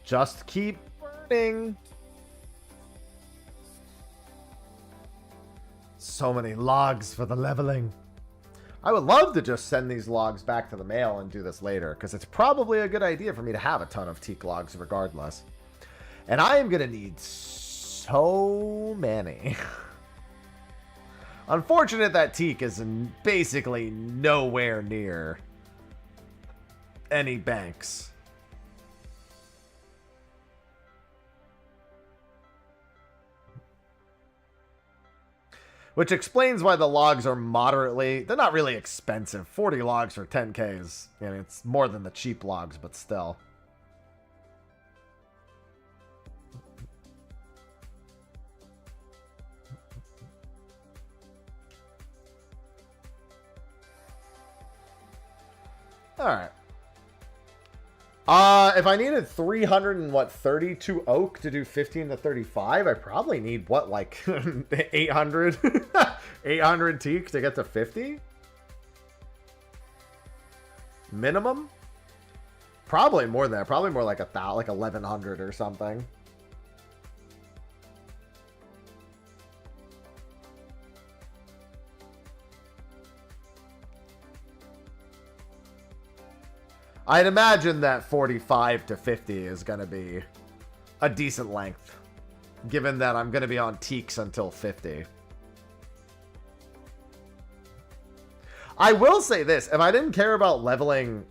Just keep burning. So many logs for the leveling. I would love to just send these logs back to the mail and do this later, because it's probably a good idea for me to have a ton of teak logs regardless. And I am going to need so many. Unfortunate that teak is basically nowhere near any banks. Which explains why the logs are moderately... They're not really expensive. 40 logs for 10k is... I mean, it's more than the cheap logs, but still. Alright. If I needed 332 oak to do 15 to 35, I probably need, what, like 800? 800 teak to get to 50? Minimum? Probably more than that. Probably more like 1100 or something. I'd imagine that 45 to 50 is going to be a decent length, given that I'm going to be on teaks until 50. I will say this, if I didn't care about leveling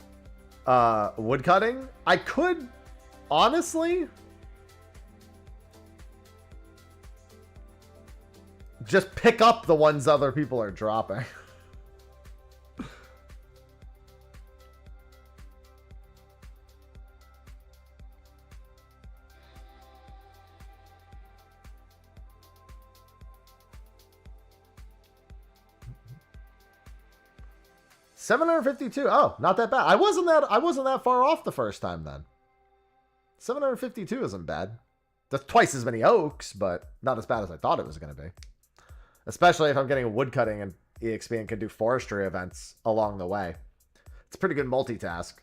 woodcutting, I could, honestly, just pick up the ones other people are dropping. 752. Oh, not that bad. I wasn't that far off the first time then. 752 isn't bad. That's twice as many oaks, but not as bad as I thought it was going to be. Especially if I'm getting a woodcutting and EXP and can do forestry events along the way. It's a pretty good multitask.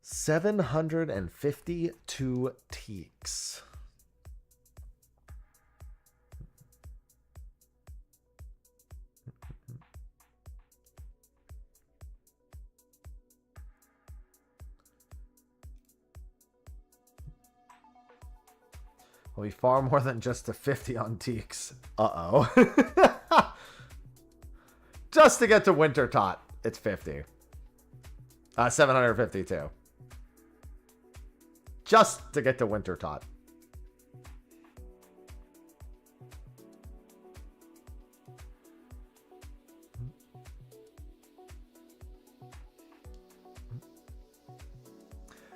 $752 teaks. Will be far more than just a 50 on teaks. Uh-oh. Just to get to Winter Tot, it's 50. 752. Just to get to Winter Tot.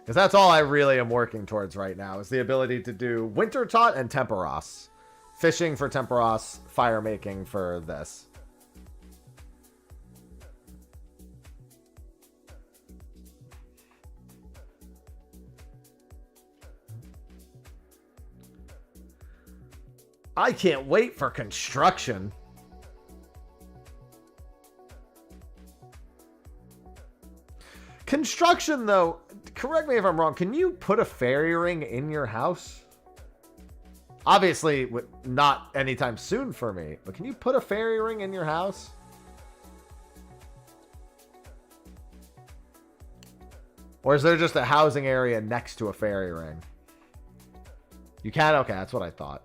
Because that's all I really am working towards right now, is the ability to do Winter Tot and Temporos. Fishing for Temporos, Firemaking for this. I can't wait for construction. Construction, though, correct me if I'm wrong. Can you put a fairy ring in your house? Obviously, not anytime soon for me. But can you put a fairy ring in your house? Or is there just a housing area next to a fairy ring? You can? Okay, that's what I thought.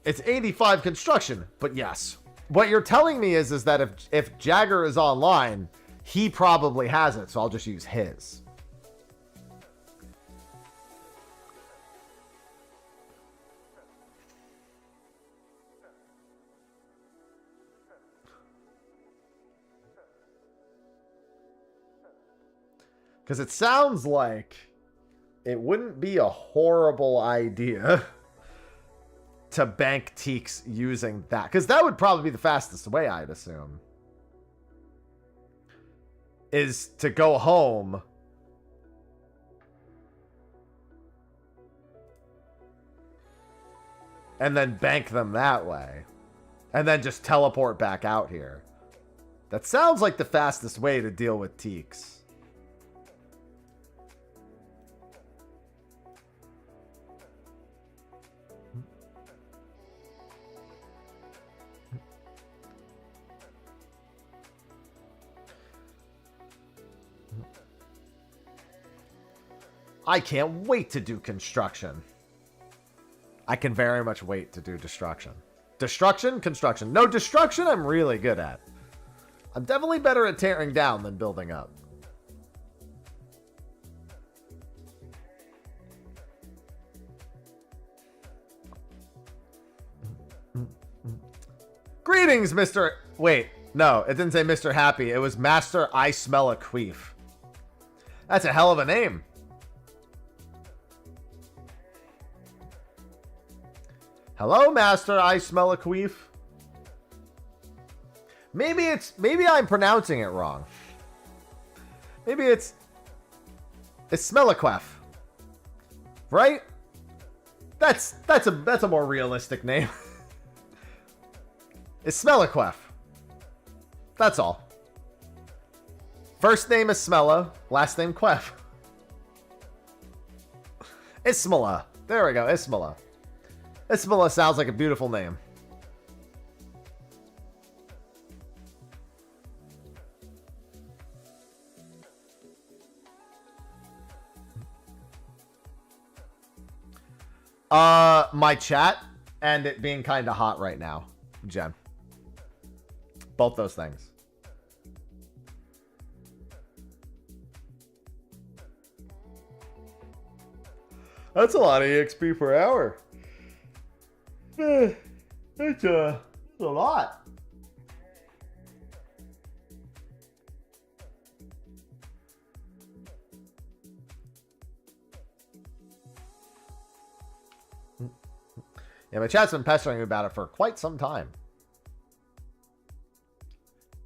It's 85 construction, but yes. What you're telling me is that if Jagger is online, he probably has it, so I'll just use his. Because it sounds like it wouldn't be a horrible idea to bank Teaks using that. Because that would probably be the fastest way, I'd assume. Is to go home. And then bank them that way. And then just teleport back out here. That sounds like the fastest way to deal with Teaks. I can't wait to do construction. I can very much wait to do destruction. Destruction, construction. No, destruction I'm really good at. I'm definitely better at tearing down than building up. Greetings, Mr. Wait, no, it didn't say Mr. Happy. It was Master I Smell a Queef. That's a hell of a name. Hello, Master I Smell a Queef. Maybe I'm pronouncing it wrong. Maybe it's Smellaquef. Right? That's a more realistic name. It's Smellaquef. That's all. First name is Smella, last name Quef. Ismala. There we go, Ismala. Ismala sounds like a beautiful name. My chat and it being kind of hot right now, Jen. Both those things. That's a lot of EXP per hour. It's a lot. Yeah, my chat's been pestering me about it for quite some time.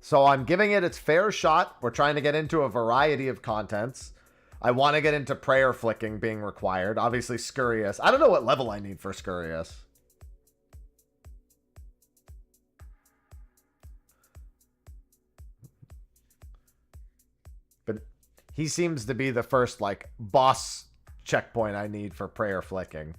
So I'm giving it its fair shot. We're trying to get into a variety of contents. I want to get into prayer flicking being required. Obviously, Scurious. I don't know what level I need for Scurious. But he seems to be the first, like, boss checkpoint I need for prayer flicking.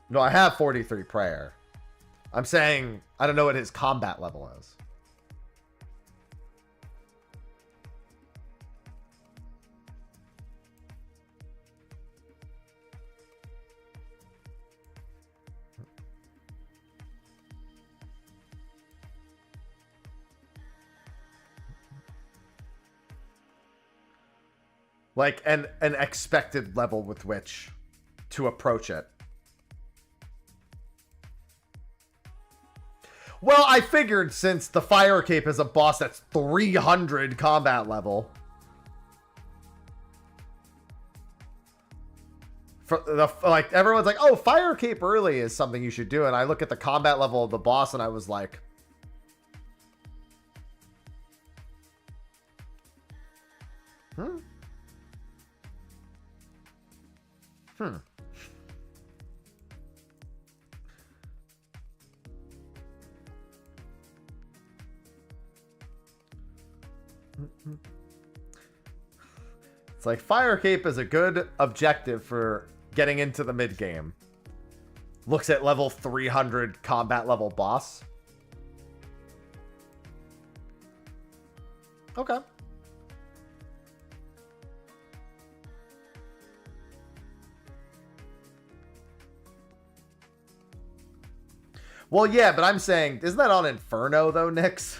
No, I have 43 prayer. I'm saying, I don't know what his combat level is. Like an expected level with which to approach it. Well, I figured since the Fire Cape is a boss that's 300 combat level. Like, everyone's like, oh, Fire Cape early is something you should do. And I look at the combat level of the boss and I was like, Hmm. Hmm. It's like Fire Cape is a good objective for getting into the mid game. Looks at level 300 combat level boss. Okay. Well, yeah, but I'm saying, isn't that on Inferno though, Nyx?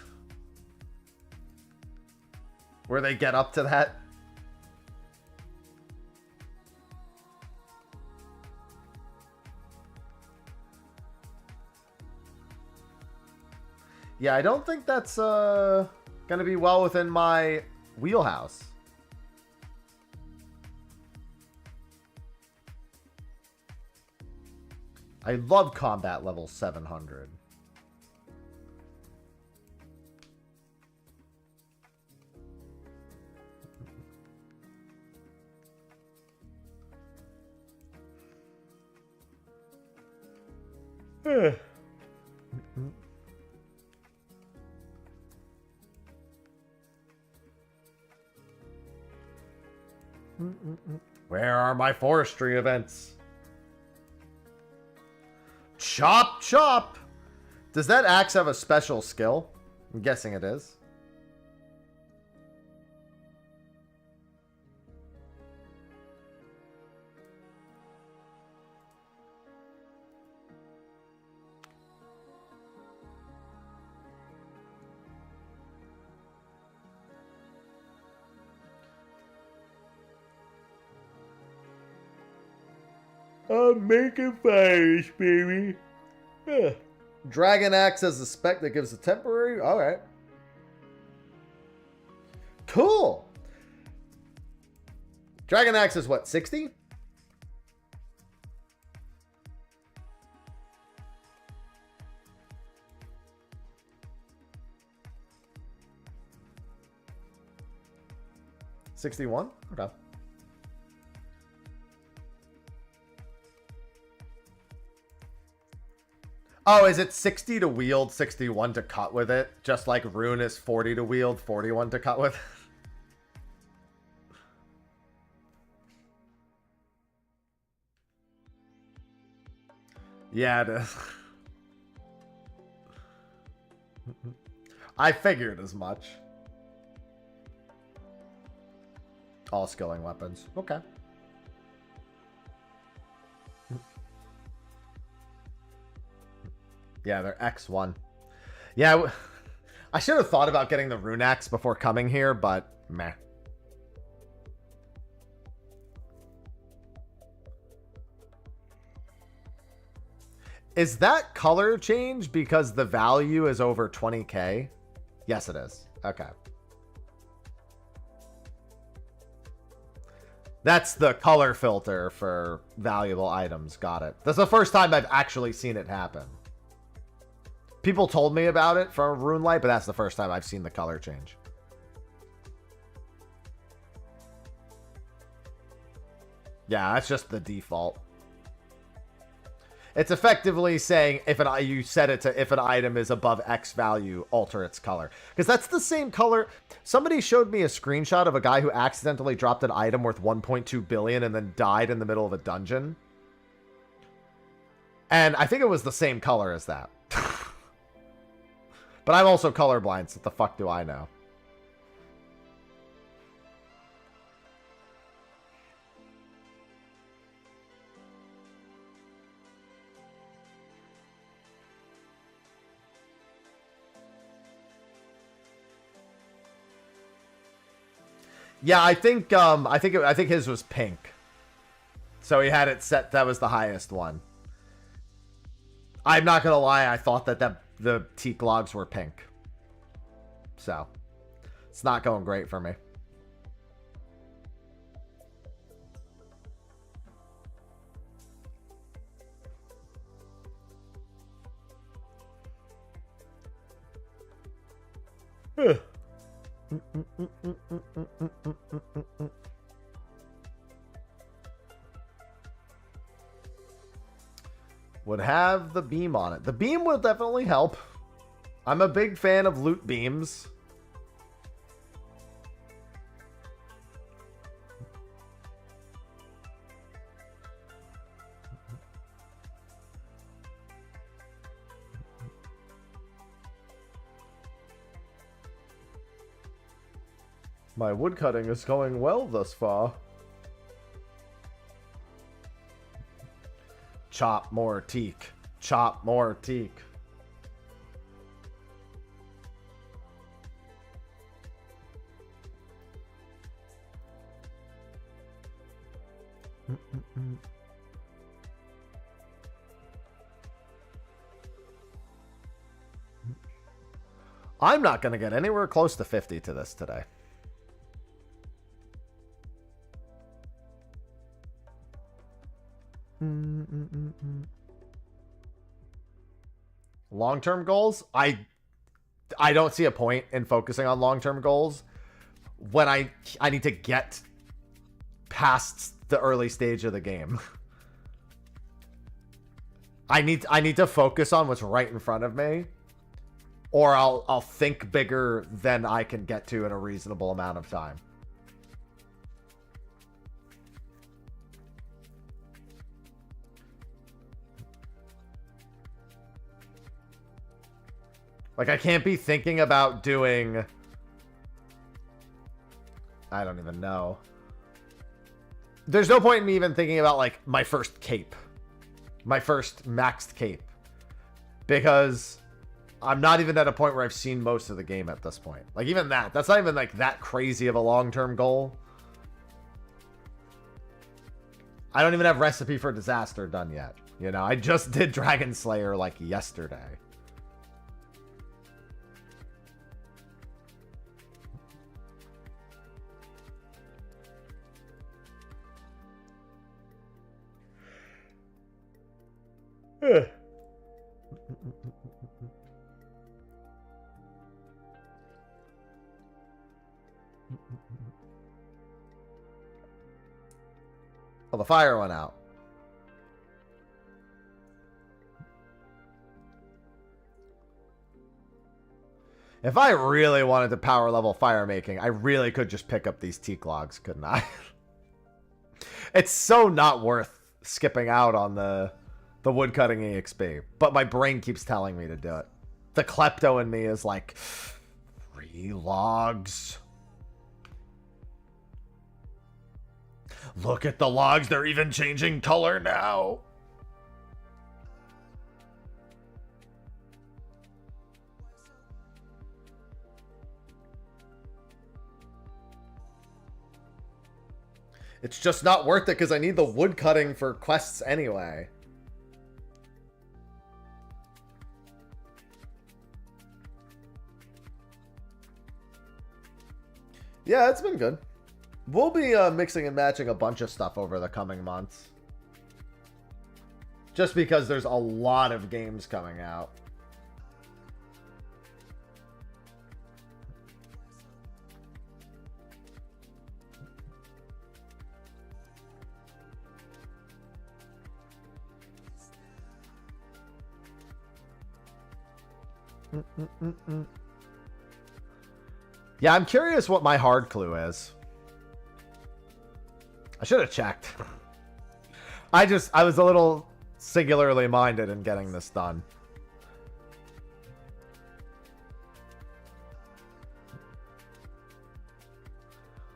Where they get up to that? Yeah, I don't think that's gonna be well within my wheelhouse. I love combat level 700. Where are my forestry events? Chop, chop! Does that axe have a special skill? I'm guessing it is. I'm making fires, baby. Yeah. Dragon Axe has a spec that gives a temporary. Alright. Cool. Dragon Axe is what, 60? $61? Okay. Oh, is it 60 to wield, 61 to cut with it? Just like Rune is 40 to wield, 41 to cut with? Yeah, it is. I figured as much. All skilling weapons. Okay. Yeah, they're X1. Yeah, I should have thought about getting the Rune Axe before coming here, but meh. Is that color change because the value is over 20k? Yes, it is. Okay. That's the color filter for valuable items. Got it. That's the first time I've actually seen it happen. People told me about it from RuneLight, but that's the first time I've seen the color change. Yeah, that's just the default. It's effectively saying if you set it to if an item is above X value, alter its color. Because that's the same color. Somebody showed me a screenshot of a guy who accidentally dropped an item worth 1.2 billion and then died in the middle of a dungeon. And I think it was the same color as that. But I'm also colorblind, so what the fuck do I know? Yeah, I think his was pink. So he had it set, that was the highest one. I'm not gonna lie, I thought that the teak logs were pink. So it's not going great for me. Would have the beam on it. The beam will definitely help. I'm a big fan of loot beams. My woodcutting is going well thus far. Chop more teak. Chop more teak. I'm not going to get anywhere close to 50 to this today. Long-term goals? I don't see a point in focusing on long-term goals when I need to get past the early stage of the game. I need to focus on what's right in front of me, or I'll think bigger than I can get to in a reasonable amount of time. Like, I can't be thinking about doing... I don't even know. There's no point in me even thinking about, like, my first cape. My first maxed cape. Because I'm not even at a point where I've seen most of the game at this point. Like, even that. That's not even, like, that crazy of a long-term goal. I don't even have Recipe for Disaster done yet. You know, I just did Dragon Slayer, like, yesterday. Well, the fire went out. If I really wanted to power level firemaking, I really could just pick up these teak logs, couldn't I? It's so not worth skipping out on the woodcutting EXP, but my brain keeps telling me to do it. The klepto in me is like, 3 logs. Look at the logs, they're even changing color now. It's just not worth it because I need the woodcutting for quests anyway. Yeah, it's been good. We'll be mixing and matching a bunch of stuff over the coming months. Just because there's a lot of games coming out. Yeah, I'm curious what my hard clue is. I should have checked. I was a little singularly minded in getting this done.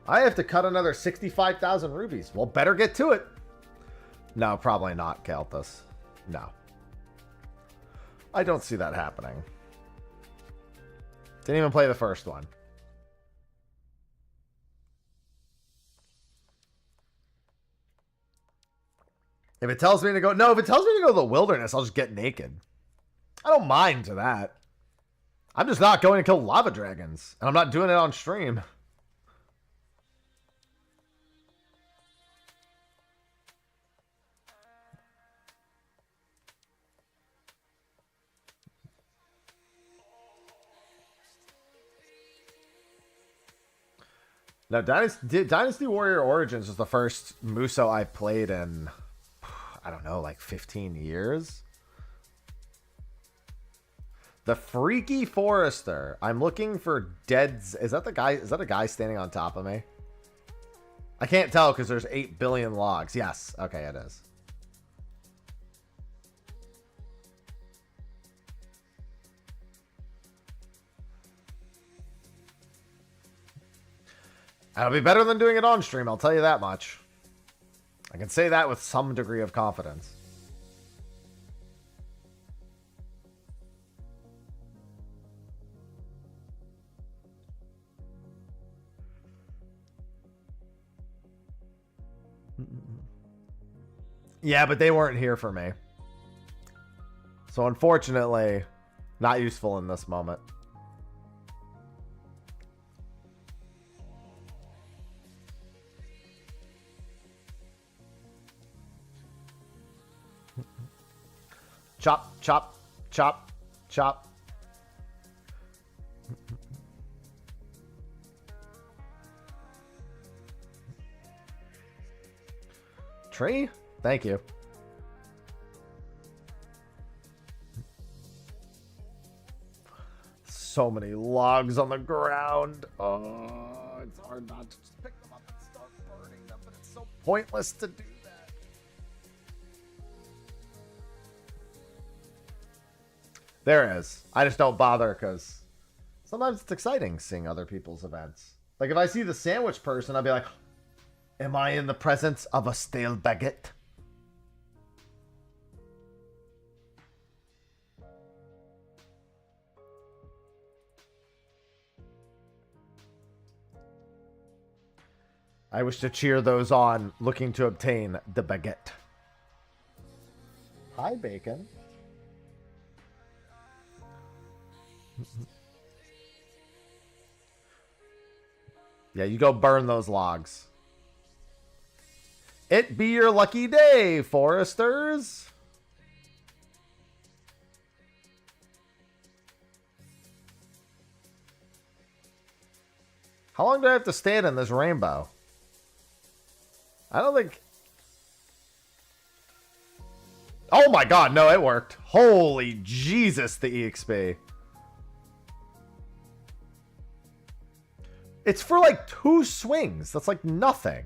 I have to cut another 65,000 rubies. Well, better get to it. No, probably not, Keltus. No. I don't see that happening. Didn't even play the first one. If it tells me to go... No, if it tells me to go to the wilderness, I'll just get naked. I don't mind to that. I'm just not going to kill lava dragons. And I'm not doing it on stream. No, Dynasty Warrior Origins was the first Muso I played in, I don't know, like 15 years. The Freaky Forester. I'm looking for deads. Is that the guy? Is that a guy standing on top of me? I can't tell because there's 8 billion logs. Yes. Okay, it is. That'll be better than doing it on stream, I'll tell you that much. I can say that with some degree of confidence. Yeah, but they weren't here for me. So unfortunately, not useful in this moment. Chop, chop, chop, chop. Tree? Thank you. So many logs on the ground. Oh, it's hard not to just pick them up and start burning them, but it's so pointless to do that. There is. I just don't bother because sometimes it's exciting seeing other people's events. Like if I see the sandwich person, I'll be like, am I in the presence of a stale baguette? I wish to cheer those on looking to obtain the baguette. Hi, Bacon. Yeah, you go burn those logs. It be your lucky day, foresters. How long do I have to stand in this rainbow? I don't think... Oh my god, no, it worked. Holy Jesus, the EXP. It's for like 2 swings. That's like nothing.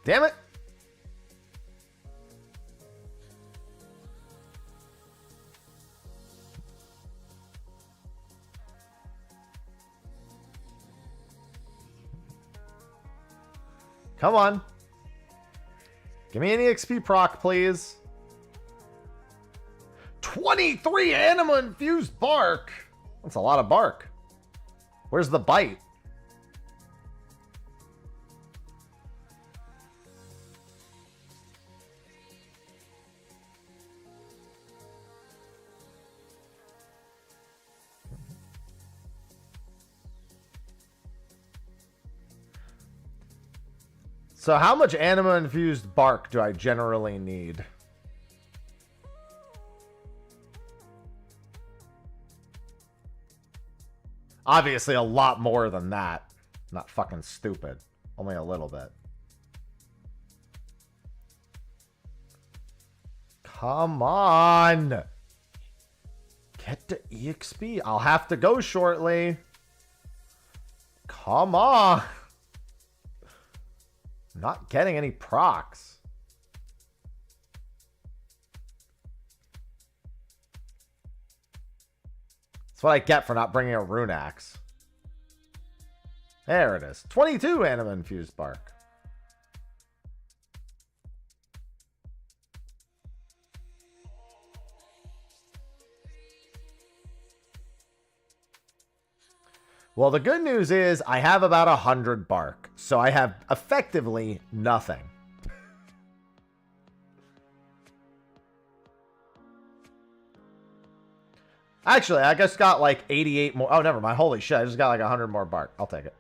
Damn it. Come on. Give me an EXP proc, please. 23 anima-infused bark. That's a lot of bark. Where's the bite? So how much anima-infused bark do I generally need? Obviously a lot more than that. I'm not fucking stupid. Only a little bit. Come on. Get the EXP. I'll have to go shortly. Come on. Not getting any procs. That's what I get for not bringing a rune axe. There it is. 22 anima infused bark. Well, the good news is I have about 100 bark, so I have effectively nothing. Actually, I just got like 88 more. Oh, never mind. Holy shit. I just got like 100 more bark. I'll take it.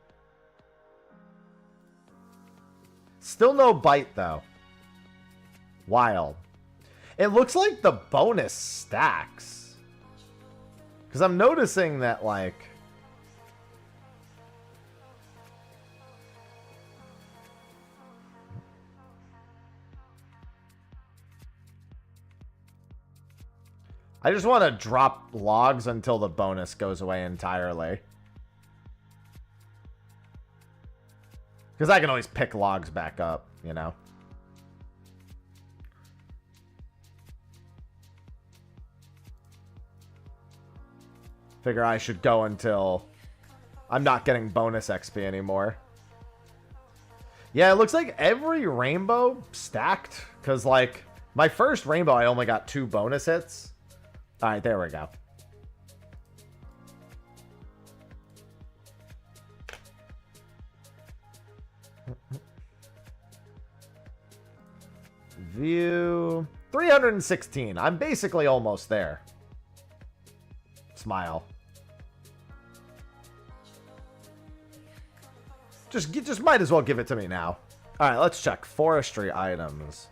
Still no bite, though. Wild. It looks like the bonus stacks. Because I'm noticing that, like... I just want to drop logs until the bonus goes away entirely. Because I can always pick logs back up, you know? Figure I should go until I'm not getting bonus XP anymore. Yeah, it looks like every rainbow stacked. Because, like, my first rainbow, I only got 2 bonus hits. Alright, there we go. View 316. I'm basically almost there. Smile. Just might as well give it to me now. All right, let's check forestry items.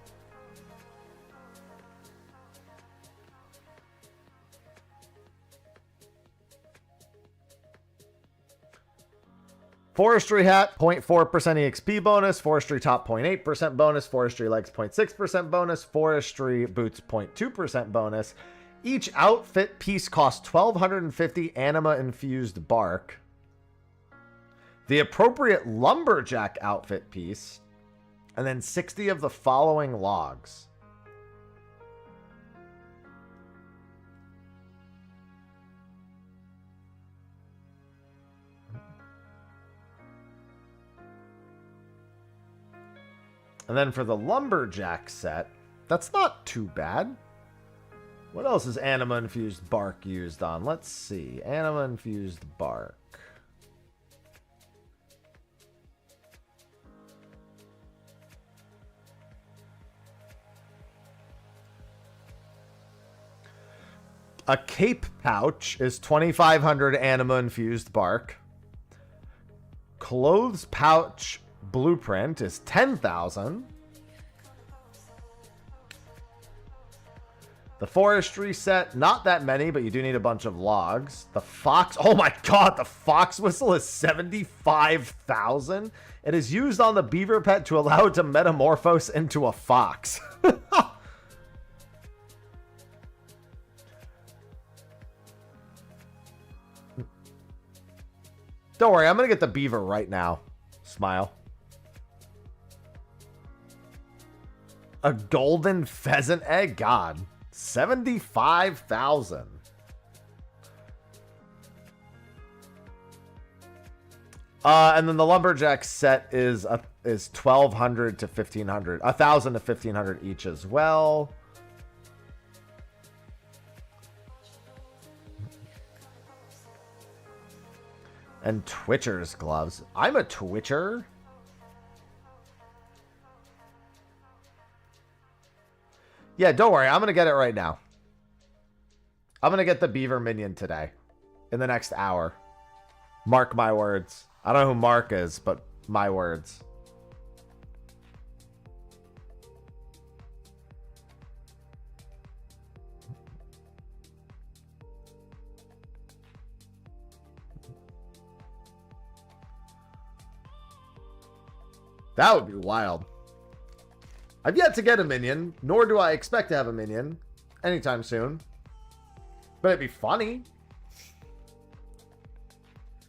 Forestry hat, 0.4% EXP bonus. Forestry top, 0.8% bonus. Forestry legs, 0.6% bonus. Forestry boots, 0.2% bonus. Each outfit piece costs 1,250 anima-infused bark. The appropriate lumberjack outfit piece. And then 60 of the following logs. And then for the lumberjack set, that's not too bad. What else is anima-infused bark used on? Let's see. Anima-infused bark. A cape pouch is 2,500 anima-infused bark. Clothes pouch blueprint is 10,000. The forestry set, not that many, but you do need a bunch of logs. The fox, oh my god, the fox whistle is 75,000. It is used on the beaver pet to allow it to metamorphose into a fox. Don't worry, I'm gonna get the beaver right now. Smile. A golden pheasant egg? God. 75,000. And then the lumberjack set is 1,200 to 1,500. 1,000 to 1,500 each as well. And Twitcher's gloves. I'm a Twitcher. Yeah, don't worry. I'm going to get it right now. I'm going to get the beaver minion today. In the next hour. Mark my words. I don't know who Mark is, but my words. That would be wild. I've yet to get a minion, nor do I expect to have a minion anytime soon. But it'd be funny.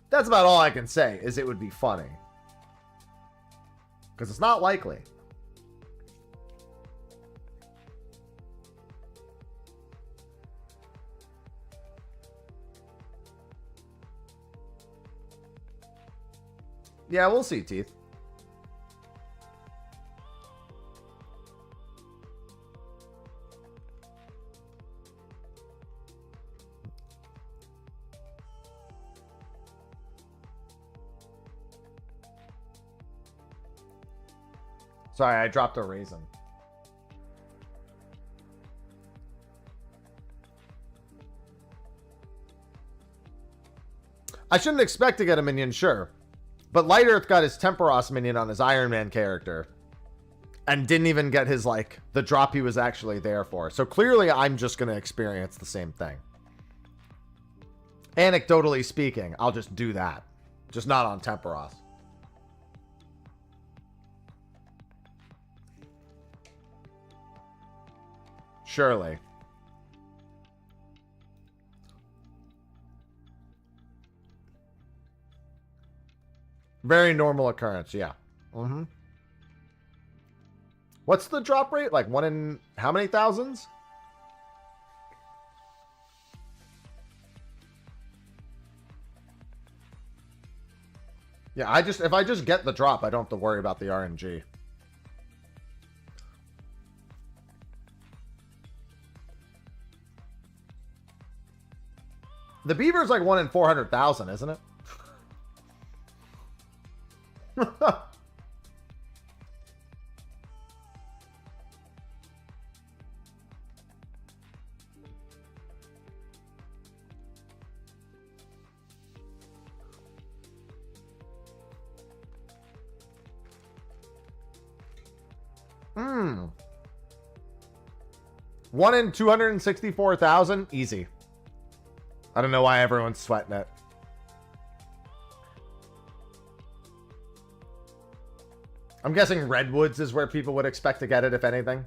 That's about all I can say, is it would be funny. Because it's not likely. Yeah, we'll see, Teeth. Sorry, I dropped a raisin. I shouldn't expect to get a minion, sure. But Light Earth got his Temperos minion on his Iron Man character. and didn't even get his, like, the drop he was actually there for. So clearly I'm just going to experience the same thing. Anecdotally speaking, I'll just do that. Just not on Temperos. Surely. Very normal occurrence, yeah. Mm-hmm. What's the drop rate? Like 1 in how many thousands? Yeah, if I just get the drop, I don't have to worry about the RNG. The beaver's like 1 in 400,000, isn't it? Hmm. 1 in 264,000? Easy. I don't know why everyone's sweating it. I'm guessing Redwoods is where people would expect to get it, if anything.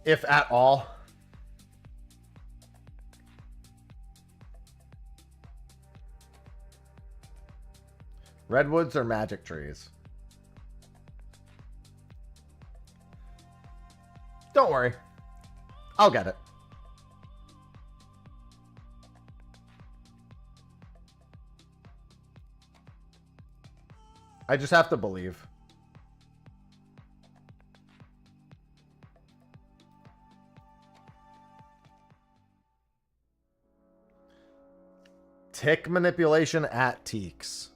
If at all. Redwoods or magic trees? Don't worry. I'll get it. I just have to believe. Tick manipulation at Teaks.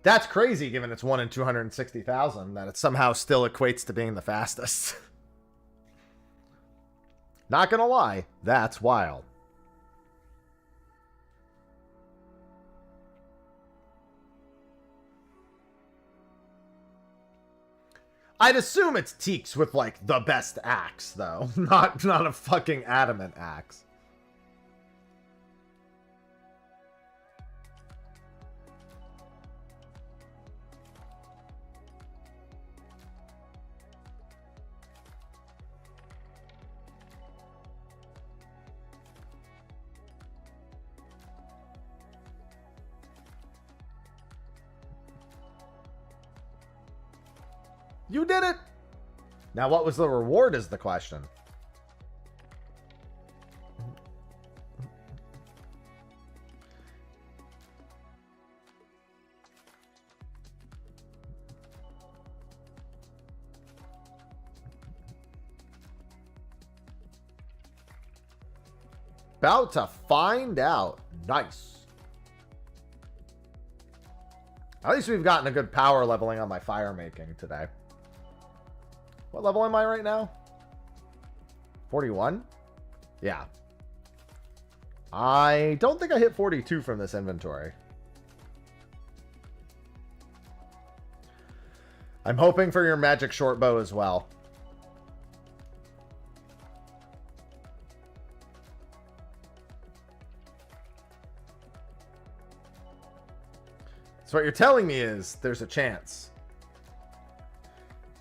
That's crazy given it's 1 in 260,000 that it somehow still equates to being the fastest. Not gonna lie, that's wild. I'd assume it's Teaks with like the best axe though, not a fucking adamant axe. You did it! Now what was the reward is the question. About to find out. Nice. At least we've gotten a good power leveling on my firemaking today. What level am I right now? 41? Yeah. I don't think I hit 42 from this inventory. I'm hoping for your magic short bow as well. So what you're telling me is there's a chance.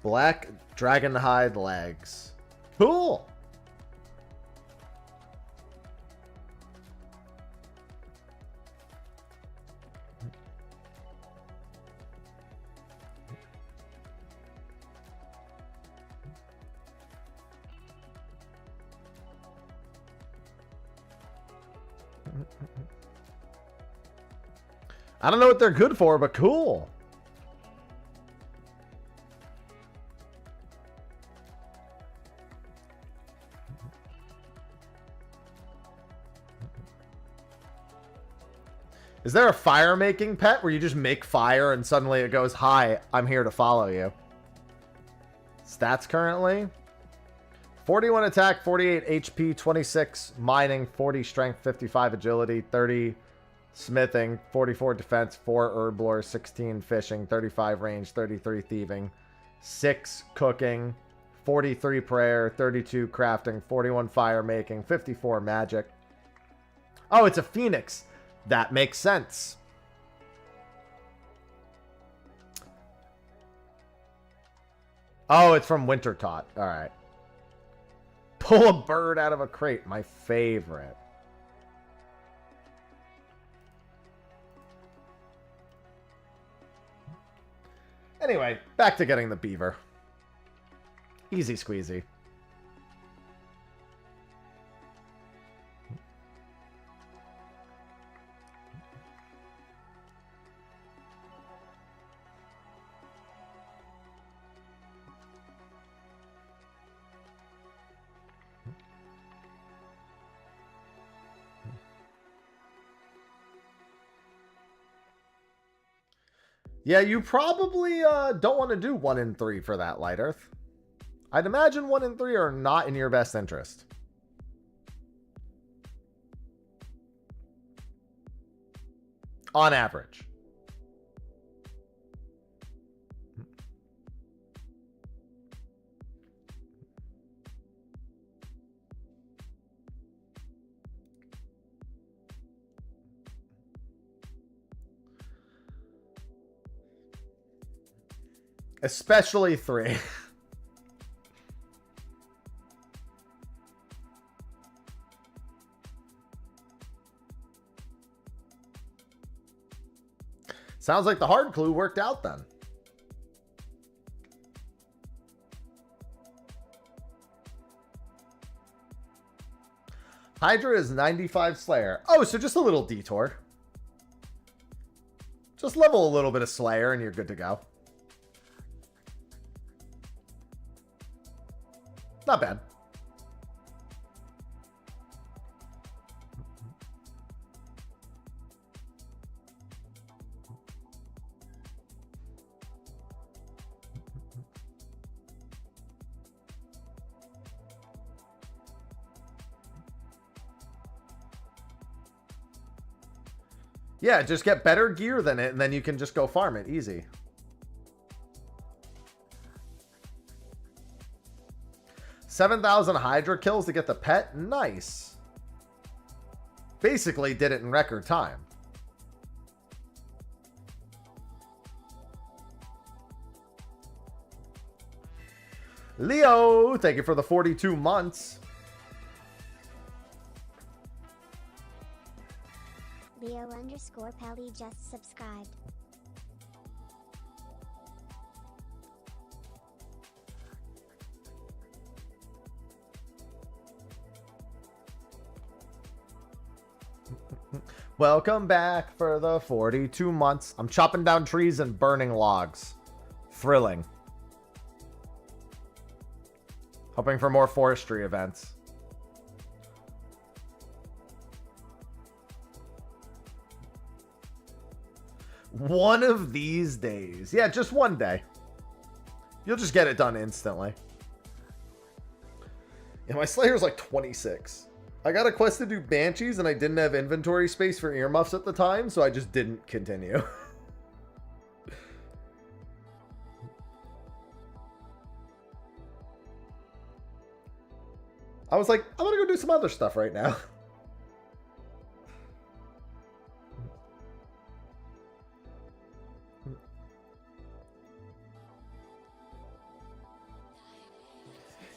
Black dragon hide legs. Cool. I don't know what they're good for, but cool. Is there a fire-making pet where you just make fire and suddenly it goes, "Hi, I'm here to follow you"? Stats currently? 41 attack, 48 HP, 26 mining, 40 strength, 55 agility, 30 smithing, 44 defense, 4 herb lore, 16 fishing, 35 range, 33 thieving, 6 cooking, 43 prayer, 32 crafting, 41 fire making, 54 magic. Oh, it's a phoenix. That makes sense. Oh, it's from Winter Taught. All right. Pull a bird out of a crate. My favorite. Anyway, back to getting the beaver. Easy squeezy. Yeah, you probably don't want to do 1 in 3 for that, Light Earth. I'd imagine 1 in 3 are not in your best interest. On average. Especially 3. Sounds like the hard clue worked out then. Hydra is 95 Slayer. Oh, so just a little detour. Just level a little bit of Slayer and you're good to go. Not bad. Yeah, just get better gear than it, and then you can just go farm it. Easy. $7,000 Hydra kills to get the pet. Nice. Basically did it in record time. Leo, thank you for the 42 months. Leo_Pelly just subscribed. Welcome back for the 42 months. I'm chopping down trees and burning logs. Thrilling. Hoping for more forestry events. One of these days. Yeah, just one day. You'll just get it done instantly. Yeah, my Slayer's like 26. I got a quest to do Banshees and I didn't have inventory space for earmuffs at the time, so I just didn't continue. I was like, I'm gonna go do some other stuff right now.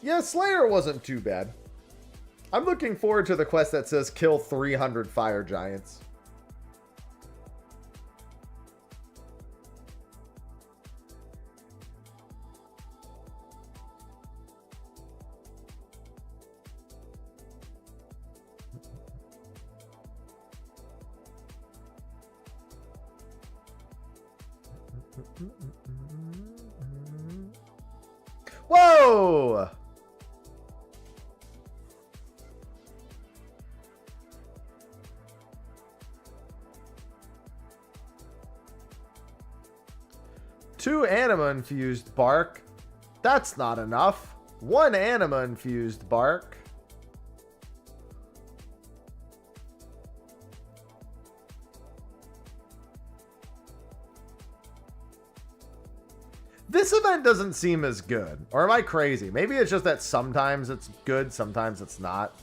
Yeah, Slayer wasn't too bad. I'm looking forward to the quest that says kill 300 fire giants. Whoa! Two anima infused bark. That's not enough. 1 anima infused bark. This event doesn't seem as good. Or am I crazy? Maybe it's just that sometimes it's good, sometimes it's not.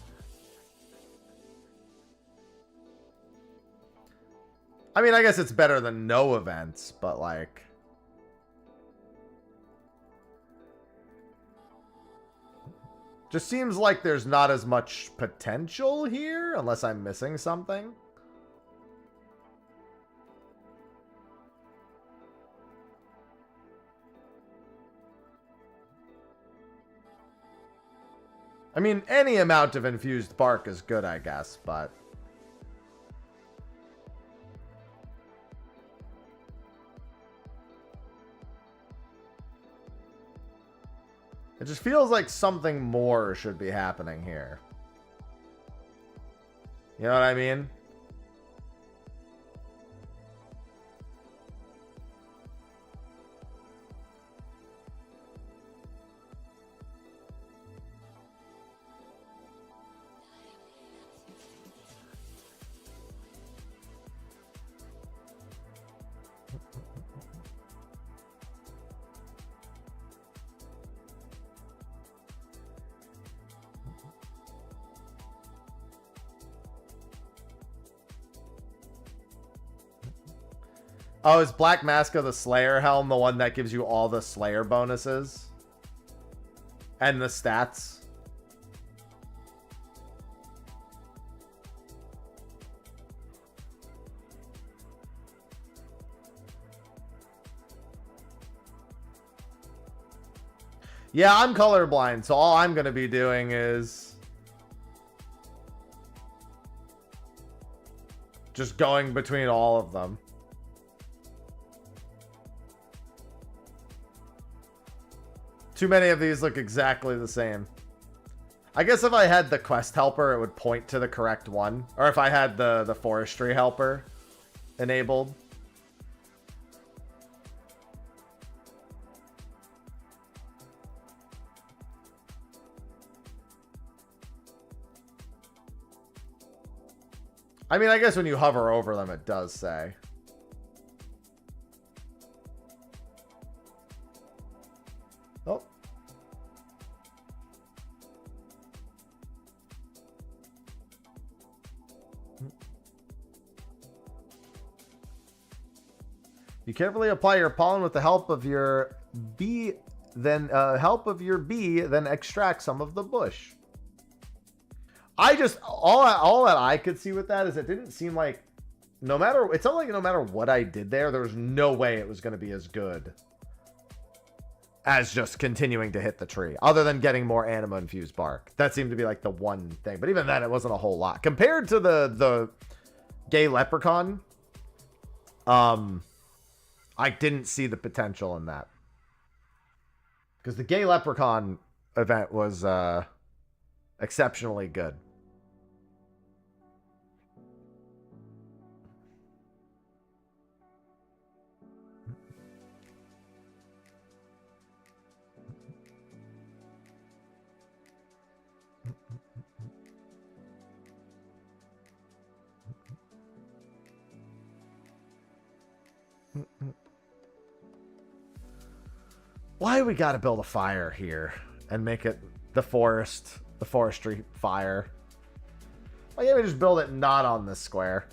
I mean, I guess it's better than no events, but like... just seems like there's not as much potential here, unless I'm missing something. I mean, any amount of infused bark is good, I guess, but... it just feels like something more should be happening here. You know what I mean? Oh, is Black Mask of the Slayer helm the one that gives you all the Slayer bonuses? And the stats? Yeah, I'm colorblind, so all I'm going to be doing is... just going between all of them. Too many of these look exactly the same. I guess if I had the quest helper, it would point to the correct one. Or if I had the forestry helper enabled. I mean, I guess when you hover over them, it does say. Oh. You carefully apply your pollen with the help of your bee, then then extract some of the bush. I just all that I could see with that is it didn't seem like it sounded like no matter what I did there was no way it was going to be as good as just continuing to hit the tree, other than getting more anima infused bark. That seemed to be like the one thing, but even then it wasn't a whole lot compared to the gay leprechaun. I didn't see the potential in that, because the gay leprechaun event was exceptionally good. Why we gotta build a fire here and make it the forestry fire? Why can't we just build it not on this square?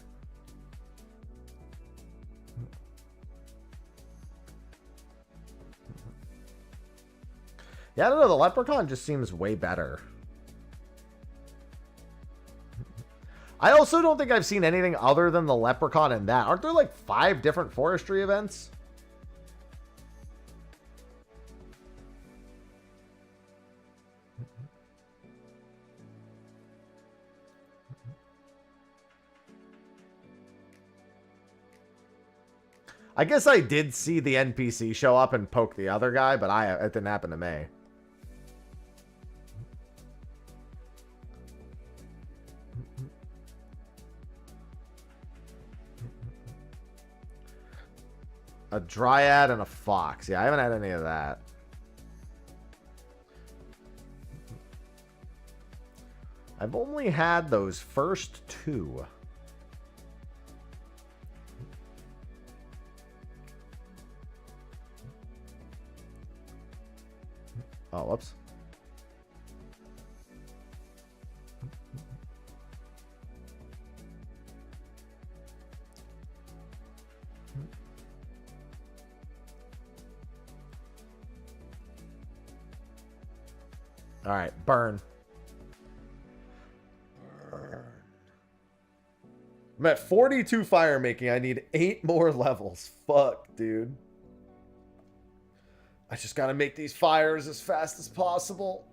Yeah, I don't know, the leprechaun just seems way better. I also don't think I've seen anything other than the leprechaun in that. Aren't there like 5 different forestry events? I guess I did see the NPC show up and poke the other guy, but it didn't happen to me. A dryad and a fox. Yeah, I haven't had any of that. I've only had those first two. Oh, whoops. All right, burn. I'm at 42 firemaking. I need 8 more levels. Fuck, dude. I just gotta make these fires as fast as possible.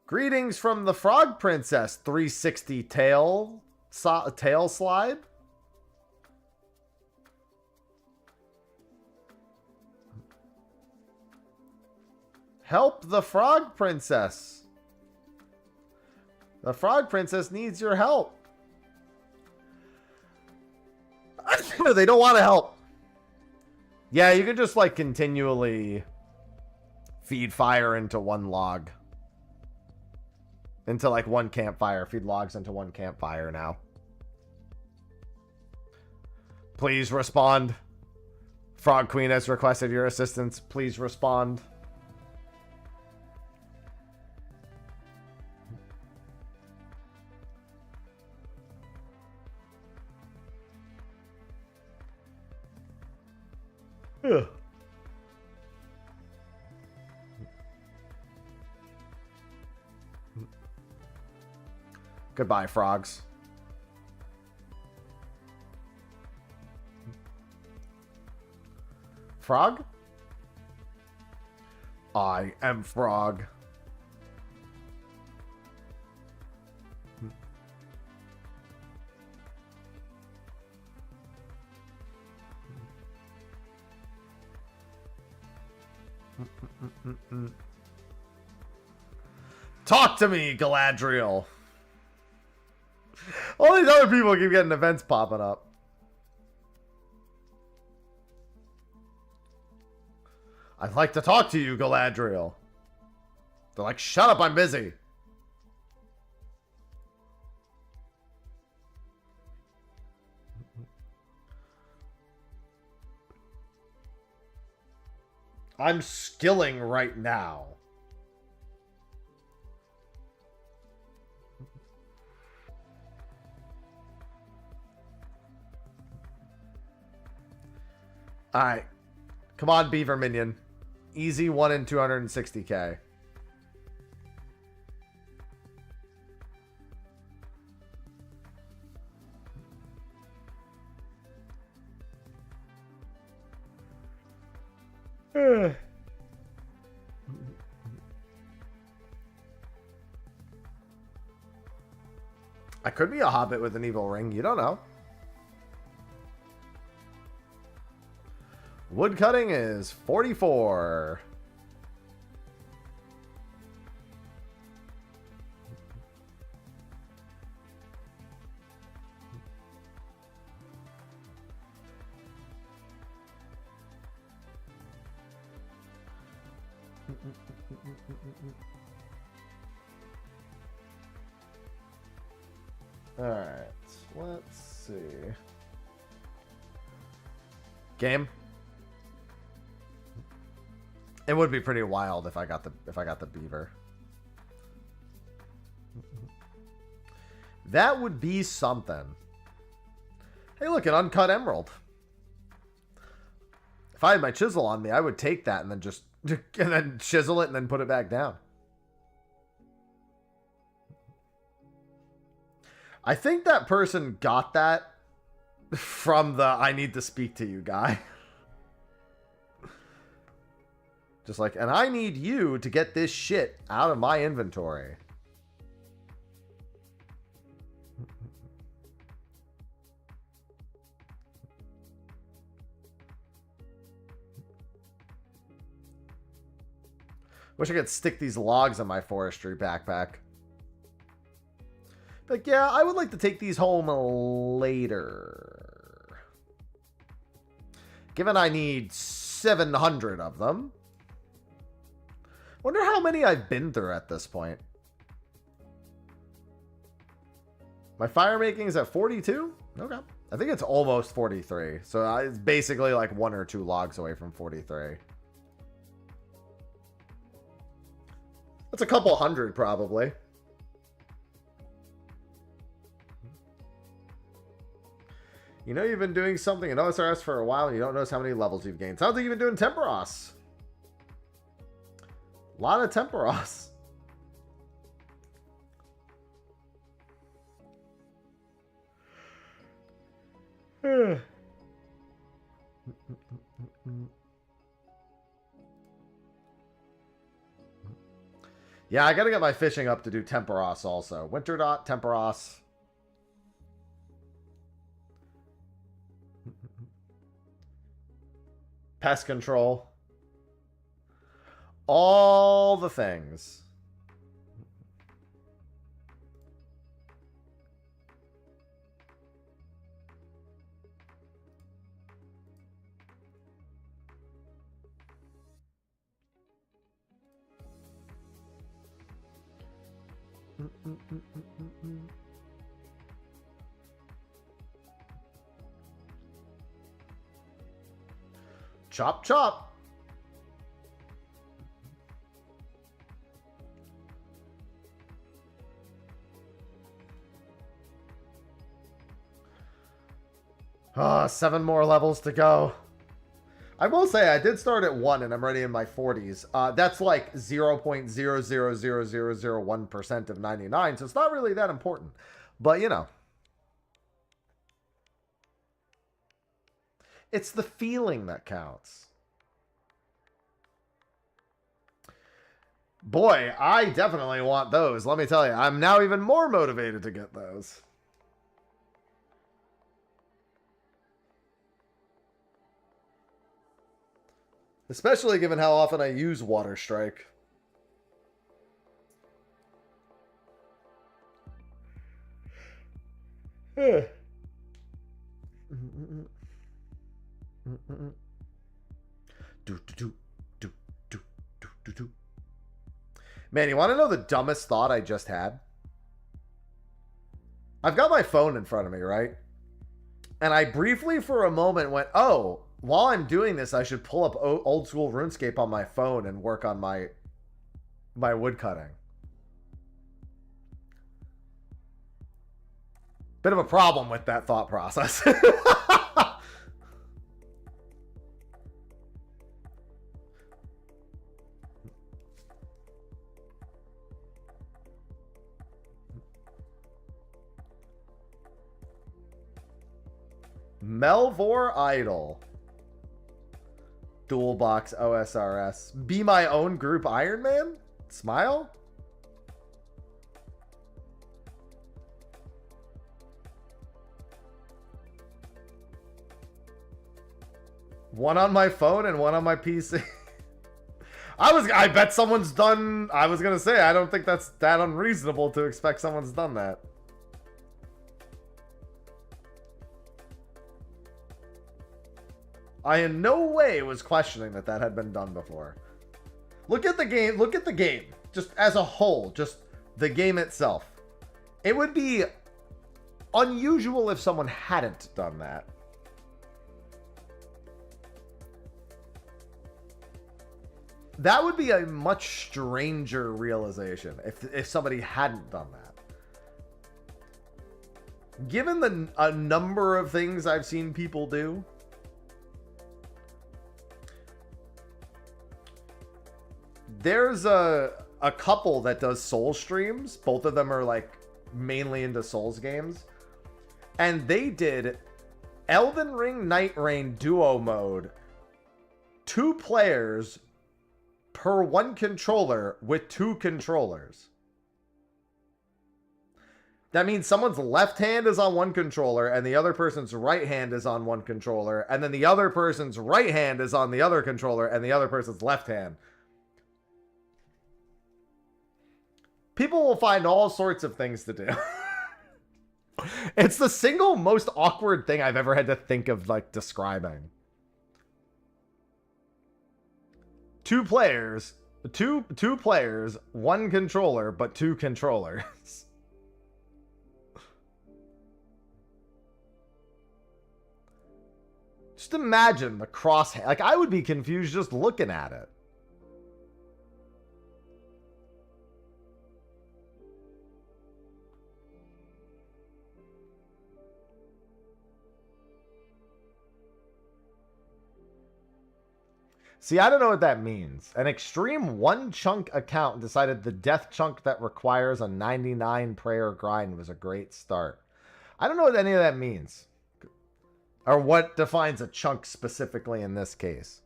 Greetings from the Frog Princess 360 tail slide. Help the Frog Princess. The Frog Princess needs your help. They don't want to help. Yeah, you can just like continually feed fire into one log. Into like one campfire. Feed logs into one campfire now. Please respond. Frog Queen has requested your assistance. Please respond. Ugh. Goodbye, frogs. Frog? I am Frog. Talk to me, Galadriel. All these other people keep getting events popping up. I'd like to talk to you, Galadriel. They're like, shut up, I'm busy. I'm skilling right now. Alright. Come on, Beaver Minion. Easy 1 in 260k. I could be a hobbit with an evil ring. You don't know. Woodcutting is 44. All right, let's see. Game. It would be pretty wild if I got the beaver. That would be something. Hey, look, an uncut emerald. If I had my chisel on me, I would take that and then just chisel it and then put it back down. I think that person got that from the I need to speak to you guy. Just like, and I need you to get this shit out of my inventory. Wish I could stick these logs in my forestry backpack. Like, yeah, I would like to take these home later. Given I need 700 of them. Wonder how many I've been through at this point. My firemaking is at 42? Okay. I think it's almost 43. So it's basically like 1 or 2 logs away from 43. That's a couple hundred, probably. You know you've been doing something in OSRS for a while and you don't notice how many levels you've gained. Sounds like you've been doing Temporos. A lot of Temporos. Yeah, I gotta get my fishing up to do Temporos also. Winter dot, Temporos. Pest control. All the things. Chop, chop. Ah, 7 more levels to go. I will say I did start at 1 and I'm already in my 40s. That's like 0.000001% of 99, so it's not really that important. But, you know. It's the feeling that counts. Boy, I definitely want those. Let me tell you, I'm now even more motivated to get those. Especially given how often I use Water Strike. Man, you want to know the dumbest thought I just had? I've got my phone in front of me, right? And I briefly for a moment went, oh, while I'm doing this, I should pull up old school RuneScape on my phone and work on my woodcutting. Bit of a problem with that thought process. Melvor Idol. Dual box OSRS. Be my own group Iron Man? Smile? One on my phone and one on my PC. I bet someone's done. I was gonna say, I don't think that's that unreasonable to expect someone's done that. I in no way was questioning that that had been done before. Look at the game. Look at the game. Just as a whole. Just the game itself. It would be unusual if someone hadn't done that. That would be a much stranger realization if somebody hadn't done that. Given a number of things I've seen people do, there's a couple that does Soul streams. Both of them are like mainly into Souls games. And they did Elden Ring Night Rain duo mode. 2 players per 1 controller with 2 controllers. That means someone's left hand is on 1 controller and the other person's right hand is on 1 controller. And then the other person's right hand is on the other controller and the other person's left hand. People will find all sorts of things to do. It's the single most awkward thing I've ever had to think of, like, describing. Two players, one controller, but two controllers. Just imagine the cross, like, I would be confused just looking at it. See, I don't know what that means. An extreme one chunk account decided the death chunk that requires a 99 prayer grind was a great start. I don't know what any of that means. Or what defines a chunk specifically in this case.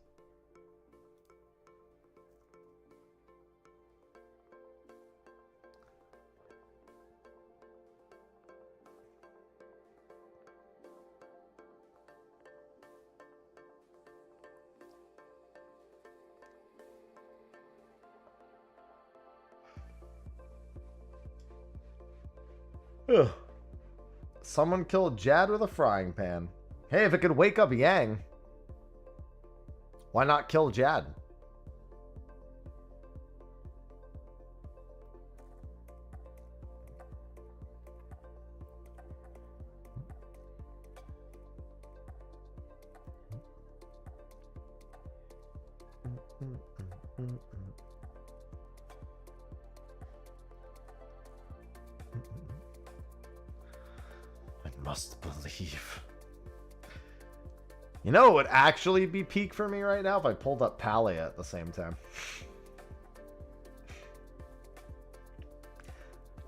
Ugh. Someone killed Jad with a frying pan. Hey, if it could wake up Yang, why not kill Jad? I must believe. You know what would actually be peak for me right now if I pulled up Palia at the same time?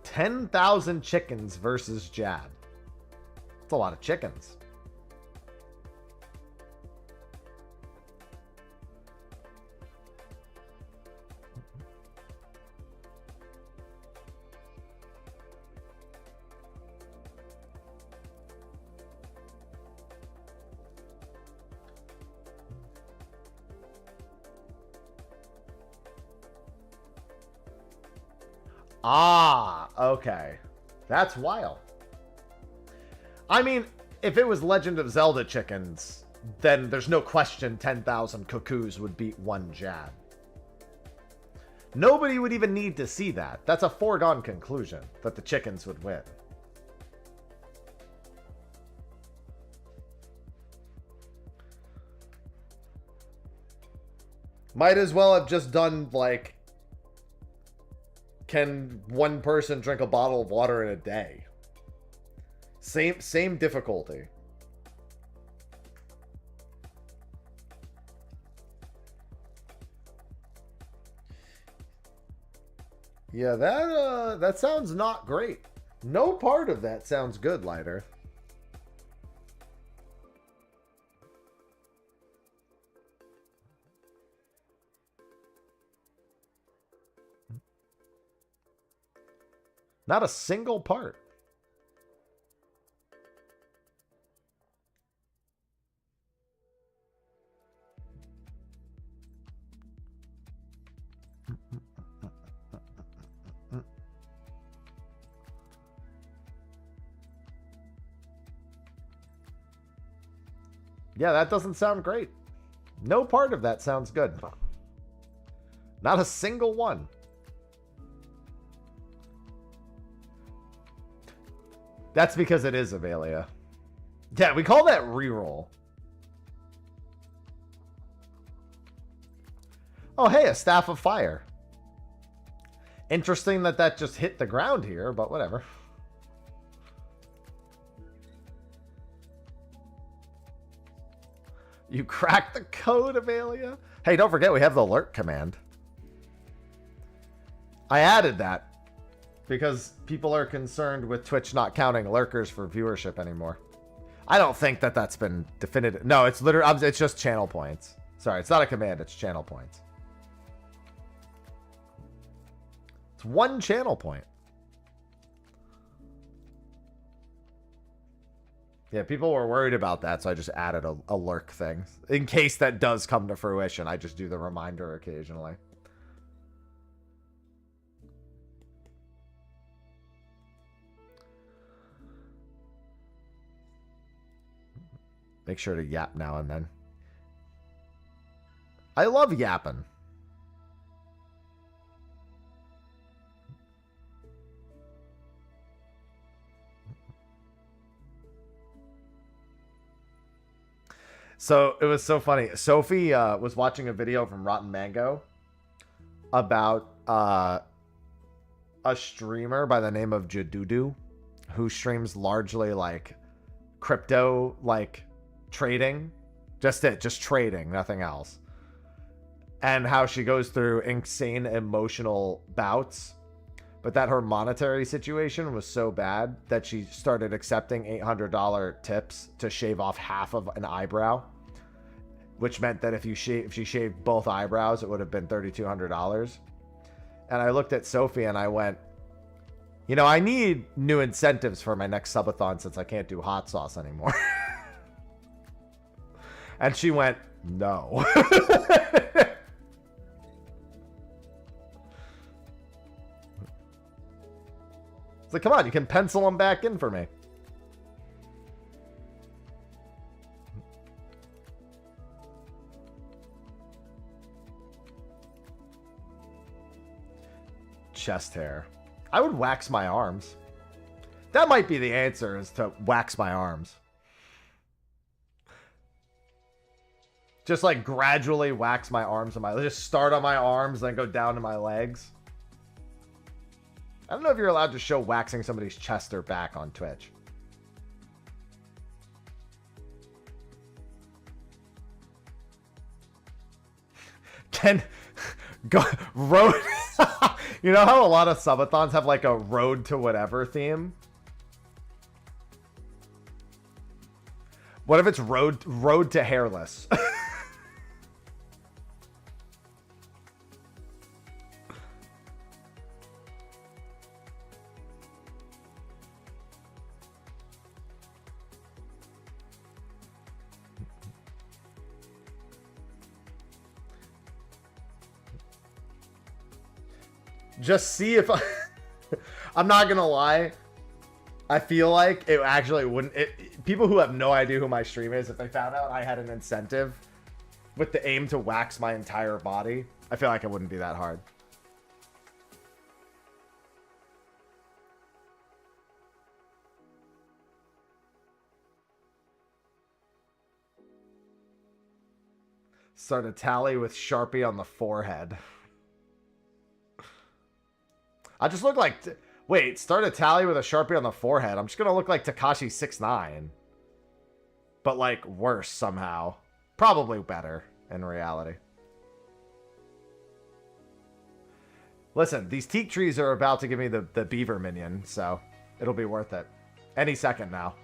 10,000 chickens versus Jad. That's a lot of chickens. Ah, okay. That's wild. I mean, if it was Legend of Zelda chickens, then there's no question 10,000 cuckoos would beat one Jad. Nobody would even need to see that. That's a foregone conclusion that the chickens would win. Might as well have just done, like, can one person drink a bottle of water in a day? Same difficulty. Yeah, that sounds not great. No part of that sounds good, Lighter. Not a single part. Yeah, that doesn't sound great. No part of that sounds good. Not a single one. That's because it is Avelia. Yeah, we call that reroll. Oh, hey, a Staff of Fire. Interesting that just hit the ground here, but whatever. You cracked the code, Avelia? Hey, don't forget we have the alert command. I added that because people are concerned with Twitch not counting lurkers for viewership anymore. I don't think that's been definitive. No, it's literally, it's just channel points. Sorry, it's not a command, it's channel points. It's one channel point. Yeah, people were worried about that, so I just added a lurk thing. In case that does come to fruition, I just do the reminder occasionally. Make sure to yap now and then. I love yapping. So it was so funny. Sophie was watching a video from Rotten Mango about a streamer by the name of Jadudu, who streams largely like crypto, like trading, just trading, nothing else. And how she goes through insane emotional bouts, but that her monetary situation was so bad that she started accepting $800 tips to shave off half of an eyebrow, which meant that if she shaved both eyebrows, it would have been $3,200. And I looked at Sophie and I went, you know, I need new incentives for my next subathon since I can't do hot sauce anymore. And she went, no. It's like, come on, you can pencil them back in for me. Chest hair. I would wax my arms. That might be the answer, is to wax my arms. Just like gradually wax my arms and just start on my arms, then go down to my legs. I don't know if you're allowed to show waxing somebody's chest or back on Twitch. Can go road. You know how a lot of subathons have like a road to whatever theme? What if it's road to hairless? Just see if I'm not gonna lie. I feel like it actually wouldn't. People who have no idea who my stream is, if they found out I had an incentive with the aim to wax my entire body, I feel like it wouldn't be that hard. Start a tally with Sharpie on the forehead. I just look like... Wait, start a tally with a Sharpie on the forehead. I'm just going to look like Tekashi 6ix9ine. But, like, worse somehow. Probably better, in reality. Listen, these teak trees are about to give me the beaver minion, so it'll be worth it. Any second now.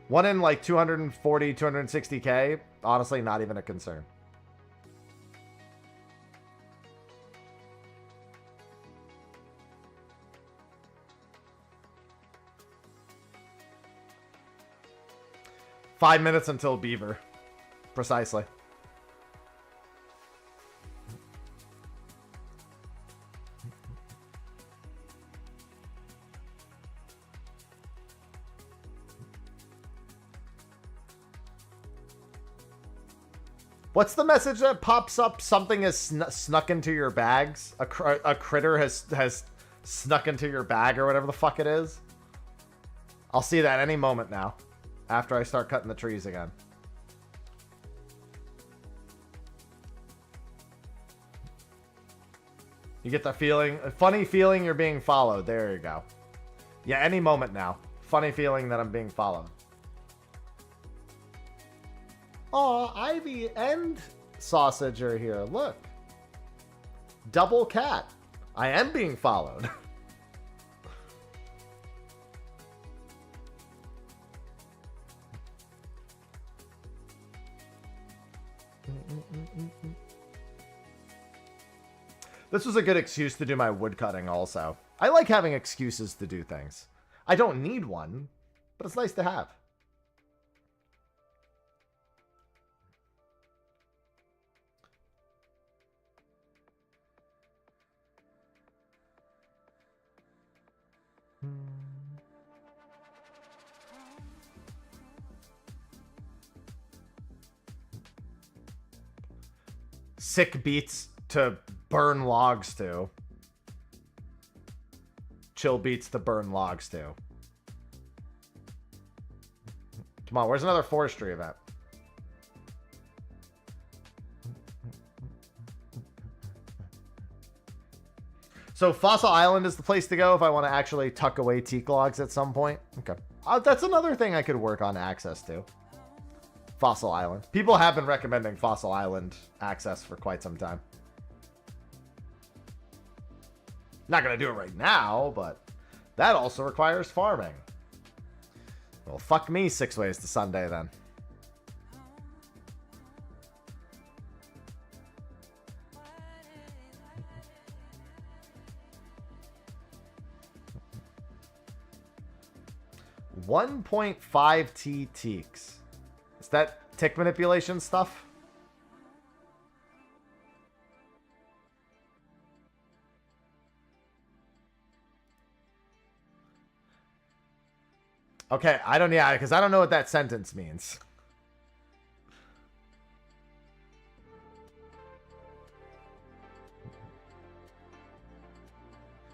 One in like 240, 260k. Honestly, not even a concern. Five minutes until beaver. Precisely. What's the message that pops up? Something has snuck into your bags. A critter has snuck into your bag or whatever the fuck it is. I'll see that any moment now. After I start cutting the trees again. You get the feeling, a funny feeling you're being followed. There you go. Yeah, any moment now. Funny feeling that I'm being followed. Aw, Ivy and Sausage are here. Look. Double cat. I am being followed. This was a good excuse to do my woodcutting also. I like having excuses to do things. I don't need one, but it's nice to have. Sick beats to burn logs to. Chill beats to burn logs to. Come on, where's another forestry event? So Fossil Island is the place to go if I want to actually tuck away teak logs at some point. Okay. That's another thing I could work on access to. Fossil Island. People have been recommending Fossil Island access for quite some time. Not going to do it right now, but that also requires farming. Well, fuck me 6 ways to Sunday then. .5 teaks. Is that tick manipulation stuff? Okay, because I don't know what that sentence means.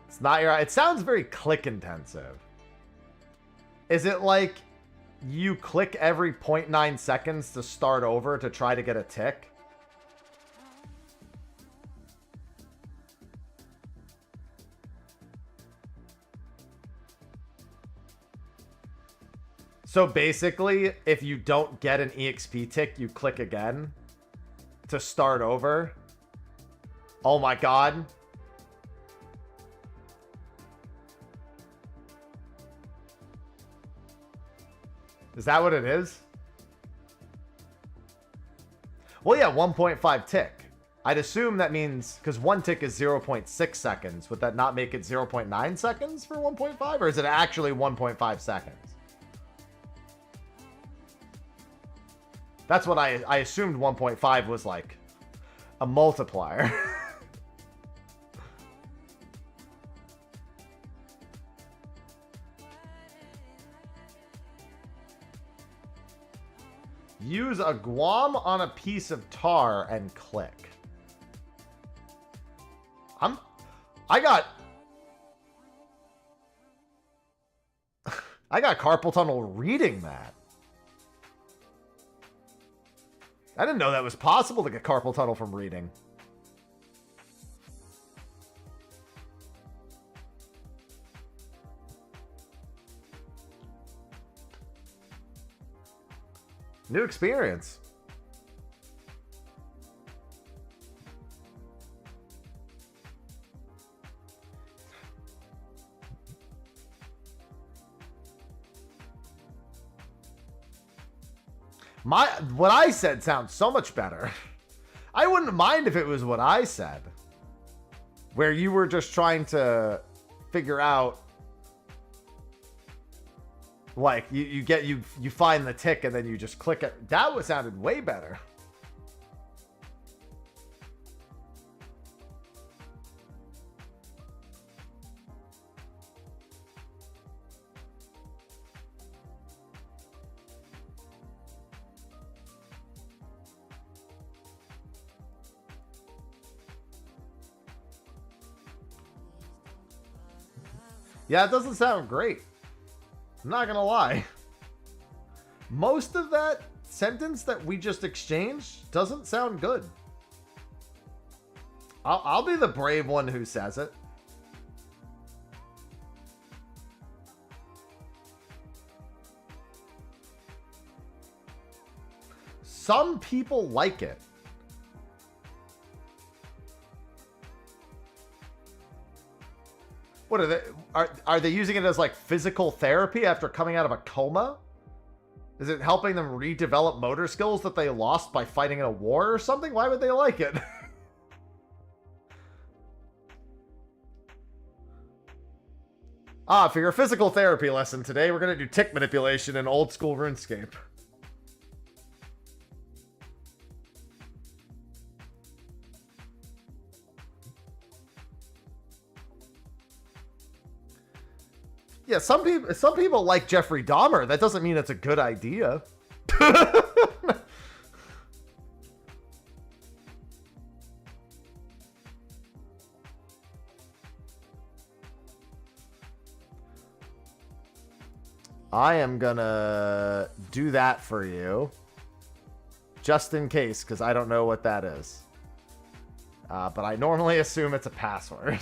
It's not your... It sounds very click intensive. Is it like you click every 0.9 seconds to start over to try to get a tick? So basically, if you don't get an EXP tick, you click again to start over. Oh my god. Is that what it is? Well, yeah, 1.5 tick. I'd assume that means, because 1 tick is 0.6 seconds. Would that not make it 0.9 seconds for 1.5? Or is it actually 1.5 seconds? That's what I assumed 1.5 was like a multiplier. Use a guam on a piece of tar and click. I got carpal tunnel reading that. I didn't know that was possible to get carpal tunnel from reading. New experience. What I said sounds so much better. I wouldn't mind if it was what I said, where you were just trying to figure out, like you find the tick and then you just click it. That sounded way better. Yeah, it doesn't sound great. I'm not gonna lie. Most of that sentence that we just exchanged doesn't sound good. I'll be the brave one who says it. Some people like it. What are they? Are they using it as like physical therapy after coming out of a coma? Is it helping them redevelop motor skills that they lost by fighting in a war or something? Why would they like it? For your physical therapy lesson today, we're going to do tick manipulation in old school RuneScape. Yeah, some people like Jeffrey Dahmer. That doesn't mean it's a good idea. I am gonna do that for you. Just in case, because I don't know what that is. But I normally assume it's a password.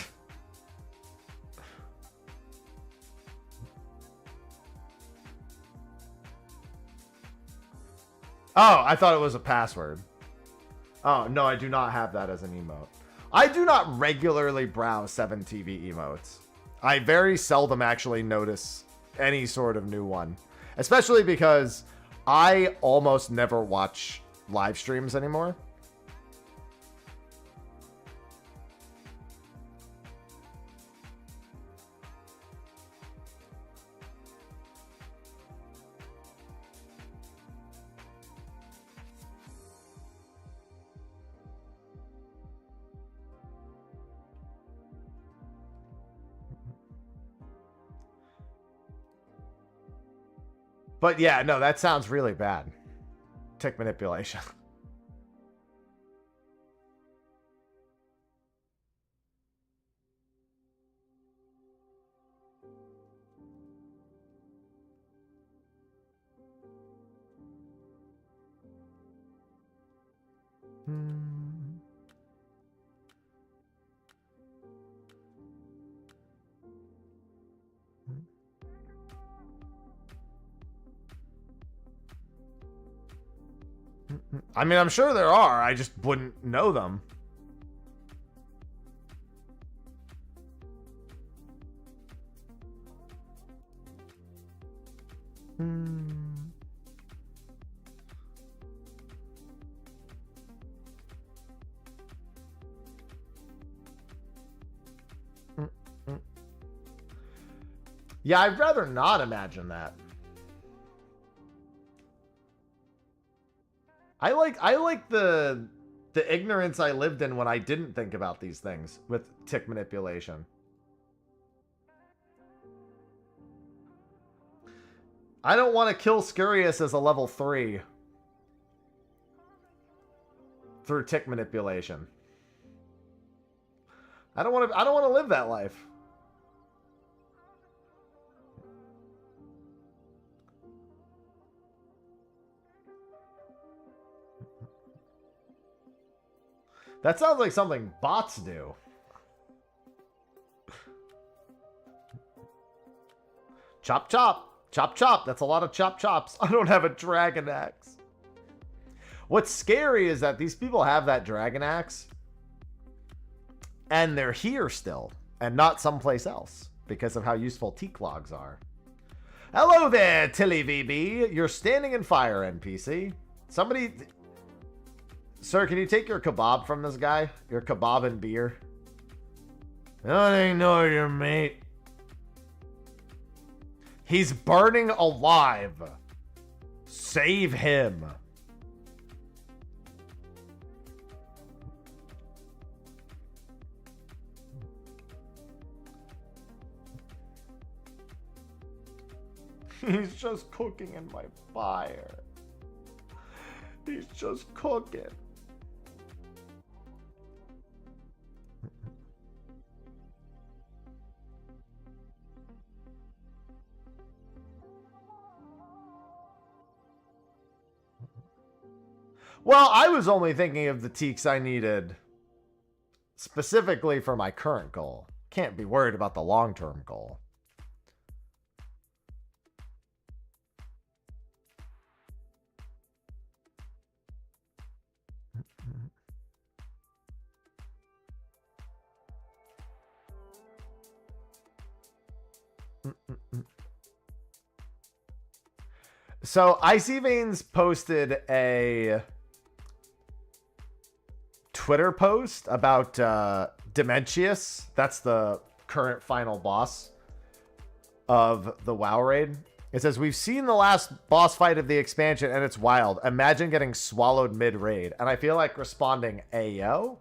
Oh, I thought it was a password. Oh, no, I do not have that as an emote. I do not regularly browse 7TV emotes. I very seldom actually notice any sort of new one. Especially because I almost never watch live streams anymore. But yeah, no, that sounds really bad. Tick manipulation. I mean, I'm sure there are. I just wouldn't know them. Yeah, I'd rather not imagine that. I like the ignorance I lived in when I didn't think about these things with tick manipulation. I don't want to kill Scurious as a level 3 through tick manipulation. I don't want to live that life. That sounds like something bots do. Chop chop. Chop chop. That's a lot of chop chops. I don't have a dragon axe. What's scary is that these people have that dragon axe and they're here still and not someplace else because of how useful teak logs are. Hello there, Tilly VB. You're standing in fire, NPC. Somebody... Sir, can you take your kebab from this guy? Your kebab and beer? Don't ignore your mate. He's burning alive. Save him. He's just cooking in my fire. He's just cooking. Well, I was only thinking of the teaks I needed specifically for my current goal. Can't be worried about the long-term goal. So Icy Veins posted a Twitter post about Dementius. That's the current final boss of the WoW raid. It says, we've seen the last boss fight of the expansion and it's wild. Imagine getting swallowed mid-raid. And I feel like responding, Ayo?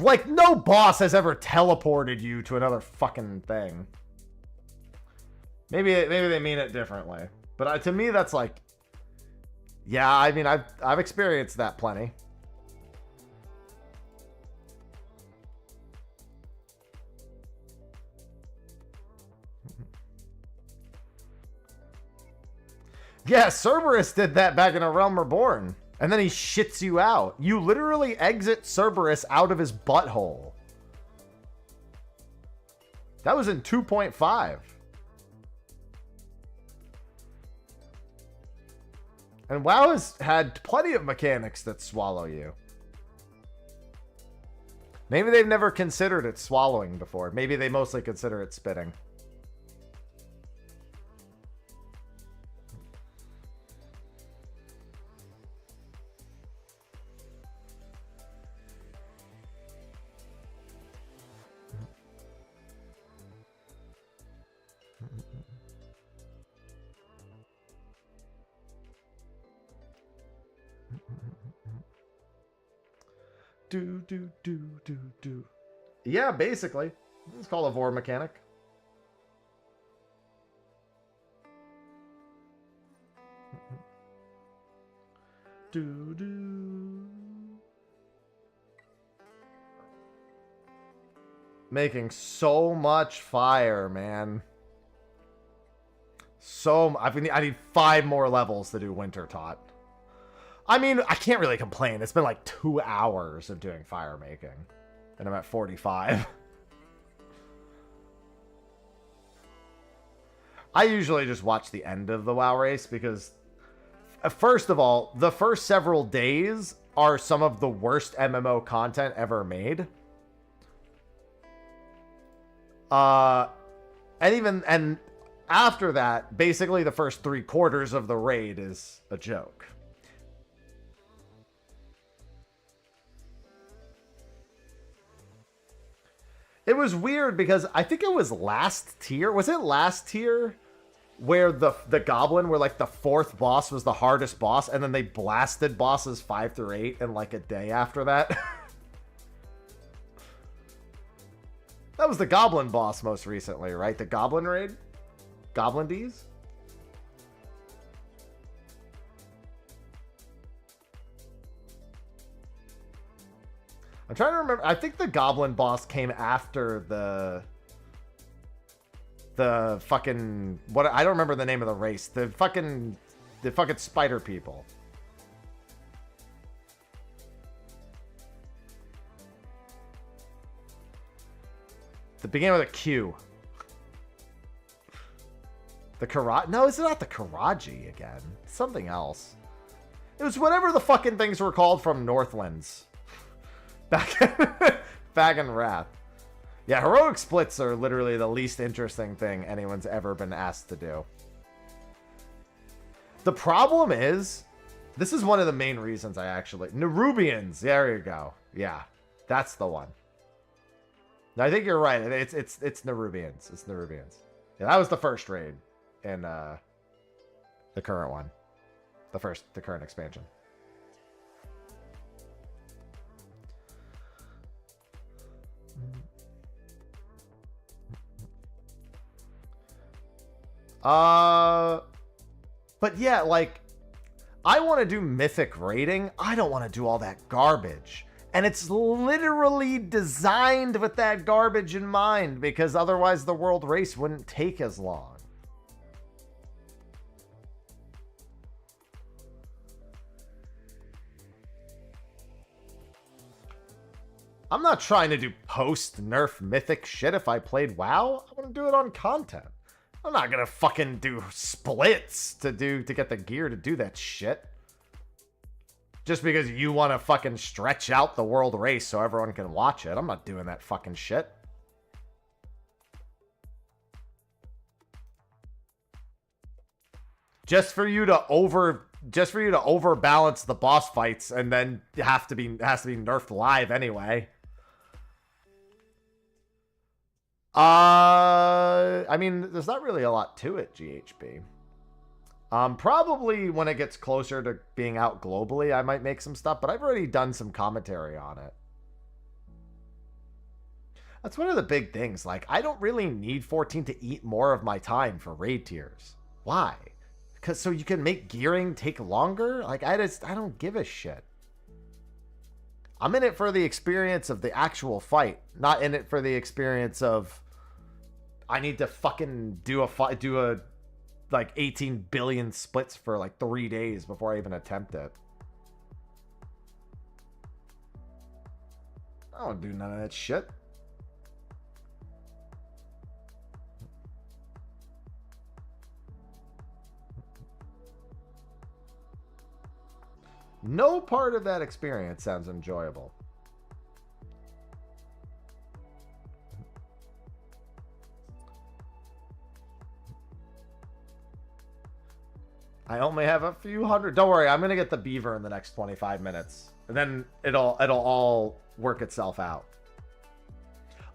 Like, no boss has ever teleported you to another fucking thing. Maybe they mean it differently. But to me, that's like... Yeah, I mean, I've experienced that plenty. Yeah, Cerberus did that back in A Realm Reborn. And then he shits you out. You literally exit Cerberus out of his butthole. That was in 2.5. And WoW has had plenty of mechanics that swallow you. Maybe they've never considered it swallowing before. Maybe they mostly consider it spitting. Do. Yeah, basically. It's called a Vor mechanic. Do. Making so much fire, man. I need 5 more levels to do Winter Tot. I mean, I can't really complain. It's been like 2 hours of doing firemaking. And I'm at 45. I usually just watch the end of the WoW race because, first of all, the first several days are some of the worst MMO content ever made. And after that, basically the first 3/4 of the raid is a joke. It was weird because I think it was last tier. Was it last tier where the goblin, where like the 4th boss was the hardest boss, and then they blasted bosses 5 through 8 in like a day after that? That was the goblin boss most recently, right? The goblin raid? Goblin D's? I'm trying to remember. I think the goblin boss came after the fucking what, I don't remember the name of the race. The fucking spider people. The beginning with a Q. The Karaji? No, it's not the Karaji again. It's something else. It was whatever the fucking things were called from Northlands. Back in Wrath. Yeah, heroic splits are literally the least interesting thing anyone's ever been asked to do. The problem is, this is one of the main reasons I actually... Nerubians, there you go. Yeah, that's the one. I think you're right. It's Nerubians. It's Nerubians. Yeah, that was the first raid in the current one. The current expansion. But yeah, like, I want to do mythic raiding. I don't want to do all that garbage. And it's literally designed with that garbage in mind, because otherwise the world race wouldn't take as long. I'm not trying to do post-nerf mythic shit if I played WoW. I want to do it on content. I'm not gonna fucking do splits to get the gear to do that shit. Just because you want to fucking stretch out the world race so everyone can watch it. I'm not doing that fucking shit. Just for you to overbalance the boss fights, and then it has to be nerfed live anyway. I mean, there's not really a lot to it, GHB. Probably when it gets closer to being out globally, I might make some stuff, but I've already done some commentary on it. That's one of the big things. Like, I don't really need 14 to eat more of my time for raid tiers. Why? Because so you can make gearing take longer? Like, I don't give a shit. I'm in it for the experience of the actual fight, not in it for the experience of I need to fucking do a like 18 billion splits for like 3 days before I even attempt it. I don't do none of that shit. No part of that experience sounds enjoyable. I only have a few hundred. Don't worry, I'm gonna get the beaver in the next 25 minutes, and then it'll all work itself out.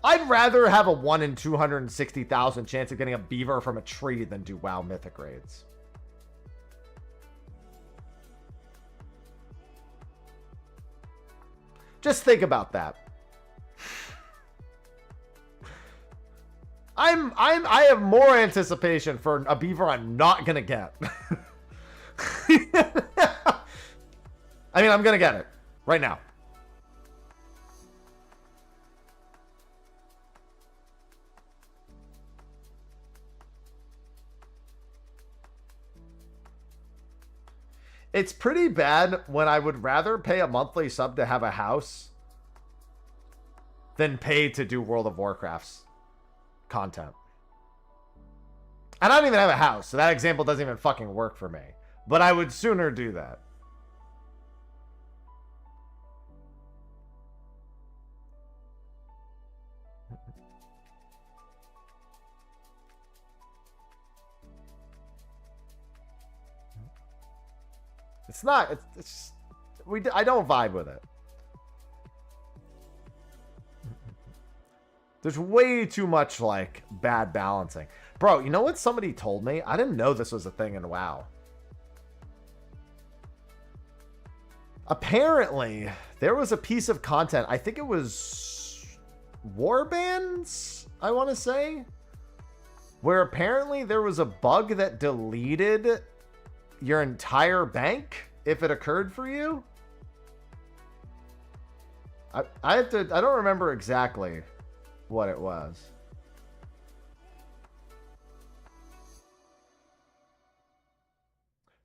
I'd rather have a 1 in 260,000 chance of getting a beaver from a tree than do WoW mythic raids. Just think about that. I have more anticipation for a beaver I'm not gonna get. I mean, I'm gonna get it right now. It's pretty bad when I would rather pay a monthly sub to have a house than pay to do World of Warcraft's content. And I don't even have a house, so that example doesn't even fucking work for me. But I would sooner do that. It's not. It's I don't vibe with it. There's way too much like bad balancing, bro. You know what somebody told me? I didn't know this was a thing in WoW. Apparently, there was a piece of content. I think it was Warbands, I want to say, where apparently there was a bug that deleted your entire bank if it occurred for you. I don't remember exactly what it was.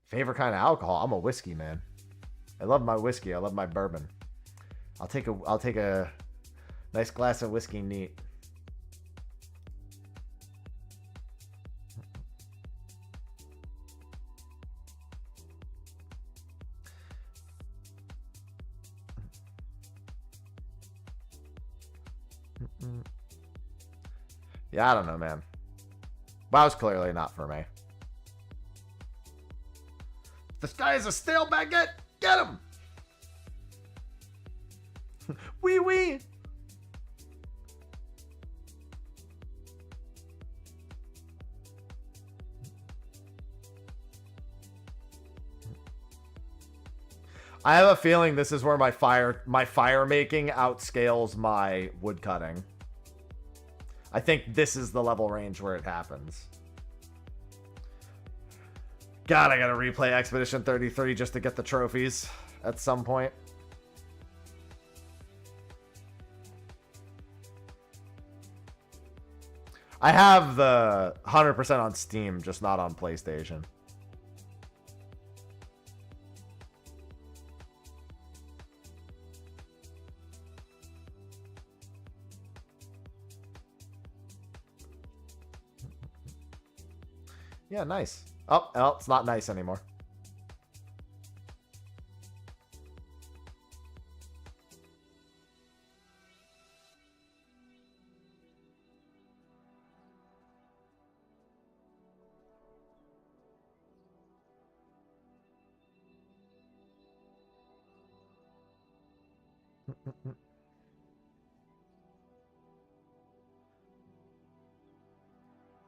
Favorite kind of alcohol? I'm a whiskey man. I love my whiskey. I love my bourbon. I'll take a nice glass of whiskey neat. Yeah, I don't know, man. WoW's clearly not for me. This guy is a stale baguette. Get him! Wee wee! I have a feeling this is where my fire making outscales my woodcutting. I think this is the level range where it happens. God, I gotta replay Expedition 33 just to get the trophies at some point. I have the 100% on Steam, just not on PlayStation. Yeah, nice. Oh, well, it's not nice anymore.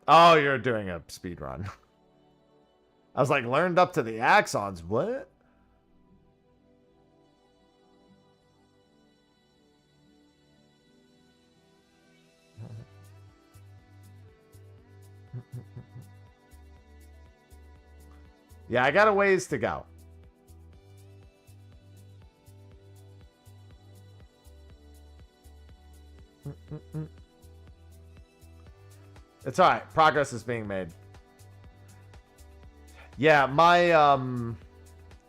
Oh, you're doing a speed run. I was like, learned up to the axons. What? Yeah, I got a ways to go. It's alright. Progress is being made. Yeah, my,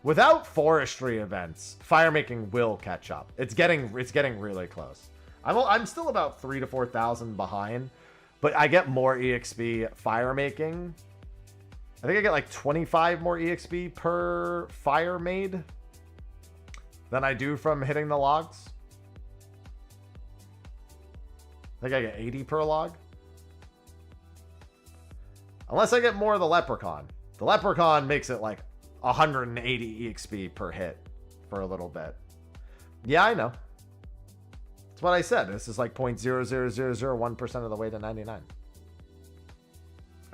without forestry events, firemaking will catch up. It's getting really close. I'm still about 3,000 to 4,000 behind, but I get more EXP firemaking. I think I get like 25 more EXP per fire made than I do from hitting the logs. I think I get 80 per log. Unless I get more of the leprechaun. The leprechaun makes it like 180 EXP per hit for a little bit. Yeah, I know. That's what I said. This is like 0.00001% of the way to 99.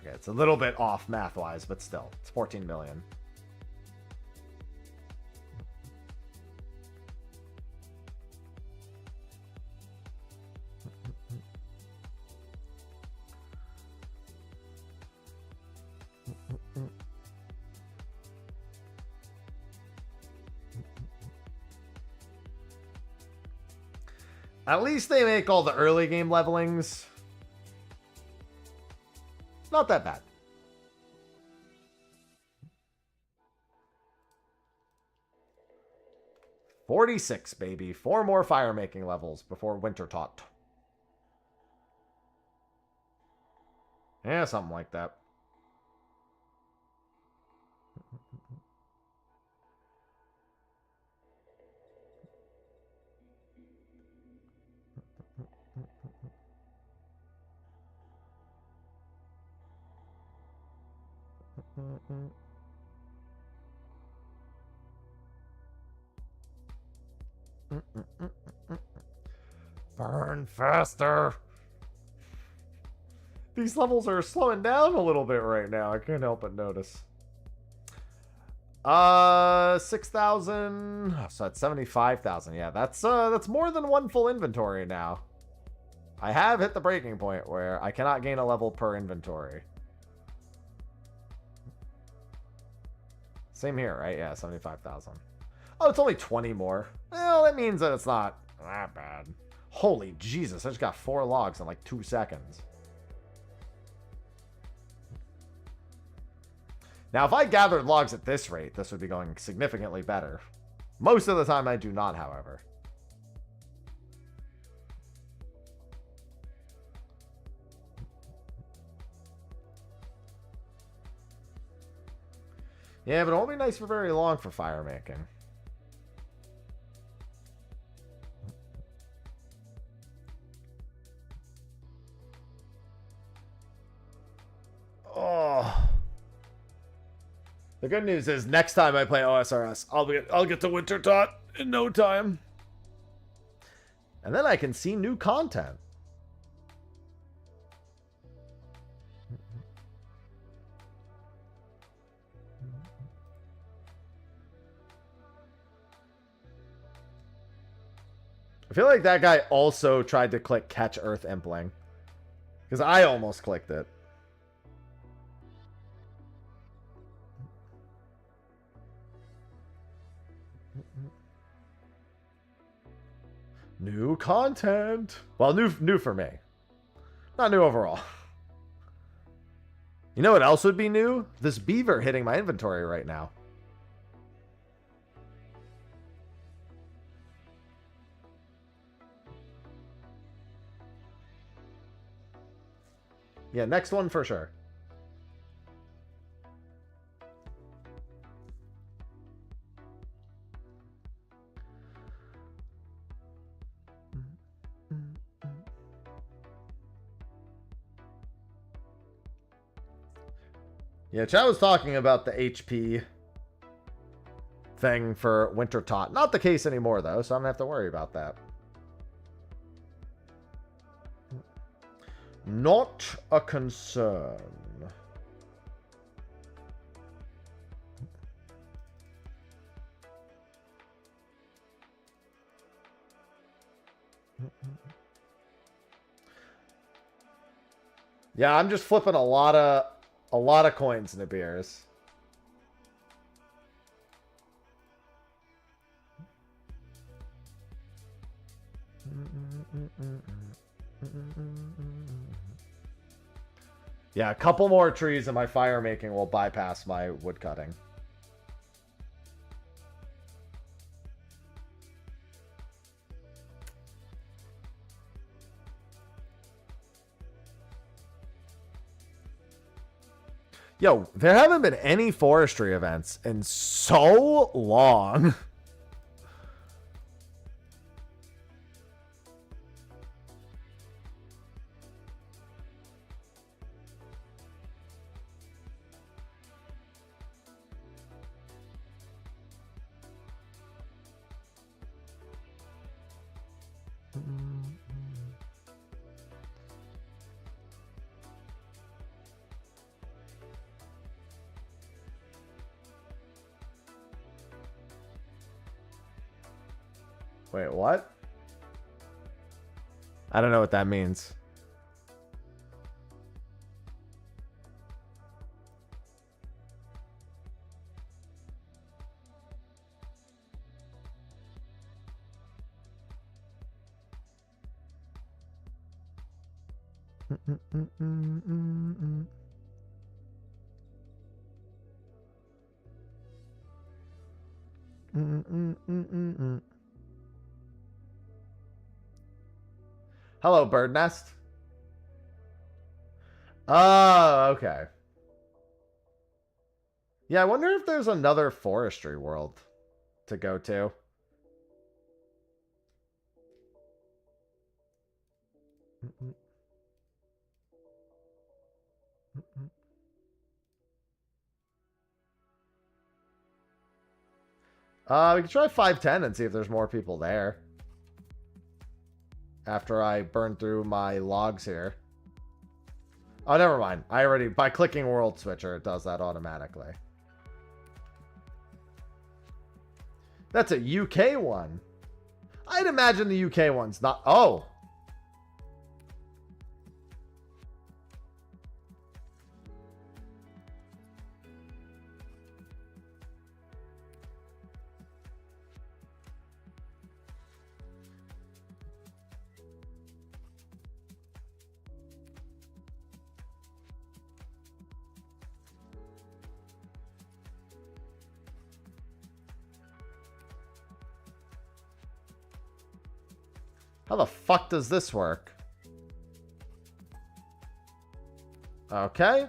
Okay, it's a little bit off math-wise, but still. It's 14 million. At least they make all the early game levelings not that bad. $46, baby. 4 more firemaking levels before winter taught. Yeah, something like that. Burn faster. These levels are slowing down a little bit right now. I can't help but notice. 6,000. So that's 75,000. Yeah, that's more than one full inventory now. I have hit the breaking point where I cannot gain a level per inventory. Same here, right? Yeah, 75,000. Oh, it's only 20 more. Well, that means that it's not that bad. Holy Jesus, I just got 4 logs in like 2 seconds. Now, if I gathered logs at this rate, this would be going significantly better. Most of the time, I do not, however. Yeah, but it won't be nice for very long for firemaking. Oh. The good news is next time I play OSRS, I'll get to winter taught in no time. And then I can see new content. I feel like that guy also tried to click Catch Earth Impling. Because I almost clicked it. New content. Well, new for me. Not new overall. You know what else would be new? This beaver hitting my inventory right now. Yeah, next one for sure. Yeah, Chad was talking about the HP thing for Winter Taught. Not the case anymore, though, so I don't have to worry about that. Not a concern. Yeah, I'm just flipping a lot of coins into beers. Yeah, a couple more trees and my fire making will bypass my wood cutting. Yo, there haven't been any forestry events in so long. Wait, what? I don't know what that means. Hello, bird nest. Oh, okay. Yeah, I wonder if there's another forestry world to go to. We can try 510 and see if there's more people there. After I burn through my logs here. Oh, never mind. I already, by clicking World Switcher, it does that automatically. That's a UK one. I'd imagine the UK one's not. Oh. How the fuck does this work? Okay.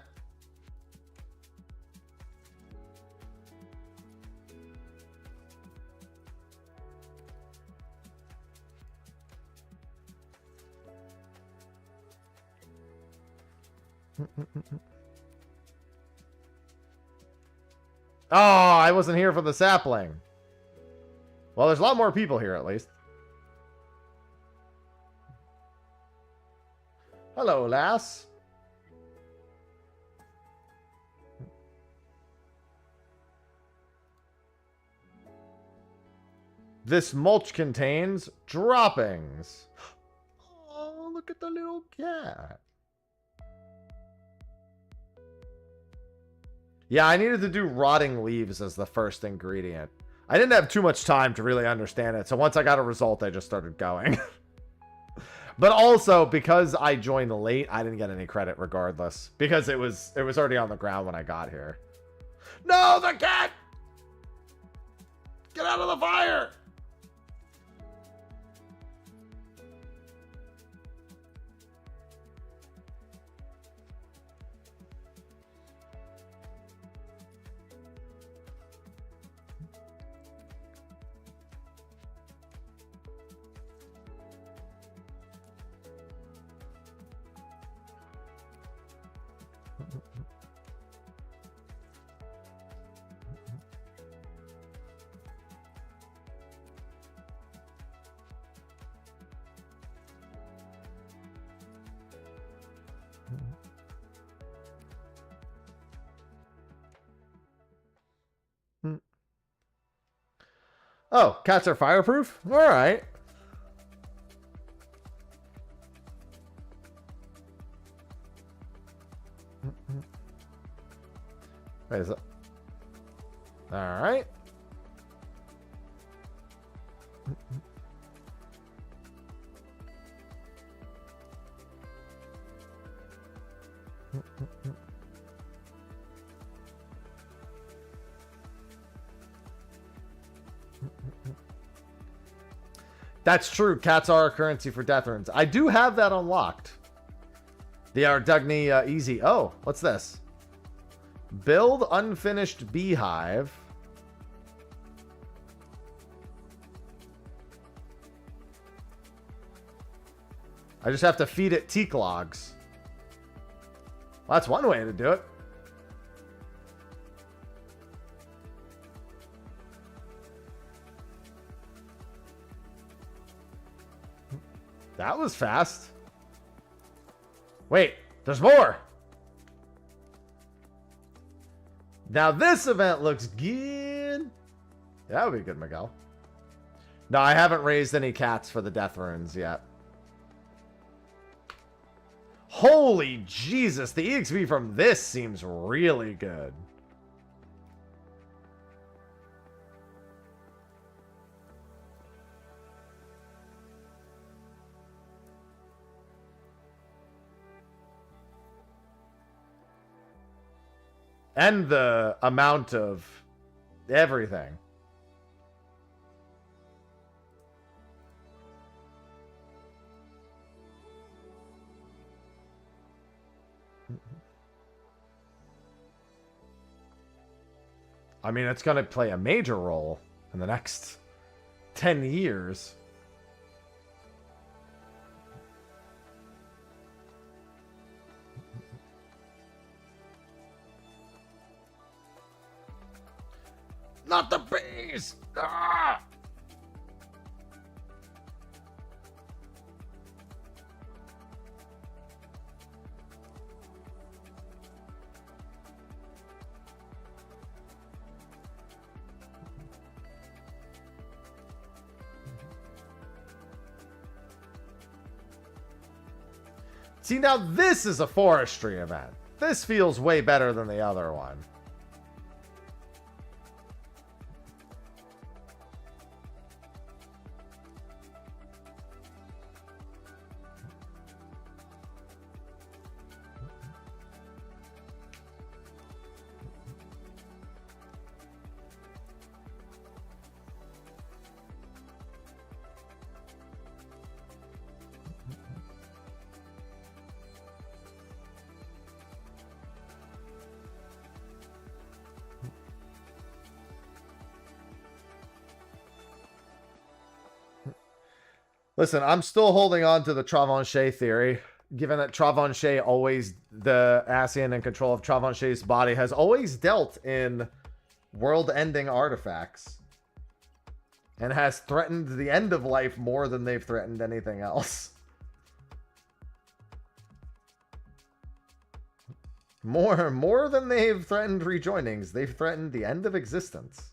Oh, I wasn't here for the sapling. Well, there's a lot more people here at least. Hello, lass. This mulch contains droppings. Oh, look at the little cat. Yeah, I needed to do rotting leaves as the first ingredient. I didn't have too much time to really understand it, so once I got a result, I just started going. But also, because I joined late, I didn't get any credit regardless. Because it was already on the ground when I got here. No, the cat! Get out of the fire! Oh, cats are fireproof? All right. Wait, is it? All right. That's true. Cats are a currency for death runes. I do have that unlocked. The Ardugny easy. Oh, what's this? Build unfinished beehive. I just have to feed it teak logs. Well, that's one way to do it. That was fast. Wait, there's more. Now this event looks good. That would be good, Miguel. No, I haven't raised any cats for the death runes yet. Holy Jesus, the EXP from this seems really good. And the amount of everything. I mean, it's going to play a major role in the next 10 years. Not the bees! Ah! See, now this is a forestry event. This feels way better than the other one. Listen, I'm still holding on to the Travanchet theory, given that Travanchet always, the Ascian in control of Travanchet's body, has always dealt in world-ending artifacts and has threatened the end of life more than they've threatened anything else. More than they've threatened rejoinings, they've threatened the end of existence.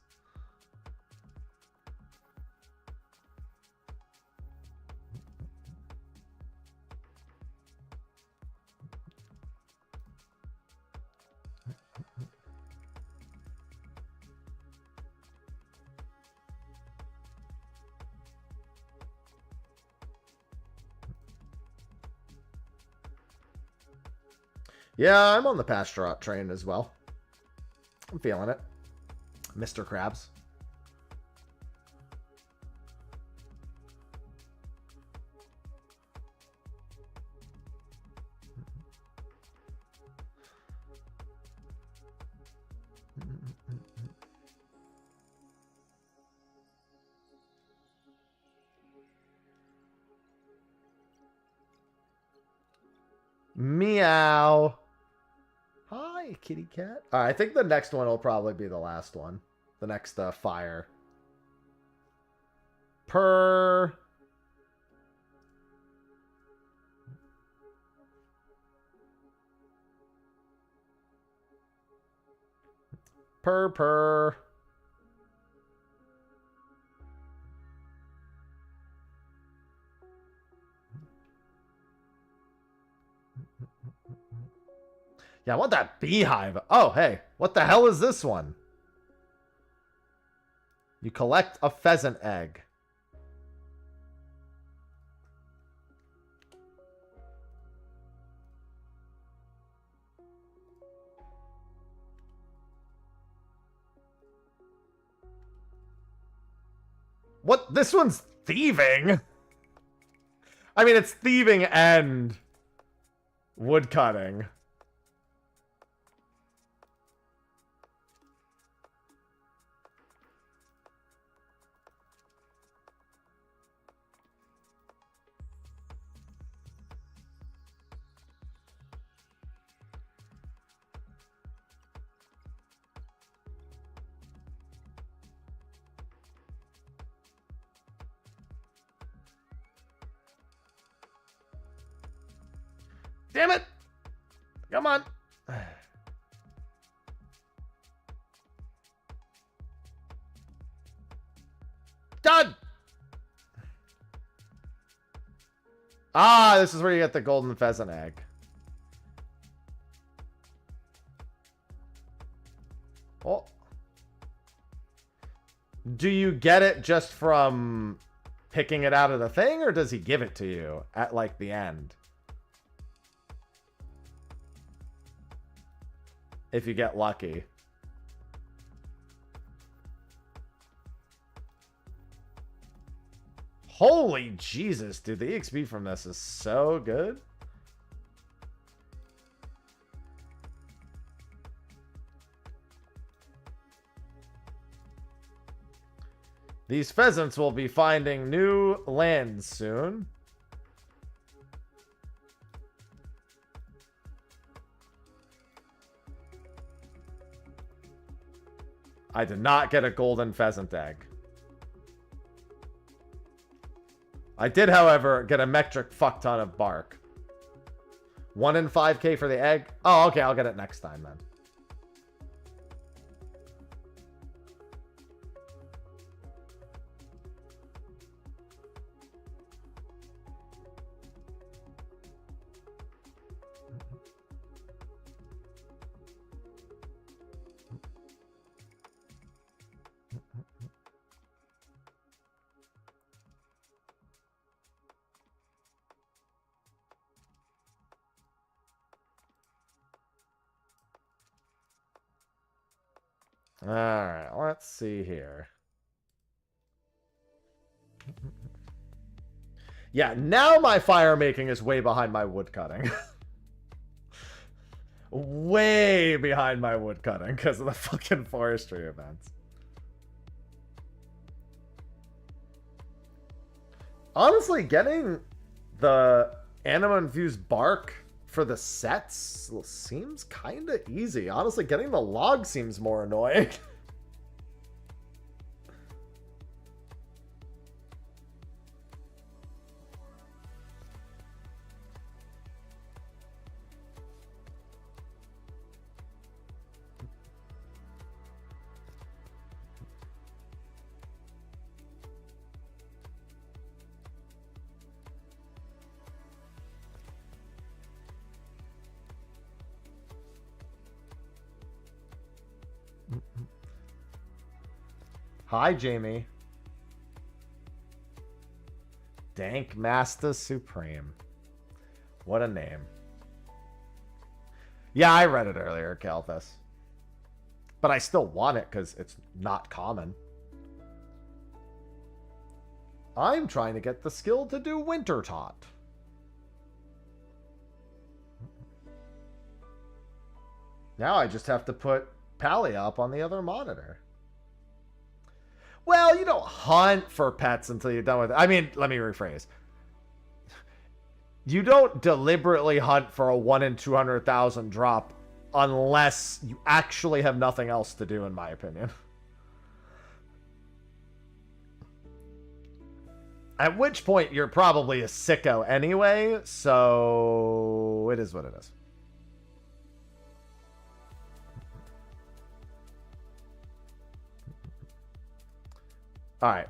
Yeah, I'm on the pasture train as well. I'm feeling it. Mr. Krabs. Meow. Hi, kitty cat. I think the next one will probably be the last one. The next fire. Purr. Purr, purr. Yeah, what that beehive? Oh, hey, what the hell is this one? You collect a pheasant egg. What? This one's thieving? I mean, it's thieving and woodcutting. Damn it! Come on. Done! Ah, this is where you get the golden pheasant egg. Oh. Do you get it just from picking it out of the thing, or does he give it to you at, like, the end? If you get lucky. Holy Jesus, dude. The EXP from this is so good. These pheasants will be finding new lands soon. I did not get a golden pheasant egg. I did, however, get a metric fuck ton of bark. 1 in 5k for the egg. Oh, okay, I'll get it next time then. All right, let's see here. Yeah, now my fire making is way behind my wood cutting. Way behind my wood cutting because of the fucking forestry events. Honestly, getting the anima-infused bark for the sets seems kind of easy. Honestly, getting the log seems more annoying. Hi, Jamie. Dank Master Supreme. What a name. Yeah, I read it earlier, Kalthus. But I still want it because it's not common. I'm trying to get the skill to do Winter Taunt. Now I just have to put Pally up on the other monitor. Well, you don't hunt for pets until you're done with it. I mean, let me rephrase. You don't deliberately hunt for a 1 in 200,000 drop unless you actually have nothing else to do, in my opinion. At which point, you're probably a sicko anyway, so it is what it is. All right.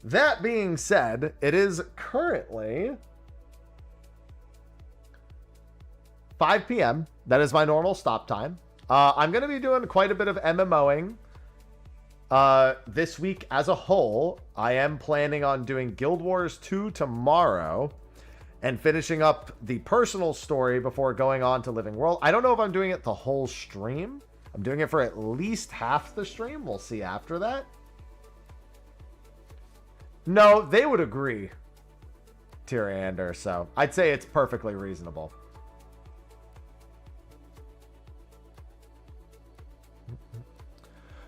That being said, it is currently 5 p.m. That is my normal stop time. I'm going to be doing quite a bit of MMOing this week as a whole. I am planning on doing Guild Wars 2 tomorrow and finishing up the personal story before going on to Living World. I don't know if I'm doing it the whole stream. I'm doing it for at least half the stream. We'll see after that. No, they would agree, Tyrander, so I'd say it's perfectly reasonable.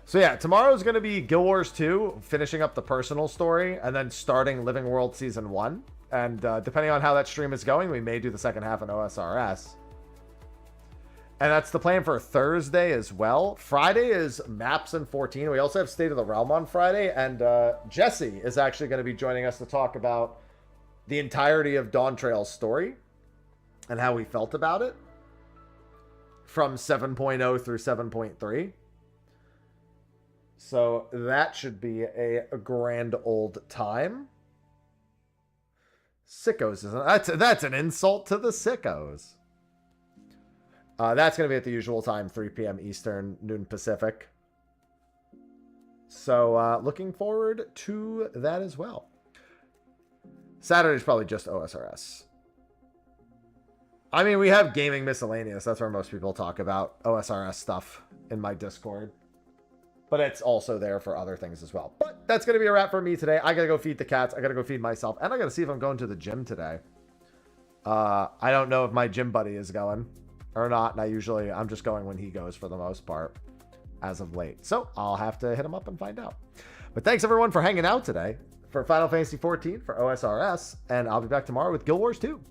So yeah, tomorrow's going to be Guild Wars 2, finishing up the personal story, and then starting Living World Season 1. And depending on how that stream is going, we may do the second half in OSRS. And that's the plan for Thursday as well. Friday is Maps and 14. We also have State of the Realm on Friday. And Jesse is actually going to be joining us to talk about the entirety of Dawn Trail's story and how we felt about it from 7.0 through 7.3. So that should be a grand old time. Sickos, isn't it? That's an insult to the sickos. That's going to be at the usual time, 3 p.m. Eastern, noon Pacific. So looking forward to that as well. Saturday's probably just OSRS. I mean, we have Gaming Miscellaneous. That's where most people talk about OSRS stuff in my Discord. But it's also there for other things as well. But that's going to be a wrap for me today. I got to go feed the cats. I got to go feed myself. And I got to see if I'm going to the gym today. I don't know if my gym buddy is going or not. And I'm just going when he goes for the most part as of late. So I'll have to hit him up and find out. But thanks everyone for hanging out today for Final Fantasy XIV for OSRS. And I'll be back tomorrow with Guild Wars 2.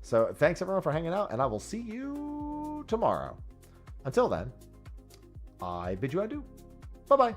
So thanks everyone for hanging out. And I will see you tomorrow. Until then, I bid you adieu. Bye-bye.